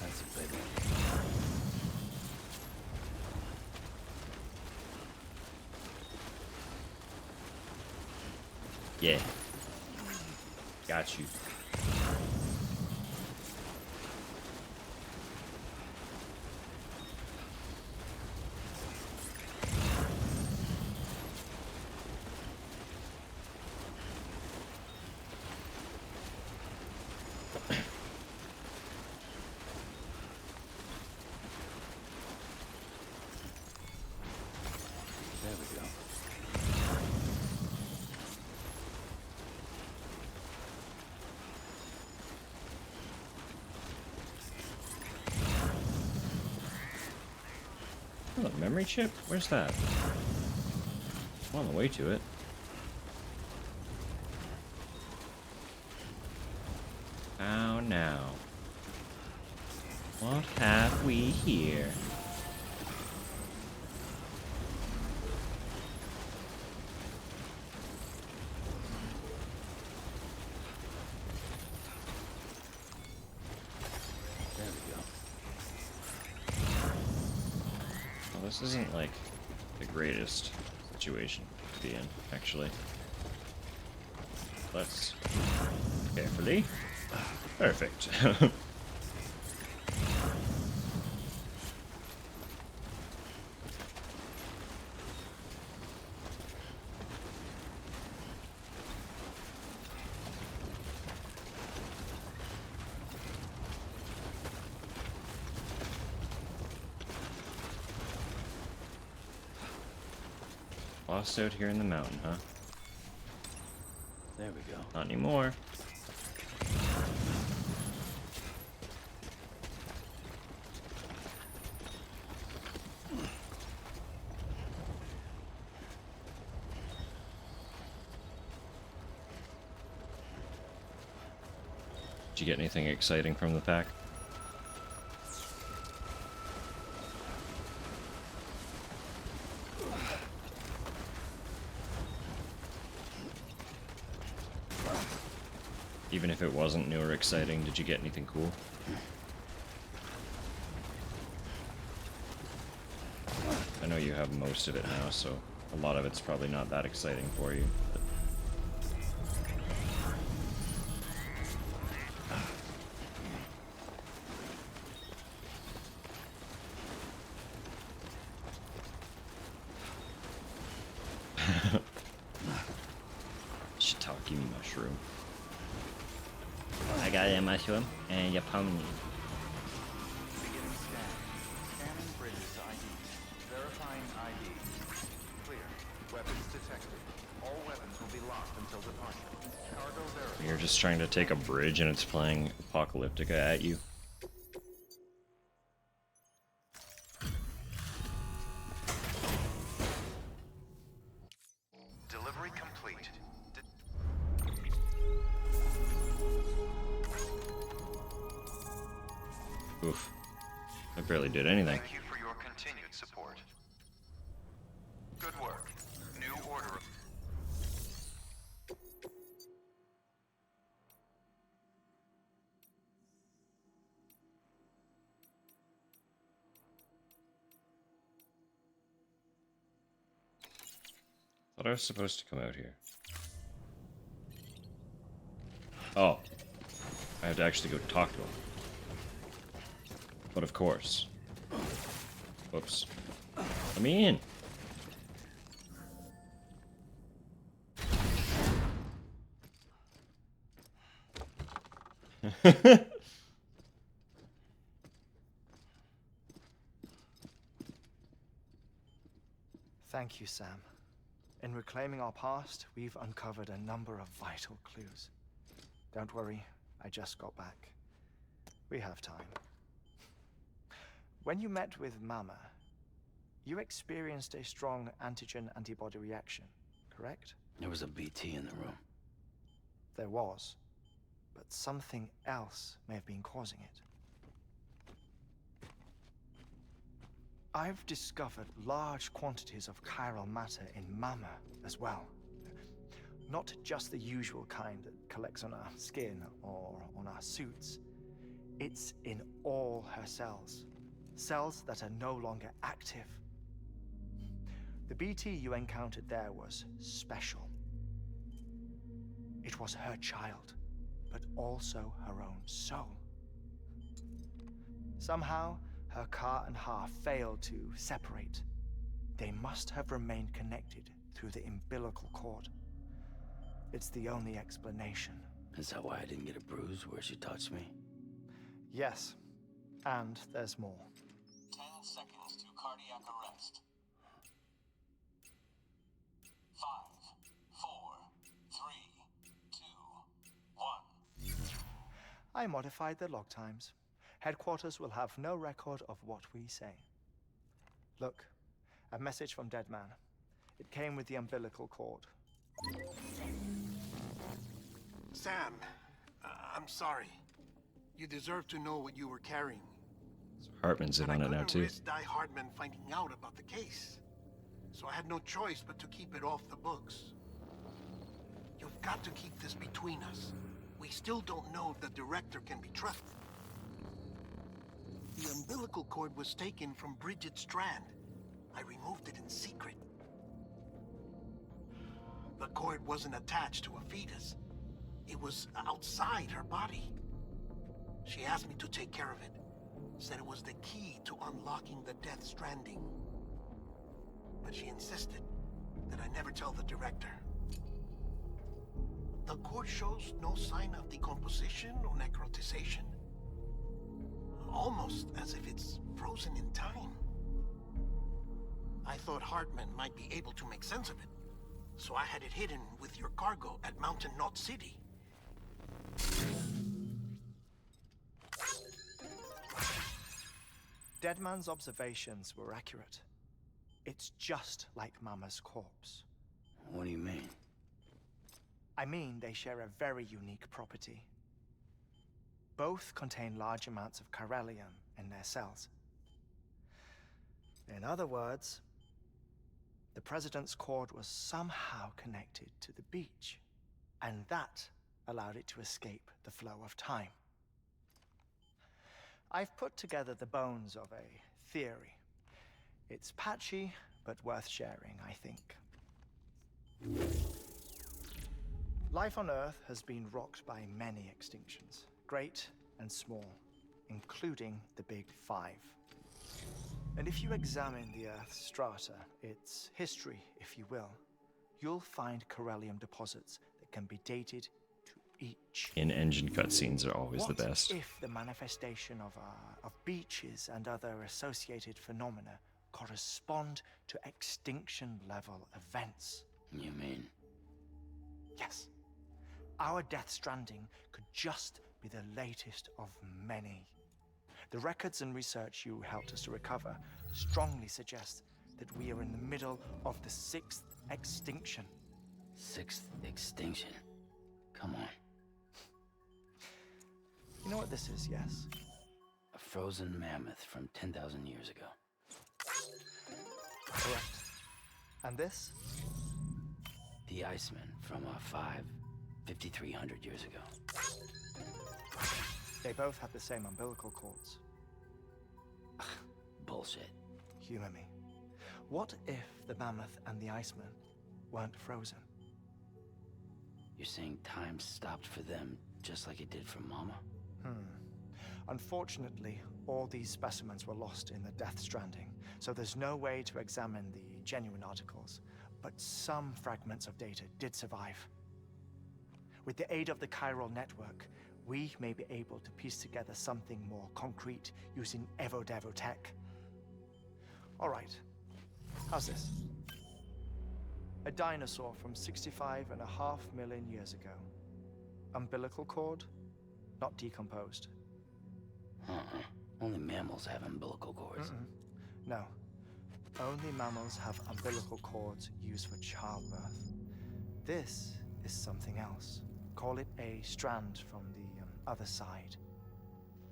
That's a big one. Yeah. Got you. There we go. Oh, the memory chip? Where's that? I'm on the way to it. How now? What have we here? There we go. Well, this isn't like the greatest situation to be in, actually. Let's carefully. Perfect. Lost out here in the mountain, huh? There we go. Not anymore. Did you get anything exciting from the pack? Even if it wasn't new or exciting, did you get anything cool? I know you have most of it now, so a lot of it's probably not that exciting for you. But... Shiitake mushroom. I got a mushroom and a pony. Beginning scan. Scanning bridges ID. Verifying ID. Clear. Weapons detected. All weapons will be locked until departure. Cargo verified. You're just trying to take a bridge and it's playing Apocalyptica at you. Delivery complete. Oof. I barely did anything. Thank you for your continued support. Good work. New order. Thought I was supposed to come out here. Oh. I have to actually go talk to him. But of course. Whoops. Let me in. Thank you, Sam. In reclaiming our past, we've uncovered a number of vital clues. Don't worry, I just got back. We have time. When you met with Mama, you experienced a strong antigen-antibody reaction, correct? There was a BT in the room. There was, but something else may have been causing it. I've discovered large quantities of chiral matter in Mama as well. Not just the usual kind that collects on our skin or on our suits. It's in all her cells. Cells that are no longer active. The BT you encountered there was special. It was her child, but also her own soul. Somehow, her Ka and Ha failed to separate. They must have remained connected through the umbilical cord. It's the only explanation. Is that why I didn't get a bruise where she touched me? Yes, and there's more. 10 seconds to cardiac arrest. 5, 4, 3, 2, 1. I modified the log times. Headquarters will have no record of what we say. Look, a message from Dead Man. It came with the umbilical cord. Sam, I'm sorry. You deserve to know what you were carrying. So Hartman's in And on I it now couldn't too. risk Die Hardman finding out about the case. So I had no choice but to keep it off the books. You've got to keep this between us. We still don't know if the director can be trusted. The umbilical cord was taken from Bridget Strand. I removed it in secret. The cord wasn't attached to a fetus. It was outside her body. She asked me to take care of it. Said it was the key to unlocking the Death Stranding. But she insisted that I never tell the director. The cord shows no sign of decomposition or necrotization. Almost as if it's frozen in time. I thought Hartman might be able to make sense of it, so I had it hidden with your cargo at Mountain Knot City. Deadman's observations were accurate. It's just like Mama's corpse. What do you mean? I mean, they share a very unique property. Both contain large amounts of chiralium in their cells. In other words, the President's cord was somehow connected to the beach, and that allowed it to escape the flow of time. I've put together the bones of a theory. It's patchy, but worth sharing, I think. Life on Earth has been rocked by many extinctions, great and small, including the Big Five. And if you examine the Earth's strata, its history, if you will, you'll find chiralium deposits that can be dated to each. In-engine cutscenes are always the best. What if the manifestation of beaches and other associated phenomena correspond to extinction-level events? You mean? Yes. Our Death Stranding could just be the latest of many. The records and research you helped us to recover strongly suggest that we are in the middle of the 6th extinction. 6th extinction? Come on. You know what this is, yes? A frozen mammoth from 10,000 years ago. Correct. And this? The Iceman from 5,300 years ago. They both have the same umbilical cords. Bullshit. Humor me. What if the mammoth and the Iceman weren't frozen? You're saying time stopped for them just like it did for Mama? Unfortunately, all these specimens were lost in the Death Stranding, so there's no way to examine the genuine articles. But some fragments of data did survive. With the aid of the chiral network, we may be able to piece together something more concrete using Evo-Devo tech. All right, how's this? A dinosaur from 65.5 million years ago. Umbilical cord, not decomposed. Only mammals have umbilical cords. No. Only mammals have umbilical cords used for childbirth. This is something else. Call it a strand from the other side.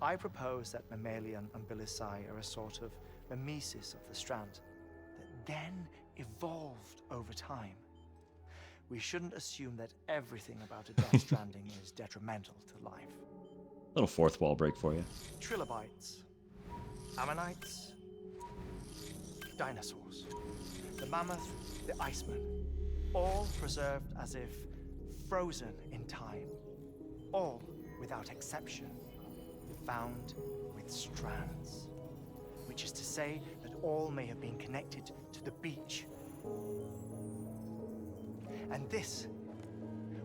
I propose that mammalian umbilici are a sort of mimesis of the strand that then evolved over time. We shouldn't assume that everything about a Death Stranding is detrimental to life. Little fourth wall break for you. Trilobites, ammonites, dinosaurs, the mammoth, the Iceman, all preserved as if frozen in time, all without exception, found with strands, which is to say that all may have been connected to the beach. And this,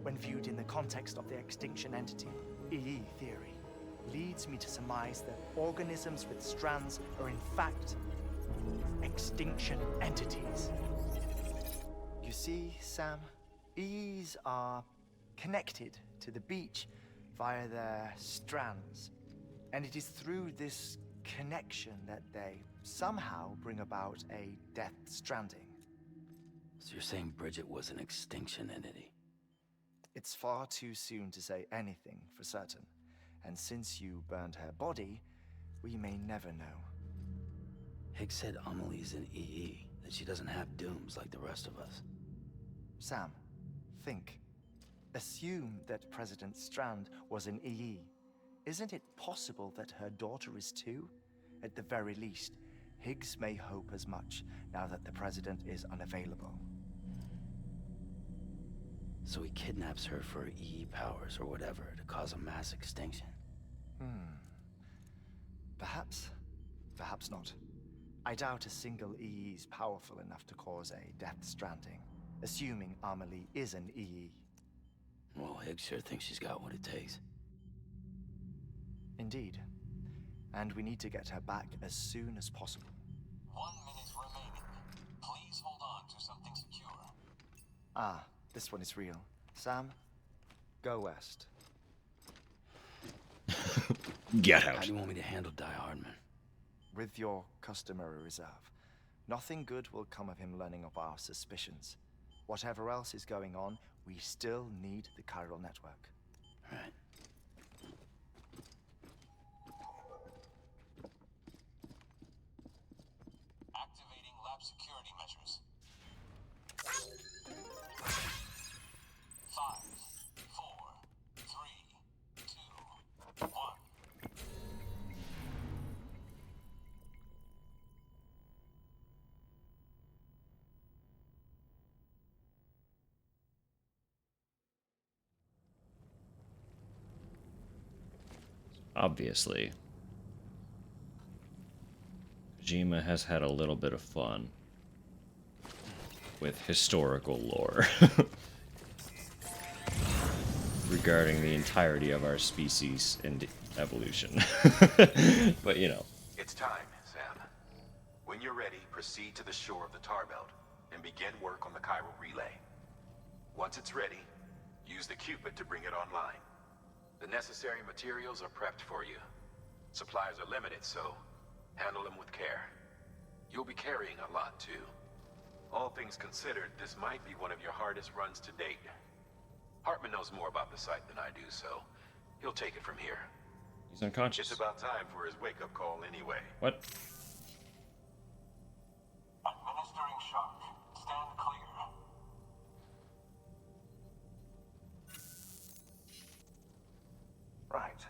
when viewed in the context of the extinction entity, EE theory, leads me to surmise that organisms with strands are in fact extinction entities. You see, Sam, EEs are connected to the beach via their strands. And it is through this connection that they somehow bring about a Death Stranding. So you're saying Bridget was an extinction entity? It's far too soon to say anything for certain, and since you burned her body, we may never know. Higgs said Amelie's an EE, that she doesn't have dooms like the rest of us. Sam, think. Assume that President Strand was an EE. Isn't it possible that her daughter is too? At the very least, Higgs may hope as much now that the President is unavailable. So he kidnaps her for EE powers or whatever to cause a mass extinction. Perhaps. Perhaps not. I doubt a single EE is powerful enough to cause a Death Stranding, assuming Amelie is an EE. Well, Higgs sure thinks she's got what it takes. Indeed. And we need to get her back as soon as possible. 1 minute remaining. Please hold on to something secure. Ah, this one is real. Sam, go west. Get How out. do you want me to handle Die Hardman? With your customary reserve. Nothing good will come of him learning of our suspicions. Whatever else is going on, we still need the chiral network. Right. Activating lab security measures. 5, 4, 3, 2, 1. Obviously, Kojima has had a little bit of fun with historical lore regarding the entirety of our species and evolution. But, you know. It's time, Sam. When you're ready, proceed to the shore of the tar belt and begin work on the chiral relay. Once it's ready, use the Cupid to bring it online. The necessary materials are prepped for you. Supplies are limited, so handle them with care. You'll be carrying a lot, too. All things considered, this might be one of your hardest runs to date. Hartman knows more about the site than I do, so he'll take it from here. He's unconscious. It's about time for his wake-up call anyway. What? Administering shock. Stand clear. Right.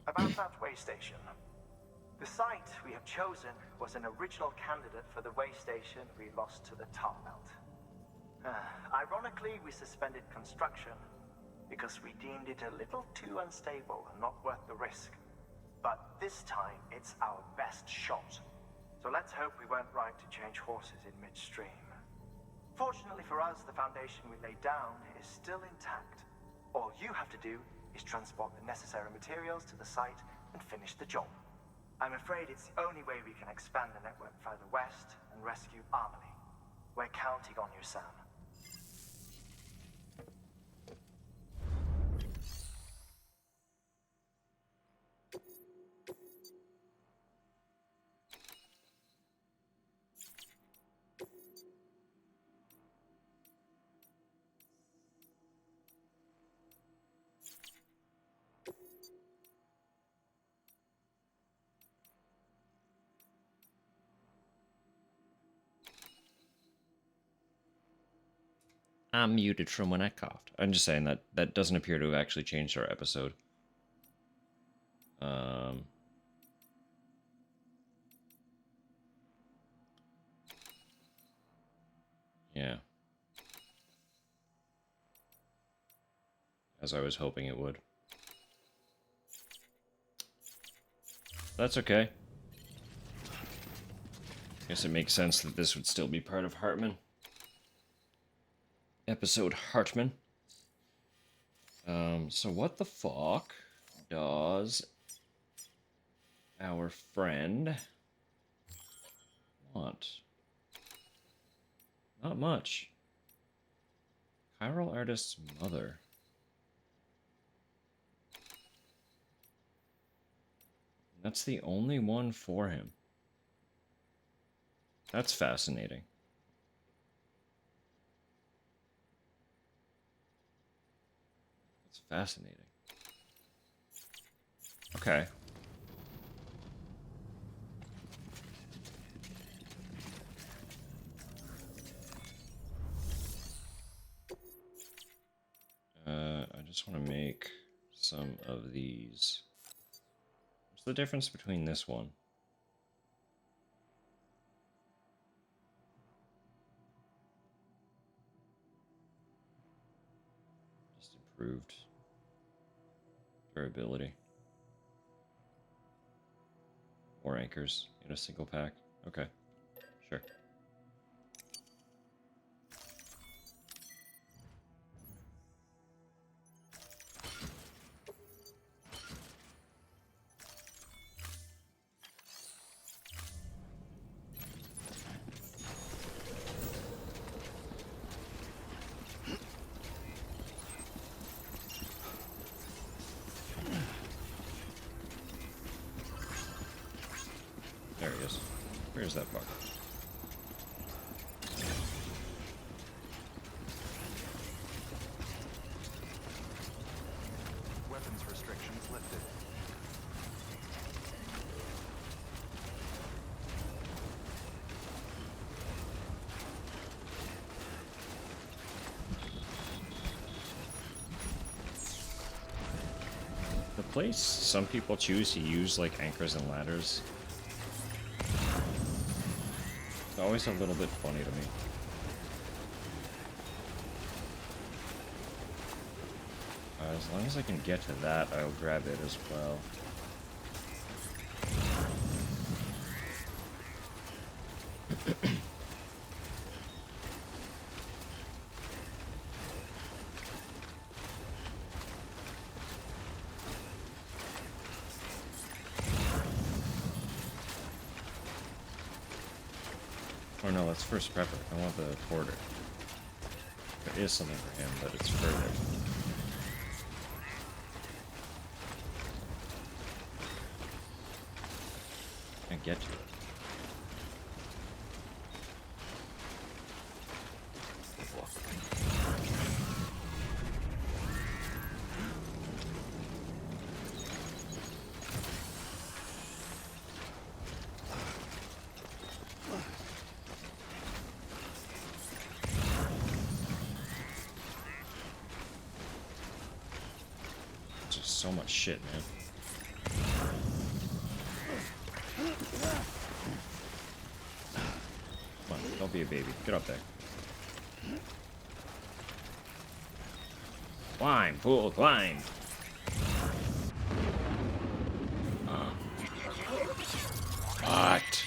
About that way station. The site we have chosen was an original candidate for the way station we lost to the tar belt. Ironically, we suspended construction because we deemed it a little too unstable and not worth the risk. But this time, it's our best shot. So let's hope we weren't right to change horses in midstream. Fortunately for us, the foundation we laid down is still intact. All you have to do is transport the necessary materials to the site and finish the job. I'm afraid it's the only way we can expand the network further west and rescue Amelie. We're counting on you, Sam. I'm muted from when I coughed. I'm just saying that that doesn't appear to have actually changed our episode. Yeah. As I was hoping it would. That's okay. Guess it makes sense that this would still be part of Hartman. Episode Hartman. So what the fuck does our friend want? Not much. Chiral artist's mother. That's the only one for him. That's fascinating. That's fascinating. Okay. I just want to make some of these. What's the difference between this one? Just improved durability. More anchors in a single pack. Okay, sure. There he is. Where's that bug? Weapons restrictions lifted. The place some people choose to use like anchors and ladders. It's always a little bit funny to me. As long as I can get to that, I'll grab it as well. Oh no, that's first prepper. I want the porter. There is something for him, but it's further. Can't get to it. Just so much shit, man. Come on, don't be a baby. Get up there. Climb, fool, climb. What?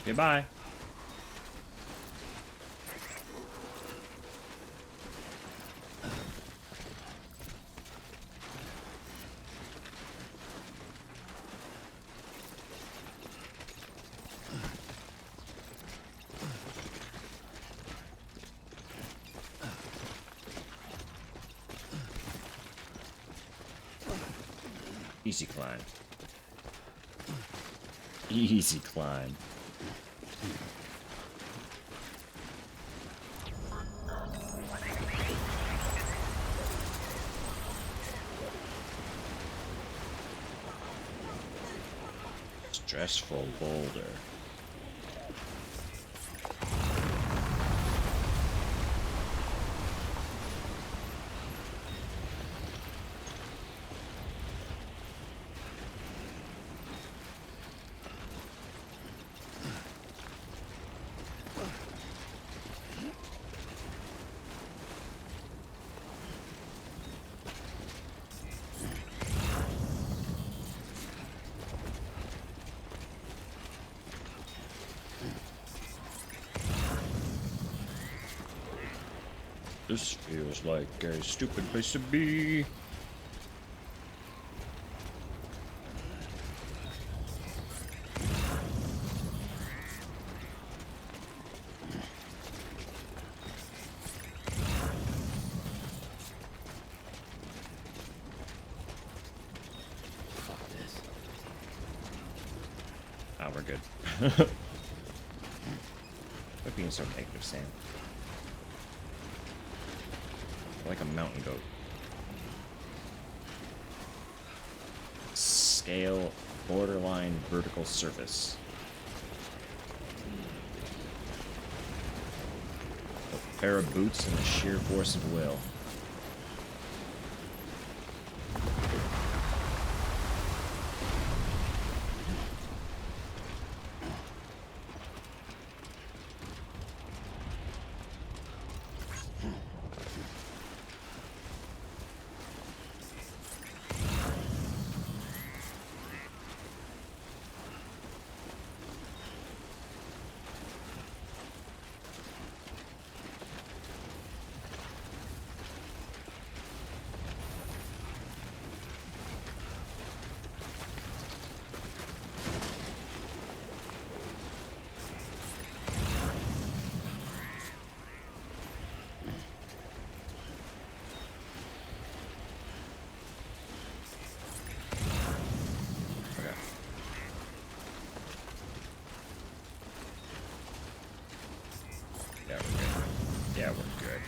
Goodbye. Easy climb. Easy climb. Stressful boulder. This feels like a stupid place to be. Fuck this. Ah, we're good. Quit being so negative, Sam. Like a mountain goat. Scale, borderline, vertical surface. A pair of boots and the sheer force of will. Yeah, we're good. Yeah, we're good.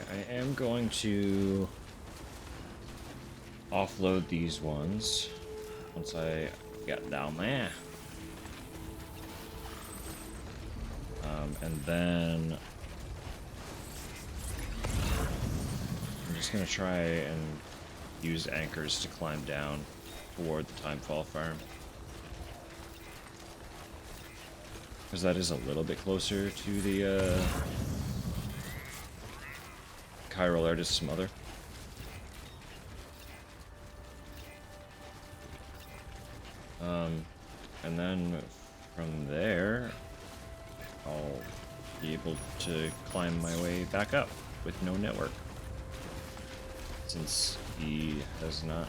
I am going to offload these ones once I get down there. And then I'm just going to try and use anchors to climb down toward the Timefall farm. Because that is a little bit closer to the Chiral Artist's mother. And then from there, I'll be able to climb my way back up with no network. Since he has not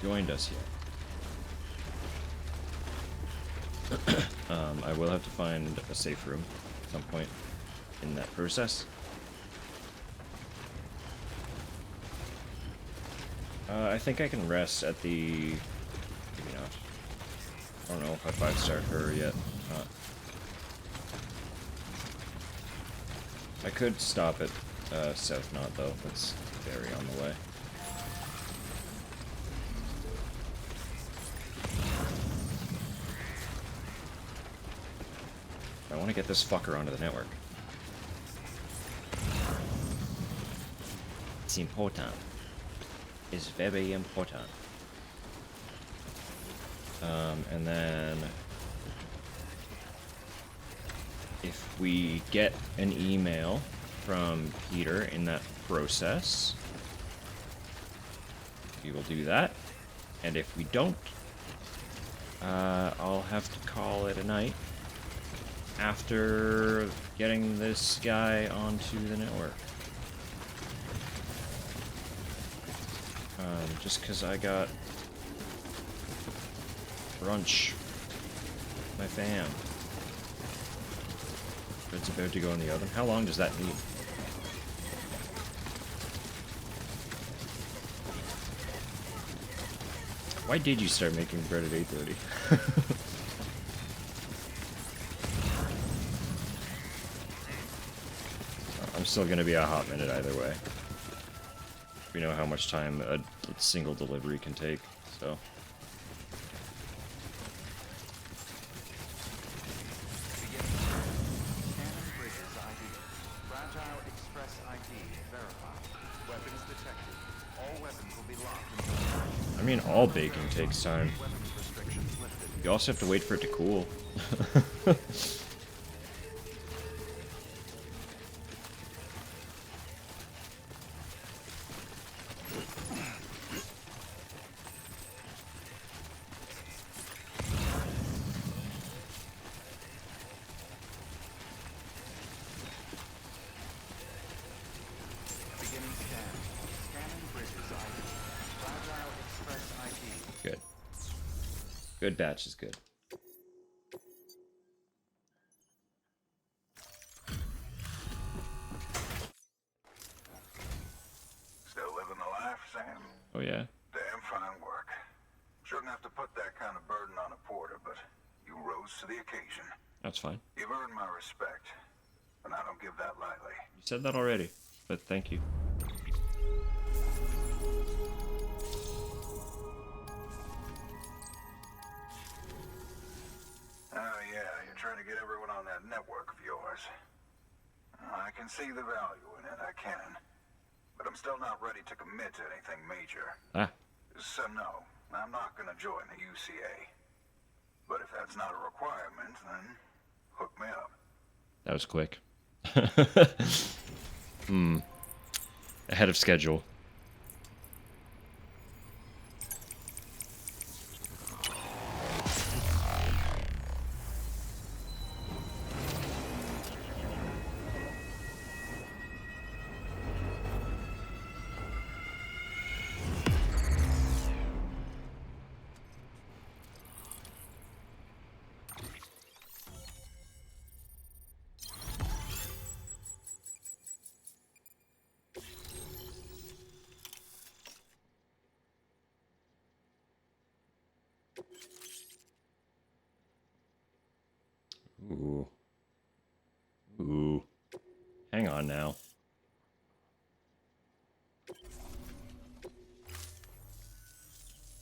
joined us yet. I will have to find a safe room at some point in that process. I think I can rest at the... maybe not. I don't know if I 5-starred her yet. I could stop at South Knot though, that's very on the way. I want to get this fucker onto the network. It's important. It's very important. And then if we get an email from Peter in that process, we will do that. And if we don't, I'll have to call it a night after getting this guy onto the network. Just because I got brunch. My fam. Bread's about to go in the oven. How long does that need? Why did you start making bread at 8:30? I'm still gonna be a hot minute either way. We know how much time a single delivery can take, so. Scanning Bridges ID. Fragile Express ID verified. Weapons detected. All weapons will be locked until... I mean, all baking takes time. Weapons restrictions lifted. You also have to wait for it to cool. Beginning scan. Scanning Bridges ID. Fragile Express ID. Good. Good batch is good. Still living the life, Sam? Oh yeah? Damn fine work. Shouldn't have to put that kind of burden on a porter, but you rose to the occasion. That's fine. You've earned my respect, and I don't give that lightly. You said that already, but thank you. Oh yeah, you're trying to get everyone on that network of yours. I can see the value in it, I can. But I'm still not ready to commit to anything major. Ah. So no, I'm not gonna join the UCA. But if that's not a requirement, then hook me up. That was quick. Ahead of schedule. Ooh. Ooh. Hang on now.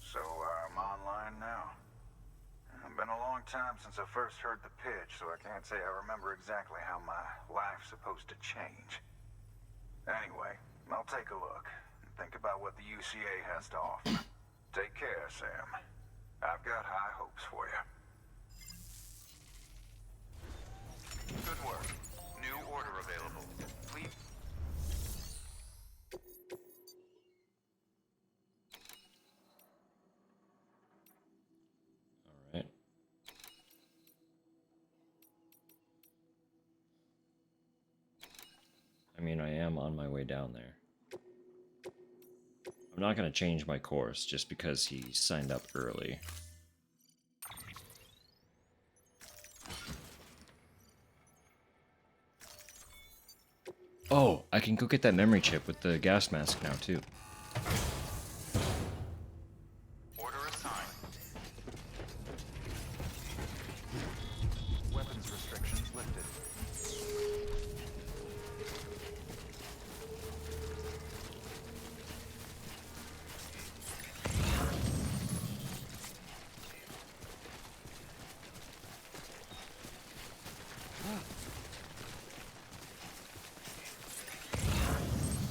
So I'm online now. It's been a long time since I first heard the pitch, so I can't say I remember exactly how my life's supposed to change. Anyway, I'll take a look and think about what the UCA has to offer. Take care, Sam. I've got high hopes for you. Good work. New order available. Please. Alright. I mean, I am on my way down there. I'm not going to change my course just because he signed up early. Oh, I can go get that memory chip with the gas mask now, too. Order assigned. Weapons restrictions lifted.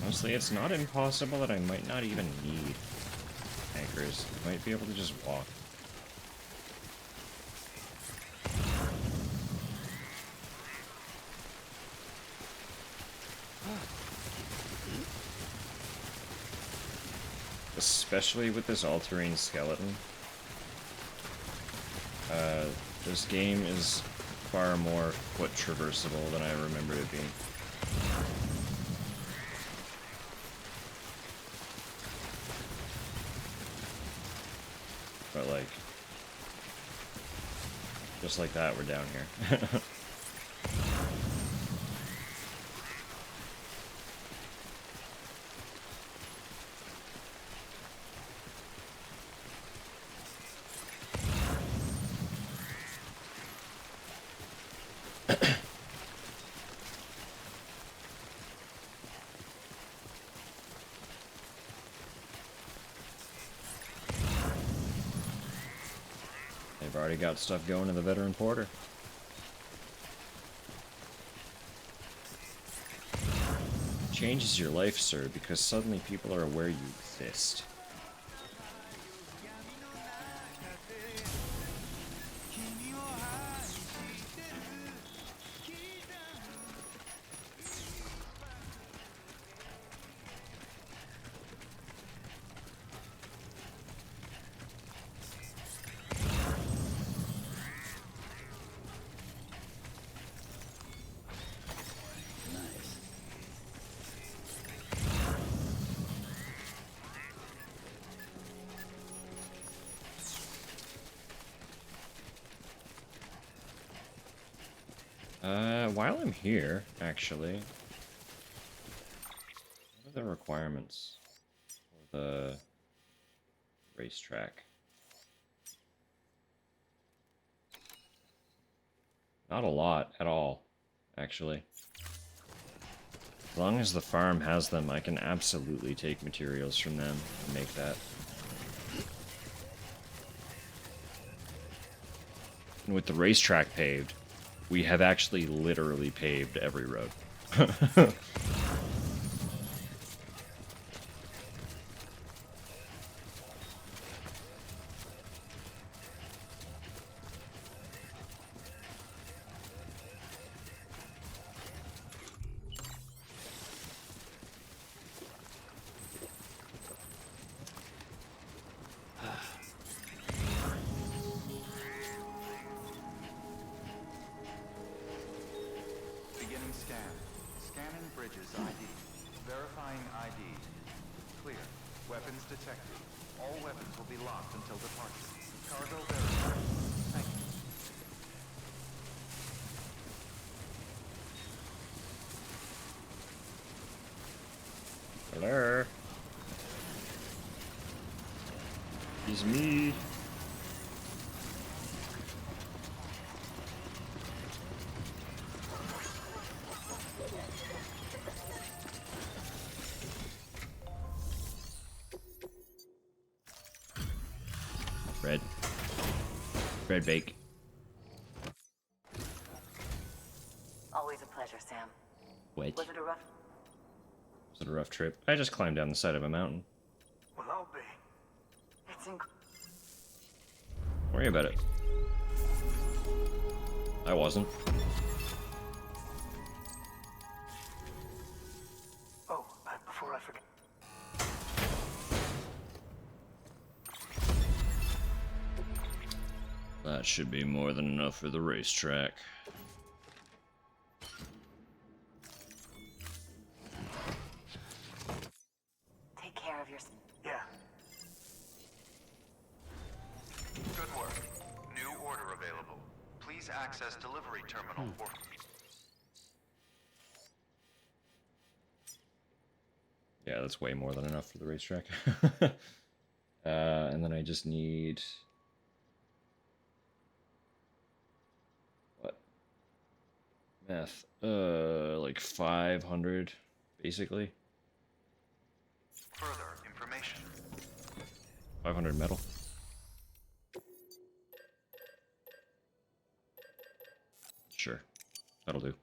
Honestly, it's not impossible that I might not even need anchors. I might be able to just walk. especially with this all-terrain skeleton. This game is far more foot traversable than I remember it being. But like, just like that, we're down here. They've already got stuff going in the veteran porter. Changes your life, sir, because suddenly people are aware you exist. While I'm here, actually, what are the requirements for the racetrack? Not a lot at all, actually. As long as the farm has them, I can absolutely take materials from them and make that. And with the racetrack paved, we have actually literally paved every road. Scanning bridges ID. Verifying ID. Clear. Weapons detected. All weapons will be locked until departure. Cargo verified. Thank you. Hello? It's me. Red bake. Always a pleasure, Sam. Wait. Was it a rough? Was it a rough trip? I just climbed down the side of a mountain. Well, I'll be. It's Don't worry about it. I wasn't. Oh, before I forget. That should be more than enough for the racetrack. Take care of yourself. Yeah. Good work. New order available. Please access delivery terminal for... Yeah, that's way more than enough for the racetrack. And then I just need... What? Meth. Like 500, basically. Further information. 500 metal. Sure. That'll do.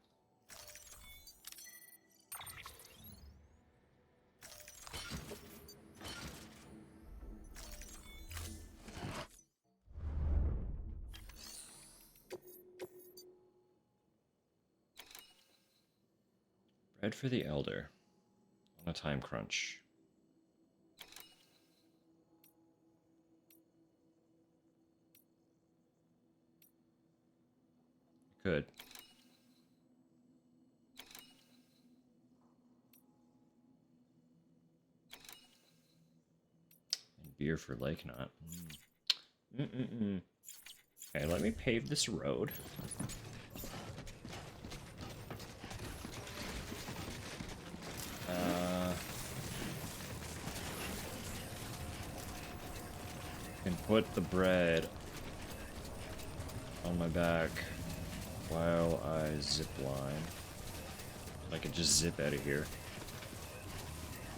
Bread for the Elder. On a time crunch. Could. And beer for Lake Knot. Okay, let me pave this road. Can put the bread on my back while I zip line. I can just zip out of here.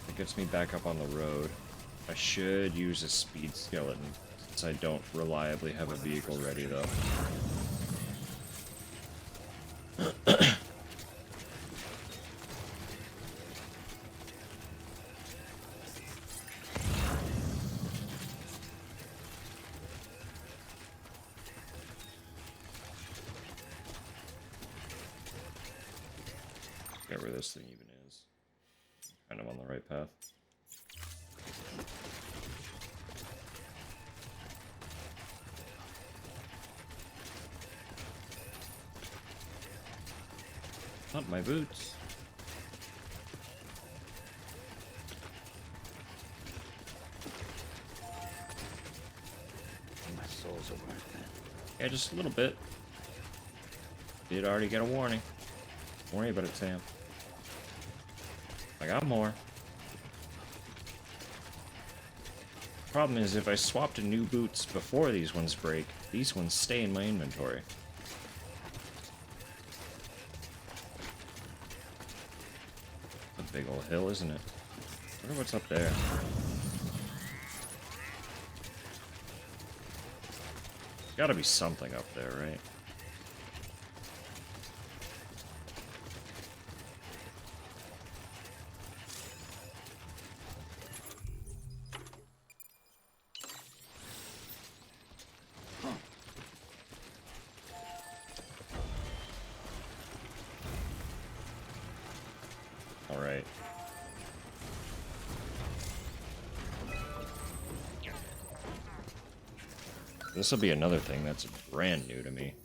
It gets me back up on the road. I should use a speed skeleton, since I don't reliably have a vehicle ready, though. Forget where this thing even is. Kind of on the right path. Not my boots. My souls are worth it. Yeah, just a little bit. Did already get a warning. Don't worry about it, Sam. I got more. Problem is, if I swap to new boots before these ones break, these ones stay in my inventory. It's a big old hill, isn't it? I wonder what's up there. Gotta be something up there, right? Alright. This will be another thing that's brand new to me.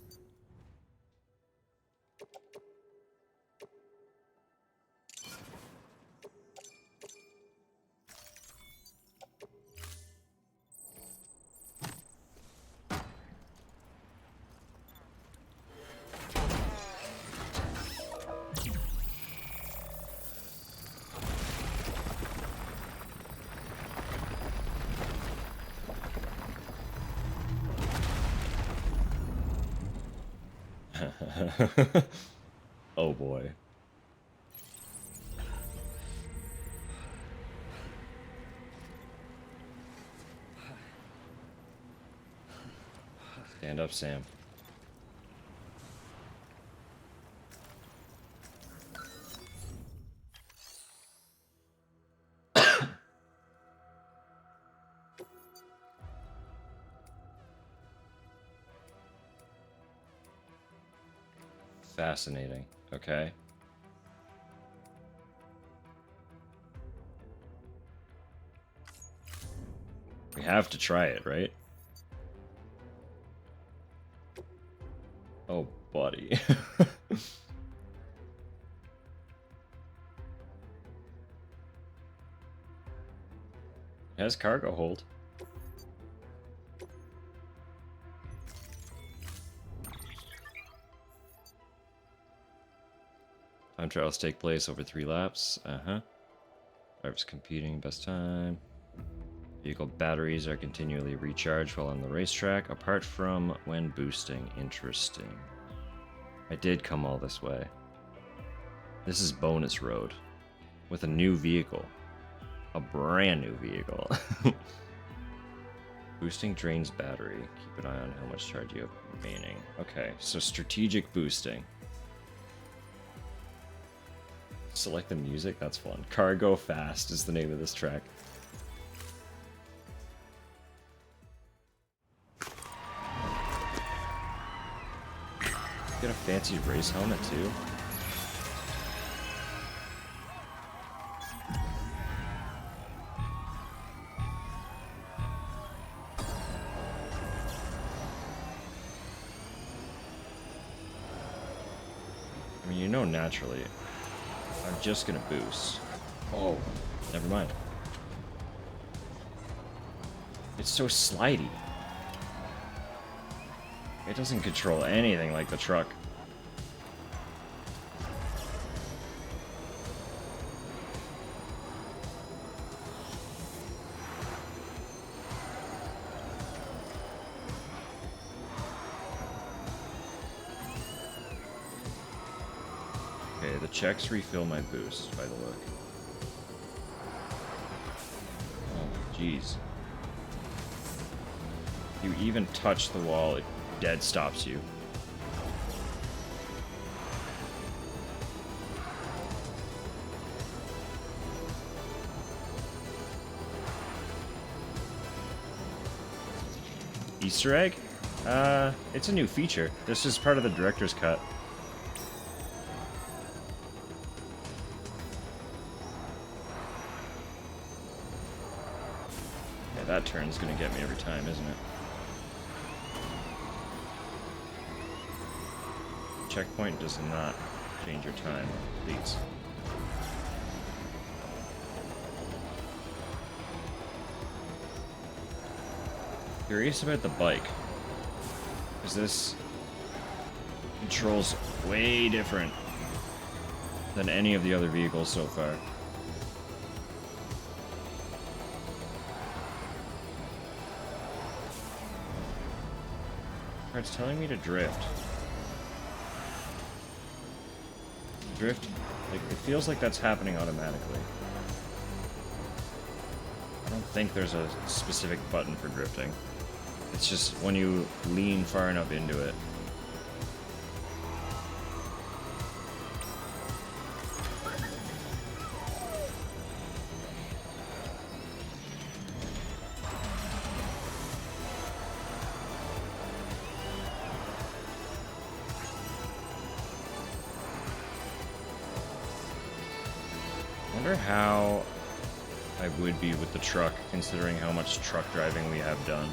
Oh boy. Stand up, Sam. Fascinating. Okay. We have to try it, right? Oh, buddy. It has cargo hold. Time trials take place over 3 laps. Drivers competing, best time. Vehicle batteries are continually recharged while on the racetrack, apart from when boosting. Interesting. I did come all this way. This is bonus road. With a new vehicle. A brand new vehicle. Boosting drains battery. Keep an eye on how much charge you have remaining. Okay, so strategic boosting. Select the music, that's fun. Cargo Fast is the name of this track. Get a fancy race helmet too. You know, naturally, I'm just gonna boost. Oh, never mind. It's so slidey. It doesn't control anything like the truck. Okay, the checks refill my boost by the look. Oh, jeez. You even touch the wall, it dead stops you. Easter egg? It's a new feature. This is part of the director's cut. Yeah, that turn's gonna get me every time, isn't it? Checkpoint does not change your time, please. Curious about the bike. Because this controls way different than any of the other vehicles so far. It's telling me to drift. Drift, like, it feels like that's happening automatically. I don't think there's a specific button for drifting. It's just when you lean far enough into it. I wonder how I would be with the truck, considering how much truck driving we have done.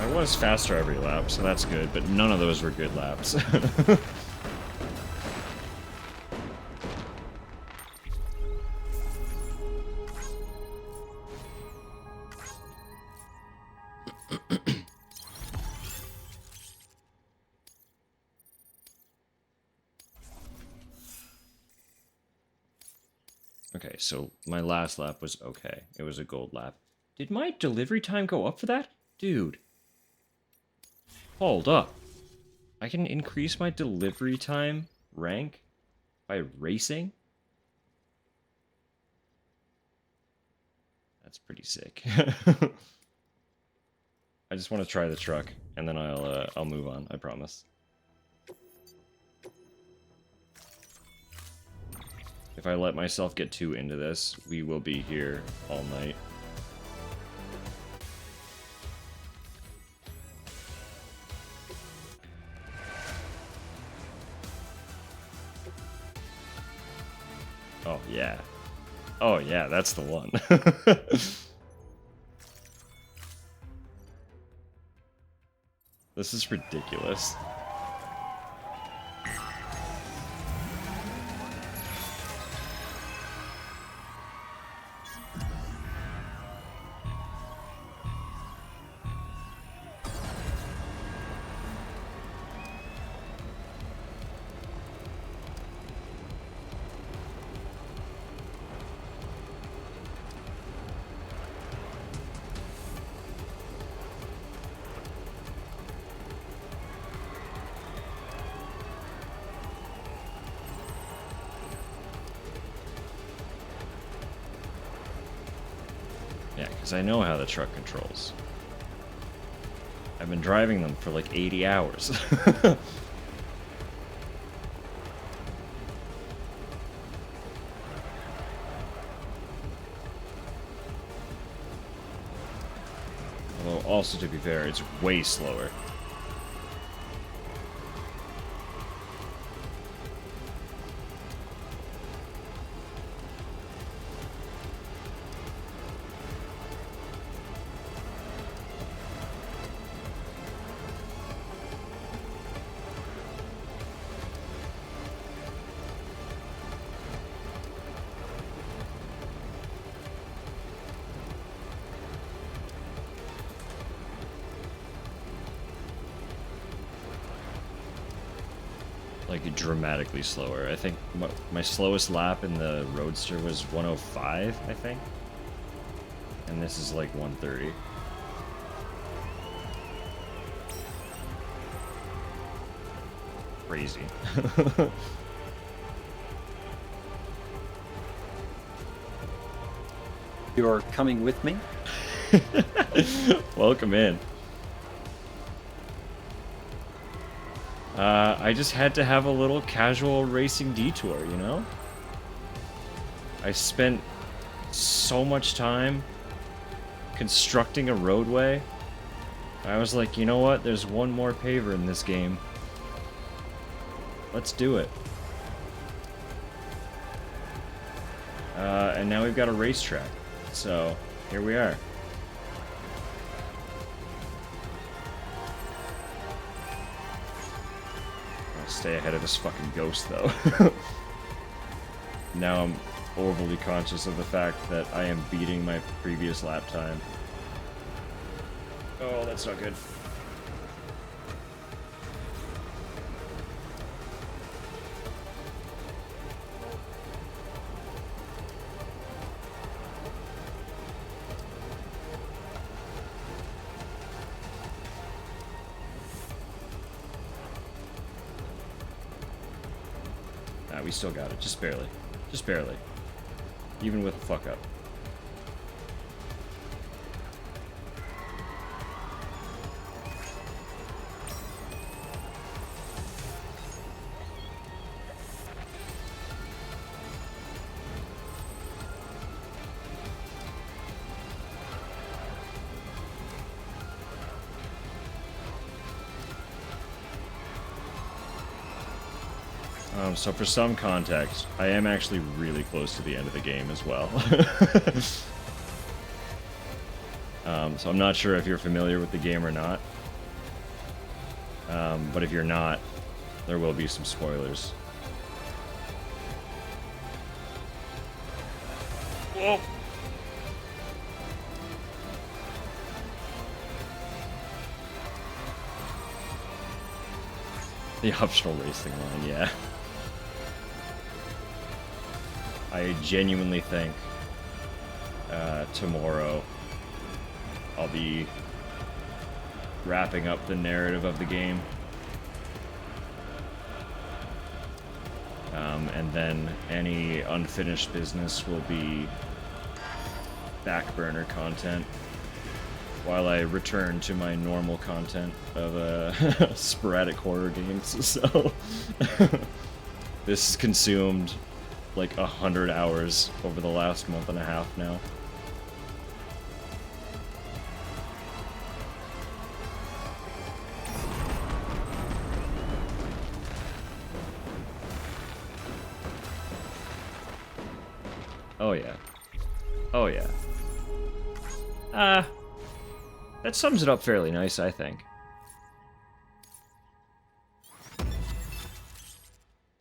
I was faster every lap, so that's good, but none of those were good laps. Okay, so my last lap was okay. It was a gold lap. Did my delivery time go up for that? Dude. Hold up. I can increase my delivery time rank by racing? That's pretty sick. I just want to try the truck, and then I'll move on, I promise. If I let myself get too into this, we will be here all night. Oh, yeah. Oh, yeah, that's the one. This is ridiculous. Yeah, because I know how the truck controls. I've been driving them for like 80 hours. Although, also to be fair, it's way slower. Like, dramatically slower. I think my slowest lap in the Roadster was 105, I think. And this is like 130. Crazy. You're coming with me? Welcome in. I just had to have a little casual racing detour, you know? I spent so much time constructing a roadway. I was like, you know what? There's one more paver in this game. Let's do it. And now we've got a racetrack. So, here we are. Stay ahead of this fucking ghost, though. Now I'm overly conscious of the fact that I am beating my previous lap time. Oh, that's not good. We still got it, just barely. Just barely. Even with a fuck up. So for some context, I am actually really close to the end of the game as well. So I'm not sure if you're familiar with the game or not. But if you're not, there will be some spoilers. Oh. The optional racing line, yeah. I genuinely think tomorrow I'll be wrapping up the narrative of the game. And then any unfinished business will be back burner content while I return to my normal content of sporadic horror games. So this has consumed like 100 hours over the last month and a half now. Oh yeah. Oh yeah. That sums it up fairly nice, I think.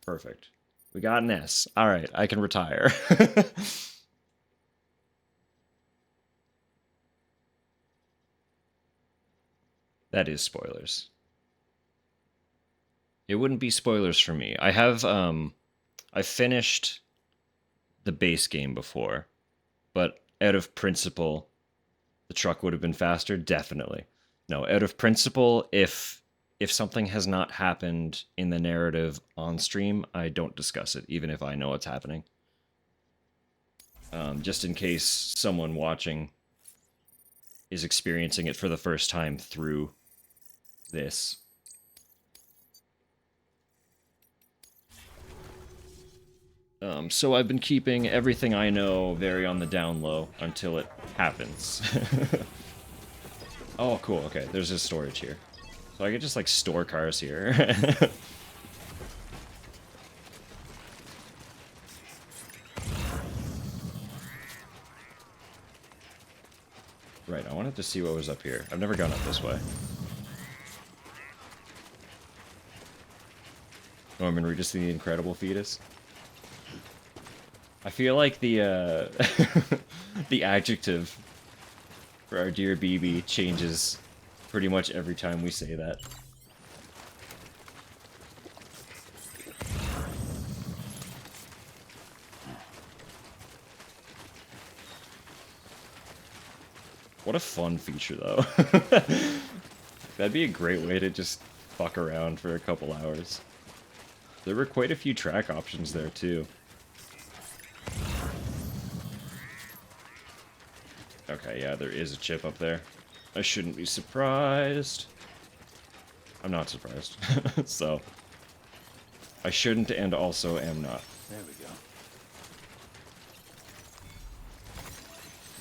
Perfect. We got an S. Alright, I can retire. That is spoilers. It wouldn't be spoilers for me. I have, I finished the base game before, but out of principle, the truck would have been faster? Definitely. No, out of principle, if something has not happened in the narrative on stream, I don't discuss it, even if I know it's happening. Just in case someone watching is experiencing it for the first time through this. So I've been keeping everything I know very on the down low until it happens. Oh, cool. Okay, there's just storage here. So I could just, like, store cars here. Right, I wanted to see what was up here. I've never gone up this way. Norman Reedus the Incredible Fetus. I feel like the, the adjective for our dear BB changes pretty much every time we say that. What a fun feature, though. That'd be a great way to just fuck around for a couple hours. There were quite a few track options there, too. Okay, yeah, there is a chip up there. I shouldn't be surprised. I'm not surprised. So, I shouldn't and also am not. There we go.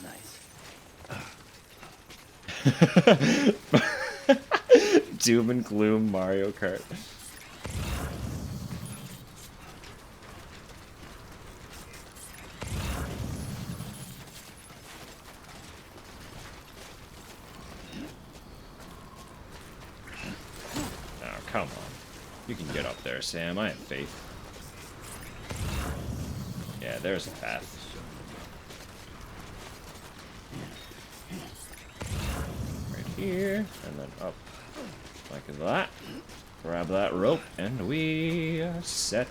Nice. Doom and gloom Mario Kart. Oh, come on. You can get up there, Sam. I have faith. Yeah, there's a path. Right here, and then up like that. Grab that rope, and we are set.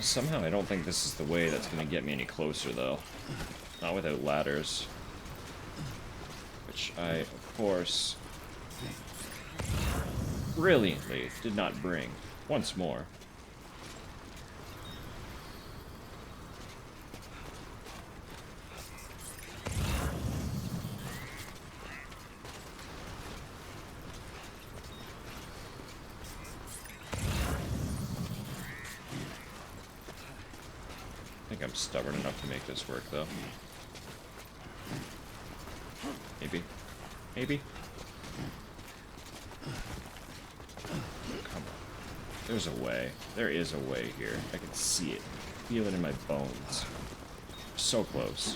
Somehow I don't think this is the way that's going to get me any closer, though. Not without ladders. Which I, of course, brilliantly did not bring. Once more. I think I'm stubborn enough to make this work, though. Maybe. Maybe. Come on. There's a way. There is a way here. I can see it. Feel it in my bones. So close.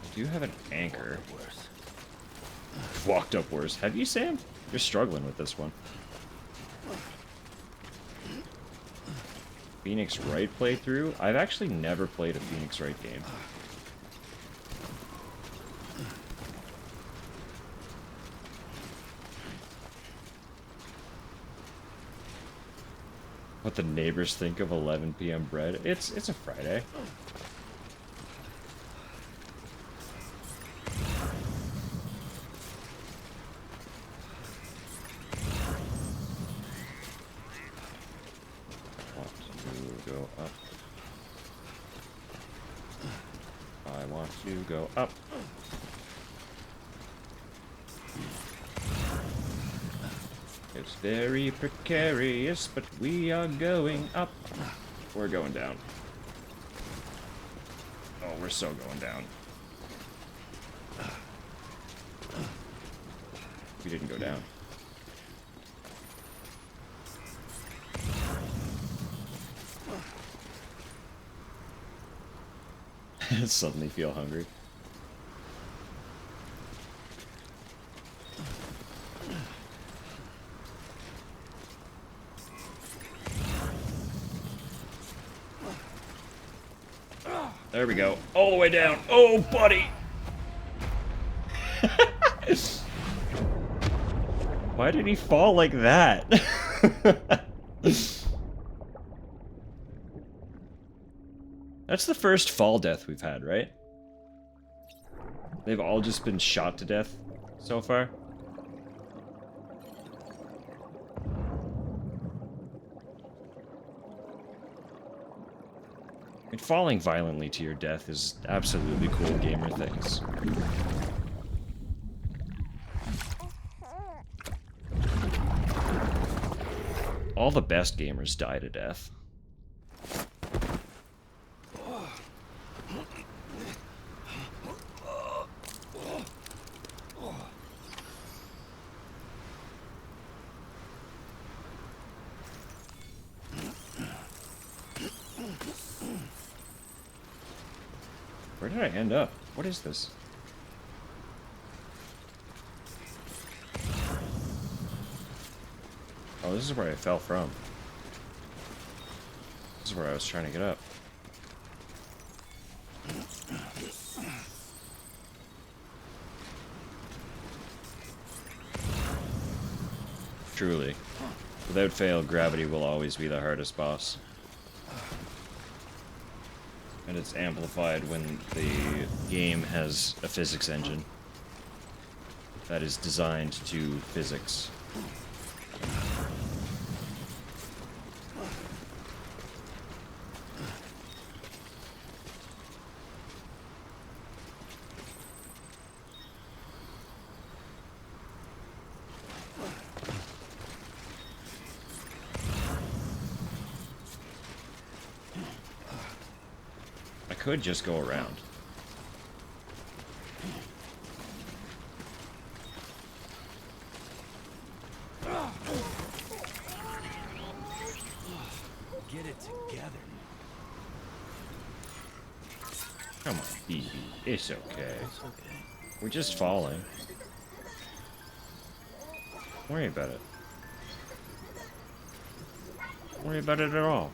I do have an anchor. Walked up worse. Have you, Sam? You're struggling with this one. Phoenix Wright playthrough? I've actually never played a Phoenix Wright game. What the neighbors think of 11 p.m. bread? It's a Friday. Go up. It's very precarious, but we are going up. We're going down. Oh, we're so going down. We didn't go down. Suddenly feel hungry. There we go. All the way down. Oh, buddy! Why did he fall like that? That's the first fall death we've had, right? They've all just been shot to death so far. And falling violently to your death is absolutely cool gamer things. All the best gamers die to death. Where did I end up? What is this? Oh, this is where I fell from. This is where I was trying to get up. Truly. Without fail, gravity will always be the hardest boss. And it's amplified when the game has a physics engine that is designed to physics. I could just go around. Get it together. Come on, BB. It's okay. It's okay. We're just falling. Don't worry about it. Don't worry about it at all.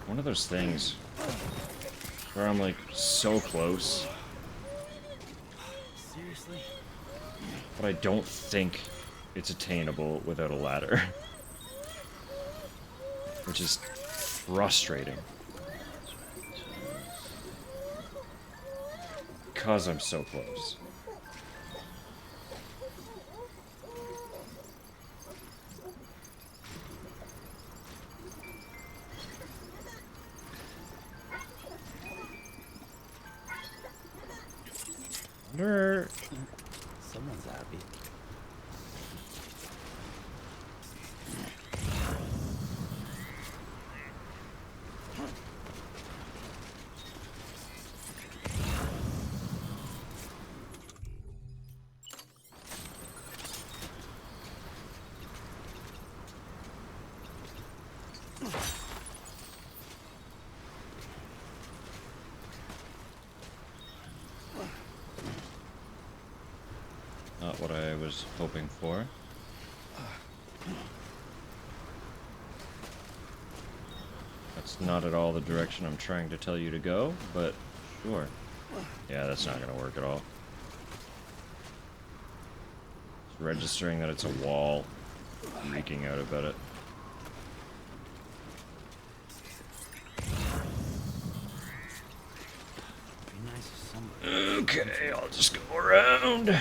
One of those things where I'm like so close, Seriously? but I don't think it's attainable without a ladder. Which is frustrating. Because I'm so close. Wonder... Someone's happy. Not what I was hoping for. That's not at all the direction I'm trying to tell you to go, but sure. Yeah, that's not gonna work at all. It's registering that it's a wall, freaking out about it. Be nice if somebody... Okay, I'll just go around.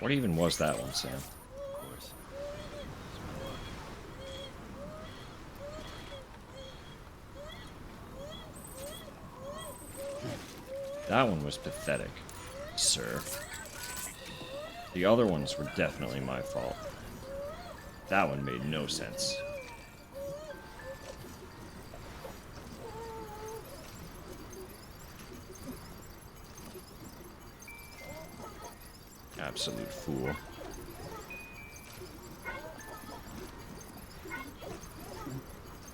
What even was that one, Sam? Of course. That one was pathetic, sir. The other ones were definitely my fault. That one made no sense. Absolute fool.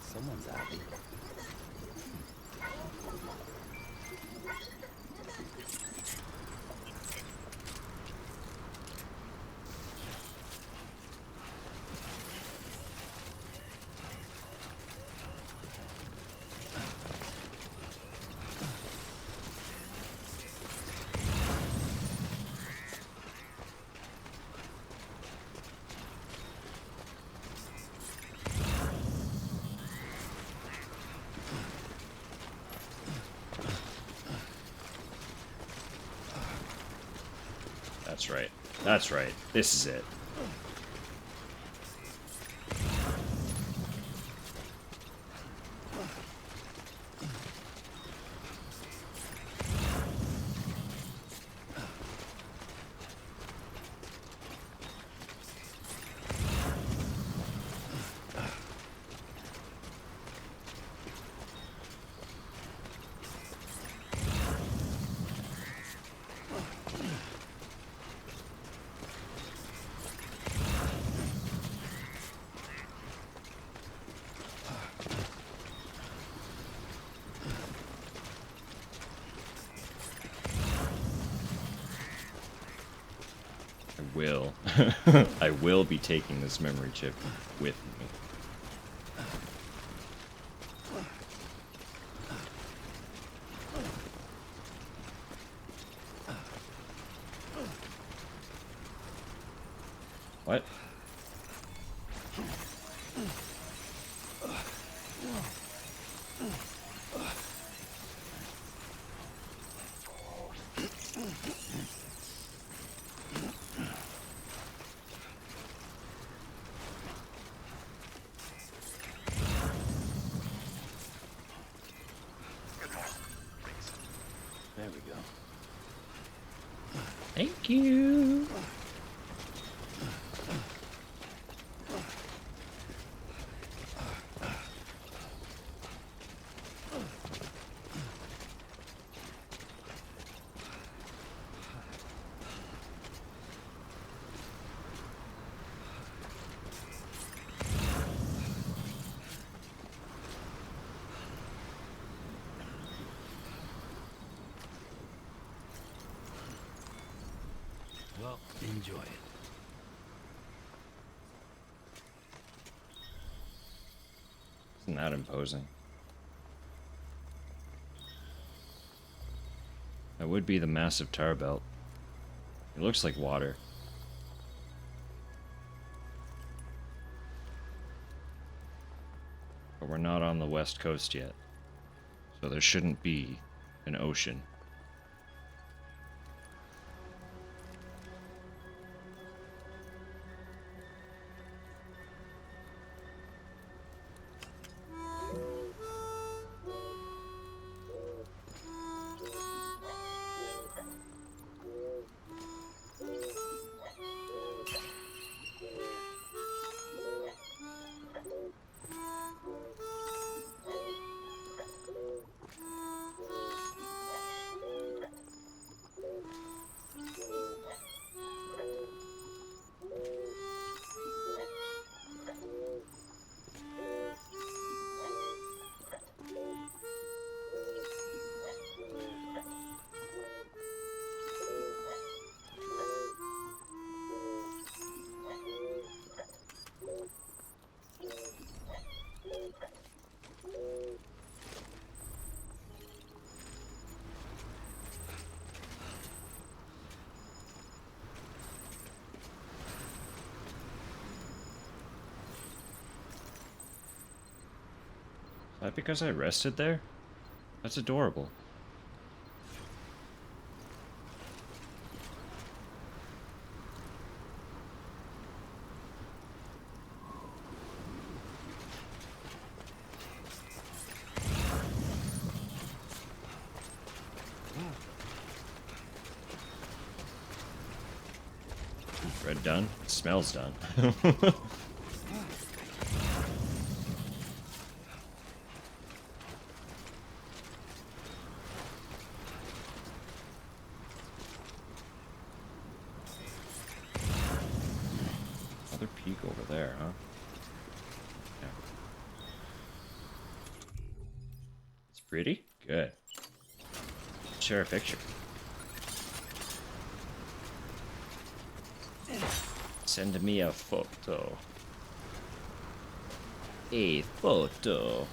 Someone's happy. That's right. That's right. This is it. I will be taking this memory chip with me. What? There we go. Thank you. Well, enjoy it. Isn't that imposing? That would be the massive tar belt. It looks like water. But we're not on the west coast yet. So there shouldn't be an ocean. Is that because I rested there? That's adorable. Red done? It smells done. Another peak over there, huh? Yeah. It's pretty? Good. Share a picture. Send me a photo. A photo.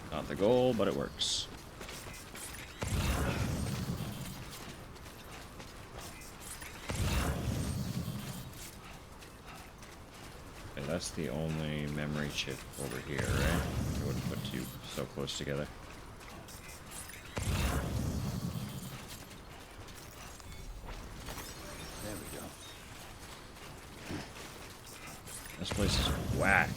Not the goal, but it works. Okay, that's the only memory chip over here, right? I wouldn't put two so close together. There we go. This place is whack.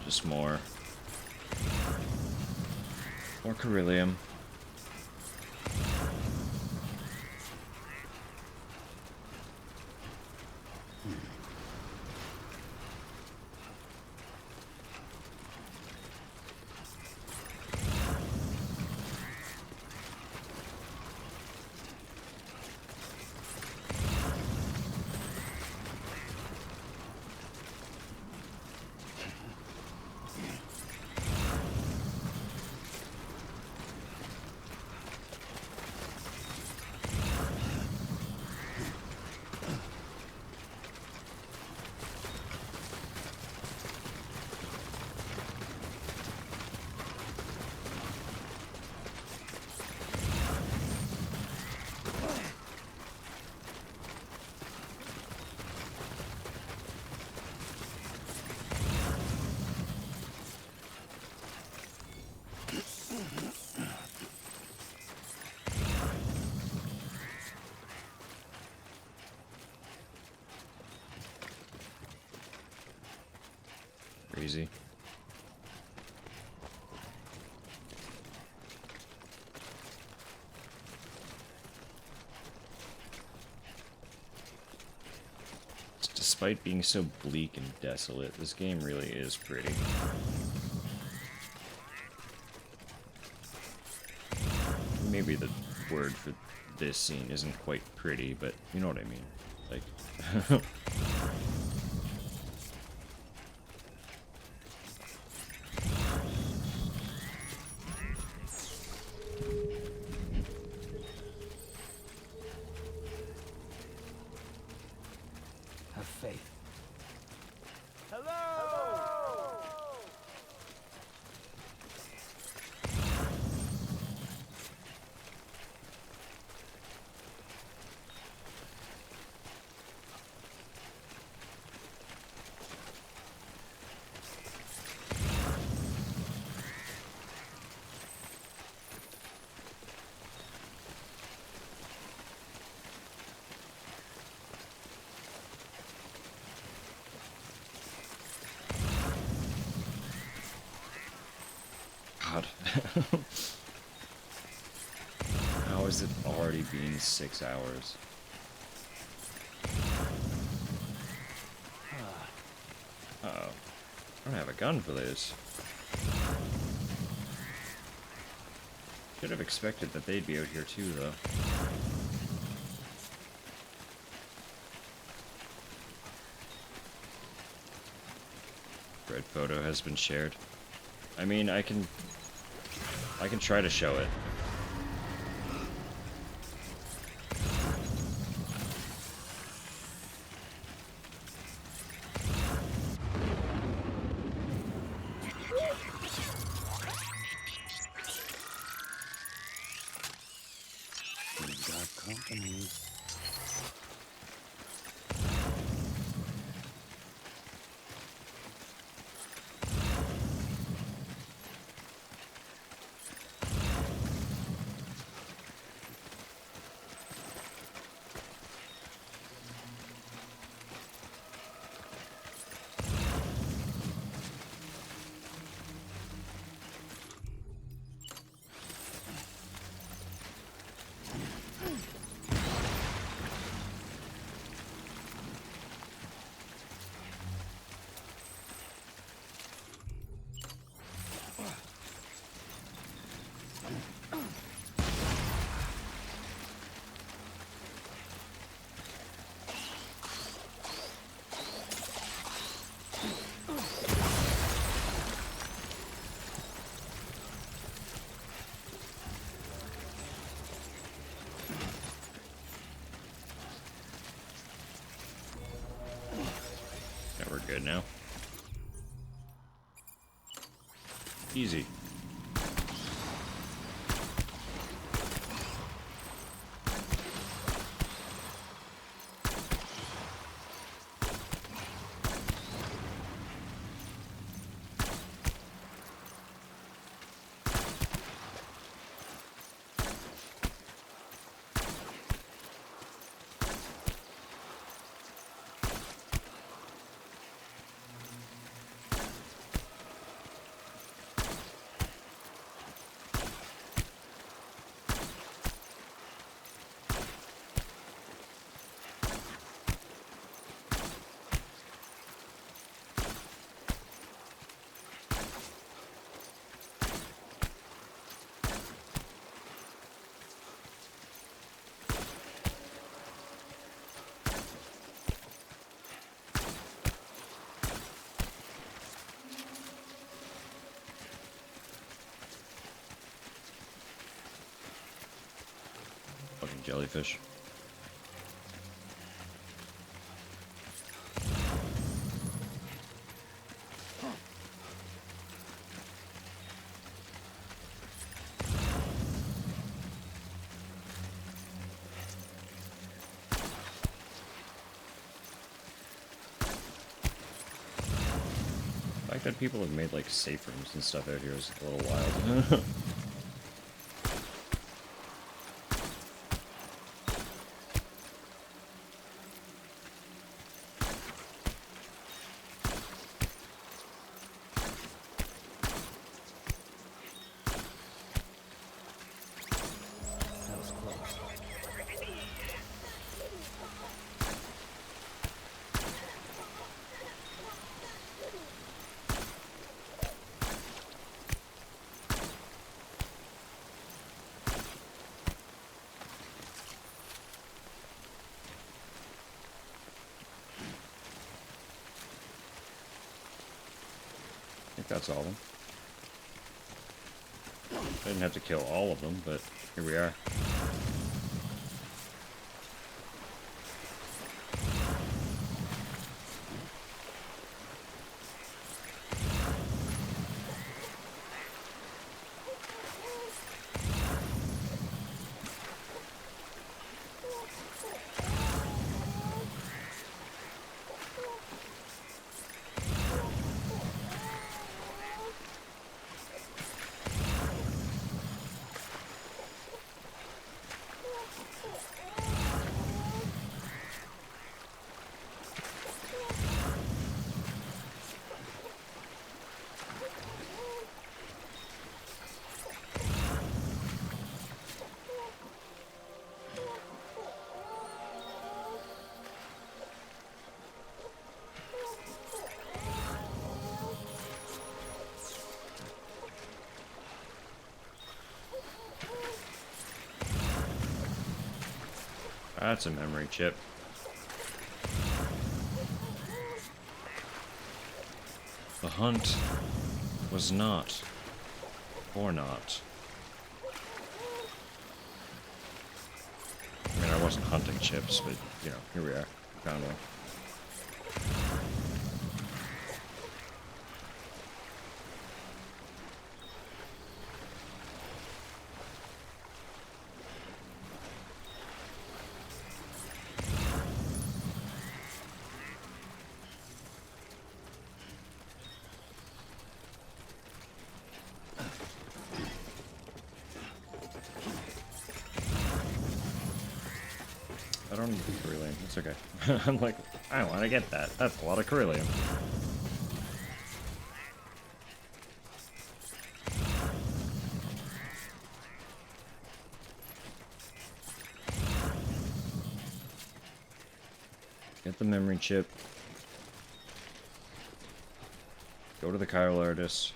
Just more beryllium. Crazy. Despite being so bleak and desolate, this game really is pretty. Maybe the word for this scene isn't quite pretty, but you know what I mean. Like... Have faith. God. How has it already been 6 hours? Uh-oh. I don't have a gun for this. Should have expected that they'd be out here too, though. Red photo has been shared. I mean, I can try to show it. Got company. Yeah, we're good now. Easy. Fucking jellyfish. The fact that people have made like safe rooms and stuff out here is a little wild. That was close. I think that's all of them. I didn't have to kill all of them, but here we are. That's a memory chip. The hunt was not, or not. I mean, I wasn't hunting chips, but, you know, here we are. Found one. I don't need the beryllium. It's okay. I'm like, I want to get that. That's a lot of beryllium. Get the memory chip. Go to the Chiral Artist.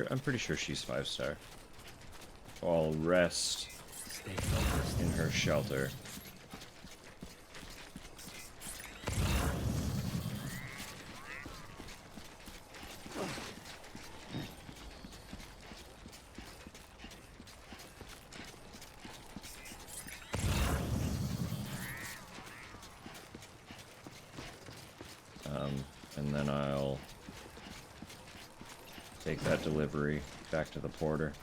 I'm pretty sure she's 5-star. I'll rest in her shelter. And then I'll take that delivery back to the porter.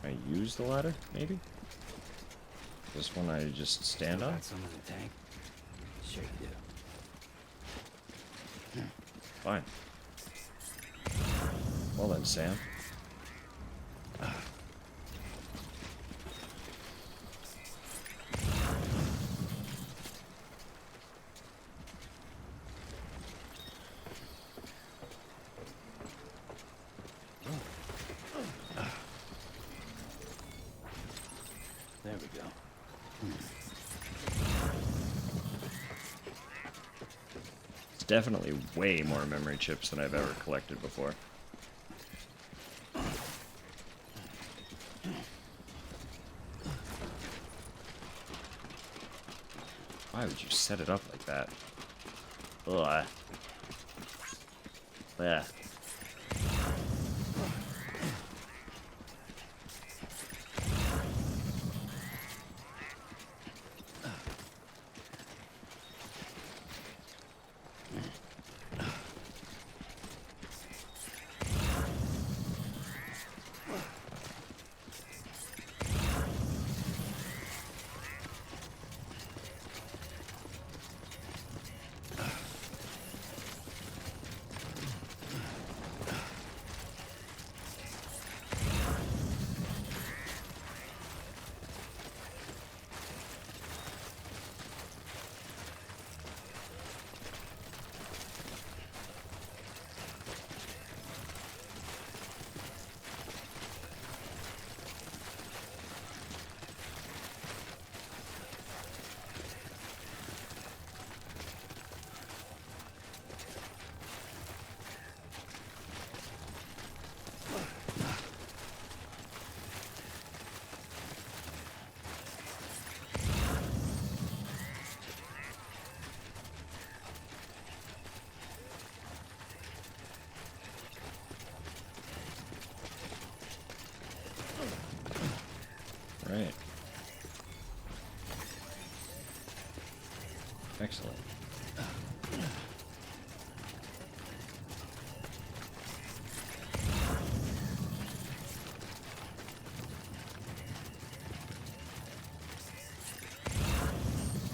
I use the ladder, maybe? This one I just stand on? Got some in the tank? Sure you do. Fine. Well then, Sam. There we go. It's definitely way more memory chips than I've ever collected before. Why would you set it up like that? Ugh. Ugh. Right. Excellent.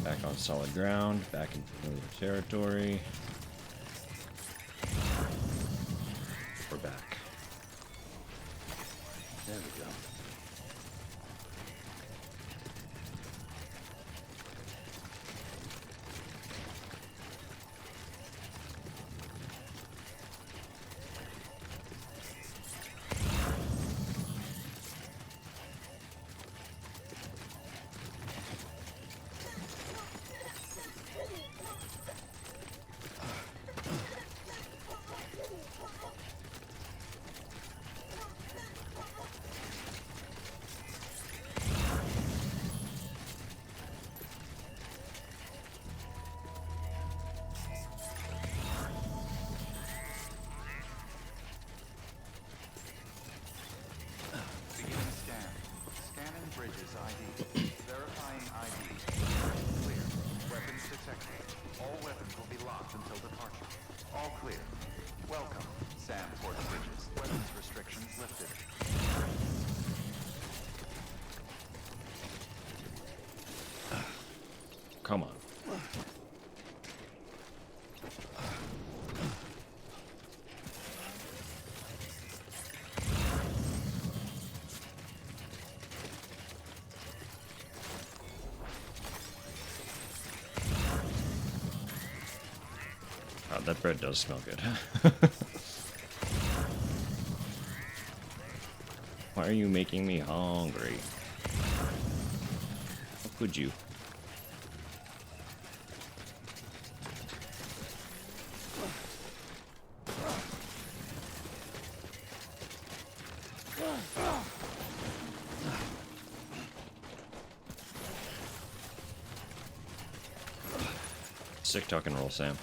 Back on solid ground, back in familiar territory. We're back. There we go. come on. God, that bread does smell good. Why are you making me hungry? How could you? Sick tuck and roll, Sam.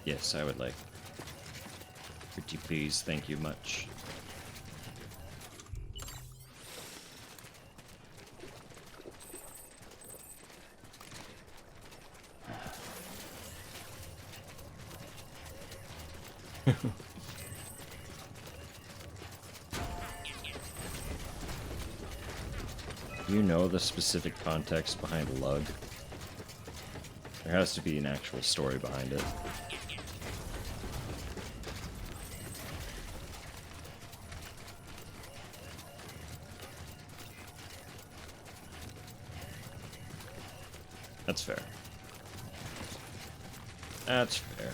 Yes, I would like. Pretty please, thank you much. You know the specific context behind lug? There has to be an actual story behind it. That's fair. That's fair.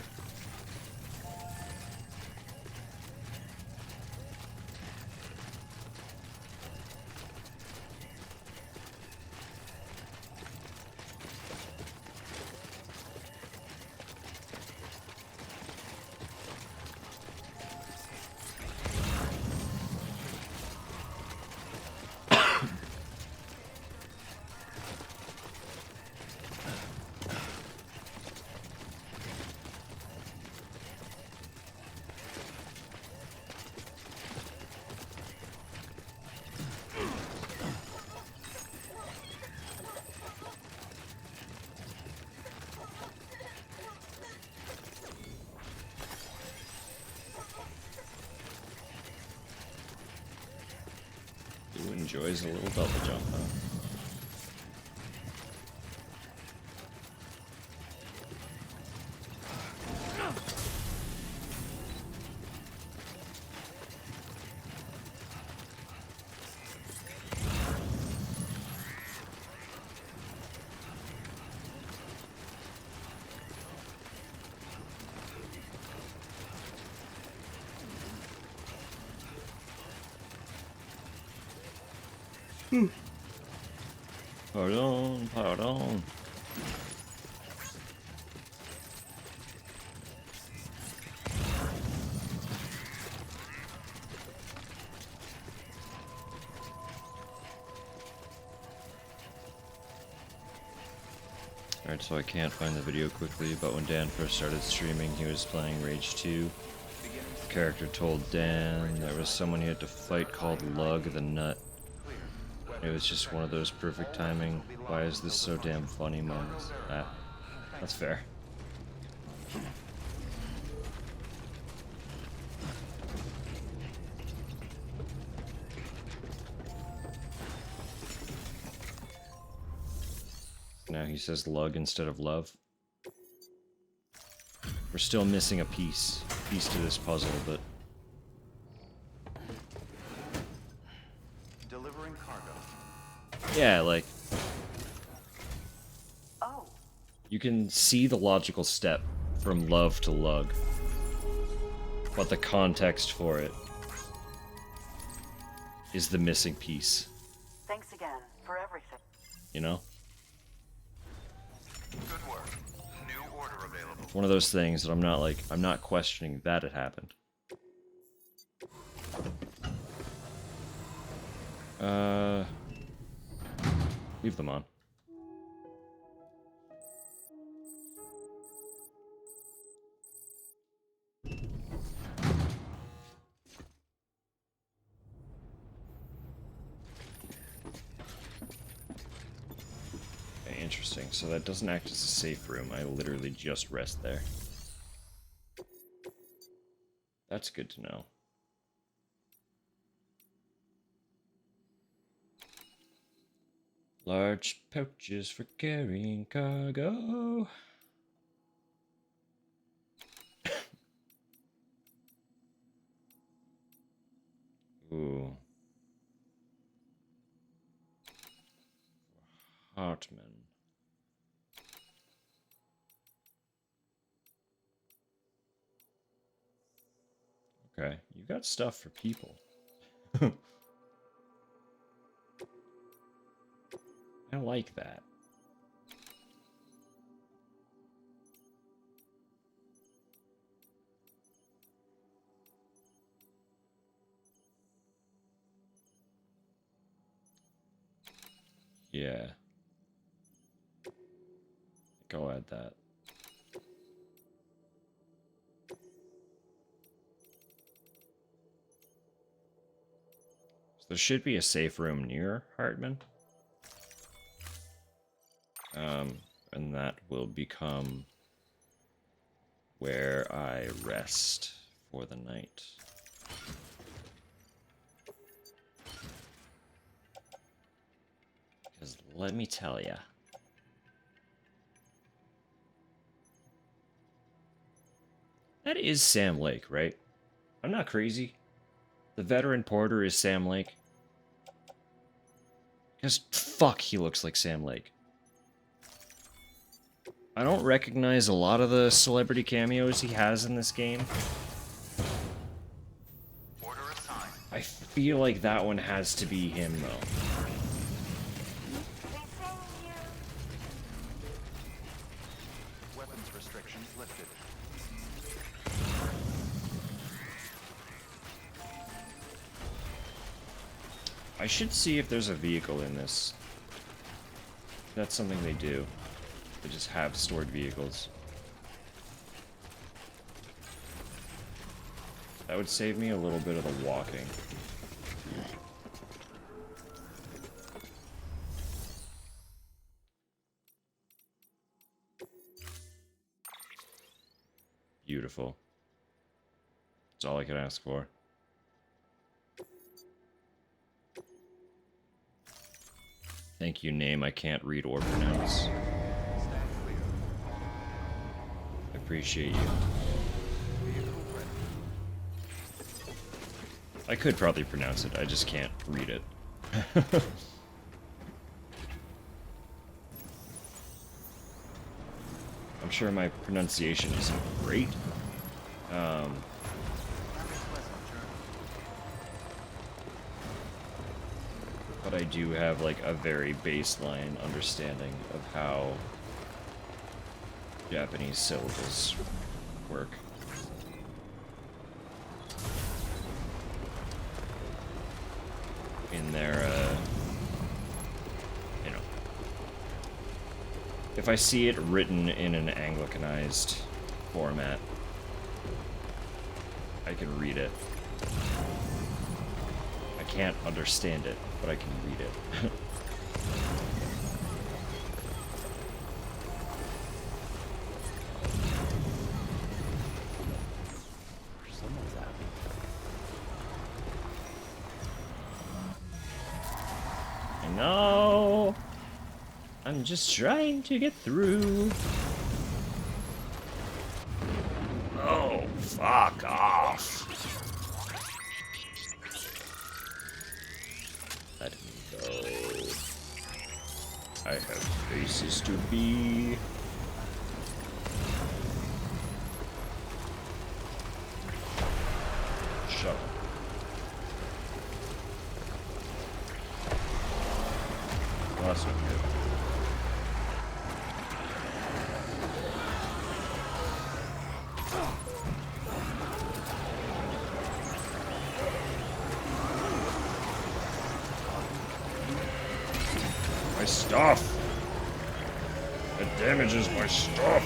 Who enjoys a little double jump, huh? Pardon, pardon. Alright, so I can't find the video quickly, but when Dan first started streaming, he was playing Rage 2. The character told Dan there was someone he had to fight called Lug the Nut. It was just one of those perfect timing, why is this so damn funny moments. Ah, that's fair. Now he says lug instead of love. We're still missing a piece to this puzzle, but... Delivering cargo. Yeah, like... Oh. You can see the logical step from love to lug. But the context for it is the missing piece. Thanks again for everything. You know? Good work. New order available. One of those things that I'm not questioning that it happened. Leave them on. Interesting. So that doesn't act as a safe room. I literally just rest there. That's good to know. Large pouches for carrying cargo. Ooh. Hartman. Okay, you got stuff for people. I like that. Yeah. Go add that. So there should be a safe room near Hartman. And that will become where I rest for the night. Because let me tell ya. That is Sam Lake, right? I'm not crazy. The veteran porter is Sam Lake. Because fuck, he looks like Sam Lake. I don't recognize a lot of the celebrity cameos he has in this game. I feel like that one has to be him, though. Weapons restrictions lifted. I should see if there's a vehicle in this. That's something they do. They just have stored vehicles. That would save me a little bit of the walking. Beautiful. That's all I could ask for. Thank you, name I can't read or pronounce. I appreciate you. I could probably pronounce it, I just can't read it. I'm sure my pronunciation isn't great. But I do have like a very baseline understanding of how Japanese syllables work. In their, you know, if I see it written in an Anglicanized format, I can read it. I can't understand it, but I can read it. Someone's at me. I know. I'm just trying to get through. Oh, fuck off. Let me go. I have places to be. Shut up. Well, that's not good. My stuff! It damages my stuff!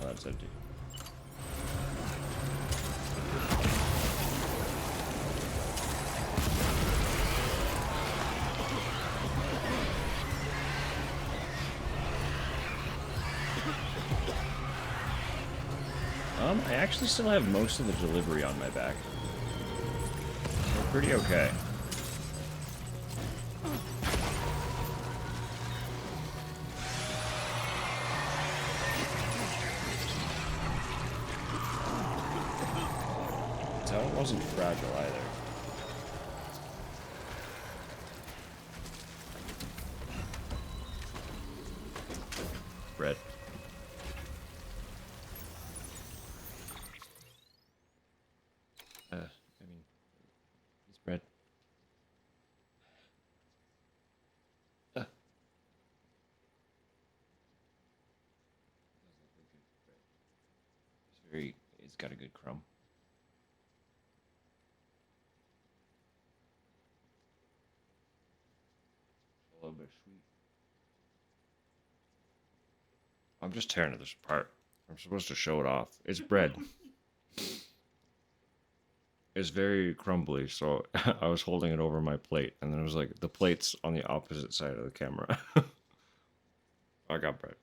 That's I actually still have most of the delivery on my back. So pretty okay. So it wasn't fragile either. Bread. I mean, it's bread. It's got a good crumb. A little bit sweet. I'm just tearing this apart. I'm supposed to show it off. It's bread. It's very crumbly, so I was holding it over my plate, and then it was like the plate's on the opposite side of the camera. I got bread.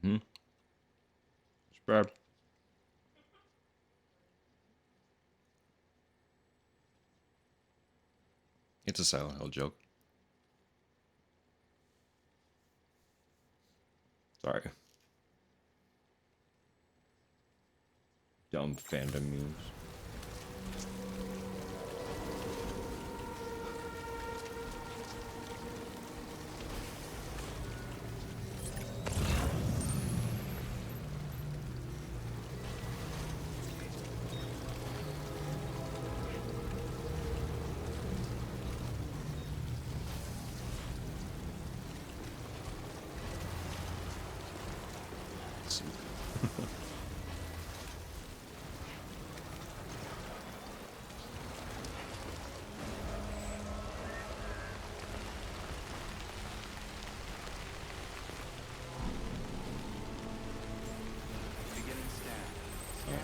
Hmm. It's bread. It's a Silent Hill joke. Sorry. Dumb fandom memes.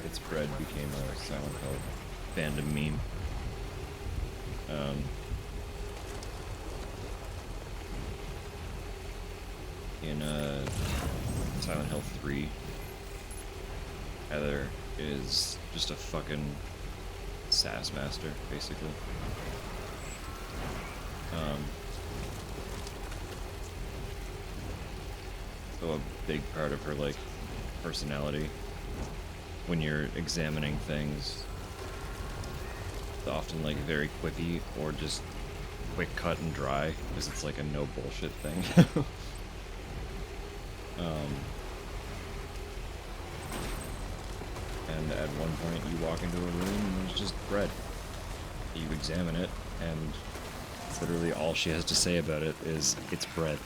It's bread became a Silent Hill fandom meme. In Silent Hill 3, Heather is just a fucking sass master, basically. So a big part of her, like, personality when you're examining things, it's often like very quippy or just quick cut and dry because it's like a no bullshit thing. And at one point you walk into a room and there's just bread. You examine it and literally all she has to say about it is it's bread.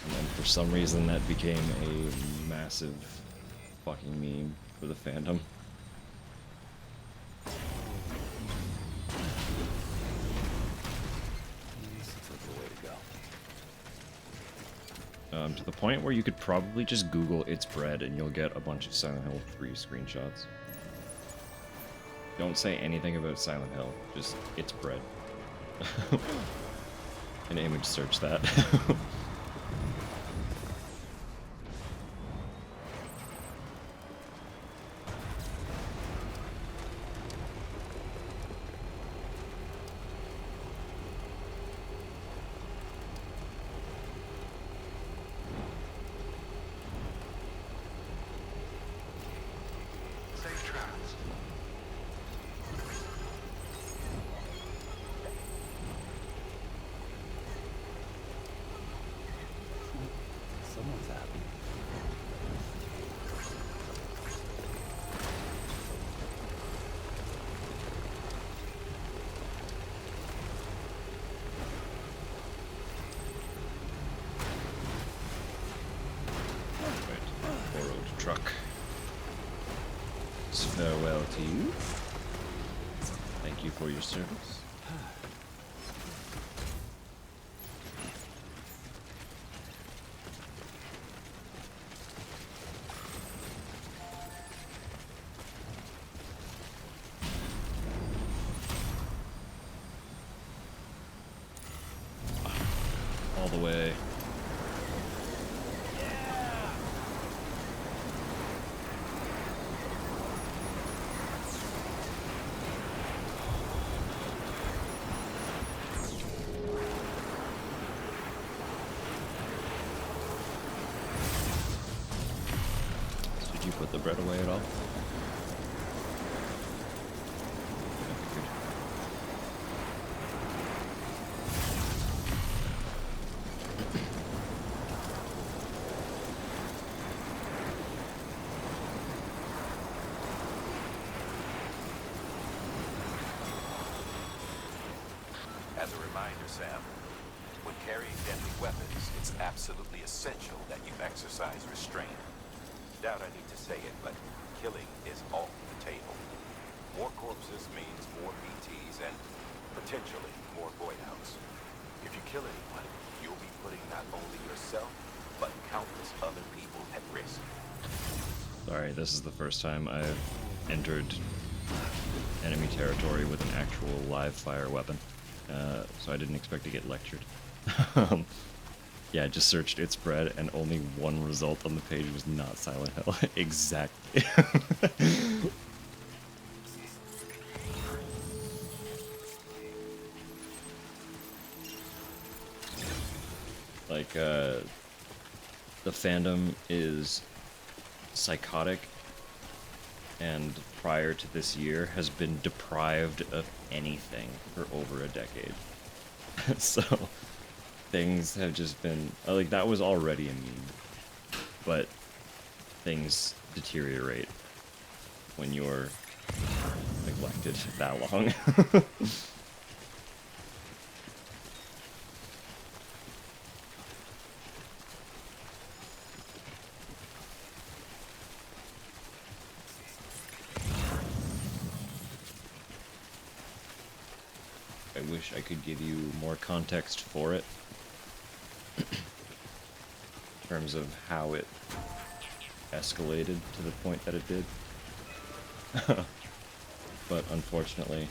And for some reason that became a massive fucking meme for the fandom. To the point where you could probably just Google "it's bread" and you'll get a bunch of Silent Hill 3 screenshots. Don't say anything about Silent Hill, just "it's bread." And image search that. Someone's happy. Borrowed truck. Farewell to you. Thank you for your service. the way. Did you put the bread away at all? As a reminder, Sam, when carrying deadly weapons, it's absolutely essential that you exercise restraint. Doubt I need to say it, but killing is off the table. More corpses means more BTs and potentially more voidouts. If you kill anyone, you'll be putting not only yourself, but countless other people at risk. Sorry, this is the first time I've entered enemy territory with an actual live fire weapon. So I didn't expect to get lectured. Yeah, I just searched its bread and only one result on the page was not Silent Hill. Exactly. Like, the fandom is psychotic and prior to this year has been deprived of anything for over a decade. So things have just been like, that was already a meme, but things deteriorate when you're neglected that long. I wish I could give you more context for it in terms of how it escalated to the point that it did. But unfortunately,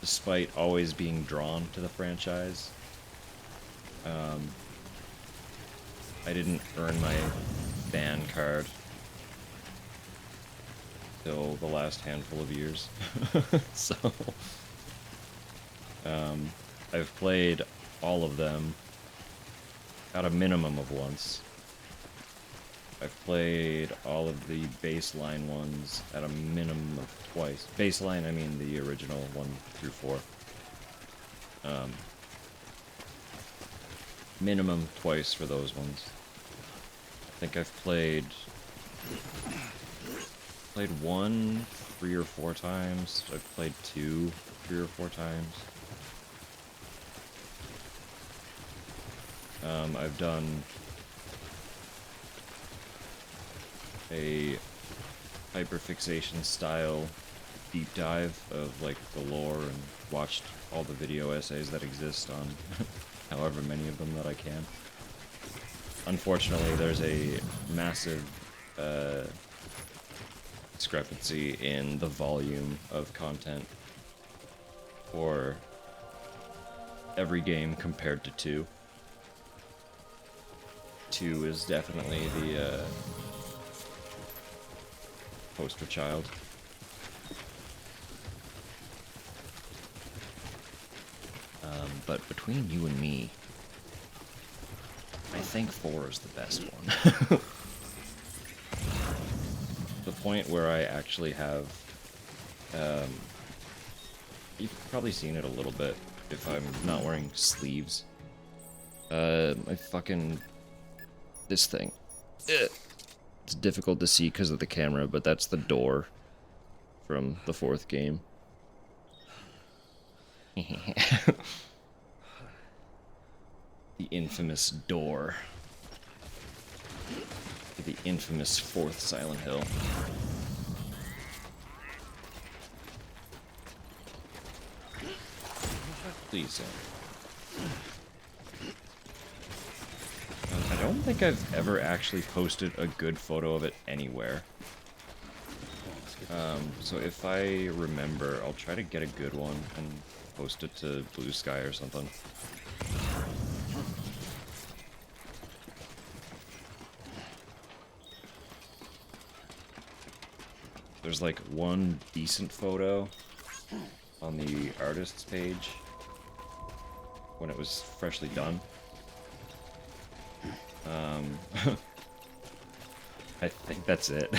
despite always being drawn to the franchise, I didn't earn my ban card till the last handful of years. So I've played all of them at a minimum of once. I've played all of the baseline ones at a minimum of twice. Baseline, I mean the original 1 through 4. Minimum twice for those ones. I think I've played one 3 or 4 times. I've played 2 3 or 4 times. I've done a hyperfixation style deep dive of like the lore and watched all the video essays that exist on however many of them that I can. Unfortunately, there's a massive discrepancy in the volume of content for every game compared to 2. 2 is definitely the poster child. But between you and me, I think 4 is the best one. The point where I actually have, you've probably seen it a little bit if I'm not wearing sleeves. My fucking, this thing. It's difficult to see because of the camera, but that's the door from the 4th game. The infamous door to the infamous 4th Silent Hill. Please, Sam. I don't think I've ever actually posted a good photo of it anywhere. So if I remember, I'll try to get a good one and post it to Blue Sky or something. There's like one decent photo on the artist's page when it was freshly done. I think that's it.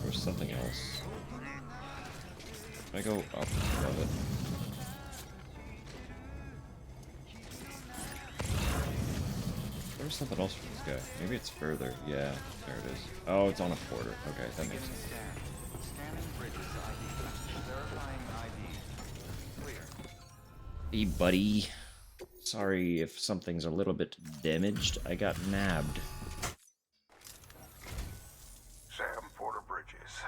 There's something else. Can I go up above it? There's something else for this guy. Maybe it's further. Yeah, there it is. Oh, it's on a porter. Okay, that makes sense. Scanning bridges ID. Verifying ID. Clear. Hey, buddy. Sorry if something's a little bit damaged. I got nabbed. Sam Porter Bridges.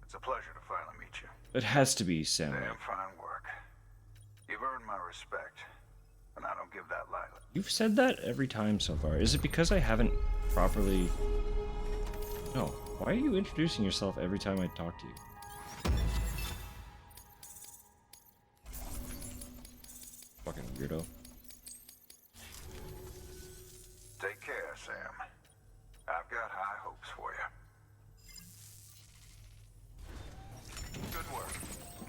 It's a pleasure to finally meet you. It has to be Samurai. Damn fine work. You've earned my respect, and I don't give that lightly. You've said that every time so far. Is it because I haven't properly... No. Why are you introducing yourself every time I talk to you? Fucking weirdo. Take care, Sam. I've got high hopes for you. Good work.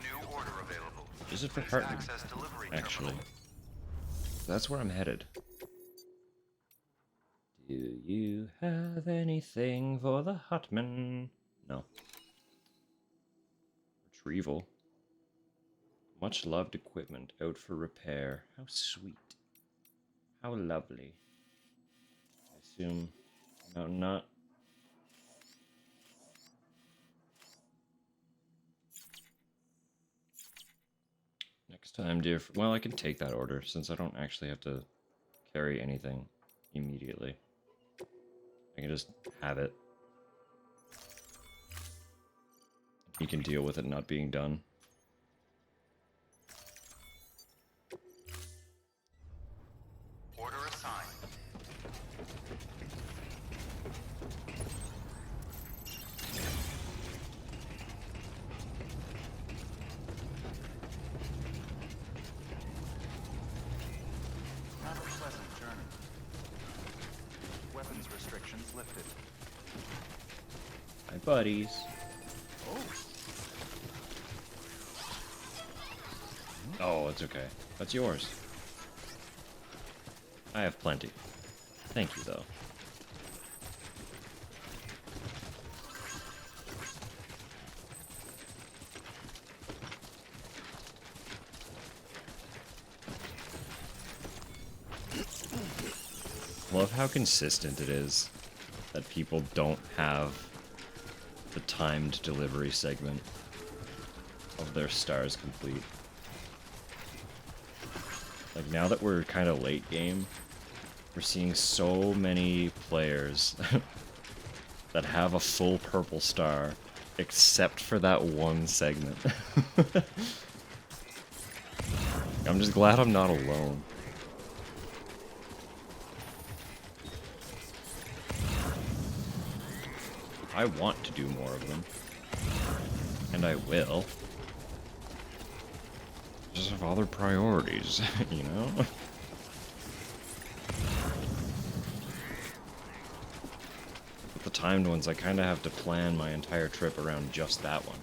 New order available. Is it for Please Hartman? access delivery Actually. terminal. That's where I'm headed. Do you have anything for the Hartman? No. Retrieval. Much loved equipment out for repair. How sweet. How lovely. I assume... No, not... Next time, dear... Well, I can take that order, since I don't actually have to carry anything immediately. I can just have it. You can deal with it not being done. Order assigned. Have a pleasant journey. Weapons restrictions lifted. My buddies. Oh, it's okay. That's yours. I have plenty. Thank you, though. Love how consistent it is that people don't have the timed delivery segment of their stars complete. Like, now that we're kind of late game, we're seeing so many players that have a full purple star, except for that one segment. I'm just glad I'm not alone. I want to do more of them. And I will. Just have other priorities, you know? With the timed ones, I kind of have to plan my entire trip around just that one.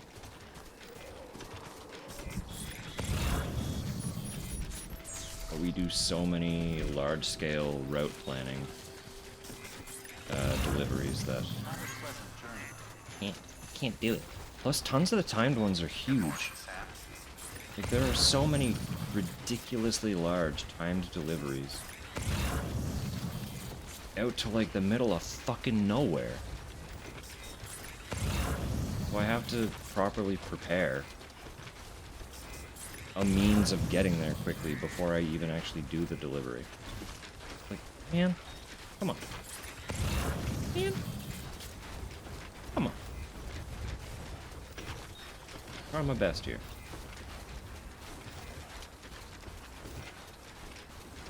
But we do so many large-scale route planning deliveries that can't do it. Plus, tons of the timed ones are huge. Like, there are so many ridiculously large timed deliveries out to, like, the middle of fucking nowhere. So I have to properly prepare a means of getting there quickly before I even actually do the delivery. Like, man, come on. Man. Come on. Try my best here.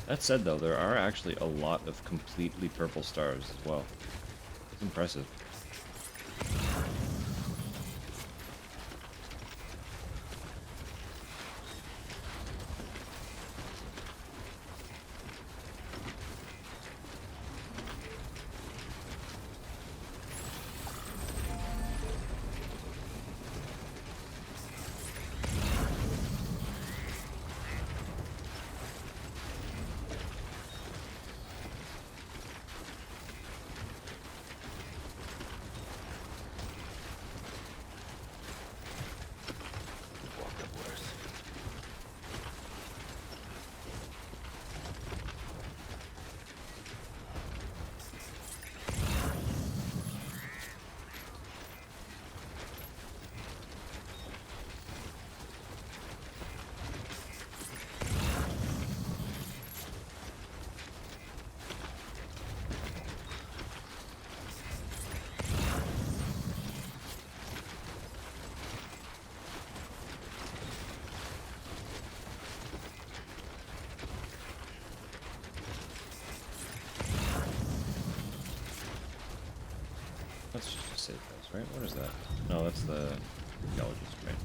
That said, though, there are actually a lot of completely purple stars as well. It's impressive. That's just a safe house, right? What is that? No, that's the archaeologist, right?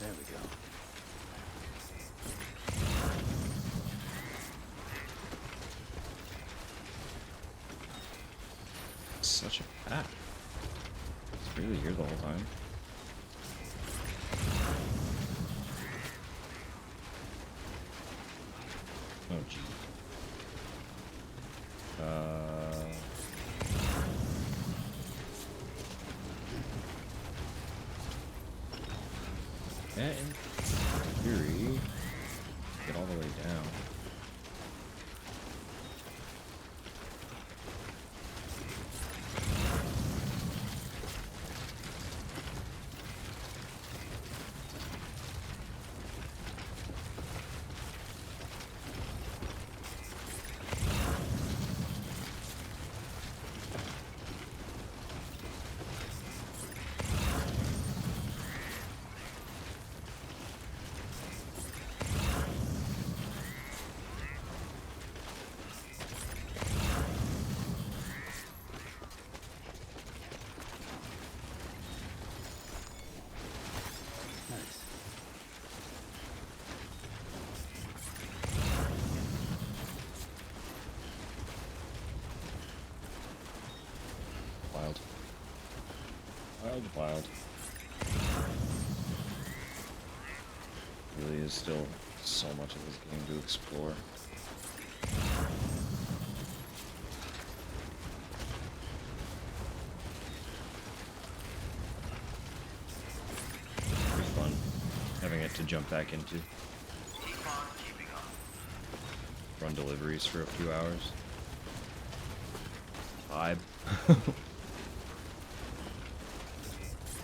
There we go. Such a path. It's really here the whole time. Oh gee. Yeah, in theory, get all the way down. Nice. Wild. Wild. Really is still so much of this game to explore. Be fun having it to jump back into. Keep on keeping on. Run deliveries for a few hours. Vibe.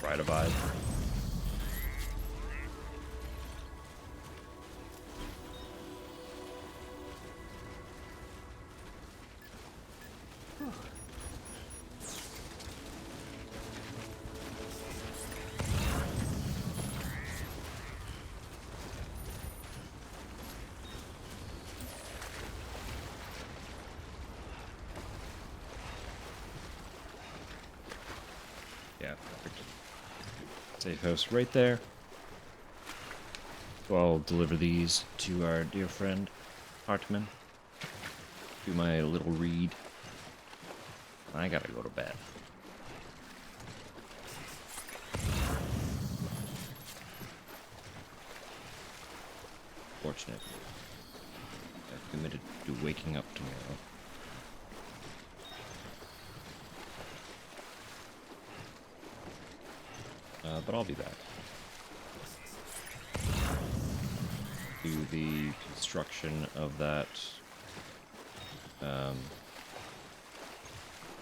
Ride a vibe. Yeah, perfect. Safe house right there. So I'll deliver these to our dear friend, Hartman. Do my little read. I gotta go to bed. Fortunate. I've committed to waking up tomorrow. But I'll be back. Do the construction of that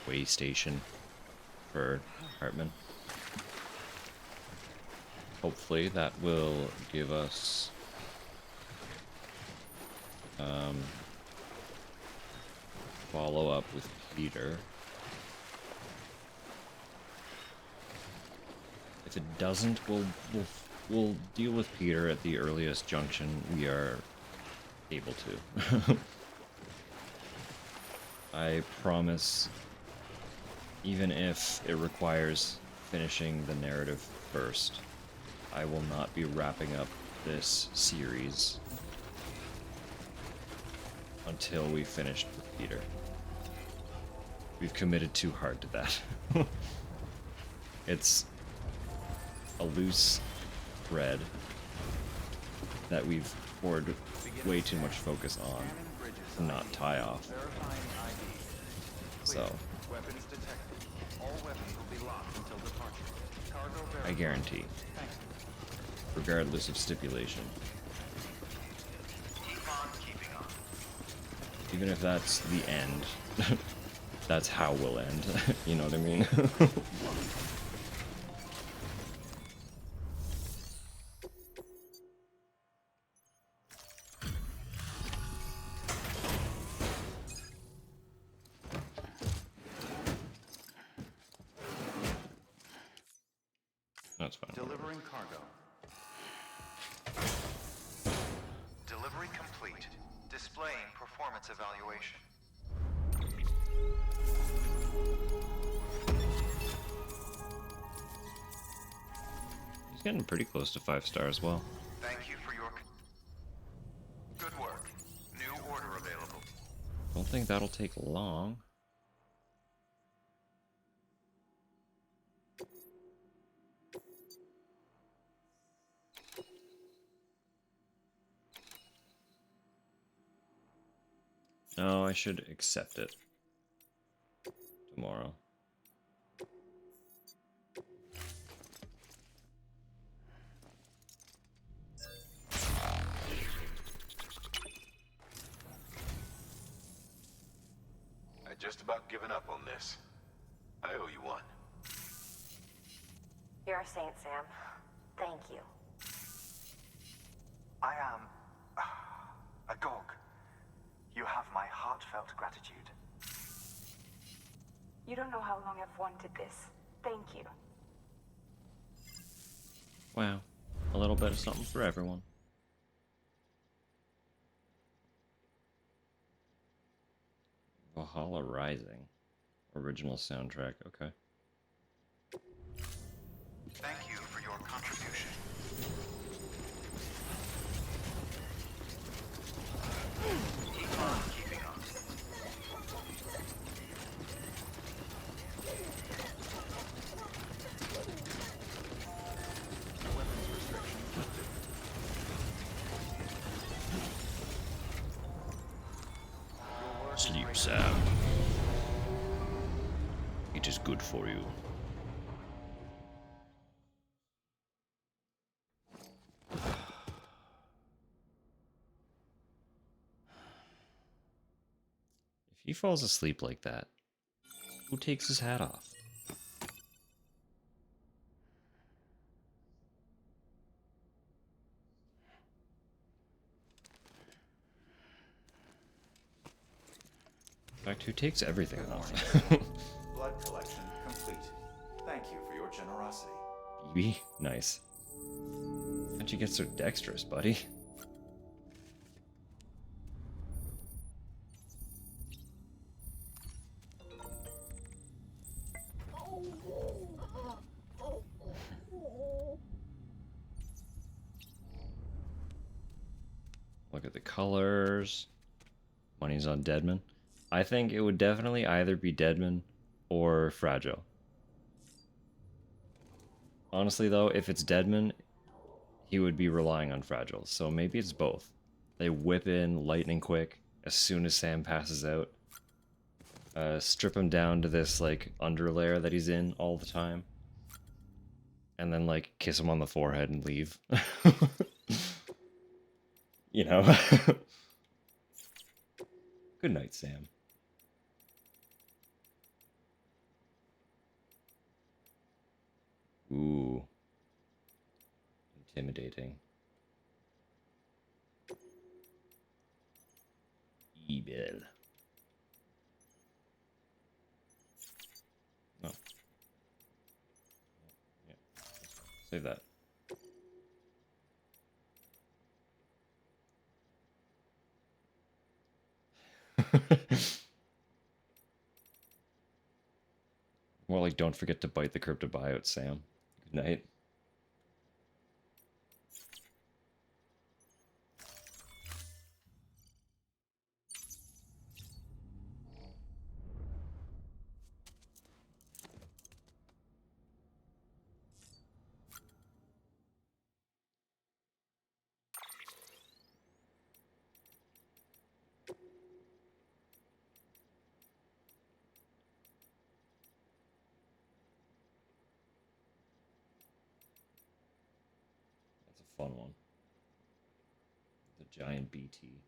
way station for Hartman. Hopefully that will give us follow up with Peter. If it doesn't, we'll deal with Peter at the earliest junction we are able to. I promise, even if it requires finishing the narrative first, I will not be wrapping up this series until we finished with Peter. We've committed too hard to that. It's a loose thread that we've poured way too much focus on to not tie off. So, Weapons detected. All weapons will be locked until departure. Cargo I verified. guarantee, regardless of stipulation, Keep on keeping on. even if that's the end, that's how we'll end. You know what I mean? That's fine. Delivering cargo. Delivery complete. Displaying performance evaluation. He's getting pretty close to 5-star as well. Thank you for your good work. New order available. Don't think that'll take long. No, I should accept it tomorrow. I just about given up on this. I owe you one. You're a saint, Sam. Thank you. I am agog. You have my heartfelt gratitude. You don't know how long I've wanted this. Thank you. Wow. A little bit of something for everyone. Valhalla Rising. Original soundtrack. Okay. Thank you for your contribution. Keep on keeping on. Weapons restriction lifted. Sleep, Sam. It is good for you. If he falls asleep like that, who takes his hat off? In fact, who takes everything off? Blood collection complete. Thank you for your generosity. BB? Nice. How'd you get so dexterous, buddy? Look at the colors. Money's on Deadman. I think it would definitely either be Deadman or Fragile. Honestly, though, if it's Deadman, he would be relying on Fragile. So maybe it's both. They whip in lightning quick as soon as Sam passes out. Strip him down to this, like, underlayer that he's in all the time. And then, like, kiss him on the forehead and leave. You know? Good night, Sam. Ooh. Intimidating. Evil. No. Yeah. Save that. More like, don't forget to bite the cryptobiote, Sam. Good night. fun one. The giant BT.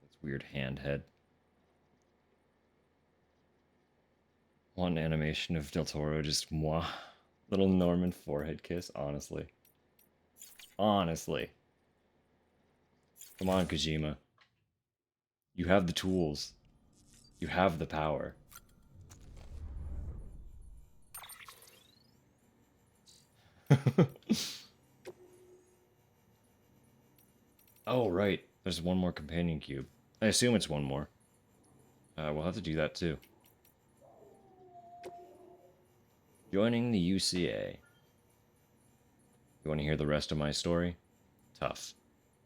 With weird hand head. One animation of Del Toro, just mwah. Little Norman forehead kiss, honestly. Honestly. Come on, Kojima. You have the tools. You have the power. Oh, right. There's one more companion cube. I assume it's one more. We'll have to do that too. Joining the UCA. You want to hear the rest of my story? Tough.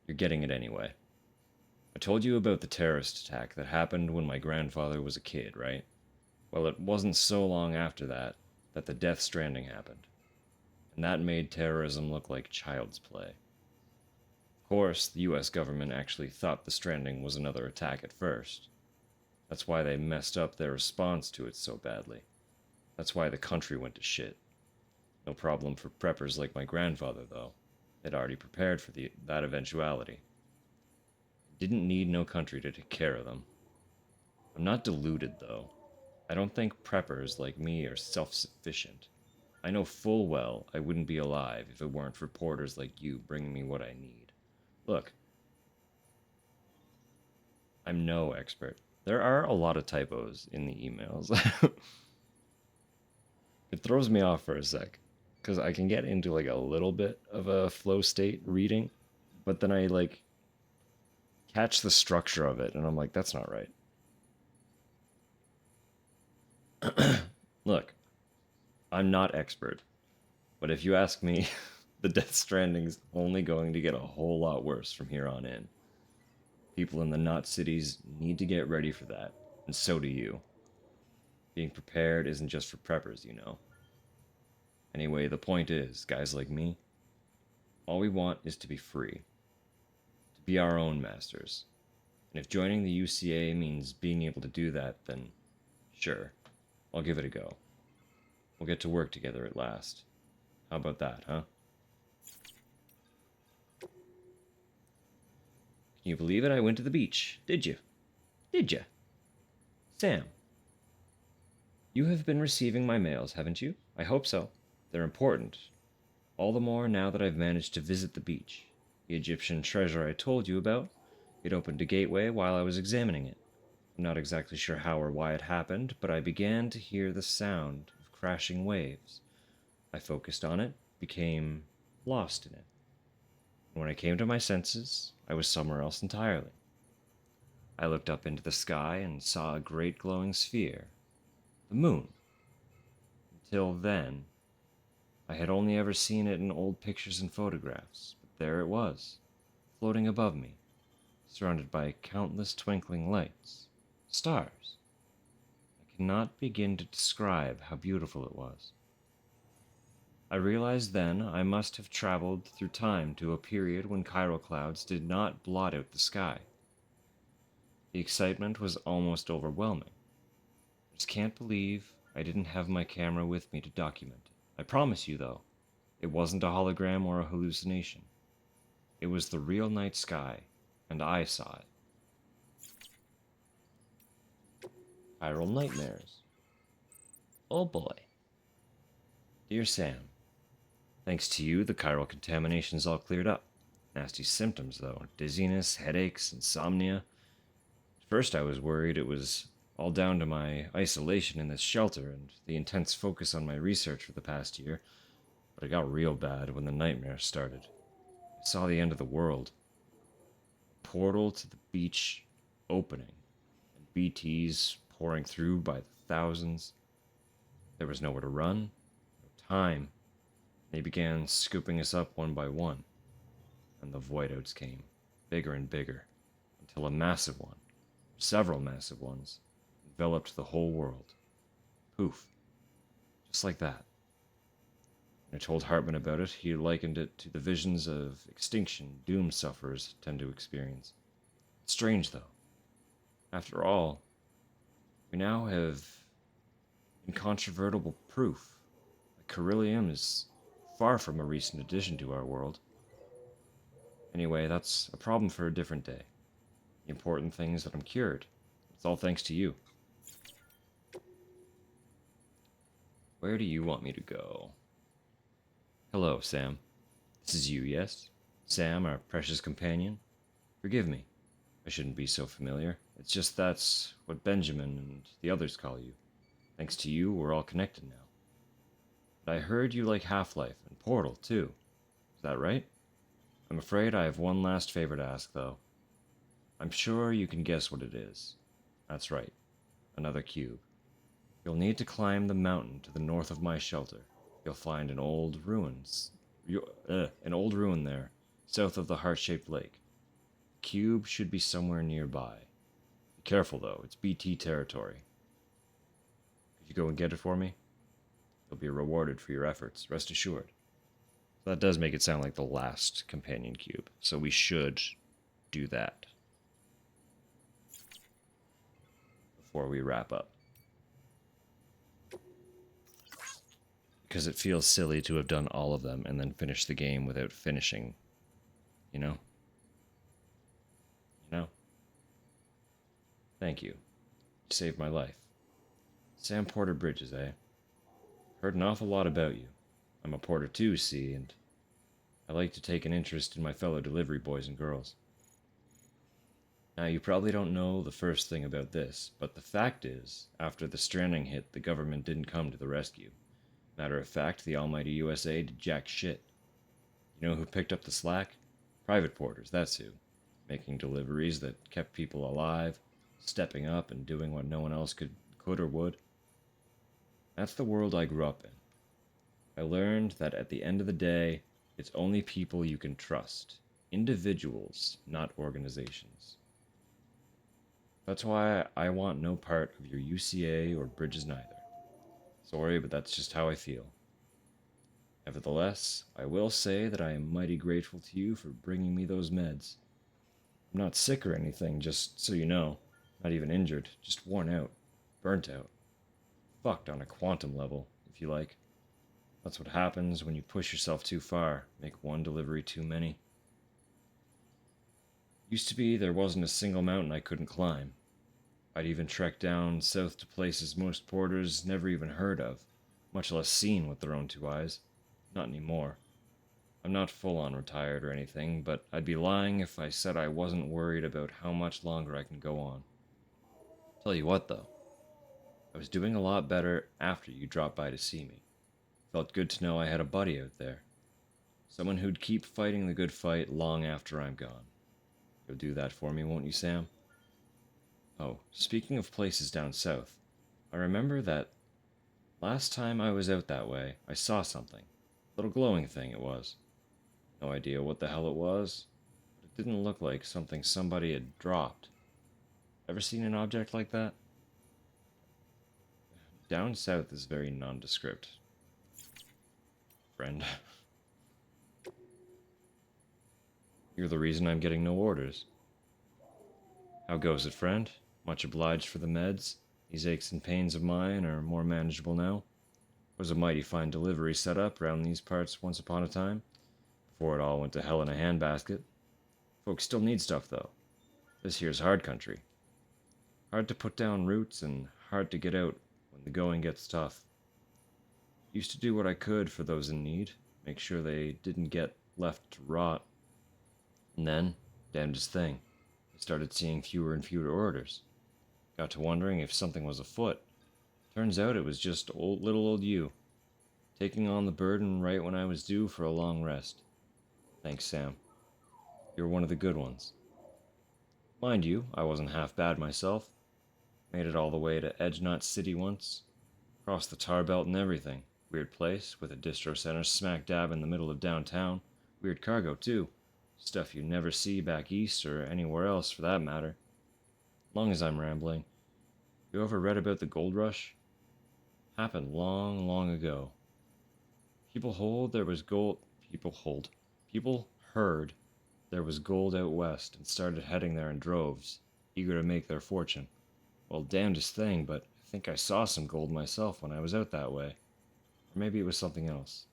You're getting it anyway. I told you about the terrorist attack that happened when my grandfather was a kid, right? Well, it wasn't so long after that that the Death Stranding happened. And that made terrorism look like child's play. Of course, the US government actually thought the Stranding was another attack at first. That's why they messed up their response to it so badly. That's why the country went to shit. No problem for preppers like my grandfather, though. They'd already prepared for that eventuality. Didn't need no country to take care of them. I'm not deluded, though. I don't think preppers like me are self-sufficient. I know full well I wouldn't be alive if it weren't for reporters like you bringing me what I need. Look, I'm no expert. There are a lot of typos in the emails. It throws me off for a sec, because I can get into like a little bit of a flow state reading, but then I like catch the structure of it, and I'm like, that's not right. Look, I'm not expert, but if you ask me, the Death Stranding's only going to get a whole lot worse from here on in. People in the not cities need to get ready for that, and so do you. Being prepared isn't just for preppers, you know. Anyway, the point is, guys like me, all we want is to be free. To be our own masters. And if joining the UCA means being able to do that, then sure, I'll give it a go. We'll get to work together at last. How about that, huh? Can you believe it? I went to the beach. Did you? Did you? Sam. You have been receiving my mails, haven't you? I hope so. They're important. All the more now that I've managed to visit the beach. The Egyptian treasure I told you about. It opened a gateway while I was examining it. I'm not exactly sure how or why it happened, but I began to hear the sound of crashing waves. I focused on it, became lost in it. When I came to my senses, I was somewhere else entirely. I looked up into the sky and saw a great glowing sphere. The moon. Until then, I had only ever seen it in old pictures and photographs, but there it was, floating above me, surrounded by countless twinkling lights, stars. I cannot begin to describe how beautiful it was. I realized then I must have traveled through time to a period when chiral clouds did not blot out the sky. The excitement was almost overwhelming. I just can't believe I didn't have my camera with me to document it. I promise you, though, it wasn't a hologram or a hallucination. It was the real night sky, and I saw it. Chiral nightmares. Oh boy. Dear Sam, thanks to you, the chiral contamination's all cleared up. Nasty symptoms, though. Dizziness, headaches, insomnia. At first I was worried it was all down to my isolation in this shelter and the intense focus on my research for the past year, but it got real bad when the nightmare started. I saw the end of the world. A portal to the beach opening, and BTs pouring through by the thousands. There was nowhere to run, no time. They began scooping us up one by one, and the voidouts came, bigger and bigger, until a massive one, several massive ones, enveloped the whole world. Poof. Just like that. When I told Hartman about it, he likened it to the visions of extinction doom sufferers tend to experience. It's strange, though. After all, we now have incontrovertible proof that Carillium is far from a recent addition to our world. Anyway, that's a problem for a different day. The important thing is that I'm cured. It's all thanks to you. Where do you want me to go? Hello, Sam. This is you, yes? Sam, our precious companion? Forgive me. I shouldn't be so familiar. It's just that's what Benjamin and the others call you. Thanks to you, we're all connected now. But I heard you like Half-Life and Portal, too. Is that right? I'm afraid I have one last favor to ask, though. I'm sure you can guess what it is. That's right. Another cube. You'll need to climb the mountain to the north of my shelter. You'll find an old ruin there, south of the heart-shaped lake. The cube should be somewhere nearby. Be careful, though. It's BT territory. Could you go and get it for me? You'll be rewarded for your efforts, rest assured. So that does make it sound like the last companion cube, so we should do that before we wrap up. Because it feels silly to have done all of them and then finish the game without finishing, you know? You know? Thank you. You saved my life. Sam Porter Bridges, eh? Heard an awful lot about you. I'm a porter too, see, and I like to take an interest in my fellow delivery boys and girls. Now, you probably don't know the first thing about this, but the fact is, after the Stranding hit, the government didn't come to the rescue. Matter of fact, the almighty USA did jack shit. You know who picked up the slack? Private porters, that's who. Making deliveries that kept people alive, stepping up and doing what no one else could or would. That's the world I grew up in. I learned that at the end of the day, it's only people you can trust. Individuals, not organizations. That's why I want no part of your UCA or Bridges neither. Sorry, but that's just how I feel. Nevertheless, I will say that I am mighty grateful to you for bringing me those meds. I'm not sick or anything, just so you know. Not even injured, just worn out. Burnt out. Fucked on a quantum level, if you like. That's what happens when you push yourself too far, make one delivery too many. Used to be there wasn't a single mountain I couldn't climb. I'd even trek down south to places most porters never even heard of, much less seen with their own two eyes. Not anymore. I'm not full-on retired or anything, but I'd be lying if I said I wasn't worried about how much longer I can go on. Tell you what, though. I was doing a lot better after you dropped by to see me. Felt good to know I had a buddy out there. Someone who'd keep fighting the good fight long after I'm gone. You'll do that for me, won't you, Sam? Oh, speaking of places down south, I remember that last time I was out that way, I saw something. A little glowing thing it was. No idea what the hell it was, but it didn't look like something somebody had dropped. Ever seen an object like that? Down south is very nondescript. Friend. You're the reason I'm getting no orders. How goes it, friend? Much obliged for the meds. These aches and pains of mine are more manageable now. Was a mighty fine delivery set up round these parts once upon a time, before it all went to hell in a handbasket. Folks still need stuff, though. This here's hard country. Hard to put down roots and hard to get out when the going gets tough. Used to do what I could for those in need, make sure they didn't get left to rot. And then, damnedest thing, I started seeing fewer and fewer orders. Got to wondering if something was afoot. Turns out it was just little old you, taking on the burden right when I was due for a long rest. Thanks, Sam. You're one of the good ones. Mind you, I wasn't half bad myself. Made it all the way to Edge Knot City once. Crossed the tar belt and everything. Weird place, with a distro center smack dab in the middle of downtown. Weird cargo, too. Stuff you never see back east or anywhere else for that matter. Long as I'm rambling, you ever read about the gold rush? Happened long, long ago. People heard there was gold out west and started heading there in droves, eager to make their fortune. Well, damnedest thing, but I think I saw some gold myself when I was out that way. Or maybe it was something else.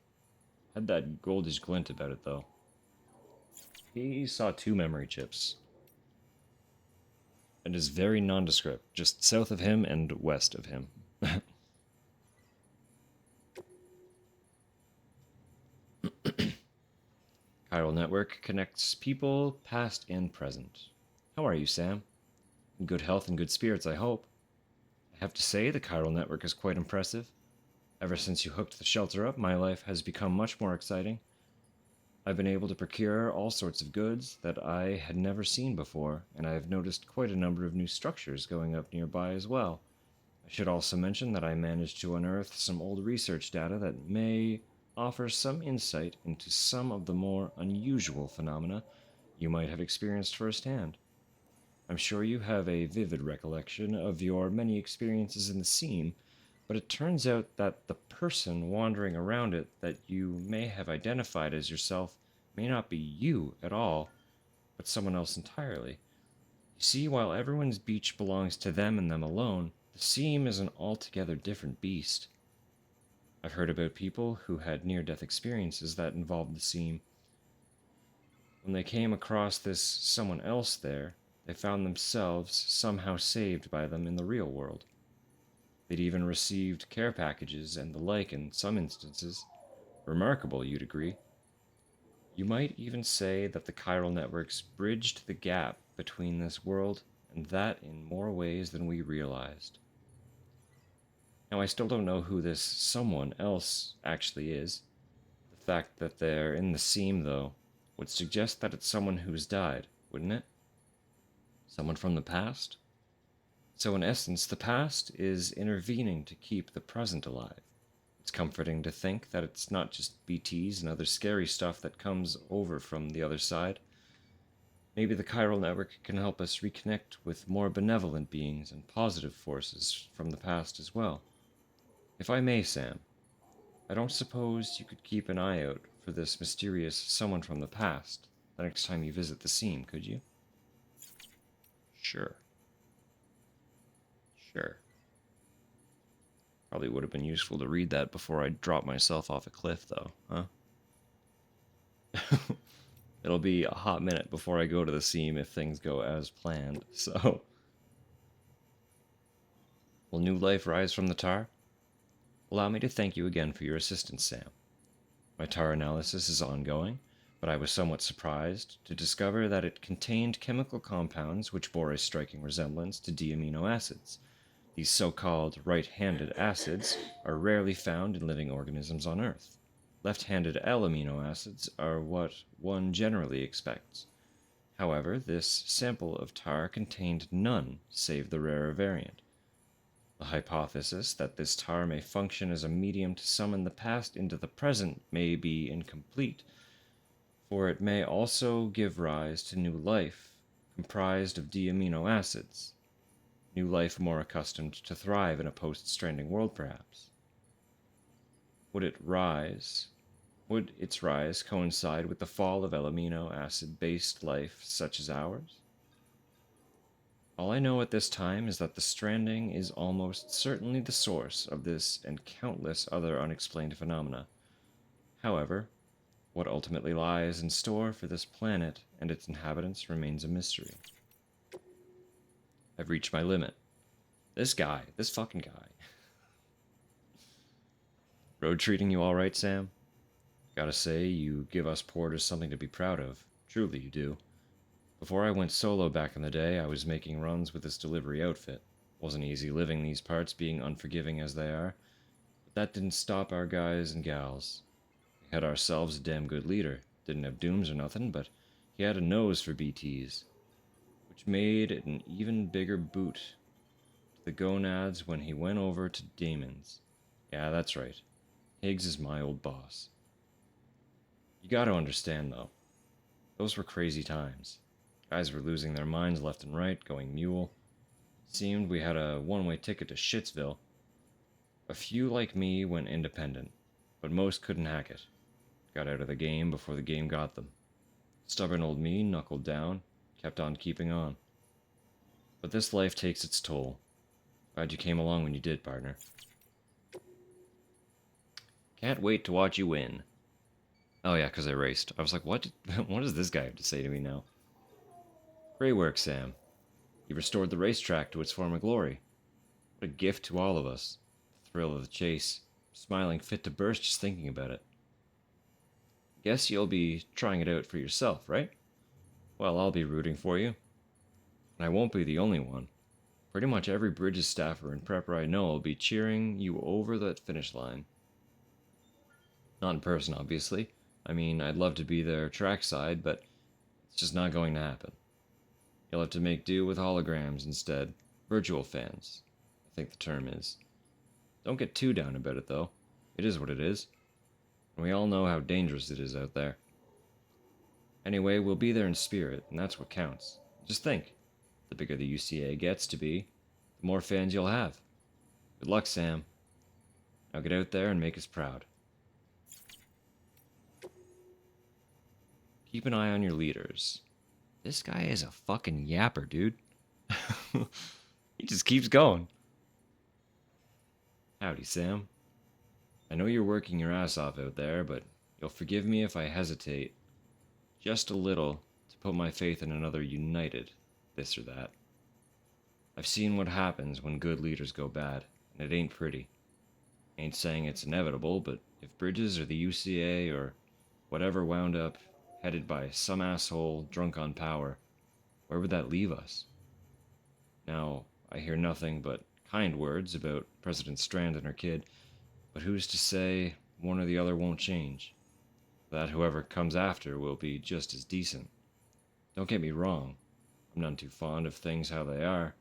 Had that goldish glint about it, though. He saw 2 memory chips. It is very nondescript, just south of him and west of him. Chiral Network connects people, past and present. How are you, Sam? In good health and good spirits, I hope. I have to say, the Chiral Network is quite impressive. Ever since you hooked the shelter up, my life has become much more exciting. I've been able to procure all sorts of goods that I had never seen before, and I have noticed quite a number of new structures going up nearby as well. I should also mention that I managed to unearth some old research data that may offer some insight into some of the more unusual phenomena you might have experienced firsthand. I'm sure you have a vivid recollection of your many experiences in the seam, but it turns out that the person wandering around it that you may have identified as yourself may not be you at all, but someone else entirely. You see, while everyone's beach belongs to them and them alone, the seam is an altogether different beast. I've heard about people who had near-death experiences that involved the seam. When they came across this someone else there, they found themselves somehow saved by them in the real world. They'd even received care packages and the like in some instances. Remarkable, you'd agree. You might even say that the chiral networks bridged the gap between this world and that in more ways than we realized. Now, I still don't know who this someone else actually is. The fact that they're in the seam, though, would suggest that it's someone who's died, wouldn't it? Someone from the past? So in essence, the past is intervening to keep the present alive. It's comforting to think that it's not just BTs and other scary stuff that comes over from the other side. Maybe the chiral network can help us reconnect with more benevolent beings and positive forces from the past as well. If I may, Sam, I don't suppose you could keep an eye out for this mysterious someone from the past the next time you visit the seam, could you? Sure. Sure. Probably would have been useful to read that before I drop myself off a cliff, though, huh? It'll be a hot minute before I go to the seam if things go as planned, so... Will new life rise from the tar? Allow me to thank you again for your assistance, Sam. My tar analysis is ongoing, but I was somewhat surprised to discover that it contained chemical compounds which bore a striking resemblance to D-amino acids. These so-called right-handed acids are rarely found in living organisms on Earth. Left-handed L-amino acids are what one generally expects. However, this sample of tar contained none save the rarer variant. The hypothesis that this tar may function as a medium to summon the past into the present may be incomplete, for it may also give rise to new life, comprised of D-amino acids. New life more accustomed to thrive in a post-Stranding world, perhaps. Would its rise coincide with the fall of L-amino acid-based life such as ours? All I know at this time is that the Stranding is almost certainly the source of this and countless other unexplained phenomena. However, what ultimately lies in store for this planet and its inhabitants remains a mystery. I've reached my limit. This fucking guy. Road treating you all right, Sam? Gotta say, you give us porters something to be proud of. Truly you do. Before I went solo back in the day, I was making runs with this delivery outfit. Wasn't easy living these parts, being unforgiving as they are. But that didn't stop our guys and gals. We had ourselves a damn good leader. Didn't have dooms or nothing, but he had a nose for BTs, which made it an even bigger boot to the gonads when he went over to Damon's. Yeah, that's right. Higgs is my old boss. You gotta understand, though. Those were crazy times. Guys were losing their minds left and right, going mule. Seemed we had a one-way ticket to Shitsville. A few like me went independent, but most couldn't hack it. Got out of the game before the game got them. Stubborn old me knuckled down, kept on keeping on. But this life takes its toll. Glad you came along when you did, partner. Can't wait to watch you win. Oh yeah, because I raced. I was like, what? What does this guy have to say to me now? Great work, Sam. You restored the racetrack to its former glory. What a gift to all of us. The thrill of the chase. Smiling fit to burst just thinking about it. Guess you'll be trying it out for yourself, right? Well, I'll be rooting for you. And I won't be the only one. Pretty much every Bridges staffer and prepper I know will be cheering you over that finish line. Not in person, obviously. I mean, I'd love to be there trackside, but it's just not going to happen. You'll have to make do with holograms instead. Virtual fans, I think the term is. Don't get too down about it, though. It is what it is. And we all know how dangerous it is out there. Anyway, we'll be there in spirit, and that's what counts. Just think, the bigger the UCA gets to be, the more fans you'll have. Good luck, Sam. Now get out there and make us proud. Keep an eye on your leaders. This guy is a fucking yapper, dude. He just keeps going. Howdy, Sam. I know you're working your ass off out there, but you'll forgive me if I hesitate just a little to put my faith in another united this or that. I've seen what happens when good leaders go bad, and it ain't pretty. Ain't saying it's inevitable, but if Bridges or the UCA or whatever wound up headed by some asshole drunk on power, where would that leave us? Now, I hear nothing but kind words about President Strand and her kid, but who's to say one or the other won't change? That whoever comes after will be just as decent. Don't get me wrong, I'm none too fond of things how they are.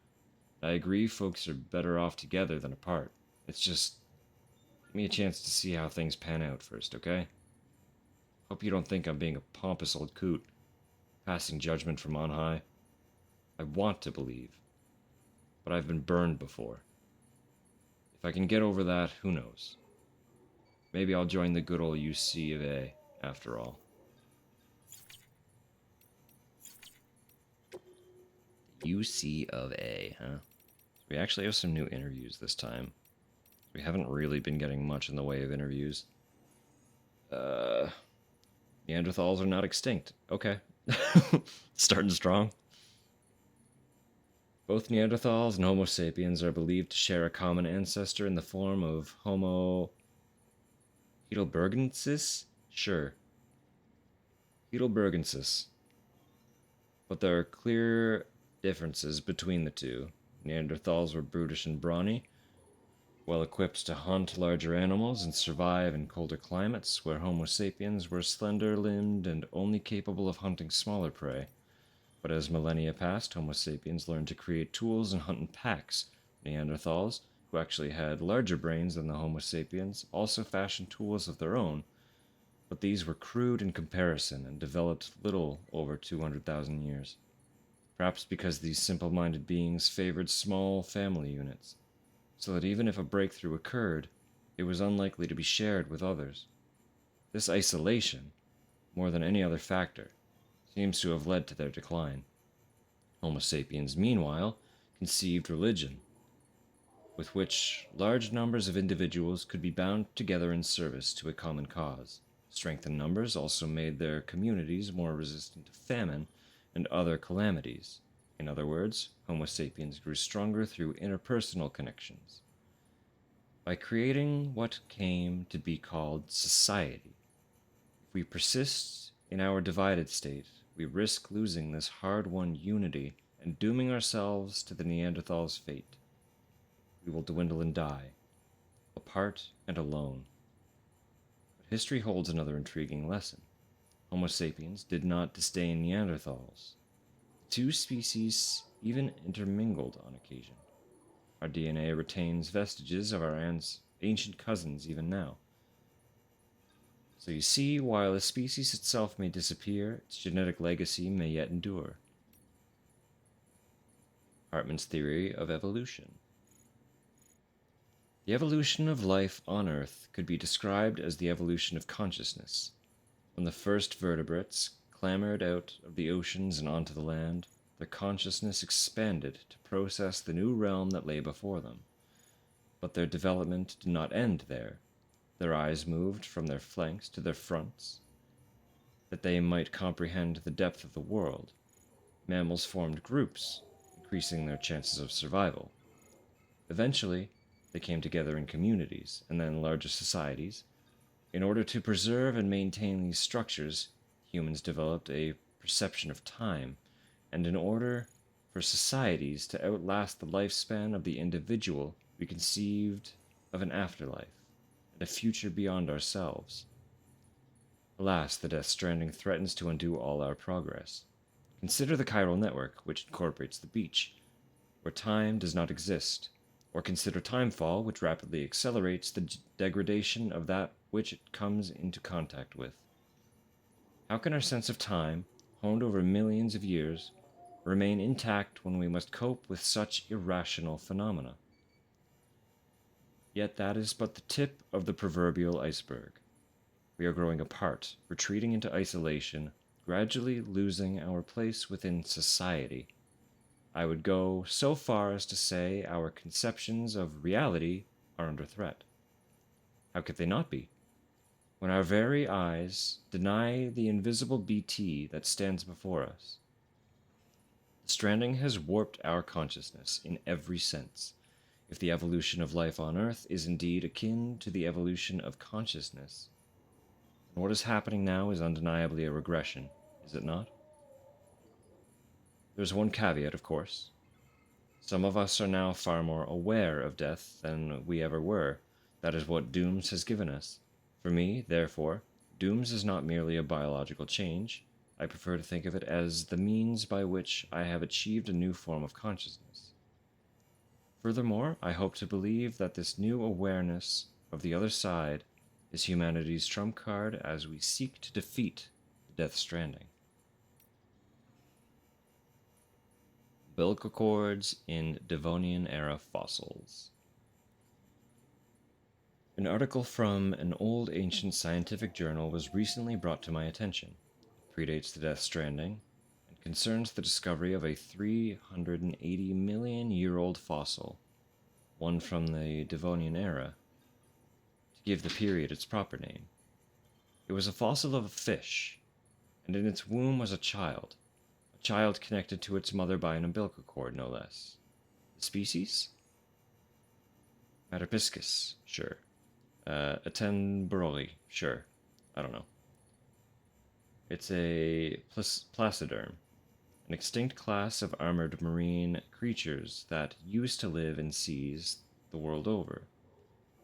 I agree folks are better off together than apart. It's just, give me a chance to see how things pan out first, okay? Hope you don't think I'm being a pompous old coot, passing judgment from on high. I want to believe, but I've been burned before. If I can get over that, who knows? Maybe I'll join the good old UC of A after all. UC of A, huh? We actually have some new interviews this time. We haven't really been getting much in the way of interviews. Neanderthals are not extinct. Okay. Starting strong. Both Neanderthals and Homo sapiens are believed to share a common ancestor in the form of Homo heidelbergensis? Sure. Heidelbergensis. But there are clear differences between the two. Neanderthals were brutish and brawny, well equipped to hunt larger animals and survive in colder climates, where Homo sapiens were slender-limbed and only capable of hunting smaller prey. But as millennia passed, Homo sapiens learned to create tools and hunt in packs. Neanderthals, who actually had larger brains than the Homo sapiens, also fashioned tools of their own, but these were crude in comparison and developed little over 200,000 years. Perhaps because these simple-minded beings favored small family units, so that even if a breakthrough occurred, it was unlikely to be shared with others. This isolation, more than any other factor, seems to have led to their decline. Homo sapiens, meanwhile, conceived religion, with which large numbers of individuals could be bound together in service to a common cause. Strength in numbers also made their communities more resistant to famine and other calamities. In other words, Homo sapiens grew stronger through interpersonal connections. By creating what came to be called society, if we persist in our divided state, we risk losing this hard-won unity and dooming ourselves to the Neanderthals' fate. We will dwindle and die, apart and alone. But history holds another intriguing lesson. Homo sapiens did not disdain Neanderthals. The two species even intermingled on occasion. Our DNA retains vestiges of our ancient cousins even now. So you see, while a species itself may disappear, its genetic legacy may yet endure. Hartman's theory of evolution. The evolution of life on Earth could be described as the evolution of consciousness. When the first vertebrates clambered out of the oceans and onto the land, their consciousness expanded to process the new realm that lay before them. But their development did not end there. Their eyes moved from their flanks to their fronts, that they might comprehend the depth of the world, mammals formed groups, increasing their chances of survival. Eventually, they came together in communities, and then larger societies. In order to preserve and maintain these structures, humans developed a perception of time, and in order for societies to outlast the lifespan of the individual, we conceived of an afterlife, and a future beyond ourselves. Alas, the Death Stranding threatens to undo all our progress. Consider the chiral network, which incorporates the beach, where time does not exist. Or consider timefall, which rapidly accelerates the degradation of that which it comes into contact with. How can our sense of time, honed over millions of years, remain intact when we must cope with such irrational phenomena? Yet that is but the tip of the proverbial iceberg. We are growing apart, retreating into isolation, gradually losing our place within society. I would go so far as to say our conceptions of reality are under threat. How could they not be? When our very eyes deny the invisible BT that stands before us. The Stranding has warped our consciousness in every sense. If the evolution of life on Earth is indeed akin to the evolution of consciousness, then what is happening now is undeniably a regression, is it not? There's one caveat, of course. Some of us are now far more aware of death than we ever were. That is what Dooms has given us. For me, therefore, Dooms is not merely a biological change. I prefer to think of it as the means by which I have achieved a new form of consciousness. Furthermore, I hope to believe that this new awareness of the other side is humanity's trump card as we seek to defeat the Death Stranding. Umbilical cords in Devonian-era fossils. An article from an old ancient scientific journal was recently brought to my attention. It predates the Death Stranding and concerns the discovery of a 380-million-year-old fossil, one from the Devonian era, to give the period its proper name. It was a fossil of a fish, and in its womb was a child connected to its mother by an umbilical cord, no less. The species? Matapiscus, sure. Attenborough, sure. I don't know. It's a placiderm, an extinct class of armored marine creatures that used to live in seas the world over.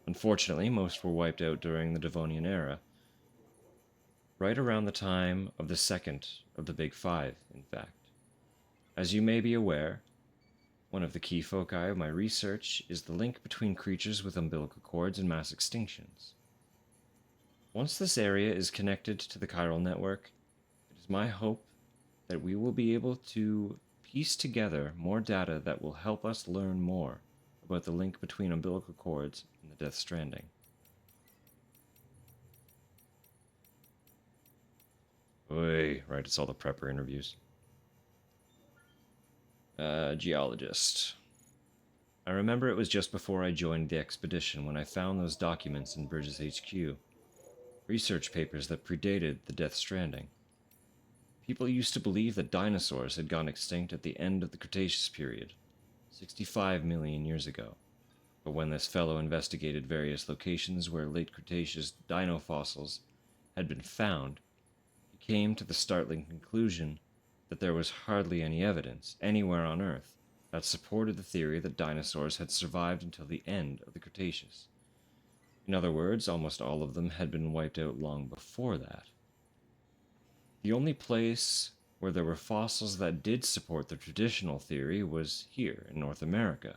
Unfortunately, most were wiped out during the Devonian era, right around the time of the second of the Big Five, in fact. As you may be aware, one of the key foci of my research is the link between creatures with umbilical cords and mass extinctions. Once this area is connected to the chiral network, it is my hope that we will be able to piece together more data that will help us learn more about the link between umbilical cords and the Death Stranding. Oy, right, it's all the prepper interviews. Geologist. I remember it was just before I joined the expedition when I found those documents in Bridges HQ. Research papers that predated the Death Stranding. People used to believe that dinosaurs had gone extinct at the end of the Cretaceous period, 65 million years ago. But when this fellow investigated various locations where late Cretaceous dino fossils had been found, he came to the startling conclusion that there was hardly any evidence, anywhere on Earth, that supported the theory that dinosaurs had survived until the end of the Cretaceous. In other words, almost all of them had been wiped out long before that. The only place where there were fossils that did support the traditional theory was here in North America,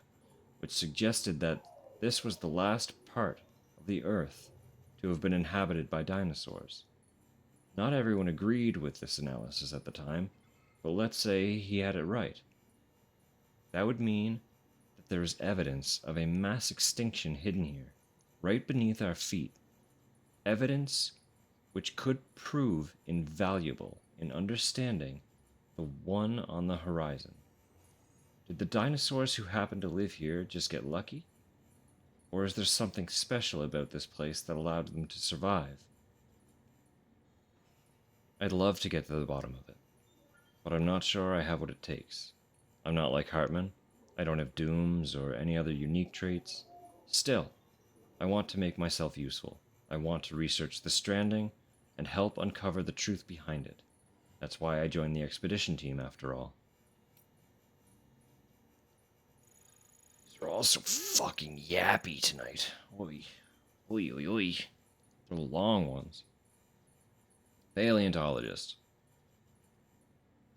which suggested that this was the last part of the Earth to have been inhabited by dinosaurs. Not everyone agreed with this analysis at the time, but let's say he had it right. That would mean that there is evidence of a mass extinction hidden here, right beneath our feet. Evidence which could prove invaluable in understanding the one on the horizon. Did the dinosaurs who happened to live here just get lucky? Or is there something special about this place that allowed them to survive? I'd love to get to the bottom of it, but I'm not sure I have what it takes. I'm not like Hartman. I don't have dooms or any other unique traits. Still, I want to make myself useful. I want to research the Stranding and help uncover the truth behind it. That's why I joined the expedition team, after all. These are all so fucking yappy tonight. Oi. Oi, oi, oi. They're long ones. Paleontologist.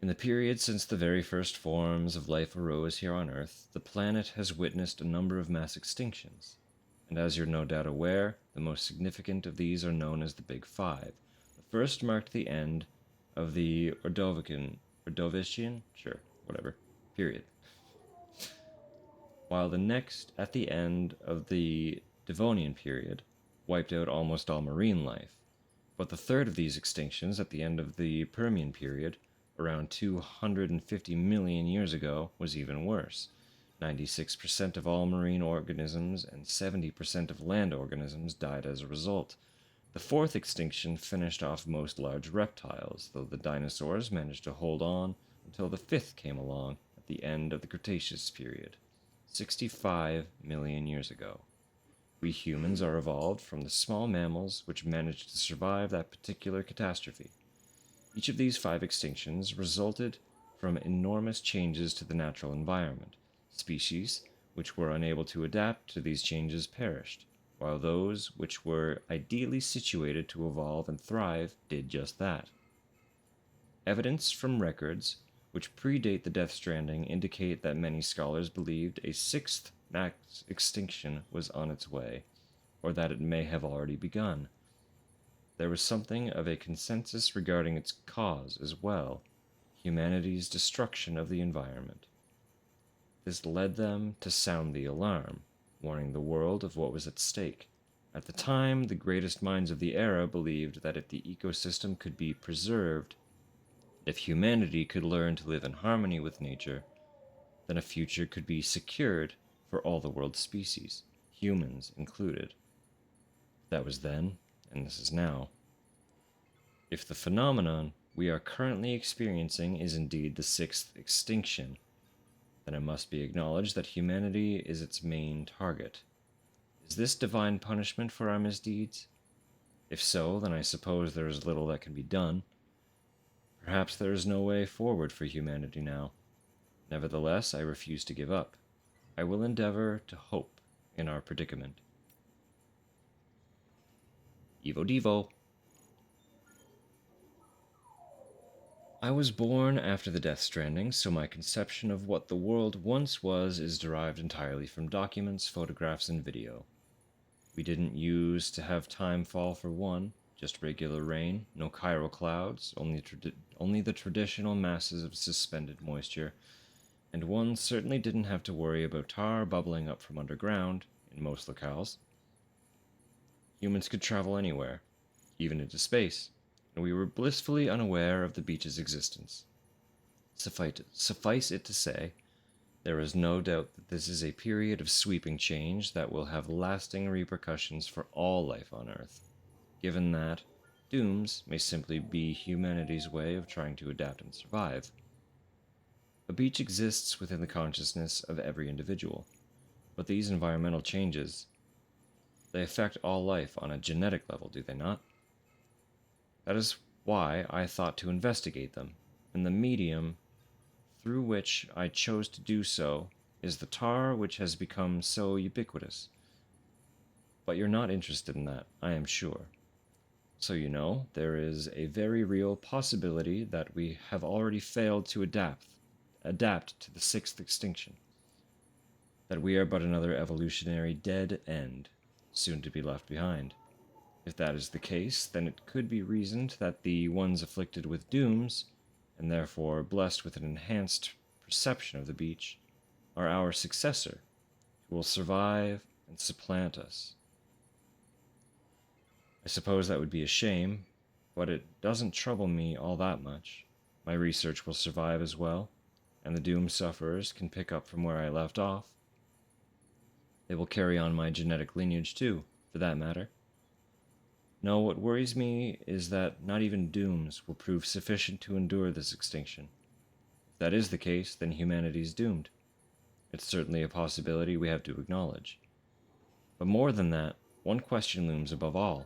In the period since the very first forms of life arose here on Earth, the planet has witnessed a number of mass extinctions. And as you're no doubt aware, the most significant of these are known as the Big Five. The first marked the end of the Ordovician, sure, whatever, period. While the next, at the end of the Devonian period, wiped out almost all marine life. But the third of these extinctions, at the end of the Permian period, around 250 million years ago, was even worse. 96% of all marine organisms and 70% of land organisms died as a result. The fourth extinction finished off most large reptiles, though the dinosaurs managed to hold on until the fifth came along at the end of the Cretaceous period, 65 million years ago. We humans are evolved from the small mammals which managed to survive that particular catastrophe. Each of these 5 extinctions resulted from enormous changes to the natural environment. Species which were unable to adapt to these changes perished, while those which were ideally situated to evolve and thrive did just that. Evidence from records which predate the Death Stranding indicate that many scholars believed a 6th mass extinction was on its way, or that it may have already begun. There was something of a consensus regarding its cause as well, humanity's destruction of the environment. This led them to sound the alarm, warning the world of what was at stake. At the time, the greatest minds of the era believed that if the ecosystem could be preserved, if humanity could learn to live in harmony with nature, then a future could be secured for all the world's species, humans included. That was then, and this is now. If the phenomenon we are currently experiencing is indeed the 6th extinction, then it must be acknowledged that humanity is its main target. Is this divine punishment for our misdeeds? If so, then I suppose there is little that can be done. Perhaps there is no way forward for humanity now. Nevertheless, I refuse to give up. I will endeavor to hope in our predicament. Evo Devo. I was born after the Death Stranding, so my conception of what the world once was is derived entirely from documents, photographs, and video. We didn't use to have time fall for one, just regular rain, no chiral clouds, only the traditional masses of suspended moisture, and one certainly didn't have to worry about tar bubbling up from underground in most locales. Humans could travel anywhere, even into space, and we were blissfully unaware of the beach's existence. Suffice it to say, there is no doubt that this is a period of sweeping change that will have lasting repercussions for all life on Earth, given that dooms may simply be humanity's way of trying to adapt and survive. A beach exists within the consciousness of every individual, but these environmental changes, they affect all life on a genetic level, do they not? That is why I thought to investigate them, and the medium through which I chose to do so is the tar which has become so ubiquitous. But you're not interested in that, I am sure. So you know, there is a very real possibility that we have already failed to adapt to the 6th extinction. That we are but another evolutionary dead end, soon to be left behind. If that is the case, then it could be reasoned that the ones afflicted with dooms, and therefore blessed with an enhanced perception of the beach, are our successor, who will survive and supplant us. I suppose that would be a shame, but it doesn't trouble me all that much. My research will survive as well, and the doom sufferers can pick up from where I left off. They will carry on my genetic lineage too, for that matter. No, what worries me is that not even dooms will prove sufficient to endure this extinction. If that is the case, then humanity is doomed. It's certainly a possibility we have to acknowledge. But more than that, one question looms above all.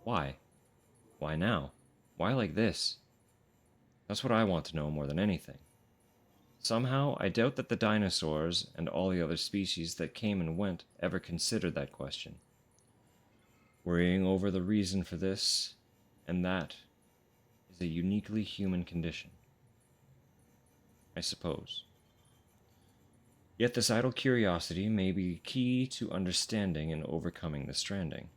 Why? Why now? Why like this? That's what I want to know more than anything. Somehow, I doubt that the dinosaurs and all the other species that came and went ever considered that question. Worrying over the reason for this and that is a uniquely human condition, I suppose. Yet this idle curiosity may be key to understanding and overcoming the stranding.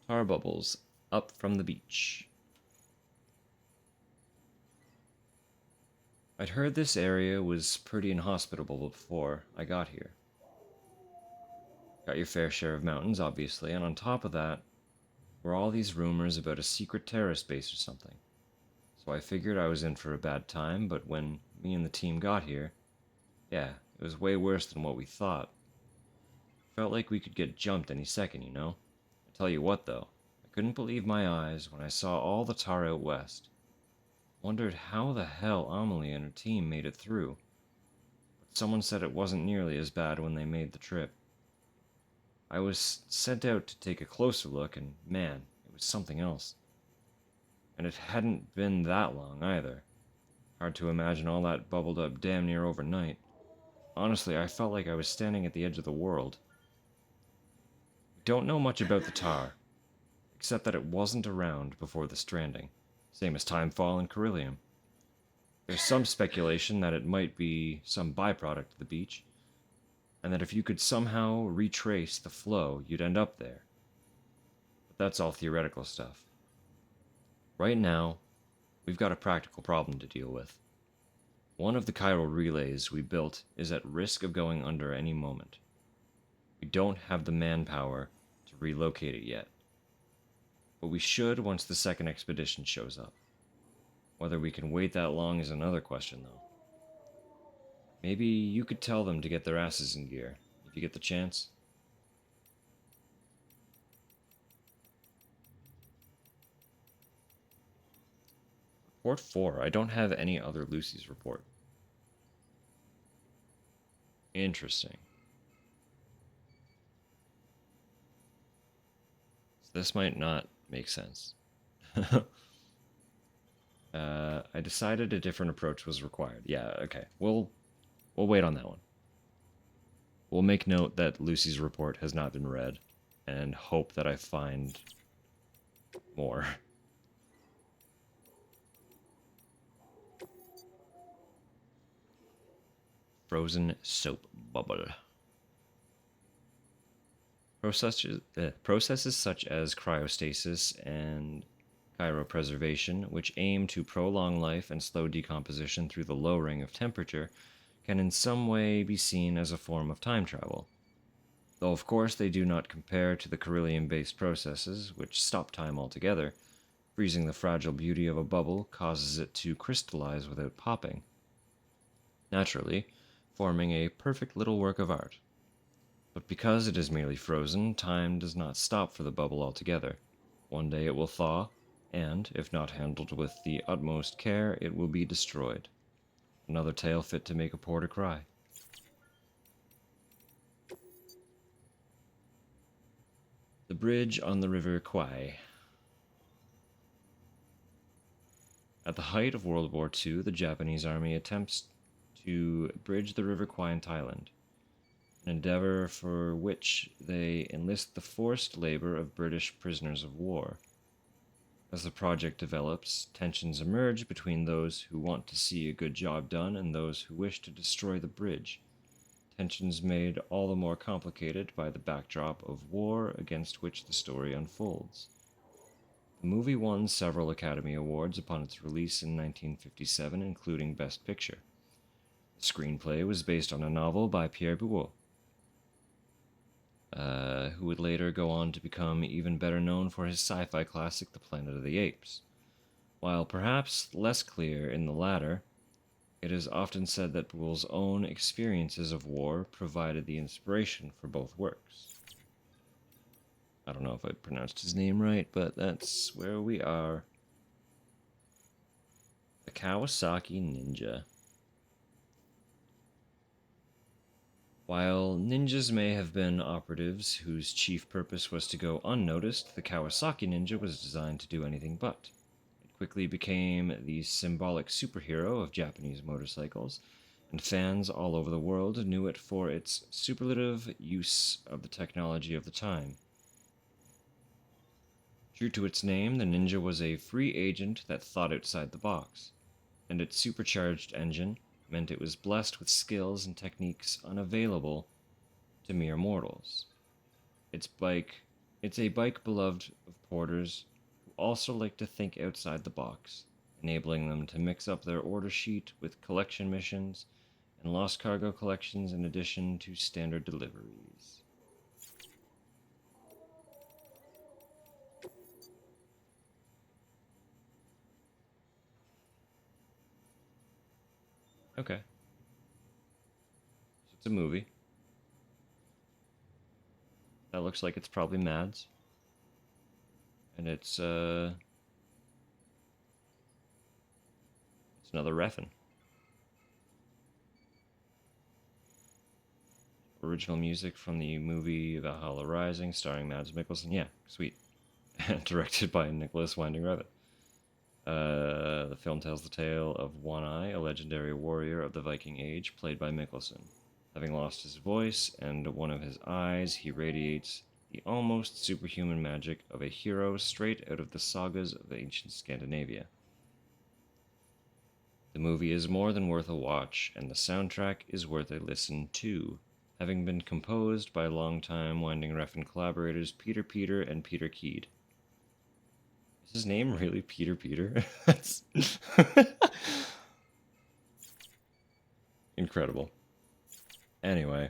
Tar bubbles up from the beach. I'd heard this area was pretty inhospitable before I got here. Got your fair share of mountains, obviously, and on top of that were all these rumors about a secret terrorist base or something. So I figured I was in for a bad time, but when me and the team got here, yeah, it was way worse than what we thought. Felt like we could get jumped any second, you know? I tell you what, though, I couldn't believe my eyes when I saw all the tar out west. Wondered how the hell Amelie and her team made it through. But someone said it wasn't nearly as bad when they made the trip. I was sent out to take a closer look, and man, it was something else. And it hadn't been that long either. Hard to imagine all that bubbled up damn near overnight. Honestly, I felt like I was standing at the edge of the world. We don't know much about the tar, except that it wasn't around before the stranding, same as Timefall and Carillium. There's some speculation that it might be some byproduct of the beach, and that if you could somehow retrace the flow, you'd end up there. But that's all theoretical stuff. Right now, we've got a practical problem to deal with. One of the chiral relays we built is at risk of going under any moment. We don't have the manpower to relocate it yet. But we should once the second expedition shows up. Whether we can wait that long is another question, though. Maybe you could tell them to get their asses in gear, if you get the chance. Report 4. I don't have any other Lucy's report. Interesting. So this might not make sense. I decided a different approach was required. Yeah, okay. We'll wait on that one. We'll make note that Lucy's report has not been read, and hope that I find more. Frozen soap bubble. Processes such as cryostasis and cryopreservation, which aim to prolong life and slow decomposition through the lowering of temperature, can in some way be seen as a form of time travel. Though of course they do not compare to the Carillium-based processes, which stop time altogether. Freezing the fragile beauty of a bubble causes it to crystallize without popping, naturally forming a perfect little work of art. But because it is merely frozen, time does not stop for the bubble altogether. One day it will thaw, and, if not handled with the utmost care, it will be destroyed. Another tale fit to make a porter cry. The bridge on the River Kwai. At the height of World War II, the Japanese army attempts to bridge the River Kwai in Thailand, an endeavor for which they enlist the forced labor of British prisoners of war. As the project develops, tensions emerge between those who want to see a good job done and those who wish to destroy the bridge. Tensions made all the more complicated by the backdrop of war against which the story unfolds. The movie won several Academy Awards upon its release in 1957, including Best Picture. The screenplay was based on a novel by Pierre Bouot, who would later go on to become even better known for his sci-fi classic The Planet of the Apes. While perhaps less clear in the latter, it is often said that Bouot's own experiences of war provided the inspiration for both works. I don't know if I pronounced his name right, but that's where we are. The Kawasaki Ninja. While ninjas may have been operatives whose chief purpose was to go unnoticed, the Kawasaki Ninja was designed to do anything but. It quickly became the symbolic superhero of Japanese motorcycles, and fans all over the world knew it for its superlative use of the technology of the time. True to its name, the Ninja was a free agent that thought outside the box, and its supercharged engine meant it was blessed with skills and techniques unavailable to mere mortals. It's a bike beloved of porters who also like to think outside the box, enabling them to mix up their order sheet with collection missions and lost cargo collections in addition to standard deliveries. Okay. So it's a movie. That looks like it's probably Mads. And it's another Refn. Original music from the movie Valhalla Rising, starring Mads Mikkelsen. Yeah, sweet. Directed by Nicholas Winding Refn. The film tells the tale of One Eye, a legendary warrior of the Viking Age, played by Mikkelsen. Having lost his voice and one of his eyes, he radiates the almost superhuman magic of a hero straight out of the sagas of ancient Scandinavia. The movie is more than worth a watch, and the soundtrack is worth a listen to, having been composed by longtime Winding Refn collaborators Peter and Peter Keed. Is his name really Peter? That's incredible. Anyway,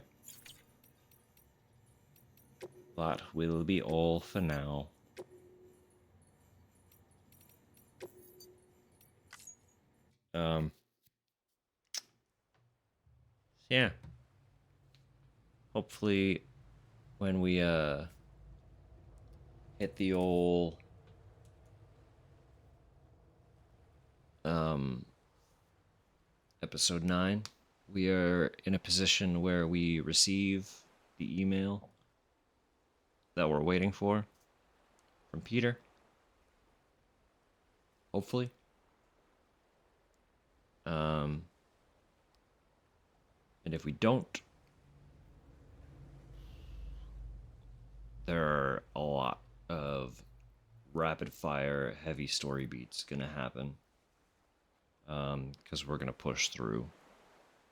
that will be all for now. Yeah. Hopefully, when we hit the old episode 9, we are in a position where we receive the email that we're waiting for from Peter. Hopefully. And if we don't, there are a lot of rapid fire heavy story beats gonna happen, because we're gonna push through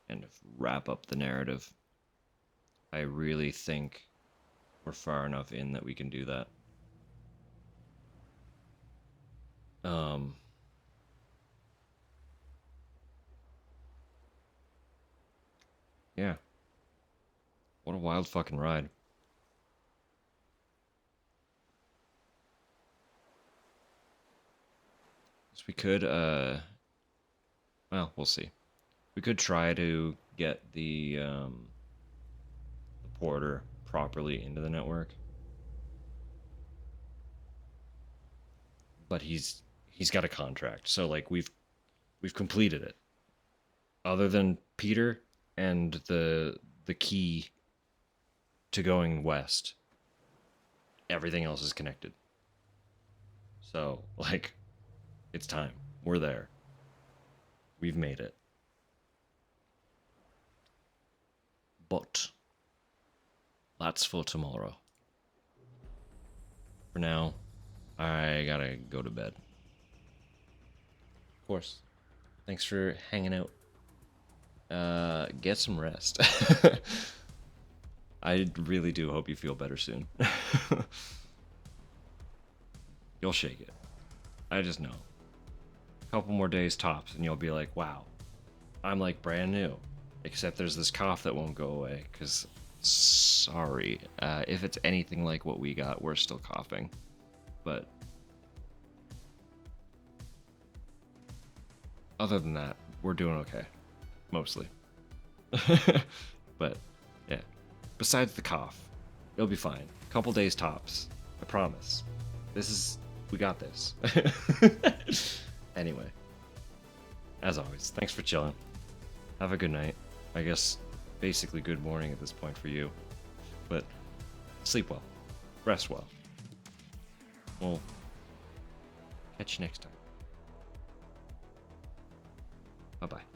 and wrap up the narrative. I really think we're far enough in that we can do that. Yeah. What a wild fucking ride. So we could, well, we'll see. We could try to get the porter properly into the network. But he's got a contract, so like we've completed it. Other than Peter and the key to going west, everything else is connected. So, like, it's time. We're there. We've made it. But that's for tomorrow. For now, I gotta go to bed. Of course. Thanks for hanging out. Get some rest. I really do hope you feel better soon. You'll shake it. I just know. A couple more days tops and you'll be like, wow, I'm like brand new. Except there's this cough that won't go away, because, sorry, if it's anything like what we got, we're still coughing. But other than that, we're doing okay. Mostly. But, yeah. Besides the cough, it'll be fine. Couple days tops. promise. We got this. Anyway, as always, thanks for chilling. Have a good night. I guess basically good morning at this point for you. But sleep well. Rest well. We'll catch you next time. Bye-bye.